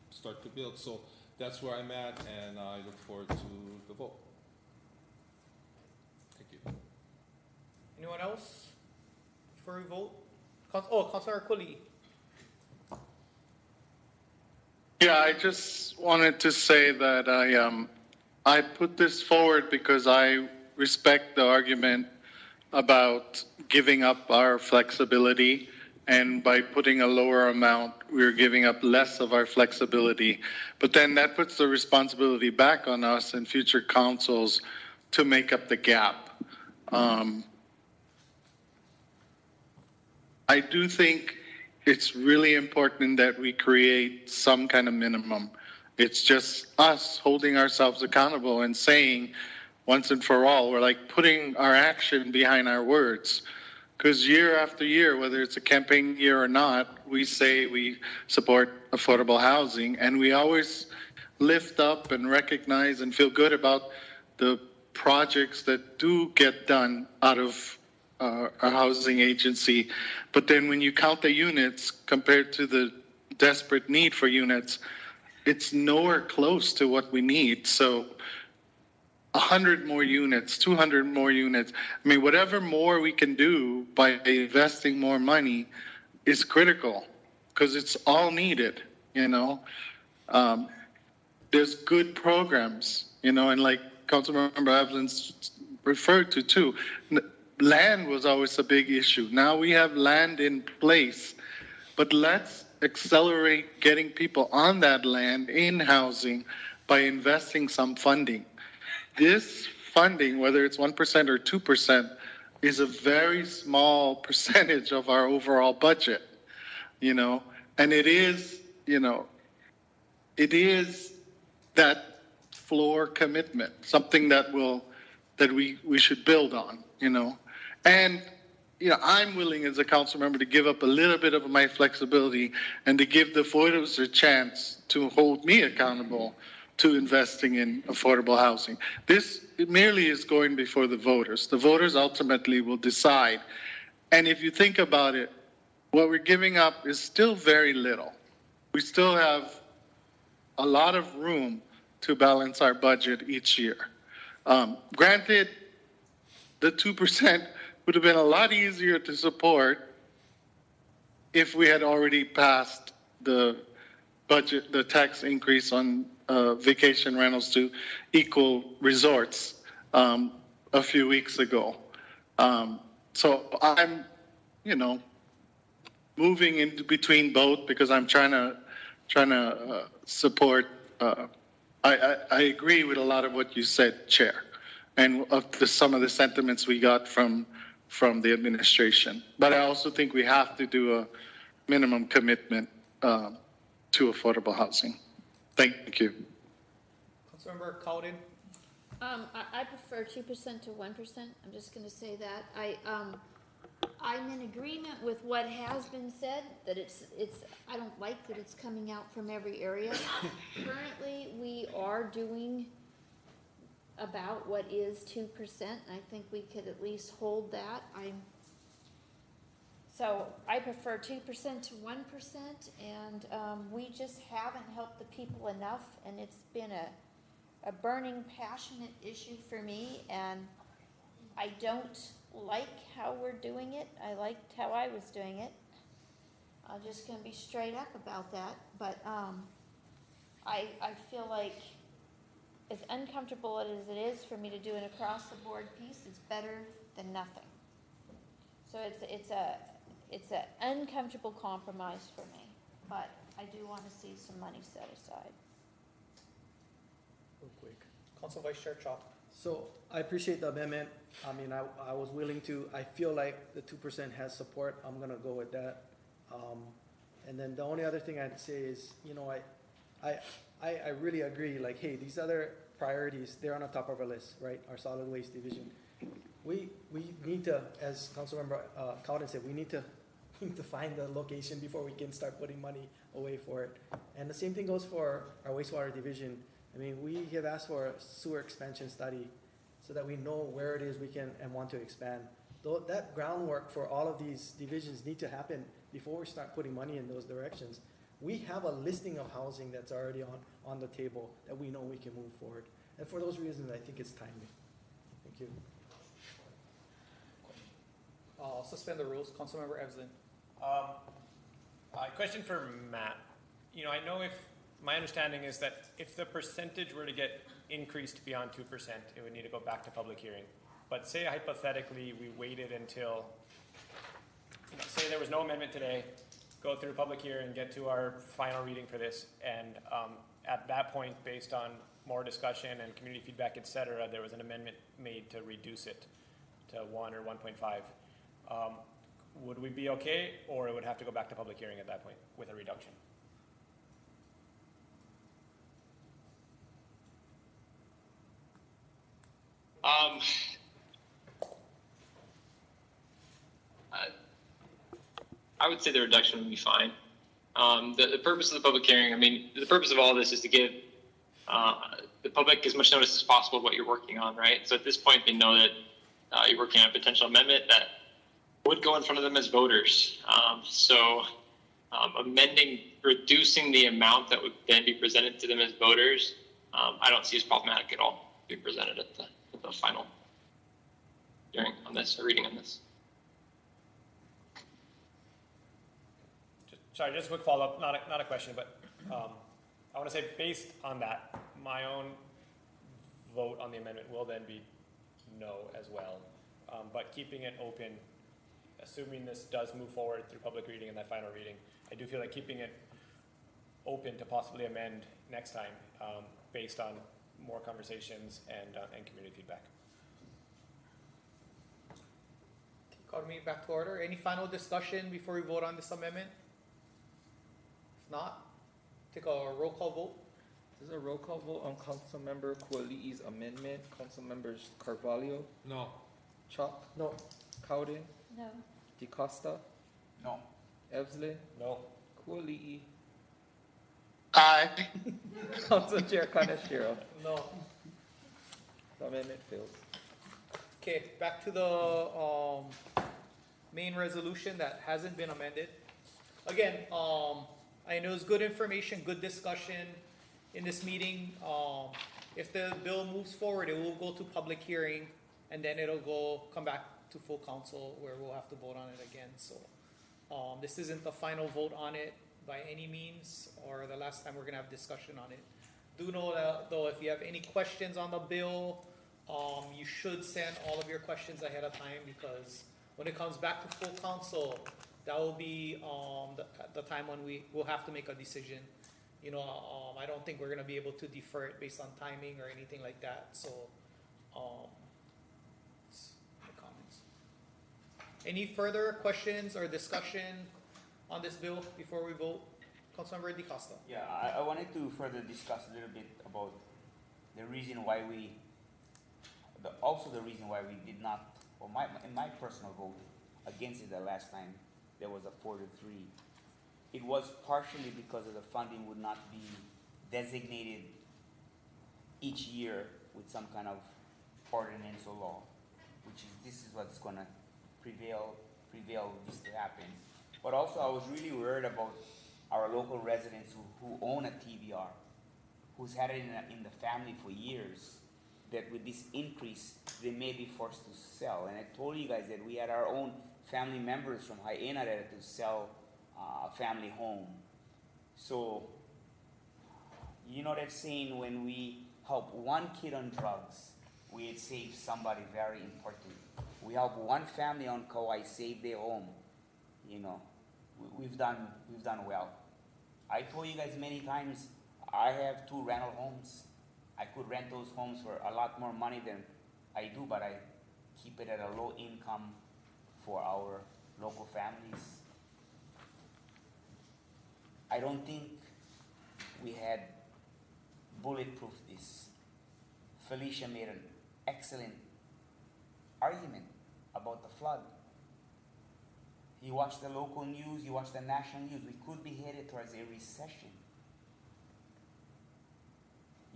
start to build. So that's where I'm at, and I look forward to the vote. Thank you. Anyone else before we vote? Councilor Cooley. Yeah, I just wanted to say that I put this forward because I respect the argument about giving up our flexibility, and by putting a lower amount, we're giving up less of our flexibility. But then that puts the responsibility back on us and future councils to make up the gap. I do think it's really important that we create some kind of minimum. It's just us holding ourselves accountable and saying, once and for all, we're like putting our action behind our words. Because year after year, whether it's a campaign year or not, we say we support affordable housing, and we always lift up and recognize and feel good about the projects that do get done out of our housing agency. But then when you count the units compared to the desperate need for units, it's nowhere close to what we need. So 100 more units, 200 more units. I mean, whatever more we can do by investing more money is critical, because it's all needed, There's good programs, and like Councilmember Evelyn's referred to too, land was always a big issue. Now we have land in place, but let's accelerate getting people on that land in housing by investing some funding. This funding, whether it's 1% or 2%, is a very small percentage of our overall budget, and it is, it is that floor commitment, something that we should build on, And, I'm willing as a council member to give up a little bit of my flexibility and to give the voters a chance to hold me accountable to investing in affordable housing. This merely is going before the voters. The voters ultimately will decide. And if you think about it, what we're giving up is still very little. We still have a lot of room to balance our budget each year. Granted, the 2% would have been a lot easier to support if we had already passed the budget, the tax increase on vacation rentals to equal resorts a few weeks ago. So I'm, moving in between both because I'm trying to support. I agree with a lot of what you said, Chair, and some of the sentiments we got from the administration. But I also think we have to do a minimum commitment to affordable housing. Thank you. Councilmember Cowden? I prefer 2% to 1%. I'm just gonna say that. I'm in agreement with what has been said, that I don't like that it's coming out from every area. Currently, we are doing about what is 2%, and I think we could at least hold that. So I prefer 2% to 1%, and we just haven't helped the people enough, and it's been a burning, passionate issue for me, and I don't like how we're doing it. I liked how I was doing it. I'm just gonna be straight up about that, but I feel like as uncomfortable as it is for me to do an across-the-board piece, it's better than nothing. So it's an uncomfortable compromise for me, but I do want to see some money set aside. Real quick. Council Vice Chair Chop? So I appreciate the amendment. I mean, I was willing to, I feel like the 2% has support. I'm gonna go with that. And then the only other thing I'd say is, you know, I really agree, like, hey, these other priorities, they're on the top of our list, right? Our solid waste division. We need to, as Councilmember Cowden said, we need to find the location before we can start putting money away for it. And the same thing goes for our wastewater division. I mean, we have asked for a sewer expansion study so that we know where it is we can and want to expand. Though that groundwork for all of these divisions need to happen before we start putting money in those directions. We have a listing of housing that's already on the table that we know we can move forward. And for those reasons, I think it's timely. Thank you. I'll suspend the rules. Councilmember Evslin. Question for Matt. You know, I know my understanding is that if the percentage were to get increased beyond 2%, it would need to go back to public hearing. But say hypothetically we waited until, you know, say there was no amendment today, go through public hearing, get to our final reading for this, and at that point, based on more discussion and community feedback, et cetera, there was an amendment made to reduce it to 1 or 1.5. Would we be okay, or it would have to go back to public hearing at that point with a reduction? I would say the reduction would be fine. The purpose of the public hearing, I mean, the purpose of all this is to give the public as much notice as possible of what you're working on, right? So at this point, they know that you're working on a potential amendment that would go in front of them as voters. Reducing the amount that would then be presented to them as voters, I don't see as problematic at all to be presented at the final hearing on this, or reading on this. Sorry, just a quick follow-up, not a question, but I want to say based on that, my own vote on the amendment will then be no as well. But keeping it open, assuming this does move forward through public reading and that final reading, I do feel like keeping it open to possibly amend next time based on more conversations and community feedback. Call the meeting back to order. Any final discussion before we vote on this amendment? If not, take a roll call vote. This is a roll call vote on Councilmember Kuali'i's amendment. Councilmembers Carvalho? No. Chop? No. Cowden? No. DeCosta? No. Evslin? No. Kuali'i? Aye. Council Chair Kaneshiro? No. The amendment fails. Okay, back to the main resolution that hasn't been amended. Again, I know it's good information, good discussion in this meeting. If the bill moves forward, it will go to public hearing, and then it'll come back to full council where we'll have to vote on it again. So this isn't the final vote on it by any means, or the last time we're gonna have discussion on it. Do know that though, if you have any questions on the bill, you should send all of your questions ahead of time, because when it comes back to full council, that will be, the time when we will have to make a decision. You know, I don't think we're gonna be able to defer it based on timing or anything like that, so, that's my comments. Any further questions or discussion on this bill before we vote? Councilmember DeCosta. Yeah, I wanted to further discuss a little bit about the reason why also the reason why we did not, or in my personal vote against it the last time, there was a 4-3. It was partially because of the funding would not be designated each year with some kind of ordinance or law, this is what's gonna prevail this to happen. But also I was really worried about our local residents who own a TVR, who's had it in the family for years, that with this increase, they may be forced to sell. And I told you guys that we had our own family members from Hyena that had to sell a family home. So, you know that saying, when we help one kid on drugs, we had saved somebody very important. We help one family on Kauai save their home. You know, we've done well. I told you guys many times, I have 2 rental homes. I could rent those homes for a lot more money than I do, but I keep it at a low income for our local families. I don't think we had bulletproof this. Felicia made an excellent argument about the flood. You watch the local news, you watch the national news, we could be headed towards a recession.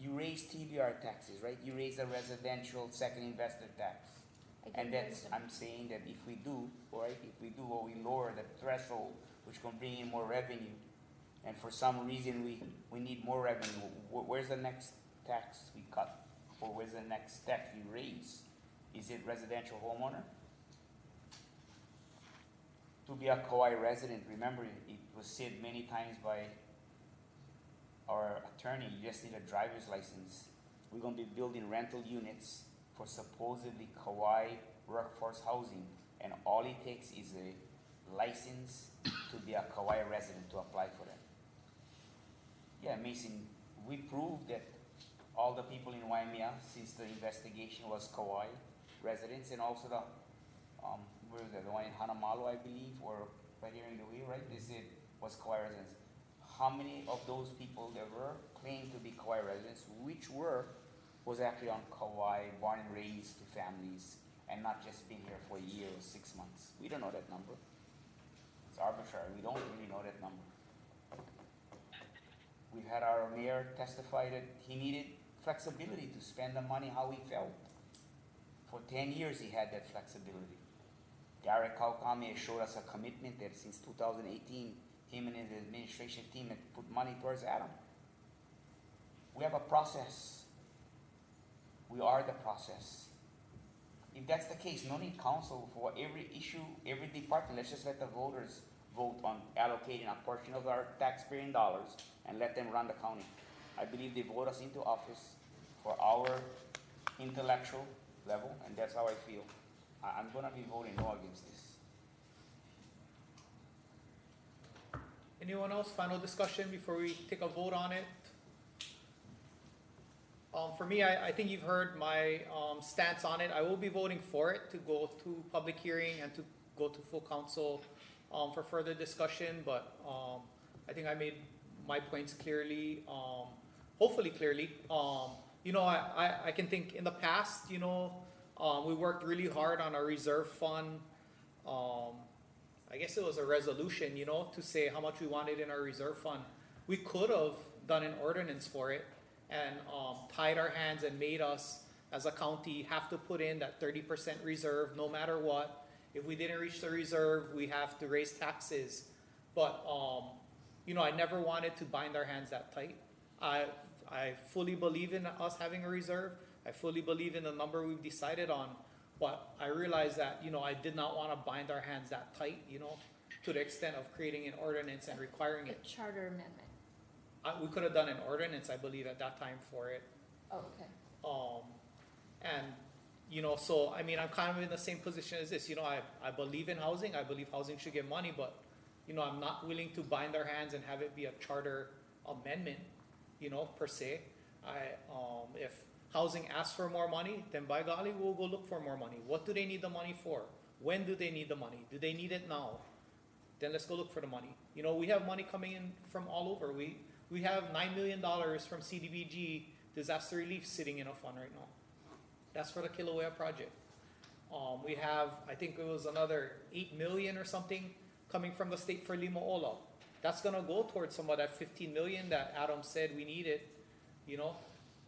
You raise TVR taxes, right? You raise the residential second investor tax. And that's, I'm saying that if we do, or we lower the threshold, which can bring in more revenue, and for some reason we need more revenue, where's the next tax we cut? Or where's the next tax we raise? Is it residential homeowner? To be a Kauai resident, remember, it was said many times by our attorney, you just need a driver's license. We're going to be building rental units for supposedly Kauai workforce housing, and all it takes is a license to be a Kauai resident to apply for that. Yeah, Mason, we proved that all the people in Waimea, since the investigation, was Kauai residents, and also the where was that, the one in Hanamalu, I believe, or right here in the wheel, right? They said was Kauai residents. How many of those people that were claimed to be Kauai residents, was actually on Kauai, born and raised to families, and not just been here for a year or 6 months? We don't know that number. It's arbitrary. We don't really know that number. We've had our mayor testify that he needed flexibility to spend the money how he felt. For 10 years, he had that flexibility. Derek Kaukame has showed us a commitment that since 2018, him and his administration team had put money towards Adam. We have a process. We are the process. If that's the case, no need council for every issue, every department. Let's just let the voters vote on allocating a portion of our taxpaying dollars and let them run the county. I believe they vote us into office for our intellectual level, and that's how I feel. I'm going to be voting no against this. Anyone else? Final discussion before we take a vote on it? For me, I think you've heard my stance on it. I will be voting for it to go to public hearing and to go to full council for further discussion, but I think I made my points clearly, hopefully clearly. You know, I can think in the past, you know, we worked really hard on our reserve fund. I guess it was a resolution, you know, to say how much we wanted in our reserve fund. We could have done an ordinance for it and tied our hands and made us, as a county, have to put in that 30% reserve no matter what. If we didn't reach the reserve, we have to raise taxes. But, you know, I never wanted to bind our hands that tight. I fully believe in us having a reserve. I fully believe in the number we've decided on. But I realized that, you know, I did not want to bind our hands that tight, you know, to the extent of creating an ordinance and requiring it. A charter amendment. We could have done an ordinance, I believe, at that time for it. Oh, okay. And You know, so, I mean, I'm kind of in the same position as this, you know, I believe in housing, I believe housing should get money, but, you know, I'm not willing to bind our hands and have it be a charter amendment, you know, per se. If housing asks for more money, then by golly, we'll go look for more money. What do they need the money for? When do they need the money? Do they need it now? Then let's go look for the money. You know, we have money coming in from all over. We have $9 million from CDBG disaster relief sitting in a fund right now. That's for the Kilauea project. We have, I think it was another 8 million or something coming from the state for Limaola. That's gonna go towards some of that 15 million that Adam said we needed, you know,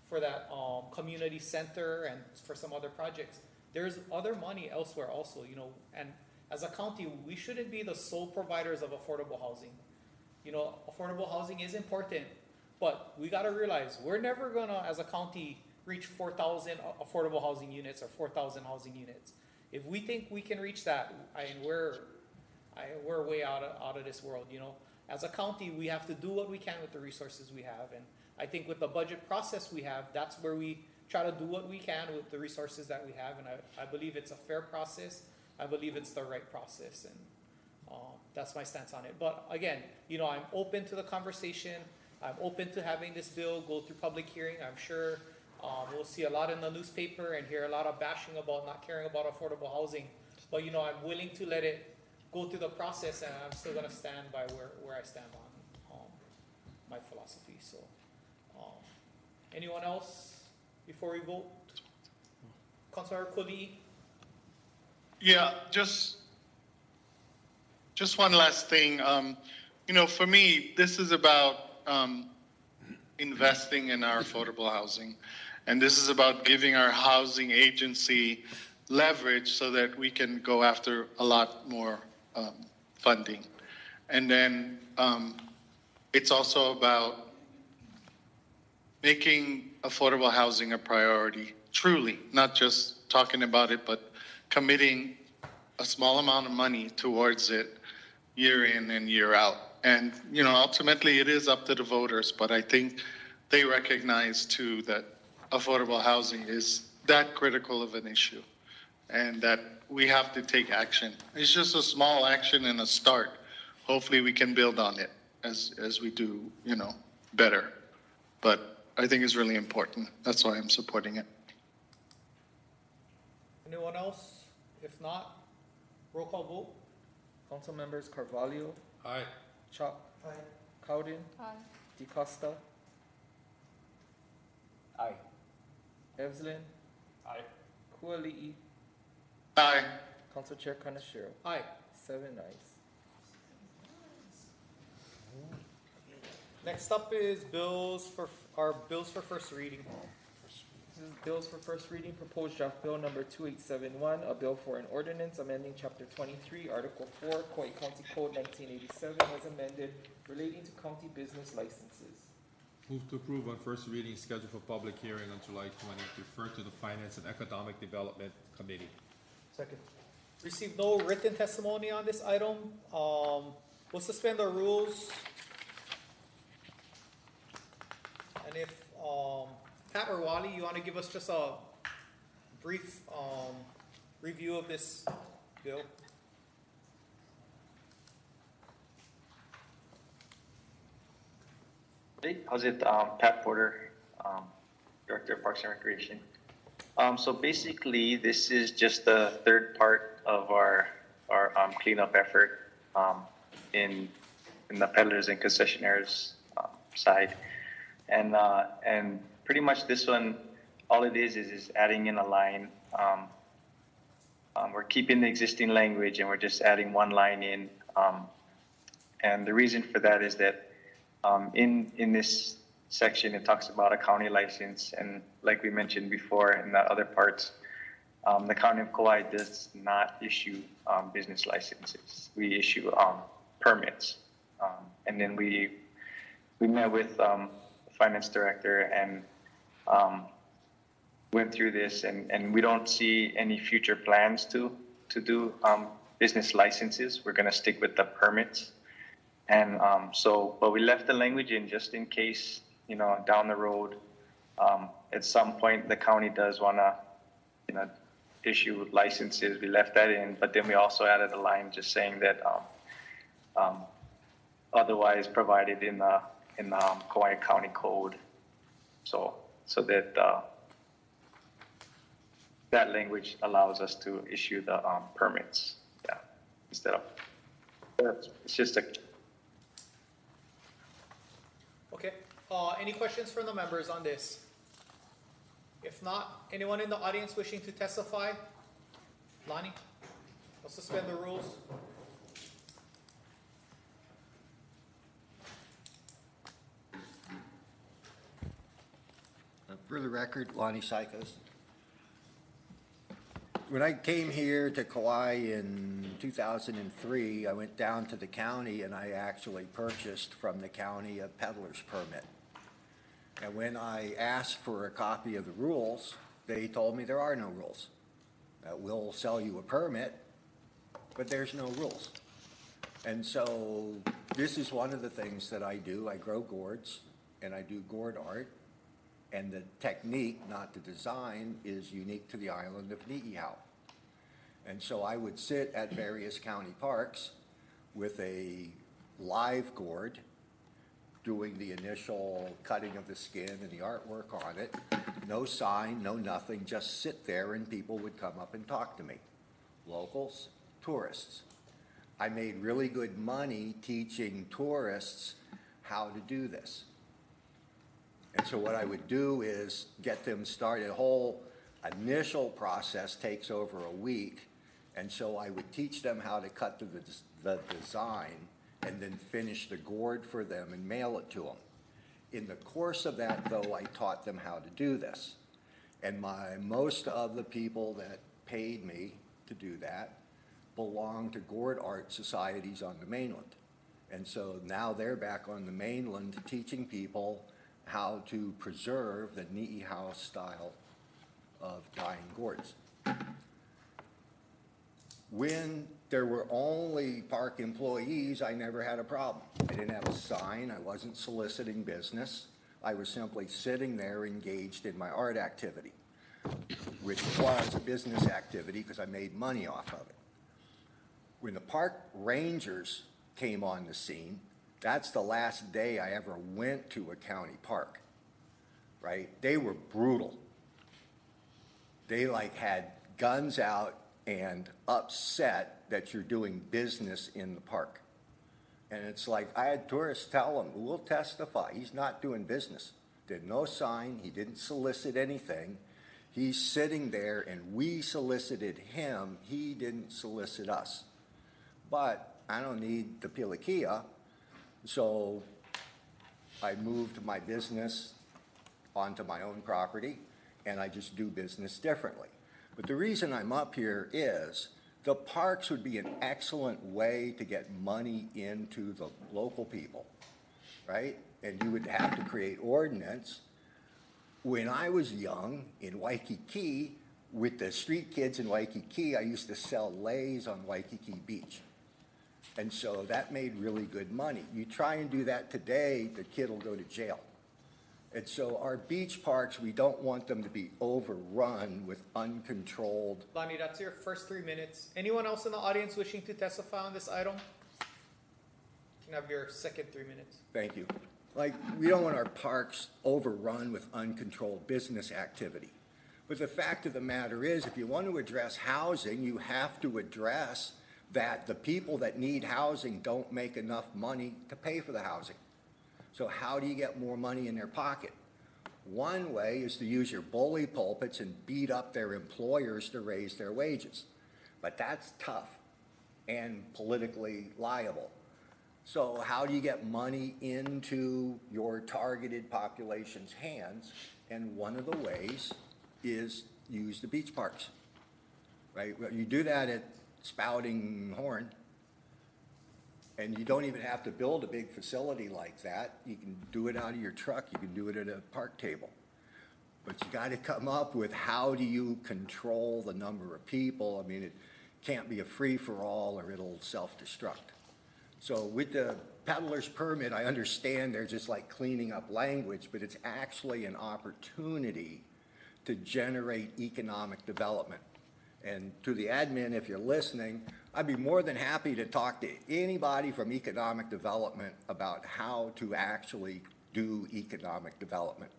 for that community center and for some other projects. There's other money elsewhere also, you know, and as a county, we shouldn't be the sole providers of affordable housing. You know, affordable housing is important, but we gotta realize we're never gonna, as a county, reach 4,000 affordable housing units or 4,000 housing units. If we think we can reach that, we're way out of this world, you know. As a county, we have to do what we can with the resources we have. And I think with the budget process we have, that's where we try to do what we can with the resources that we have. And I believe it's a fair process. I believe it's the right process. And that's my stance on it. But again, you know, I'm open to the conversation. I'm open to having this bill go through public hearing. I'm sure we'll see a lot in the newspaper and hear a lot of bashing about not caring about affordable housing. But, you know, I'm willing to let it go through the process, and I'm still going to stand by where I stand on my philosophy. So, anyone else before we vote? Councilor Koli? Yeah, just one last thing. You know, for me, this is about investing in our affordable housing. And this is about giving our housing agency leverage so that we can go after a lot more funding. And then it's also about making affordable housing a priority, truly, not just talking about it, but committing a small amount of money towards it year in and year out. And, you know, ultimately it is up to the voters, but I think they recognize too that affordable housing is that critical of an issue and that we have to take action. It's just a small action and a start. Hopefully we can build on it as we do, you know, better. But I think it's really important. That's why I'm supporting it. Anyone else? If not, roll call vote. Council members Carvalho. Aye. Chop. Aye. Cowden. Aye. DeCosta. Aye. Evslin. Aye. Kuali'i. Aye. Council Chair Kanashiro. Aye. 7 ayes. Next up is bills for first reading. This is bills for first reading. Proposed draft bill number 2871, a bill for an ordinance amending chapter 23, article 4, Kauai County Code 1987 as amended relating to county business licenses. Move to approve on first reading, scheduled for public hearing on July 20, refer to the Finance and Economic Development Committee. Second. Received no written testimony on this item. We'll suspend the rules. And if Pat or Wally, you want to give us just a brief review of this bill? Hey, how's it? Pat Porter, Director of Parks and Recreation. So basically, this is just the third part of our cleanup effort in the peddlers and concessionaires side, and pretty much this one, all it is adding in a line. We're keeping the existing language and we're just adding one line in, and the reason for that is that in this section, it talks about a county license, and like we mentioned before in the other parts, the County of Kauai does not issue business licenses. We issue permits, and then we met with the finance director and went through this, and we don't see any future plans to do business licenses. We're going to stick with the permits. And but we left the language in just in case, you know, down the road, at some point the county does want to, you know, issue licenses. We left that in, but then we also added a line just saying that otherwise provided in the Kauai County Code. So that that language allows us to issue the permits. Yeah, instead of it's just a. Okay, any questions from the members on this? If not, anyone in the audience wishing to testify? Lonnie, we'll suspend the rules. For the record, Lonnie Sykos. When I came here to Kauai in 2003, I went down to the county and I actually purchased from the county a peddler's permit. And when I asked for a copy of the rules, they told me there are no rules. We'll sell you a permit, but there's no rules. And so this is one of the things that I do. I grow gourds and I do gourd art. And the technique, not the design, is unique to the island of Ni'ihau. And so I would sit at various county parks with a live gourd, doing the initial cutting of the skin and the artwork on it. No sign, no nothing, just sit there and people would come up and talk to me. Locals, tourists. I made really good money teaching tourists how to do this. And so what I would do is get them started. A whole initial process takes over a week. And so I would teach them how to cut the design and then finish the gourd for them and mail it to them. In the course of that, though, I taught them how to do this. And most of the people that paid me to do that belong to gourd art societies on the mainland. And so now they're back on the mainland teaching people how to preserve the Ni'ihau style of dyeing gourds. When there were only park employees, I never had a problem. I didn't have a sign, I wasn't soliciting business. I was simply sitting there engaged in my art activity, which was a business activity because I made money off of it. When the park rangers came on the scene, that's the last day I ever went to a county park, right? They were brutal. They had guns out and upset that you're doing business in the park. And it's like, I had tourists tell him, we'll testify, he's not doing business. Did no sign, he didn't solicit anything. He's sitting there and we solicited him, he didn't solicit us. But I don't need the pilikia. So I moved my business onto my own property, and I just do business differently. But the reason I'm up here is the parks would be an excellent way to get money into the local people, right? And you would have to create ordinance. When I was young in Waikiki, with the street kids in Waikiki, I used to sell leis on Waikiki Beach. And so that made really good money. You try and do that today, the kid will go to jail. And so our beach parks, we don't want them to be overrun with uncontrolled. Lonnie, that's your first 3 minutes. Anyone else in the audience wishing to testify on this item? You can have your second 3 minutes. Thank you. We don't want our parks overrun with uncontrolled business activity. But the fact of the matter is, if you want to address housing, you have to address that the people that need housing don't make enough money to pay for the housing. So how do you get more money in their pocket? One way is to use your bully pulpits and beat up their employers to raise their wages. But that's tough and politically liable. So how do you get money into your targeted population's hands? And one of the ways is use the beach parks, right? You do that at Spouting Horn, and you don't even have to build a big facility like that. You can do it out of your truck. You can do it at a park table. But you got to come up with how do you control the number of people. I mean, it can't be a free-for-all or it'll self-destruct. So with the peddler's permit, I understand they're just cleaning up language, but it's actually an opportunity to generate economic development. And to the admin, if you're listening, I'd be more than happy to talk to anybody from economic development about how to actually do economic development.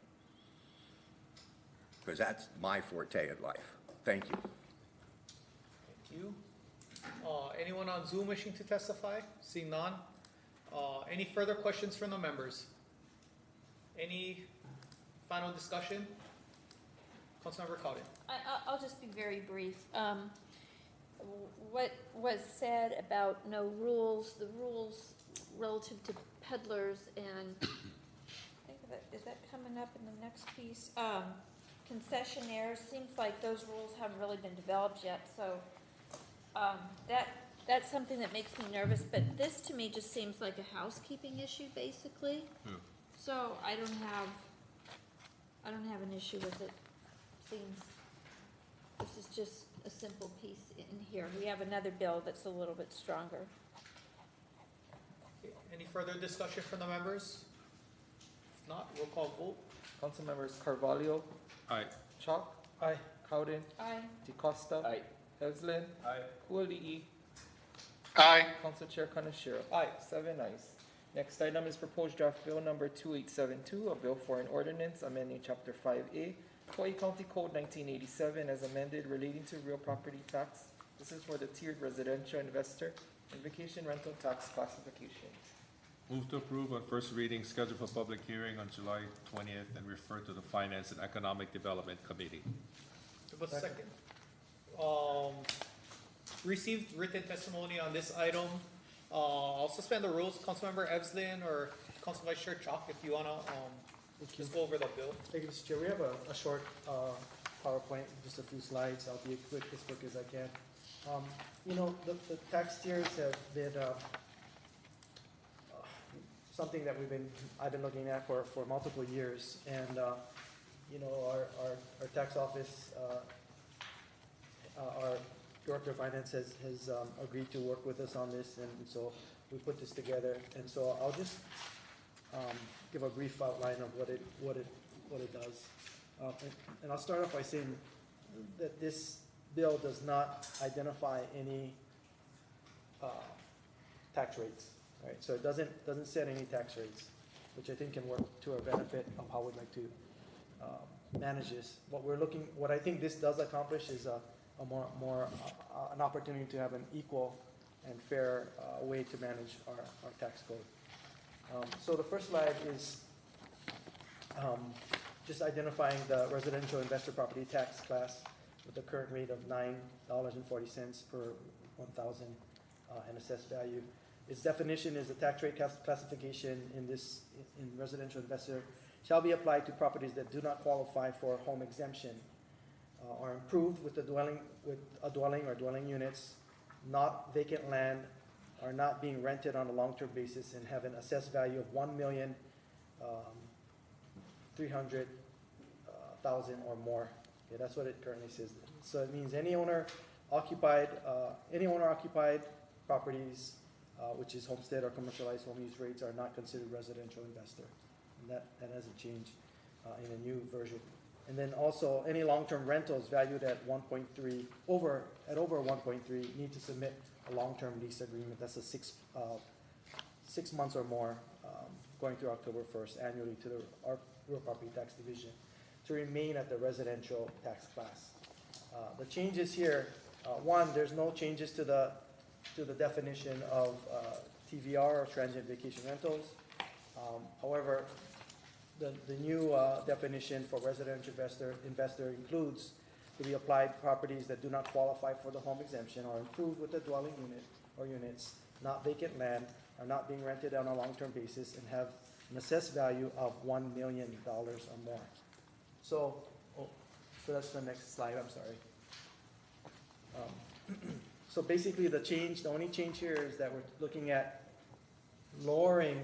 Because that's my forte in life. Thank you. Thank you. Anyone on Zoom wishing to testify? Seeing none. Any further questions from the members? Any final discussion? Councilmember Cowden. I'll just be very brief. What was said about no rules, the rules relative to peddlers and, I think is that coming up in the next piece? Concessionaires, seems like those rules haven't really been developed yet, so that's something that makes me nervous, but this to me just seems like a housekeeping issue, basically. So I don't have an issue with it. Seems this is just a simple piece in here. We have another bill that's a little bit stronger. Any further discussion from the members? If not, roll call vote. Council members Carvalho. Aye. Chalk. Aye. Cowden. Aye. DeCosta. Aye. Heslin. Aye. Kuali'i. Aye. Council Chair Kanashiro. Aye. 7 ayes. Next item is proposed draft bill number 2872, a bill for an ordinance amending chapter 5A, Kauai County Code 1987 as amended relating to real property tax. This is for the tiered residential investor and vacation rental tax classification. Move to approve on first reading, scheduled for public hearing on July 20th, and refer to the Finance and Economic Development Committee. Give us a second. Received written testimony on this item. I'll suspend the rules. Councilmember Evslin or Council Vice Chair Chalk, if you wanna just go over the bill. Thank you, Mr. Chair. We have a short PowerPoint, just a few slides. I'll be as quick as I can. You know, the tax tiers have been something that I've been looking at for multiple years, and you know, our tax office, our Director of Finance has agreed to work with us on this, and so we put this together. And so I'll just give a brief outline of what it does. And I'll start off by saying that this bill does not identify any tax rates, right? So it doesn't set any tax rates, which I think can work to our benefit of how we'd like to manage this. What I think this does accomplish is an opportunity to have an equal and fair way to manage our tax code. So the first slide is just identifying the residential investor property tax class with the current rate of $9.40 per 1,000 and assessed value. Its definition is the tax rate classification in residential investor shall be applied to properties that do not qualify for home exemption, are improved with a dwelling or dwelling units, not vacant land, are not being rented on a long-term basis, and have an assessed value of $1,300,000 or more. Okay, that's what it currently says. So it means any owner occupied properties, which is homestead or commercialized home use rates, are not considered residential investor, and that hasn't changed in a new version. And then also, any long-term rentals valued at 1.3 over 1.3 need to submit a long-term lease agreement. That's a 6 months or more, going through October 1st annually to our real property tax division to remain at the residential tax class. The changes here, one, there's no changes to the definition of TVR or transient vacation rentals. However, the new definition for residential investor includes to be applied properties that do not qualify for the home exemption or improved with a dwelling unit or units, not vacant land, are not being rented on a long-term basis, and have an assessed value of $1 million or more. So that's the next slide. I'm sorry. So basically, the only change here is that we're looking at lowering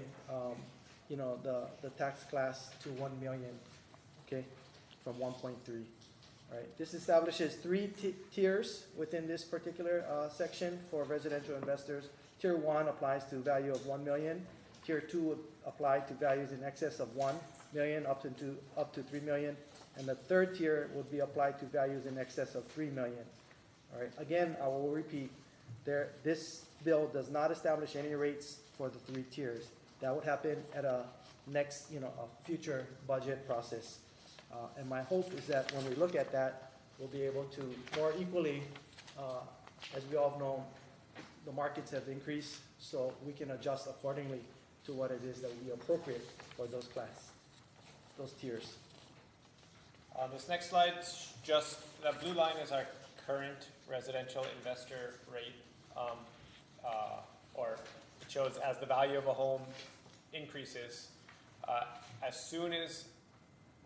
the tax class to 1 million, okay, from 1.3. Right. This establishes 3 tiers within this particular section for residential investors. Tier 1 applies to value of 1 million. Tier 2 would apply to values in excess of 1 million up to 3 million, and the third tier would be applied to values in excess of 3 million. All right, again, I will repeat, this bill does not establish any rates for the 3 tiers. That would happen at a next, a future budget process. And my hope is that when we look at that, we'll be able to more equally, as we all know, the markets have increased, so we can adjust accordingly to what it is that would be appropriate for those tiers. This next slide, just the blue line is our current residential investor rate, or it shows as the value of a home increases, as soon as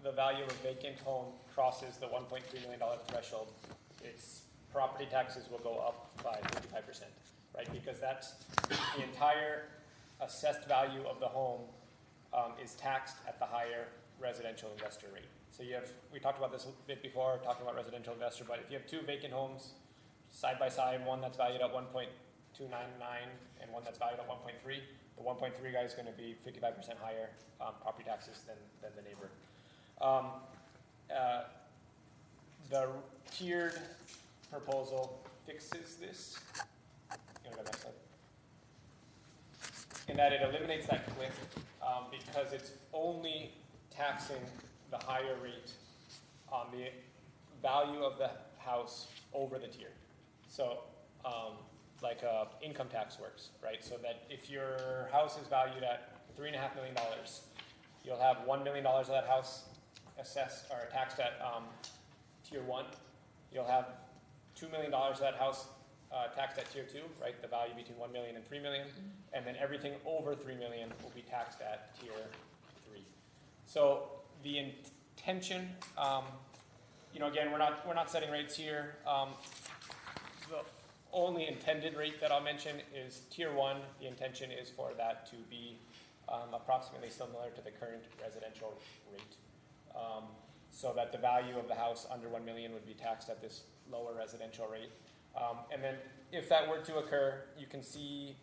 the value of a vacant home crosses the $1.3 million threshold, its property taxes will go up by 55%, right? Because that's the entire assessed value of the home is taxed at the higher residential investor rate. So we talked about this a bit before, talking about residential investor, but if you have 2 vacant homes side by side, one that's valued at 1.299 and one that's valued at 1.3, the 1.3 guy is going to be 55% higher property taxes than the neighbor. The tiered proposal fixes this. You want to go next slide? In that it eliminates that cliff because it's only taxing the higher rate on the value of the house over the tier. So like income tax works, right? So that if your house is valued at $3.5 million, you'll have $1 million of that house assessed or taxed at tier 1. You'll have $2 million of that house taxed at tier 2, right? The value between 1 million and 3 million, and then everything over 3 million will be taxed at tier 3. So the intention, again, we're not setting rates here. The only intended rate that I'll mention is tier 1. The intention is for that to be approximately similar to the current residential rate, so that the value of the house under 1 million would be taxed at this lower residential rate. And then if that were to occur, you can see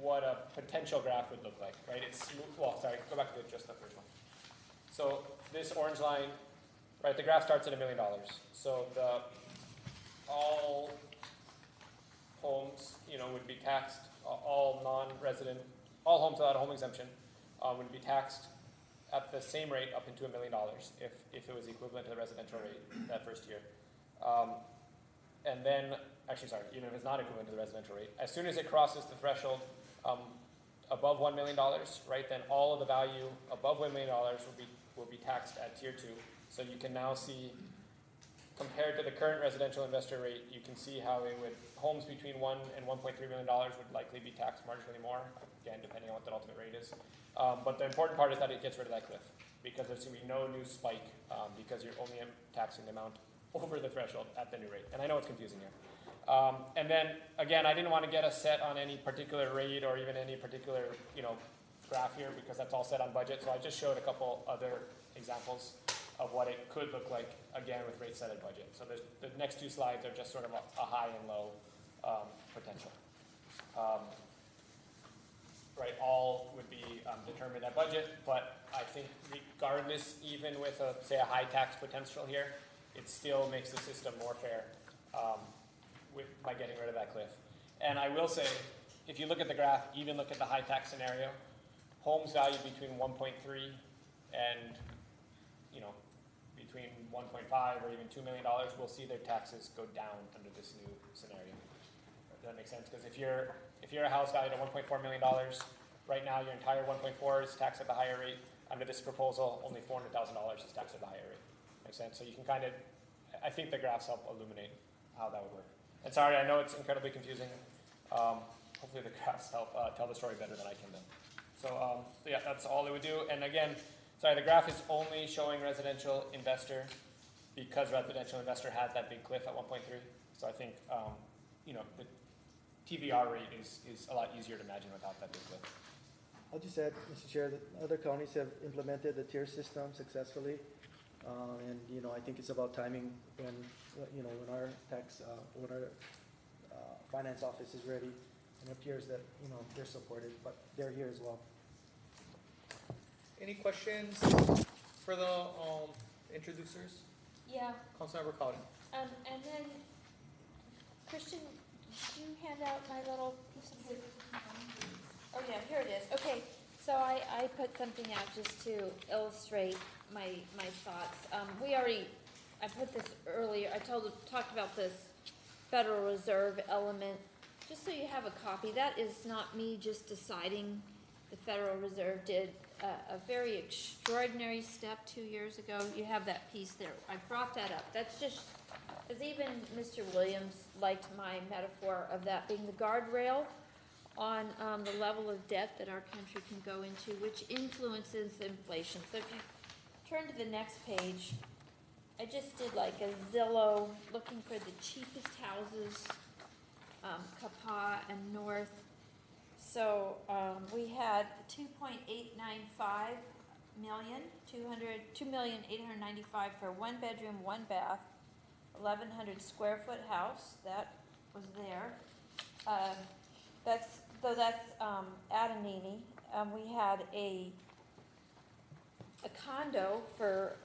what a potential graph would look like, right? It's smooth. Well, sorry, go back to just the first one. So this orange line, right, the graph starts at $1 million. So all homes, would be taxed, all non-resident, all homes without a home exemption would be taxed at the same rate up into $1 million if it was equivalent to the residential rate that first year. And then, actually, sorry, even if it's not equivalent to the residential rate, as soon as it crosses the threshold above $1 million, right, then all of the value above $1 million will be taxed at tier 2. So you can now see, compared to the current residential investor rate, you can see how homes between $1 and $1.3 million would likely be taxed marginally more, again, depending on what the ultimate rate is. But the important part is that it gets rid of that cliff, because there's going to be no new spike because you're only taxing the amount over the threshold at the new rate. And I know it's confusing here. And then, again, I didn't want to get us set on any particular rate or even any particular, graph here, because that's all set on budget. So I just showed a couple other examples of what it could look like, again, with rates set at budget. So the next 2 slides are just sort of a high and low potential. Right, all would be determined at budget, but I think regardless, even with say a high tax potential here, it still makes the system more fair by getting rid of that cliff. And I will say, if you look at the graph, even look at the high tax scenario, homes valued between 1.3 and between 1.5 or even $2 million, we'll see their taxes go down under this new scenario. Does that make sense? Because if you're a house valued at $1.4 million, right now your entire 1.4 is taxed at the higher rate. Under this proposal, only $400,000 is taxed at the higher rate. Makes sense? So you can I think the graphs help illuminate how that would work. And sorry, I know it's incredibly confusing. Hopefully the graphs help tell the story better than I can do. So yeah, that's all it would do. And again, sorry, the graph is only showing residential investor because residential investor has that big cliff at 1.3. So I think, the TVR rate is a lot easier to imagine without that big cliff. I'll just add, Mr. Chair, that other counties have implemented the tier system successfully. And, I think it's about timing when our finance office is ready, and it appears that, they're supported, but they're here as well. Any questions for the introducers? Yeah. Councilmember Cowden. And then Christian, did you hand out my little piece of paper? Oh, yeah, here it is. Okay, so I put something out just to illustrate my thoughts. I put this earlier, talked about this Federal Reserve element, just so you have a copy. That is not me just deciding. The Federal Reserve did a very extraordinary step 2 years ago. You have that piece there. I brought that up. That's just, as even Mr. Williams liked my metaphor of that being the guardrail on the level of debt that our country can go into, which influences inflation. So if you turn to the next page, I just did like a Zillow looking for the cheapest houses, Kauai and North. So we had 2.895 million, 2,895,000 for 1 bedroom, 1 bath, 1,100 square foot house. That was there. That's Adanini. We had a condo for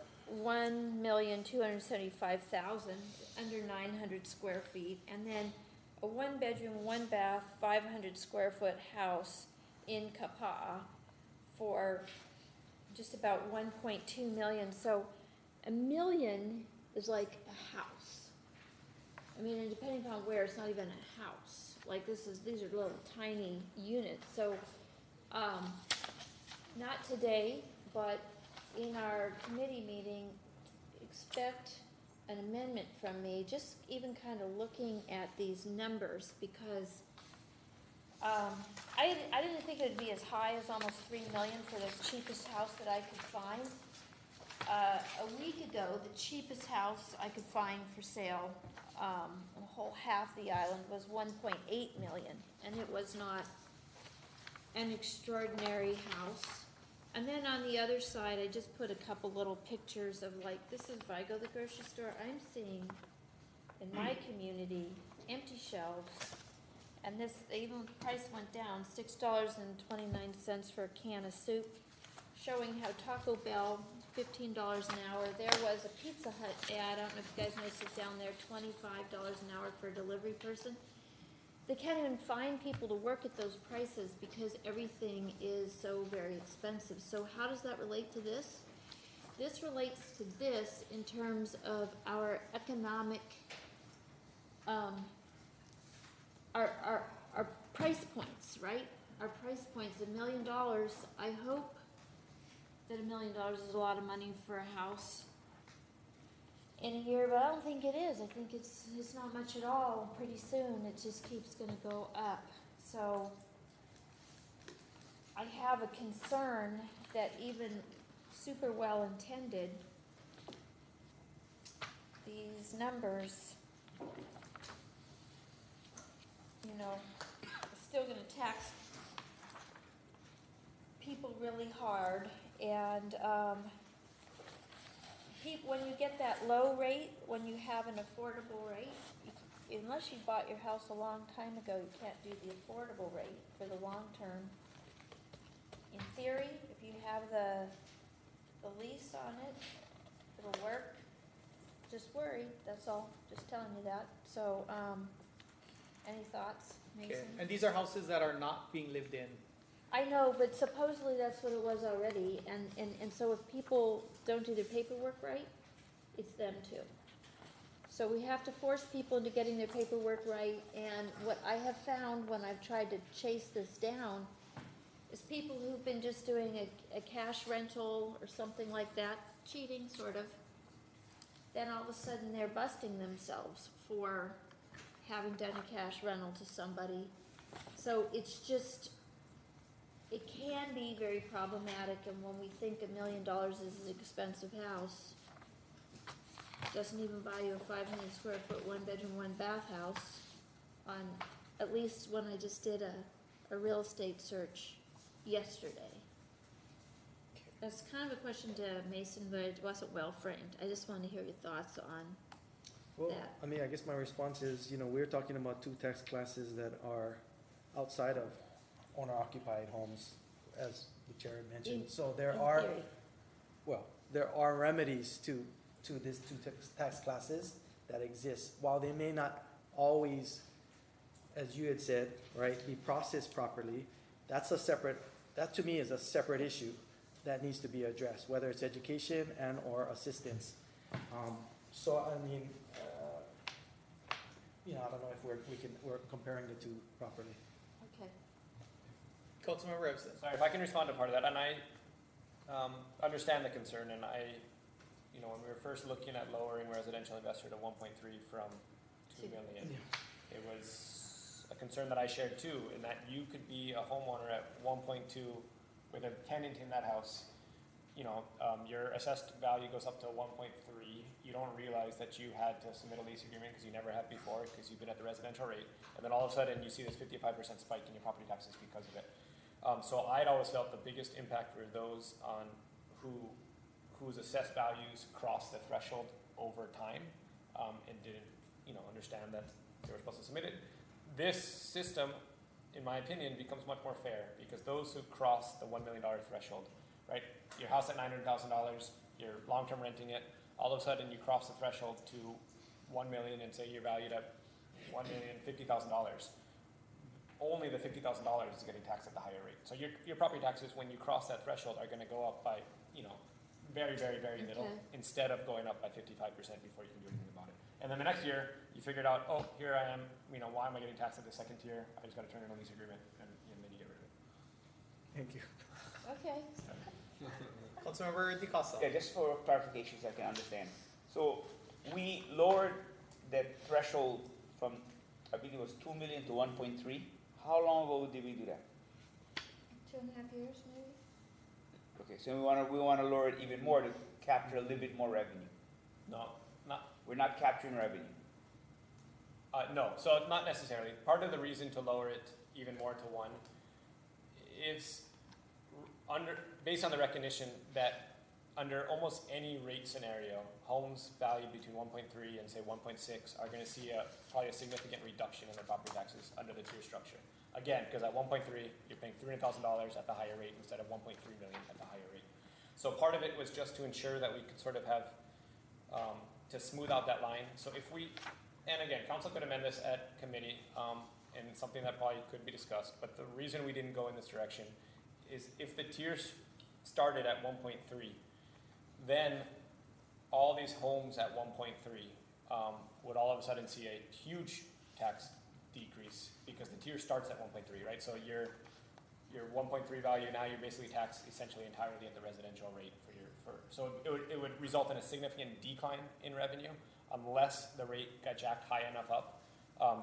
1,275,000, under 900 square feet, and then a 1 bedroom, 1 bath, 500 square foot house in Kauai for just about 1.2 million. So $1 million is like a house. I mean, and depending upon where, it's not even a house. Like these are little tiny units. So not today, but in our committee meeting, expect an amendment from me, just even kind of looking at these numbers, because I didn't think it would be as high as almost $3 million for the cheapest house that I could find. A week ago, the cheapest house I could find for sale, the whole half the island, was 1.8 million, and it was not an extraordinary house. And then on the other side, I just put a couple little pictures of, like, this is, if I go to the grocery store, I'm seeing in my community empty shelves. And this, even the price went down, $6.29 for a can of soup, showing how Taco Bell, $15 an hour. There was a Pizza Hut ad, I don't know if you guys noticed it down there, $25 an hour for a delivery person. They can't even find people to work at those prices because everything is so very expensive. So how does that relate to this? This relates to this in terms of our economic, our price points, right? Our price points, $1 million. I hope that $1 million is a lot of money for a house in a year, but I don't think it is. I think it's not much at all. Pretty soon, it just keeps going to go up. So I have a concern that even super well intended, these numbers, you know, are still going to tax people really hard. And when you get that low rate, when you have an affordable rate, unless you bought your house a long time ago, you can't do the affordable rate for the long term. In theory, if you have the lease on it, it'll work. Just worry, that's all. Just telling you that. So, any thoughts, Mason? Okay. And these are houses that are not being lived in. I know, but supposedly that's what it was already, and so if people don't do their paperwork right, it's them too. So we have to force people into getting their paperwork right, and what I have found when I've tried to chase this down is people who've been just doing a cash rental or something like that, cheating sort of, then all of a sudden they're busting themselves for having done a cash rental to somebody. So it's just, it can be very problematic, and when we think $1 million is an expensive house, it doesn't even buy you a 500 square foot, 1 bedroom, 1 bath house, on at least when I just did a real estate search yesterday. That's kind of a question to Mason, but it wasn't well framed. I just wanted to hear your thoughts on that. I mean, I guess my response is, you know, we're talking about 2 tax classes that are outside of owner-occupied homes, as the chair had mentioned. So there are, well, there are remedies to these 2 tax classes that exist. While they may not always, as you had said, right, be processed properly, that to me is a separate issue that needs to be addressed, whether it's education and or assistance. So I mean, I don't know if we're comparing the two properly. Okay. Councilmember Evans. Sorry, if I can respond to part of that, and I understand the concern, and when we were first looking at lowering residential investor to 1.3 from 2 million, it was a concern that I shared too, in that you could be a homeowner at 1.2 with a tenant in that house. Your assessed value goes up to 1.3. You don't realize that you had to submit a lease agreement because you never have before, because you've been at the residential rate, and then all of a sudden you see this 55% spike in your property taxes because of it. So I'd always felt the biggest impact were those on whose assessed values crossed the threshold over time and didn't, understand that they were supposed to submit it. This system, in my opinion, becomes much more fair because those who cross the $1 million threshold, right? Your house at $900,000, you're long-term renting it. All of a sudden, you cross the threshold to $1 million and say you're valued at $1,050,000. Only the $50,000 is getting taxed at the higher rate. So your property taxes, when you cross that threshold, are going to go up by, very, very, very little, instead of going up by 55% before you can do anything about it. And then the next year, you figured out, oh, here I am. Why am I getting taxed at the second tier? I just got to turn in a lease agreement, and then you get rid of it. Thank you. Okay. Councilmember DiCosta. Yeah, just for clarification so I can understand. So we lowered the threshold from, I think it was 2 million to 1.3. How long ago did we do that? 2.5 years, maybe? Okay, so we want to lower it even more to capture a little bit more revenue. No, We're not capturing revenue. No, so not necessarily. Part of the reason to lower it even more to 1 is based on the recognition that under almost any rate scenario, homes valued between 1.3 and say 1.6 are going to see probably a significant reduction in their property taxes under the tier structure. Again, because at 1.3, you're paying $300,000 at the higher rate instead of 1.3 million at the higher rate. So part of it was just to ensure that we could sort of have, to smooth out that line. So if and again, council could amend this at committee, and something that probably could be discussed, but the reason we didn't go in this direction is if the tiers started at 1.3, then all these homes at 1.3 would all of a sudden see a huge tax decrease because the tier starts at 1.3, right? So your 1.3 value, now you're basically taxed essentially entirely at the residential rate so it would result in a significant decline in revenue unless the rate got jacked high enough up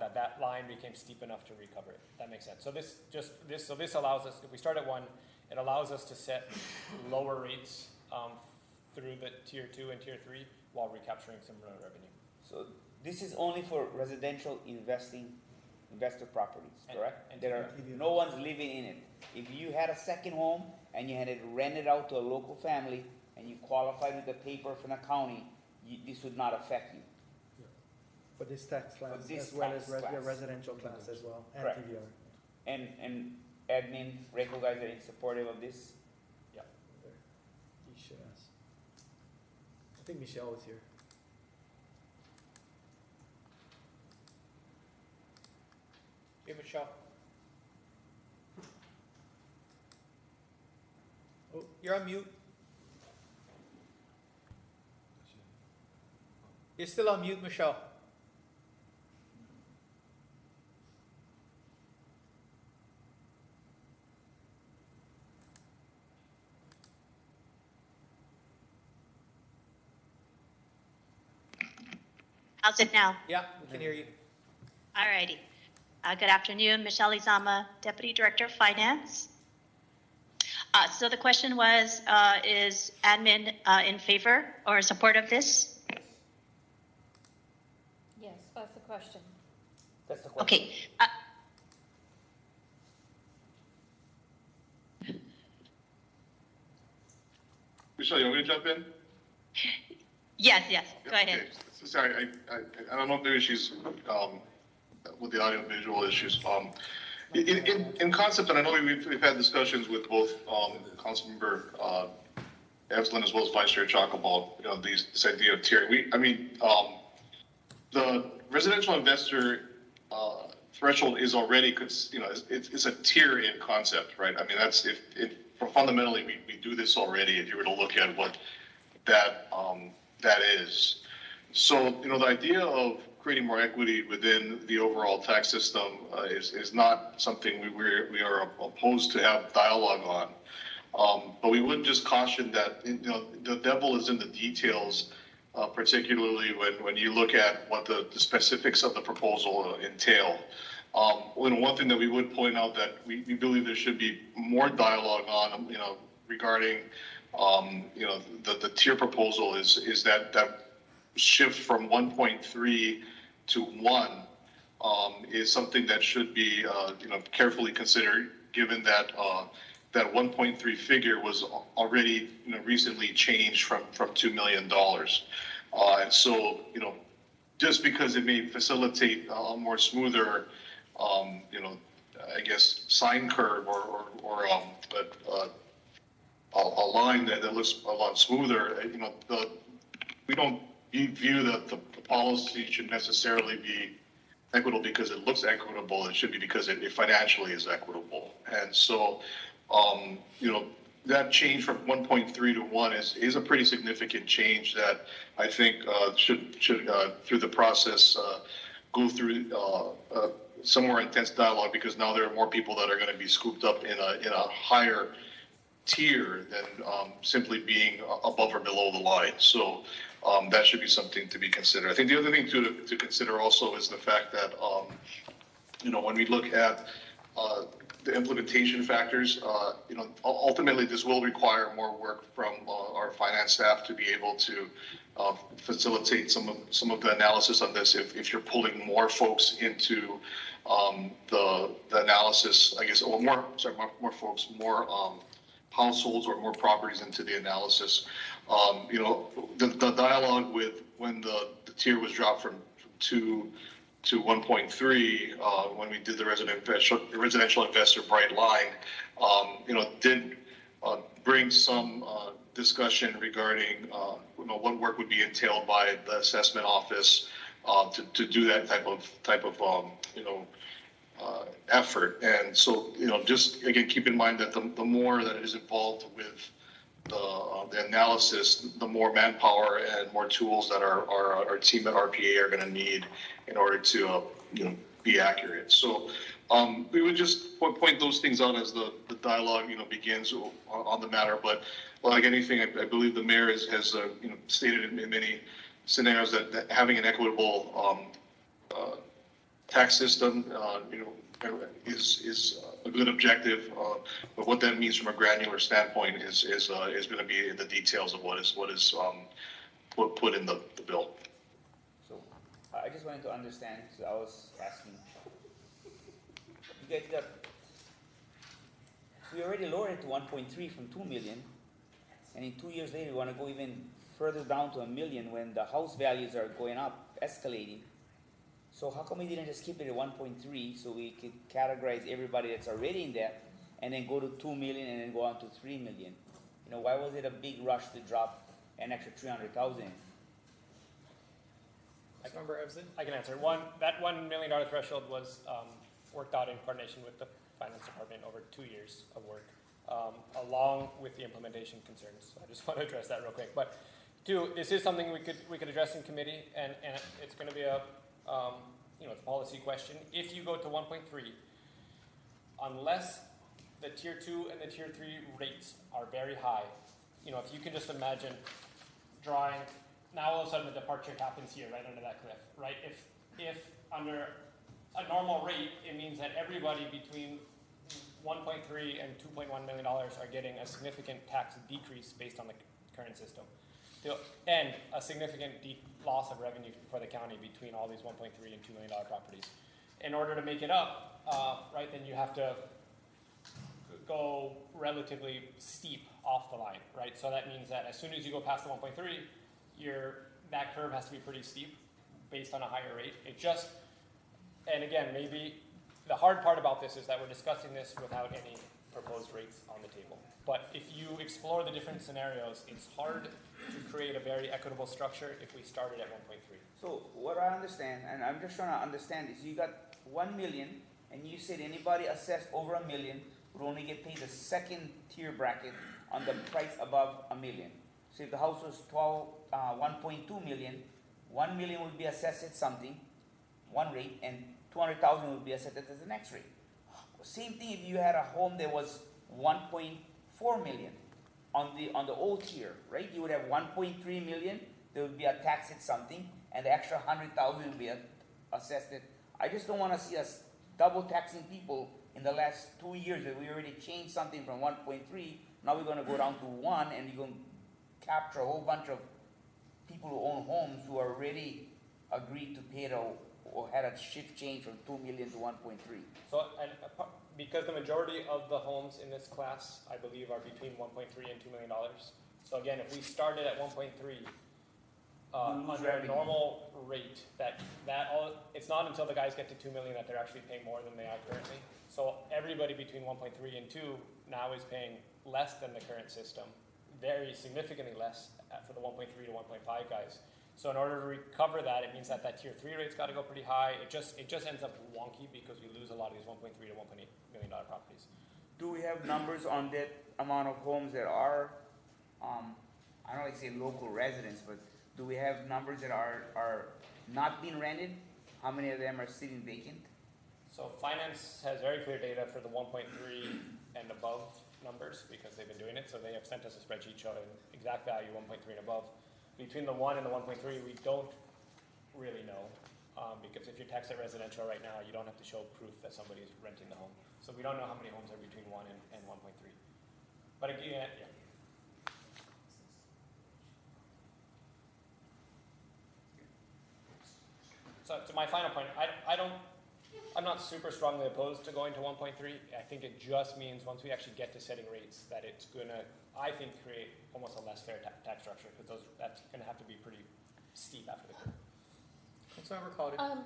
that line became steep enough to recover it. That makes sense. So this allows us, if we start at 1, it allows us to set lower rates through the tier 2 and tier 3 while recapturing some revenue. So this is only for residential investor properties, correct? And there are no one's living in it. If you had a second home and you had it rented out to a local family and you qualified with the paper from the county, this would not affect you. For this tax class, this as well tax as class. your residential class as well, and Correct. TVR. And admin, Reco guys are supportive of this? Yeah. He should ask. I think Michelle was here. Hey, Michelle. Oh, you're on mute. You're still on mute, Michelle. How's it now? Yeah, we can hear you. Alrighty. Good afternoon, Michelle Izama, Deputy Director of Finance. So the question was, is admin in favor or support of this? Yes, that's the question. That's the question. Okay. Michelle, you want me to jump in? Yes, go ahead. Okay. So sorry, I don't know if there are issues with the audio visual issues. In concept, and I know we've had discussions with both Councilmember Evslin as well as Vice Chair Chalk about this idea of tiering. The residential investor threshold is already, it's a tier in concept, right? I mean, that's if fundamentally we do this already. If you were to look at what that is, so the idea of creating more equity within the overall tax system is not something we are opposed to have dialogue on. But we would just caution that the devil is in the details. Particularly when you look at what the specifics of the proposal entail. One thing that we would point out that we believe there should be more dialogue on, regarding, the tier proposal is that shift from 1.3 to 1 is something that should be, carefully considered, given that that 1.3 figure was already recently changed from $2 million. And so, just because it may facilitate a more smoother, I guess, sine curve or a line that looks a lot smoother, we don't view that the policy should necessarily be equitable because it looks equitable. It should be because it financially is equitable. And so, that change from 1.3 to 1 is a pretty significant change that I think should through the process go through some more intense dialogue, because now there are more people that are going to be scooped up in a higher tier than simply being above or below the line. So that should be something to be considered. I think the other thing to consider also is the fact that when we look at the implementation factors, ultimately this will require more work from our finance staff to be able to facilitate some of the analysis on this. If you're pulling more folks into the analysis, I guess, or more folks, more households or more properties into the analysis. The dialogue with when the tier was dropped from 2 to 1.3, when we did the residential investor bright line, did bring some discussion regarding what work would be entailed by the assessment office to do that type of effort. And so just again keep in mind that the more that is involved with the analysis, the more manpower and more tools that our team at RPA are going to need in order to be accurate. So we would just point those things out as the dialogue begins on the matter. But like anything, I believe the mayor has stated in many scenarios that having an equitable tax system is a good objective, but what that means from a granular standpoint is going to be in the details of what is put in the bill. So I just wanted to understand. So I was asking, you guys we already lowered it to 1.3 from 2 million, and in 2 years later we want to go even further down to 1 million when the house values are going up, escalating. So how come we didn't just keep it at 1.3 so we could categorize everybody that's already in debt and then go to 2 million and then go on to 3 million? Why was it a big rush to drop an extra 300,000? I can answer. That $1 million threshold was worked out in coordination with the finance department over 2 years of work, along with the implementation concerns. So I just want to address that real quick. But two, this is something we could address in committee, and it's going to be a it's a policy question. If you go to 1.3, unless the tier 2 and the tier 3 rates are very high, if you can just imagine drawing, now all of a sudden the departure happens here, right under that cliff, right? If under a normal rate, it means that everybody between 1.3 and $2.1 million are getting a significant tax decrease based on the current system. And a significant loss of revenue for the county between all these 1.3 and $2 million properties. In order to make it up, right, then you have to go relatively steep off the line, right? So that means that as soon as you go past the 1.3, that curve has to be pretty steep based on a higher rate. And again, maybe the hard part about this is that we're discussing this without any proposed rates on the table. But if you explore the different scenarios, it's hard to create a very equitable structure if we started at 1.3. So what I understand, and I'm just trying to understand, is you got 1 million, and you said anybody assessed over 1 million would only get paid the second tier bracket on the price above 1 million. So if the house was 1.2 million, 1 million would be assessed at something, one rate, and 200,000 would be assessed at the next rate. Same thing if you had a home that was 1.4 million on the old tier, right? You would have 1.3 million. There would be a tax at something, and the extra 100,000 would be assessed at. I just don't want to see us double taxing people in the last 2 years. That we already changed something from 1.3. Now we're going to go down to 1, and you're going to capture a whole bunch of people who own homes who are already agreed to pay or had a shift change from 2 million to 1.3. So, and because the majority of the homes in this class, I believe, are between 1.3 and $2 million. So again, if we started at 1.3, under a normal rate, it's not until the guys get to 2 million that they're actually paying more than they are currently. So everybody between 1.3 and 2 now is paying less than the current system, very significantly less for the 1.3 to 1.5 guys. So in order to recover that, it means that tier 3 rate's got to go pretty high. It just ends up wonky because we lose a lot of these 1.3 to 1.8 million dollar properties. Do we have numbers on that amount of homes that are, I don't like to say local residents, but do we have numbers that are not being rented? How many of them are sitting vacant? So finance has very clear data for the 1.3 and above numbers because they've been doing it. So they have sent us a spreadsheet showing exact value 1.3 and above. Between the 1 and the 1.3, we don't really know because if you're taxed at residential right now, you don't have to show proof that somebody's renting the home. So we don't know how many homes are between 1 and 1.3. But again, yeah. So to my final point, I'm not super strongly opposed to going to 1.3. I think it just means once we actually get to setting rates that it's going to, I think, create almost a less fair tax structure because that's going to have to be pretty steep after the curve. Councilmember Cowley.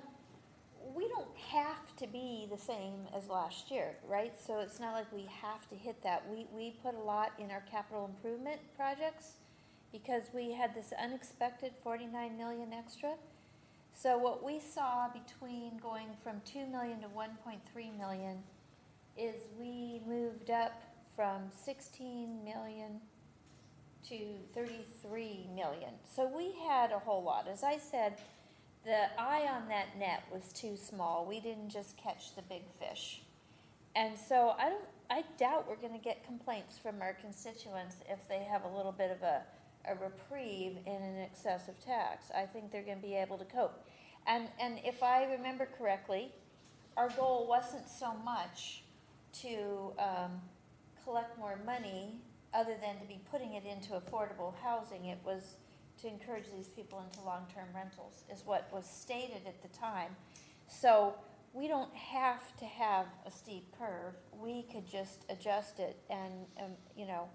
We don't have to be the same as last year, right? So it's not like we have to hit that. We put a lot in our capital improvement projects because we had this unexpected 49 million extra. So what we saw between going from 2 million to 1.3 million is we moved up from 16 million to 33 million. So we had a whole lot. As I said, the eye on that net was too small. We didn't just catch the big fish. And so I doubt we're going to get complaints from our constituents if they have a little bit of a reprieve in an excessive tax. I think they're going to be able to cope. And if I remember correctly, our goal wasn't so much to collect more money other than to be putting it into affordable housing. It was to encourage these people into long-term rentals is what was stated at the time. So we don't have to have a steep curve. We could just adjust it and you know,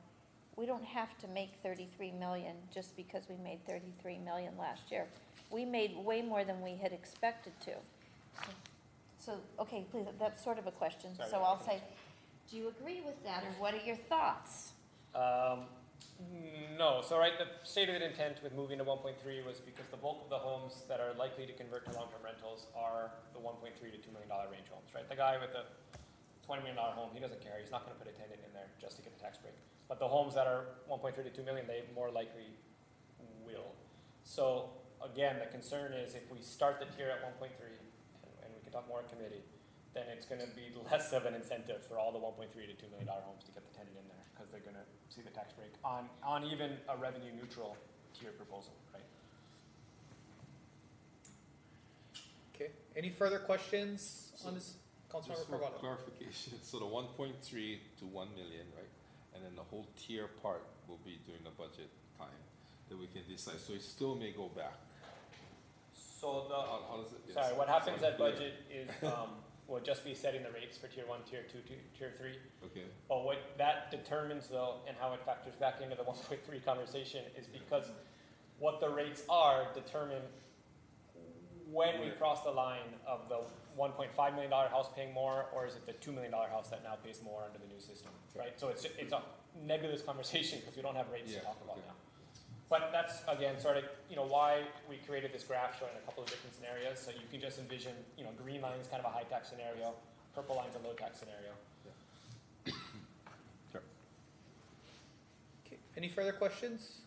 we don't have to make 33 million just because we made 33 million last year. We made way more than we had expected to. So okay, please, that's sort of a question. Sorry, so I'll say, do you agree with that or what are your thoughts? No. So right, the stated intent with moving to 1.3 was because the bulk of the homes that are likely to convert to long-term rentals are the 1.3 to $2 million range homes, right? The guy with the $20 million home, he doesn't care. He's not going to put a tenant in there just to get the tax break. But the homes that are 1.3 to 2 million, they more likely will. So again, the concern is if we start the tier at 1.3, and we can talk more in committee, then it's going to be less of an incentive for all the 1.3 to $2 million homes to get the tenant in there because they're going to see the tax break on even a revenue neutral tier proposal, right? Okay. Any further questions on this? Councilmember Just for Carvalho. clarification, so the 1.3 to 1 million, right? And then the whole tier part will be during the budget time that we can decide. So it still may go back. So the how does it? Yes. sorry, what happens Sorry, at budget is we'll just be setting the rates for tier 1, tier 2, tier 3. Okay. But what that determines though, and how it factors back into the 1.3 conversation is because what the rates are determine when we cross the line of the $1.5 million house paying more, or is it the $2 million house that now pays more under the new system, right? So it's a nebulous conversation because we don't have rates to talk about now. But that's, again, sort of, why we created this graph showing a couple of different scenarios. So you can just envision, green line is kind of a high tax scenario, purple line's a low tax scenario. Sure. Okay, any further questions?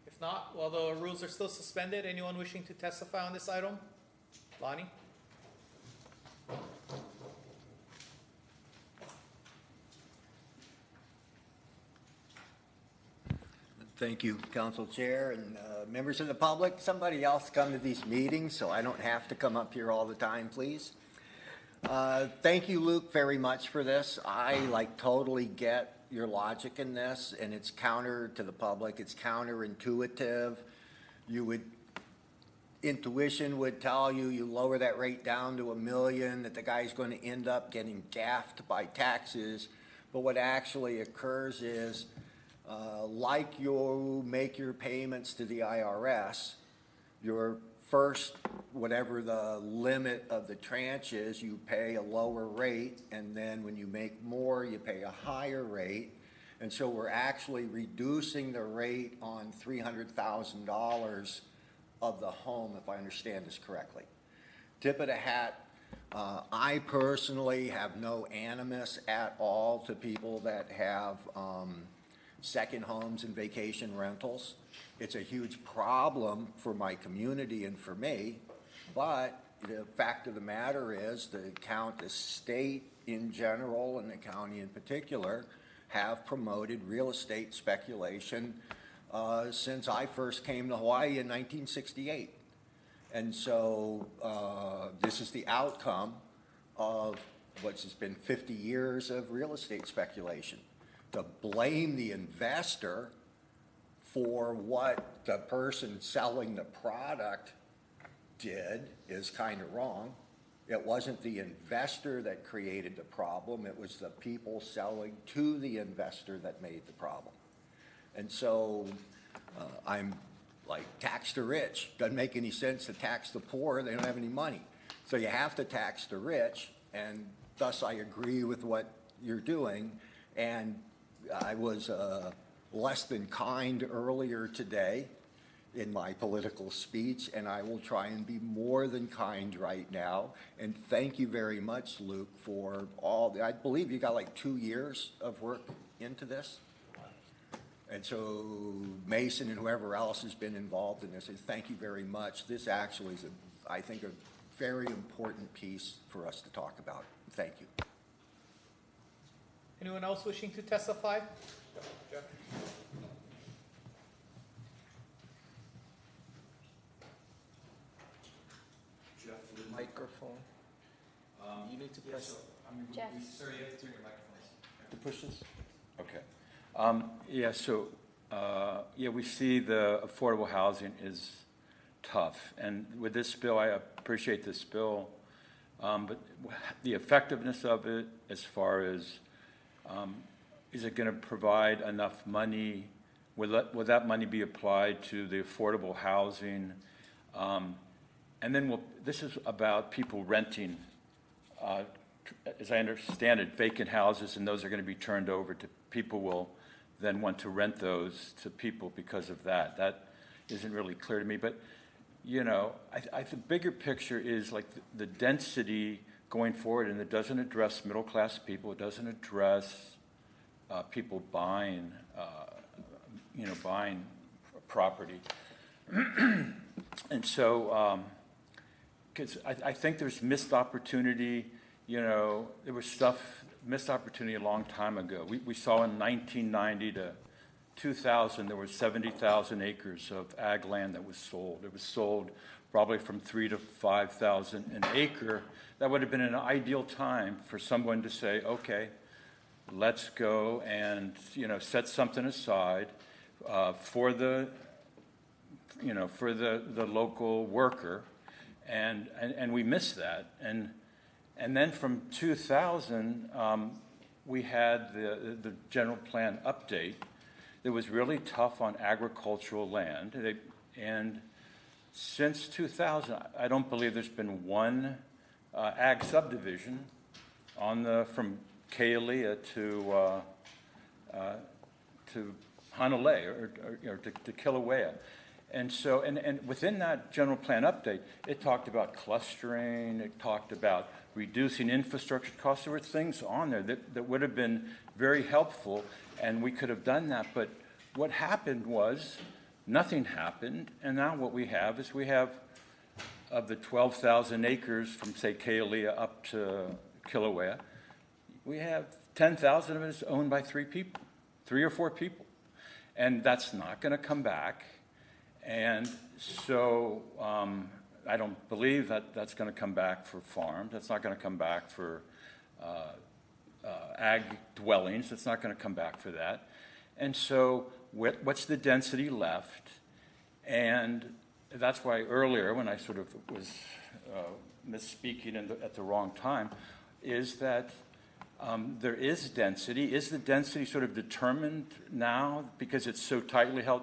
If not, while the rules are still suspended, anyone wishing to testify on this item? Lonnie? Thank you, Council Chair and members of the public. Somebody else come to these meetings so I don't have to come up here all the time, please. Thank you, Luke, very much for this. I totally get your logic in this, and it's counter to the public. It's counterintuitive. Intuition would tell you, you lower that rate down to $1 million, that the guy's going to end up getting gaffed by taxes. But what actually occurs is, like you make your payments to the IRS, your first, whatever the limit of the tranche is, you pay a lower rate, and then when you make more, you pay a higher rate. And so we're actually reducing the rate on $300,000 of the home, if I understand this correctly. Tip of the hat, I personally have no animus at all to people that have second homes and vacation rentals. It's a huge problem for my community and for me, but the fact of the matter is the state in general and the county in particular have promoted real estate speculation since I first came to Hawaii in 1968. And so this is the outcome of what's been 50 years of real estate speculation. To blame the investor for what the person selling the product did is kind of wrong. It wasn't the investor that created the problem. It was the people selling to the investor that made the problem. And so I'm like, tax the rich. Doesn't make any sense to tax the poor. They don't have any money. So you have to tax the rich, and thus I agree with what you're doing. And I was less than kind earlier today in my political speech, and I will try and be more than kind right now. And thank you very much, Luke, for I believe you got 2 years of work into this. And so Mason and whoever else has been involved in this, thank you very much. This actually is, I think, a very important piece for us to talk about. Thank you. Anyone else wishing to testify? Jeff. Microphone. You need to press. Jeff. Sir, you have to turn your microphone. To push this? Okay. We see the affordable housing is tough. And with this bill, I appreciate this bill, but the effectiveness of it as far as is it going to provide enough money? Will that money be applied to the affordable housing? And then this is about people renting, as I understand it, vacant houses, and those are going to be turned over to people will then want to rent those to people because of that. That isn't really clear to me. But, the bigger picture is the density going forward, and it doesn't address middle-class people. It doesn't address people buying property. And so, because I think there's missed opportunity. There was missed opportunity a long time ago. We saw in 1990 to 2000, there was 70,000 acres of ag land that was sold. It was sold probably from 3,000 to 5,000 an acre. That would have been an ideal time for someone to say, okay, let's go and set something aside for the local worker, and we missed that. And then from 2000, we had the general plan update that was really tough on agricultural land, and since 2000, I don't believe there's been one ag subdivision from Kealia to Honolulu or to Kilauea. And so, and within that general plan update, it talked about clustering, it talked about reducing infrastructure costs. There were things on there that would have been very helpful, and we could have done that. But what happened was nothing happened, and now what we have is of the 12,000 acres from, say, Kealia up to Kilauea, we have 10,000 of it is owned by 3 or 4 people. And that's not going to come back. And so I don't believe that that's going to come back for farms. That's not going to come back for ag dwellings. It's not going to come back for that. And so what's the density left? And that's why earlier, when I sort of was misspeaking at the wrong time, is that there is density. Is the density sort of determined now because it's so tightly held?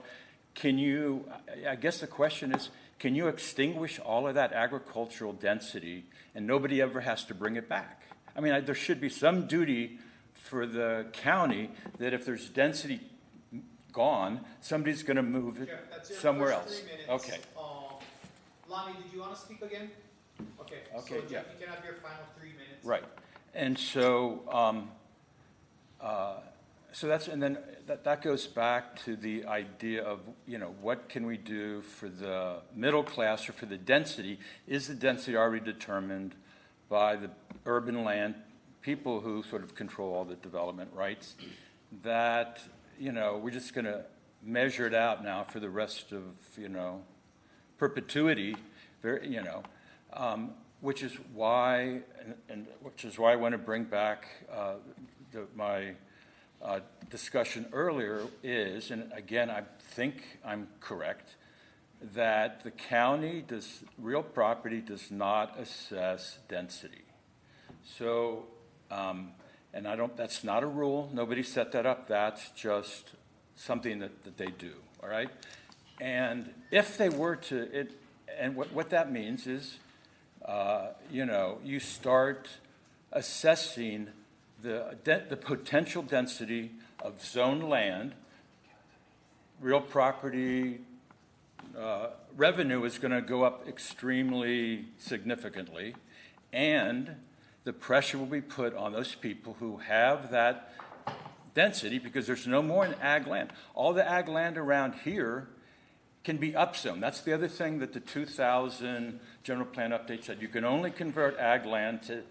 I guess the question is, can you extinguish all of that agricultural density and nobody ever has to bring it back? I mean, there should be some duty for the county that if there's density gone, somebody's going to move it somewhere else. 3 minutes. Okay. Lonnie, did you want to speak again? Okay. Okay, So Jeff, yeah. you can have your final 3 minutes. Right. And so, then that goes back to the idea of, what can we do for the middle class or for the density? Is the density already determined by the urban land people who sort of control all the development rights? That, we're just going to measure it out now for the rest of, perpetuity, which is why I want to bring back my discussion earlier is, and again, I think I'm correct, that the county real property does not assess density. So, and that's not a rule. Nobody set that up. That's just something that they do, all right? And if they were to, and what that means is, you start assessing the potential density of zoned land. Real property revenue is going to go up extremely significantly, and the pressure will be put on those people who have that density because there's no more in ag land. All the ag land around here can be upzoned. That's the other thing that the 2000 general plan update said. You can only convert ag land to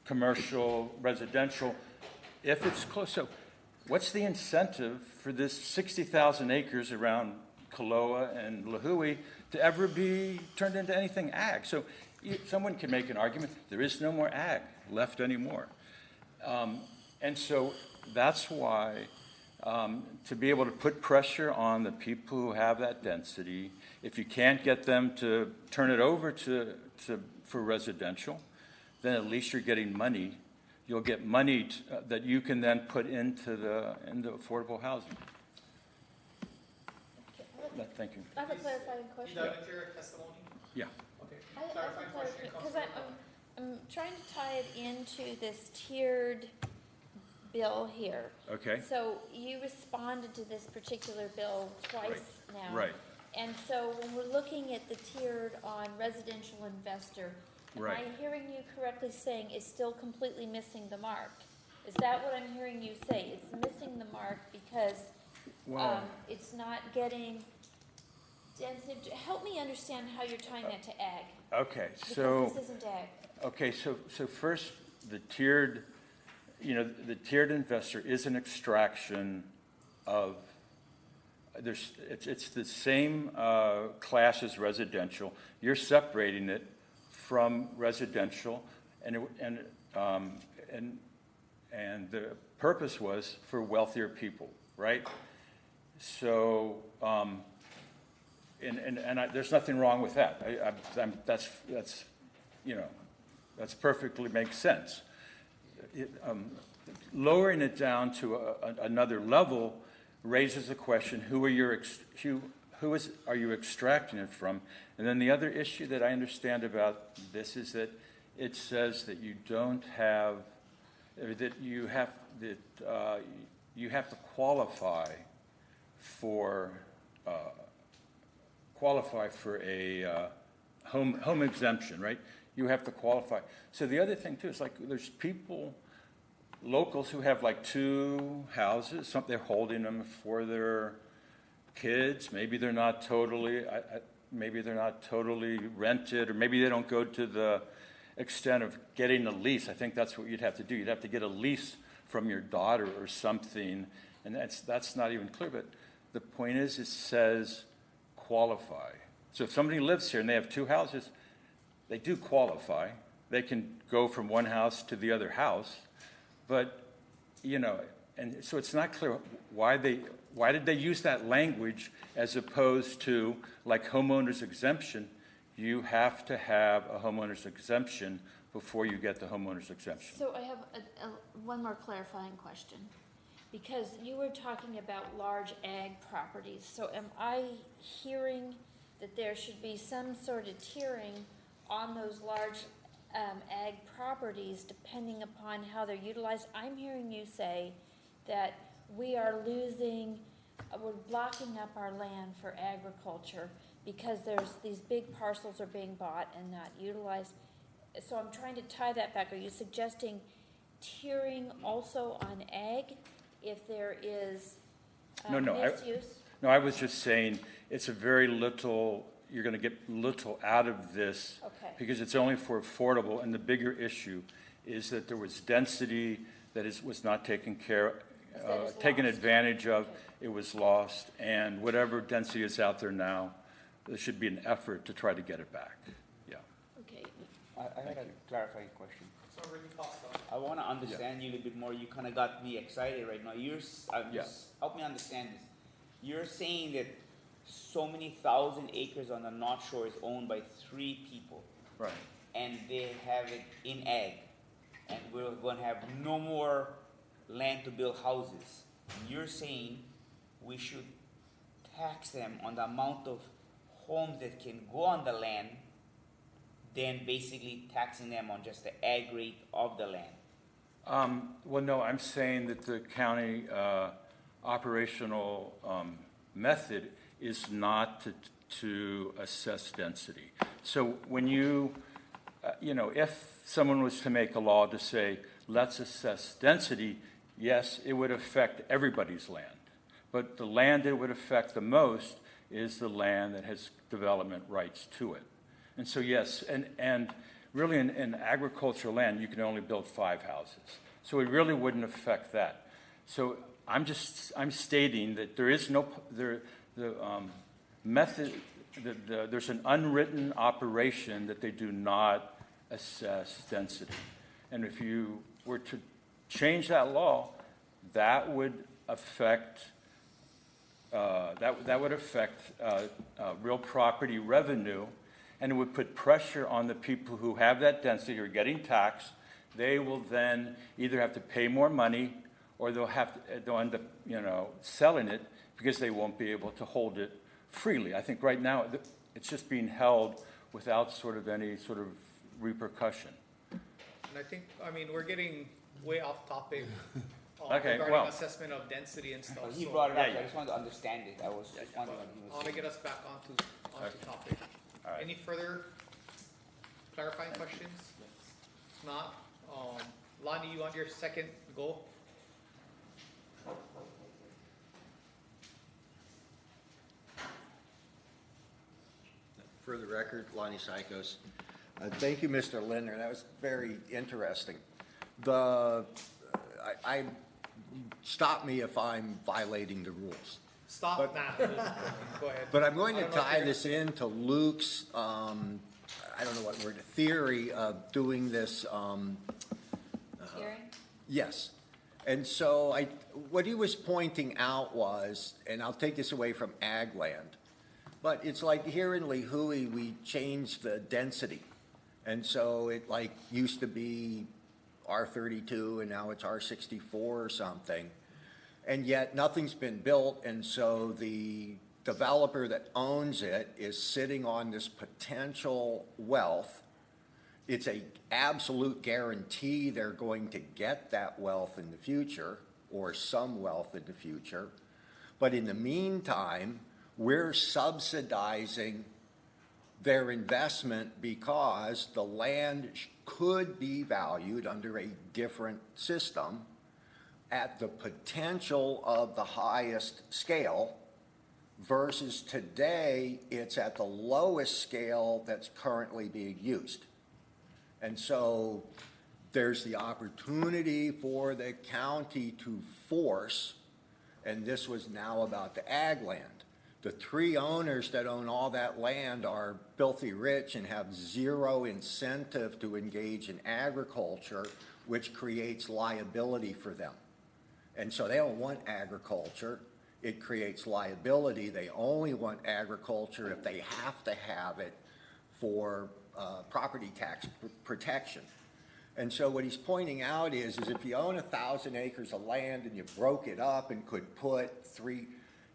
commercial, residential, if it's close. So what's the incentive for this 60,000 acres around Kaloa and Lahui to ever be turned into anything ag? So someone can make an argument, there is no more ag left anymore. And so that's why to be able to put pressure on the people who have that density, if you can't get them to turn it over for residential, then at least you're getting money. You'll get money that you can then put into affordable housing. Thank you. I have a clarifying question. You done with your testimony? Yeah. Okay. I have Clarifying a question, because Councilmember. I'm trying to tie it into this tiered bill here. Okay. So you responded to this particular bill twice now. Right. And so when we're looking at the tiered on residential investor, Right. am I hearing you correctly saying it's still completely missing the mark? Is that what I'm hearing you say? It's missing the mark because it's not getting density. Help me understand how you're tying that to ag. Okay, Because this isn't ag. Okay, so first, the tiered investor is an extraction of, it's the same class as residential. You're separating it from residential, and the purpose was for wealthier people, right? So, there's nothing wrong with that. That's perfectly makes sense. Lowering it down to another level raises the question: are you extracting it from? And then the other issue that I understand about this is that it says that you don't have, that you have to qualify for a home exemption, right? You have to qualify. So the other thing too is like there's people, locals who have like 2 houses, they're holding them for their kids. Maybe they're not totally, maybe they're not totally rented, or maybe they don't go to the extent of getting a lease. I think that's what you'd have to do. You'd have to get a lease from your daughter or something, and that's not even clear. But the point is, it says qualify. So if somebody lives here and they have 2 houses, they do qualify. They can go from one house to the other house, but and so it's not clear why did they use that language as opposed to like homeowners exemption. You have to have a homeowner's exemption before you get the homeowner's exemption. So I have one more clarifying question, because you were talking about large ag properties. So am I hearing that there should be some sort of tiering on those large ag properties depending upon how they're utilized? I'm hearing you say that we are we're blocking up our land for agriculture because there's these big parcels are being bought and not utilized. So I'm trying to tie that back. Are you suggesting tiering also on ag if there is misuse? No, I was just saying it's a very little, you're going to get little out of this because it's only for affordable, and the bigger issue is that there was density that was not taken taken advantage of. It was lost, and whatever density is out there now, there should be an effort to try to get it back. Yeah. Okay. I had a clarifying question. I want to understand you a little bit more. You kind of got me excited right now. Help me understand this. You're saying that so many thousand acres on the North Shore is owned by 3 people. Right. And they have it in ag. And we're going to have no more land to build houses. And you're saying we should tax them on the amount of homes that can go on the land, then basically taxing them on just the ag rate of the land. Well, no, I'm saying that the county operational method is not to assess density. So when if someone was to make a law to say, let's assess density, yes, it would affect everybody's land. But the land it would affect the most is the land that has development rights to it. And so, yes, and really in agricultural land, you can only build 5 houses. So it really wouldn't affect that. So I'm stating that there is no, there's an unwritten operation that they do not assess density. And if you were to change that law, that would affect real property revenue, and it would put pressure on the people who have that density or getting taxed. They will then either have to pay more money, or they'll end up selling it because they won't be able to hold it freely. I think right now it's just being held without any sort of repercussion. And I think, we're getting way off topic regarding assessment of density and stuff. He brought it up. I just wanted to understand it. I was just wondering. I want to get us back onto topic. Right. Any further clarifying questions? If not, Lonnie, you want your second go? For the record, Lonnie Psychos. Thank you, Mr. Lindner. That was very interesting. Stop me if I'm violating the rules. Stop that. Go ahead. But I'm going to tie this into Luke's, I don't know what word, theory of doing this. Hearing? Yes. And so what he was pointing out was, and I'll take this away from ag land, but it's like here in Lihue, we changed the density. And so it used to be R32 and now it's R64 or something. And yet nothing's been built. And so the developer that owns it is sitting on this potential wealth. It's a absolute guarantee they're going to get that wealth in the future, or some wealth in the future. But in the meantime, we're subsidizing their investment because the land could be valued under a different system at the potential of the highest scale, versus today it's at the lowest scale that's currently being used. And so there's the opportunity for the county to force, and this was now about the ag land. The three owners that own all that land are filthy rich and have zero incentive to engage in agriculture, which creates liability for them. And so they don't want agriculture. It creates liability. They only want agriculture if they have to have it for property tax protection. And so what he's pointing out is if you own 1,000 acres of land and you broke it up and could put three,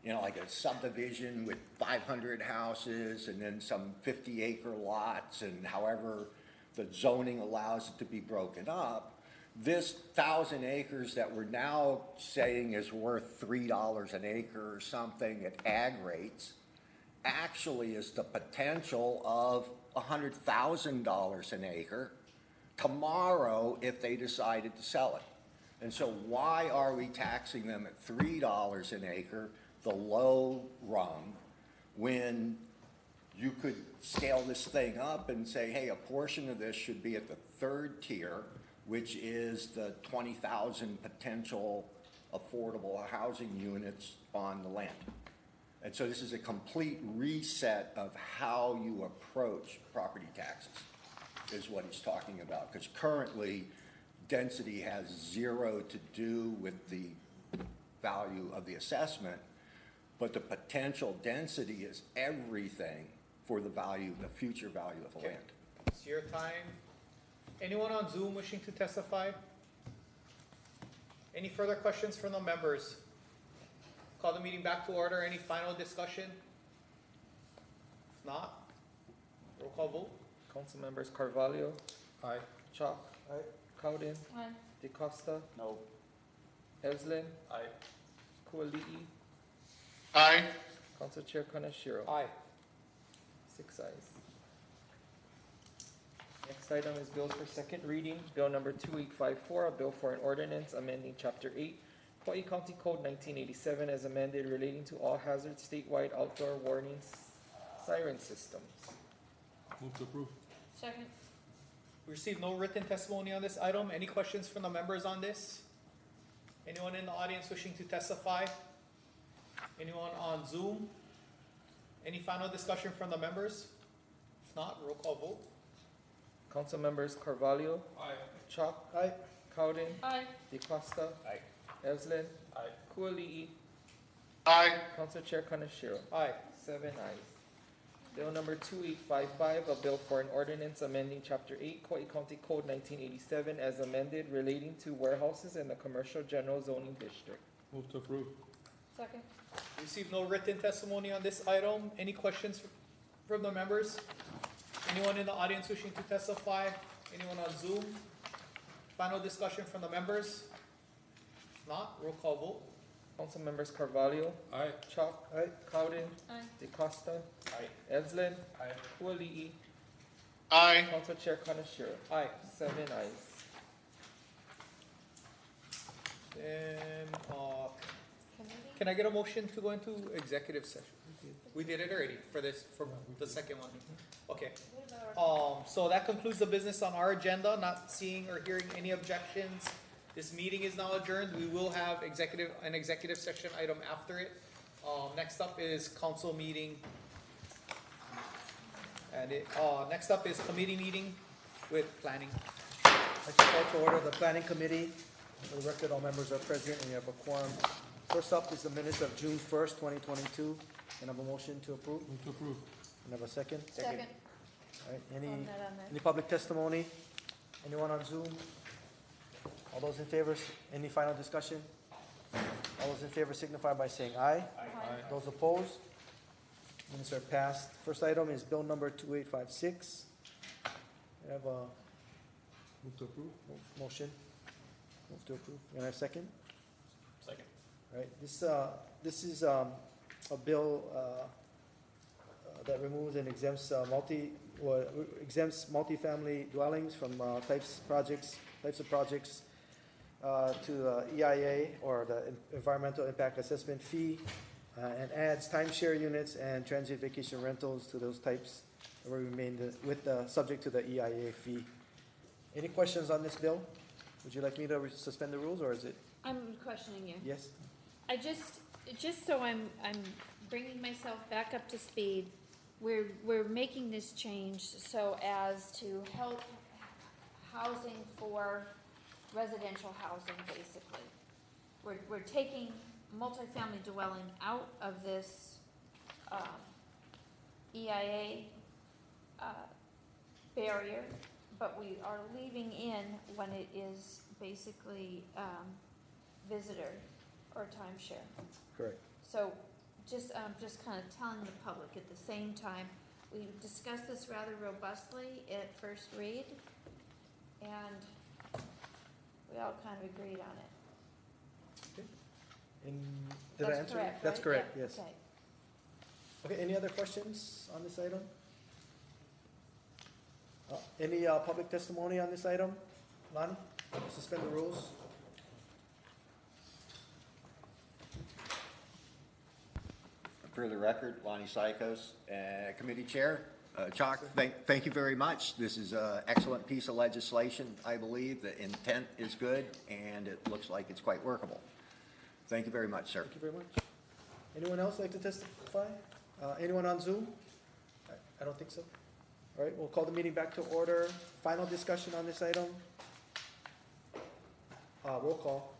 like a subdivision with 500 houses and then some 50-acre lots, and however the zoning allows it to be broken up, this 1,000 acres that we're now saying is worth $3 an acre or something at ag rates actually is the potential of $100,000 an acre tomorrow if they decided to sell it. And so why are we taxing them at $3 an acre, the low rung, when you could scale this thing up and say, hey, a portion of this should be at the third tier, which is the 20,000 potential affordable housing units on the land. And so this is a complete reset of how you approach property taxes, is what he's talking about. Because currently, density has zero to do with the value of the assessment, but the potential density is everything for the value, the future value of the land. It's your time. Anyone on Zoom wishing to testify? Any further questions from the members? Call the meeting back to order. Any final discussion? If not, roll call vote. Council members Carvalho, Aye. Chalk, Aye. Cowden, Aye. DeCosta, No. Evslin, Aye. Kuali'i, Aye. Council Chair Kanashiro. Aye. 6 ayes. Next item is bills for second reading. Bill number 2854, a bill for an ordinance amending Chapter 8, Kauai County Code 1987 as amended, relating to all hazard statewide outdoor warning siren systems. Move to approve. Second. We received no written testimony on this item. Any questions from the members on this? Anyone in the audience wishing to testify? Anyone on Zoom? Any final discussion from the members? If not, roll call vote. Council members Carvalho, Aye. Chalk, Aye. Cowden, Aye. DeCosta, Aye. Evslin, Aye. Kuali'i, Aye. Council Chair Kanashiro. Aye. 7 ayes. Bill number 2855, a bill for an ordinance amending Chapter 8, Kauai County Code 1987 as amended, relating to warehouses in the Commercial General Zoning District. Move to approve. Second. Received no written testimony on this item. Any questions from the members? Anyone in the audience wishing to testify? Anyone on Zoom? Final discussion from the members? If not, roll call vote. Council members Carvalho, Aye. Chalk, Aye. Cowden, Aye. DeCosta, Aye. Evslin, Aye. Kuali'i, Aye. Council Chair Kanashiro. Aye. 7 ayes. Then, can I get a motion to go into executive session? We did it already for this, for the second one. Okay. So that concludes the business on our agenda. Not seeing or hearing any objections. This meeting is now adjourned. We will have an executive session item after it. Next up is council meeting. And next up is committee meeting with planning. I call to order the planning committee. For the record, all members are present and we have a quorum. First up is the minutes of June 1st, 2022. Can I have a motion to approve? Move to approve. Can I have a second? Second. All right, On that. any public testimony? Anyone on Zoom? All those in favor, any final discussion? All those in favor signify by saying aye. Aye. Those opposed? Minutes are passed. First item is bill number 2856. I have a Move to approve? motion. Move to approve. Can I have a second? Second. All right, this is a bill that removes and exempts exempts multifamily dwellings from types of projects to EIA, or the Environmental Impact Assessment fee, and adds timeshare units and transient vacation rentals to those types that will remain subject to the EIA fee. Any questions on this bill? Would you like me to suspend the rules, or is it? I'm questioning you. Yes? I just so I'm bringing myself back up to speed, we're making this change so as to help housing for residential housing, basically. We're taking multifamily dwelling out of this EIA barrier, but we are leaving in when it is basically visitor or timeshare. Correct. So just kind of telling the public at the same time, we discussed this rather robustly at first read, and we all kind of agreed on it. And did I That's answer? correct, That's right? correct, Yeah, yes. okay. Okay, any other questions on this item? Any public testimony on this item? Lonnie, suspend the rules. For the record, Lonnie Sykos, Committee Chair. Chalk, thank you very much. This is an excellent piece of legislation. I believe the intent is good, and it looks like it's quite workable. Thank you very much, sir. Thank you very much. Anyone else like to testify? Anyone on Zoom? I don't think so. All right, we'll call the meeting back to order. Final discussion on this item. Roll call.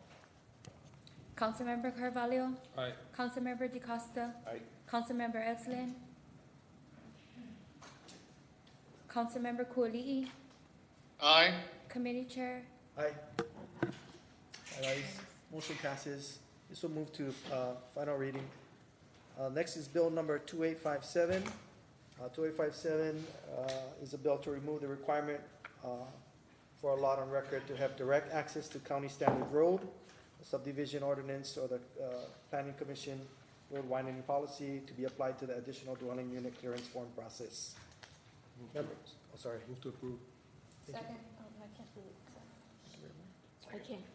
Councilmember Carvalho? Aye. Councilmember DeCosta? Aye. Councilmember Eslin? Councilmember Kuali'i? Aye. Committee Chair? Aye. Ayes. Motion passes. This will move to final reading. Next is bill number 2857. 2857 is a bill to remove the requirement for a lot on record to have direct access to county standard road, the subdivision ordinance, or the planning commission road widening policy to be applied to the additional dwelling unit clearance form process. Members, oh, sorry. Move to approve. Thank you. Second, oh, I can't do it. Thank you very much. I can't.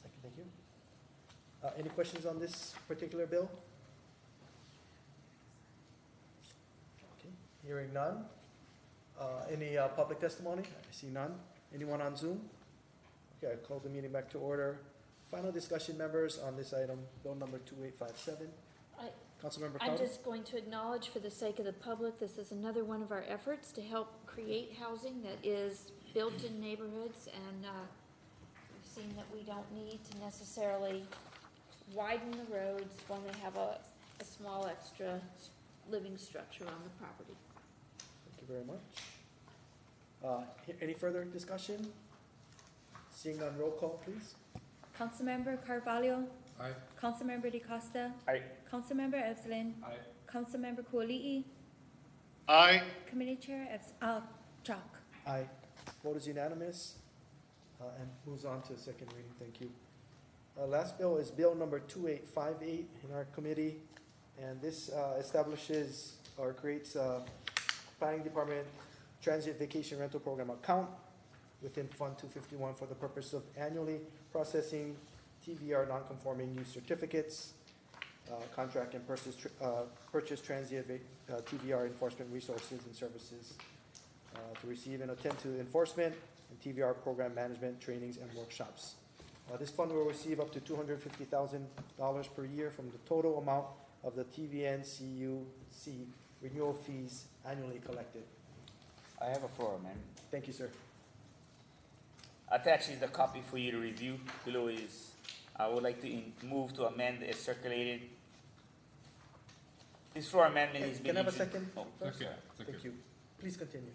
Second, thank you. Any questions on this particular bill? Okay, hearing none. Any public testimony? I see none. Anyone on Zoom? Okay, I call the meeting back to order. Final discussion, members, on this item, bill number 2857. Councilmember I'm Crowder? just going to acknowledge, for the sake of the public, this is another one of our efforts to help create housing that is built in neighborhoods, and we've seen that we don't need to necessarily widen the roads when we have a small extra living structure on the property. Thank you very much. Any further discussion? Seeing none, roll call, please. Councilmember Carvalho? Aye. Councilmember DeCosta? Aye. Councilmember Eslin? Aye. Councilmember Kuali'i? Aye. Committee Chair Chalk? Aye. Vote is unanimous, and moves on to second reading. Thank you. Last bill is bill number 2858 in our committee, and this establishes or creates a planning department transient vacation rental program account within Fund 251 for the purpose of annually processing TVR non-conforming use certificates, contract and purchase transient TVR enforcement resources and services to receive and attend to enforcement and TVR program management trainings and workshops. This fund will receive up to $250,000 per year from the total amount of the TVN CUC renewal fees annually collected. I have a floor amendment. Thank you, sir. Attached is the copy for you to review. Below is, I would like to move to amend as circulated. This floor amendment is being Can I have a second? Oh, first? Second. Thank you. Please continue.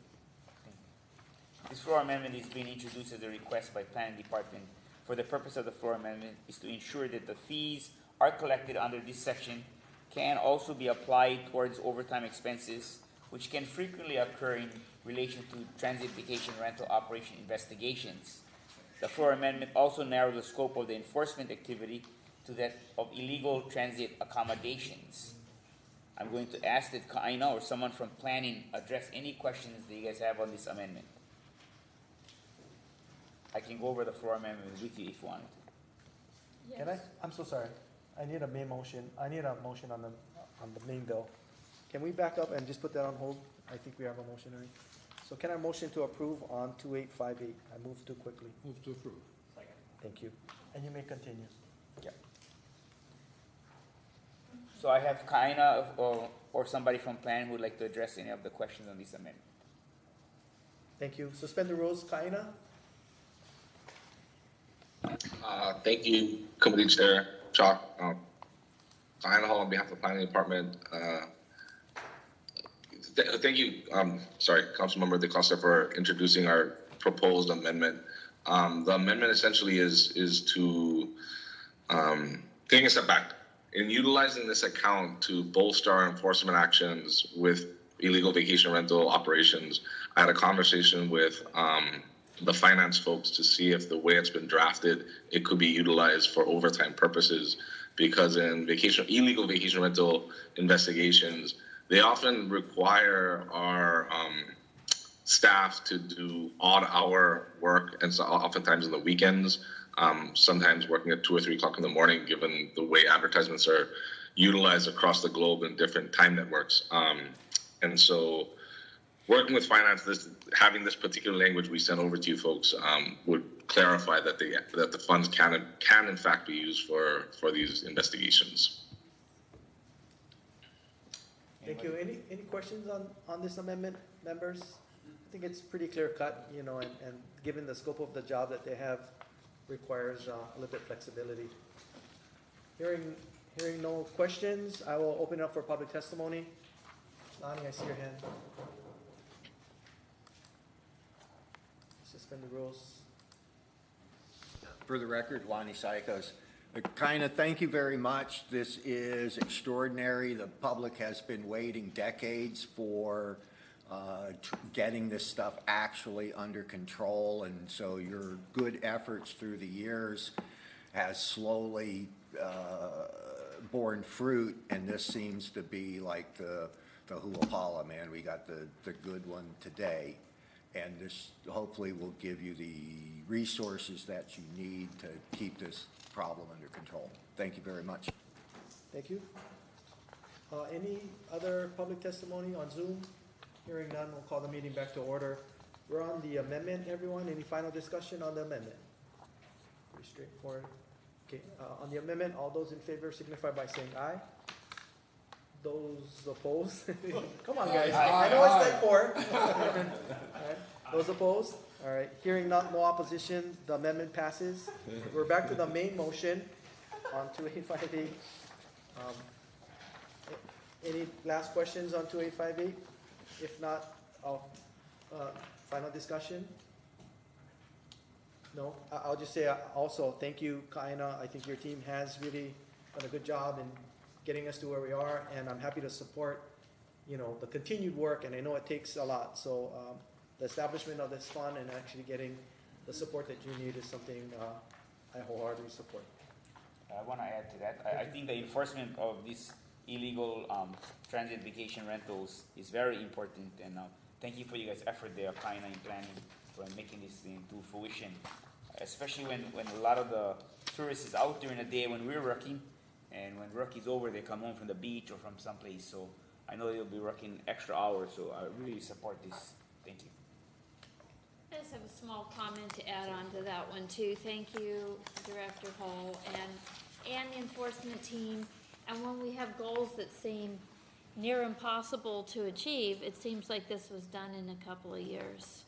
This floor amendment is being introduced as a request by Planning Department. For the purpose of the floor amendment is to ensure that the fees are collected under this section can also be applied towards overtime expenses, which can frequently occur in relation to transit vacation rental operation investigations. The floor amendment also narrows the scope of the enforcement activity to that of illegal transit accommodations. I'm going to ask that Kaina or someone from planning address any questions that you guys have on this amendment. I can go over the floor amendment with you if you want. Can I? I'm so sorry. I need a main motion. I need a motion on the main bill. Can we back up and just put that on hold? I think we have a motion already. So can I motion to approve on 2858? I moved too quickly. Move to approve. Thank you. And you may continue. Yeah. So I have Kaina or somebody from planning who would like to address any of the questions on this amendment. Thank you. Suspend the rules, Kaina. Thank you, Committee Chair Chalk. Kaina Hall on behalf of the Planning Department. Thank you, Councilmember DeCosta, for introducing our proposed amendment. The amendment essentially is to taking a step back in utilizing this account to bolster our enforcement actions with illegal vacation rental operations. I had a conversation with the finance folks to see if the way it's been drafted, it could be utilized for overtime purposes, because in illegal vacation rental investigations, they often require our staff to do odd-hour work, and so oftentimes on the weekends, sometimes working at 2 or 3 o'clock in the morning, given the way advertisements are utilized across the globe in different time networks. And so working with finance, having this particular language we sent over to you folks would clarify that the funds can in fact be used for these investigations. Thank you. Any questions on this amendment, members? I think it's pretty clear cut, you know, and given the scope of the job that they have, requires a little bit flexibility. Hearing no questions, I will open it up for public testimony. Lonnie, I see your hand. Suspend the rules. For the record, Lonnie Sykos. Kaina, thank you very much. This is extraordinary. The public has been waiting decades for getting this stuff actually under control, and so your good efforts through the years has slowly borne fruit, and this seems to be like the Huapala, man. We got the good one today, and this hopefully will give you the resources that you need to keep this problem under control. Thank you very much. Thank you. Any other public testimony on Zoom? Hearing none, we'll call the meeting back to order. We're on the amendment, everyone. Any final discussion on the amendment? Pretty straightforward. Okay, on the amendment, all those in favor signify by saying aye. Those opposed? Come on, guys. I know it's like 4. All right. Those opposed? All right. Hearing none, no opposition, the amendment passes. We're back to the main motion on 2858. Any last questions on 2858? If not, final discussion? No? I'll just say also, thank you, Kaina. I think your team has really done a good job in getting us to where we are, and I'm happy to support, you know, the continued work, and I know it takes a lot. So the establishment of this fund and actually getting the support that you need is something I wholeheartedly support. I want to add to that. I think the enforcement of these illegal transit vacation rentals is very important, and thank you for you guys' effort there, Kaina, in planning for making this into fruition, especially when a lot of the tourists is out during the day when we're working, and when work is over, they come home from the beach or from someplace. So I know they'll be working extra hours, so I really support this. Thank you. I just have a small comment to add on to that one too. Thank you, Director Hall, and the enforcement team. And when we have goals that seem near impossible to achieve, it seems like this was done in a couple of years.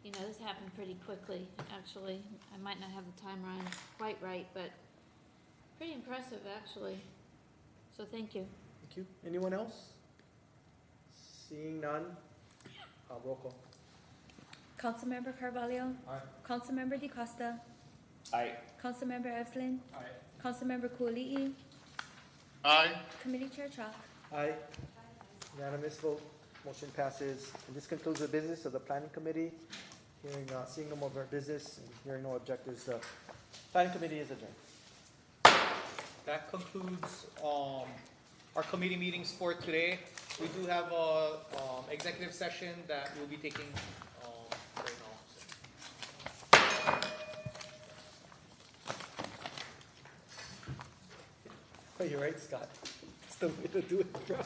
You know, this happened pretty quickly, actually. I might not have the timeline quite right, but pretty impressive, actually. So thank you. Thank you. Anyone else? Seeing none, roll call. Councilmember Carvalho? Aye. Councilmember DeCosta? Aye. Councilmember Evelyn? Aye. Councilmember Kuali'i? Aye. Committee Chair Chalk. Aye. Unanimous vote, motion passes. And this concludes the business of the planning committee. Seeing no more business and hearing no objectives, the planning committee is adjourned. That concludes, our committee meetings for today. We do have a, executive session that we'll be taking, right now. Oh, you're right, Scott. It's the way to do it, bro.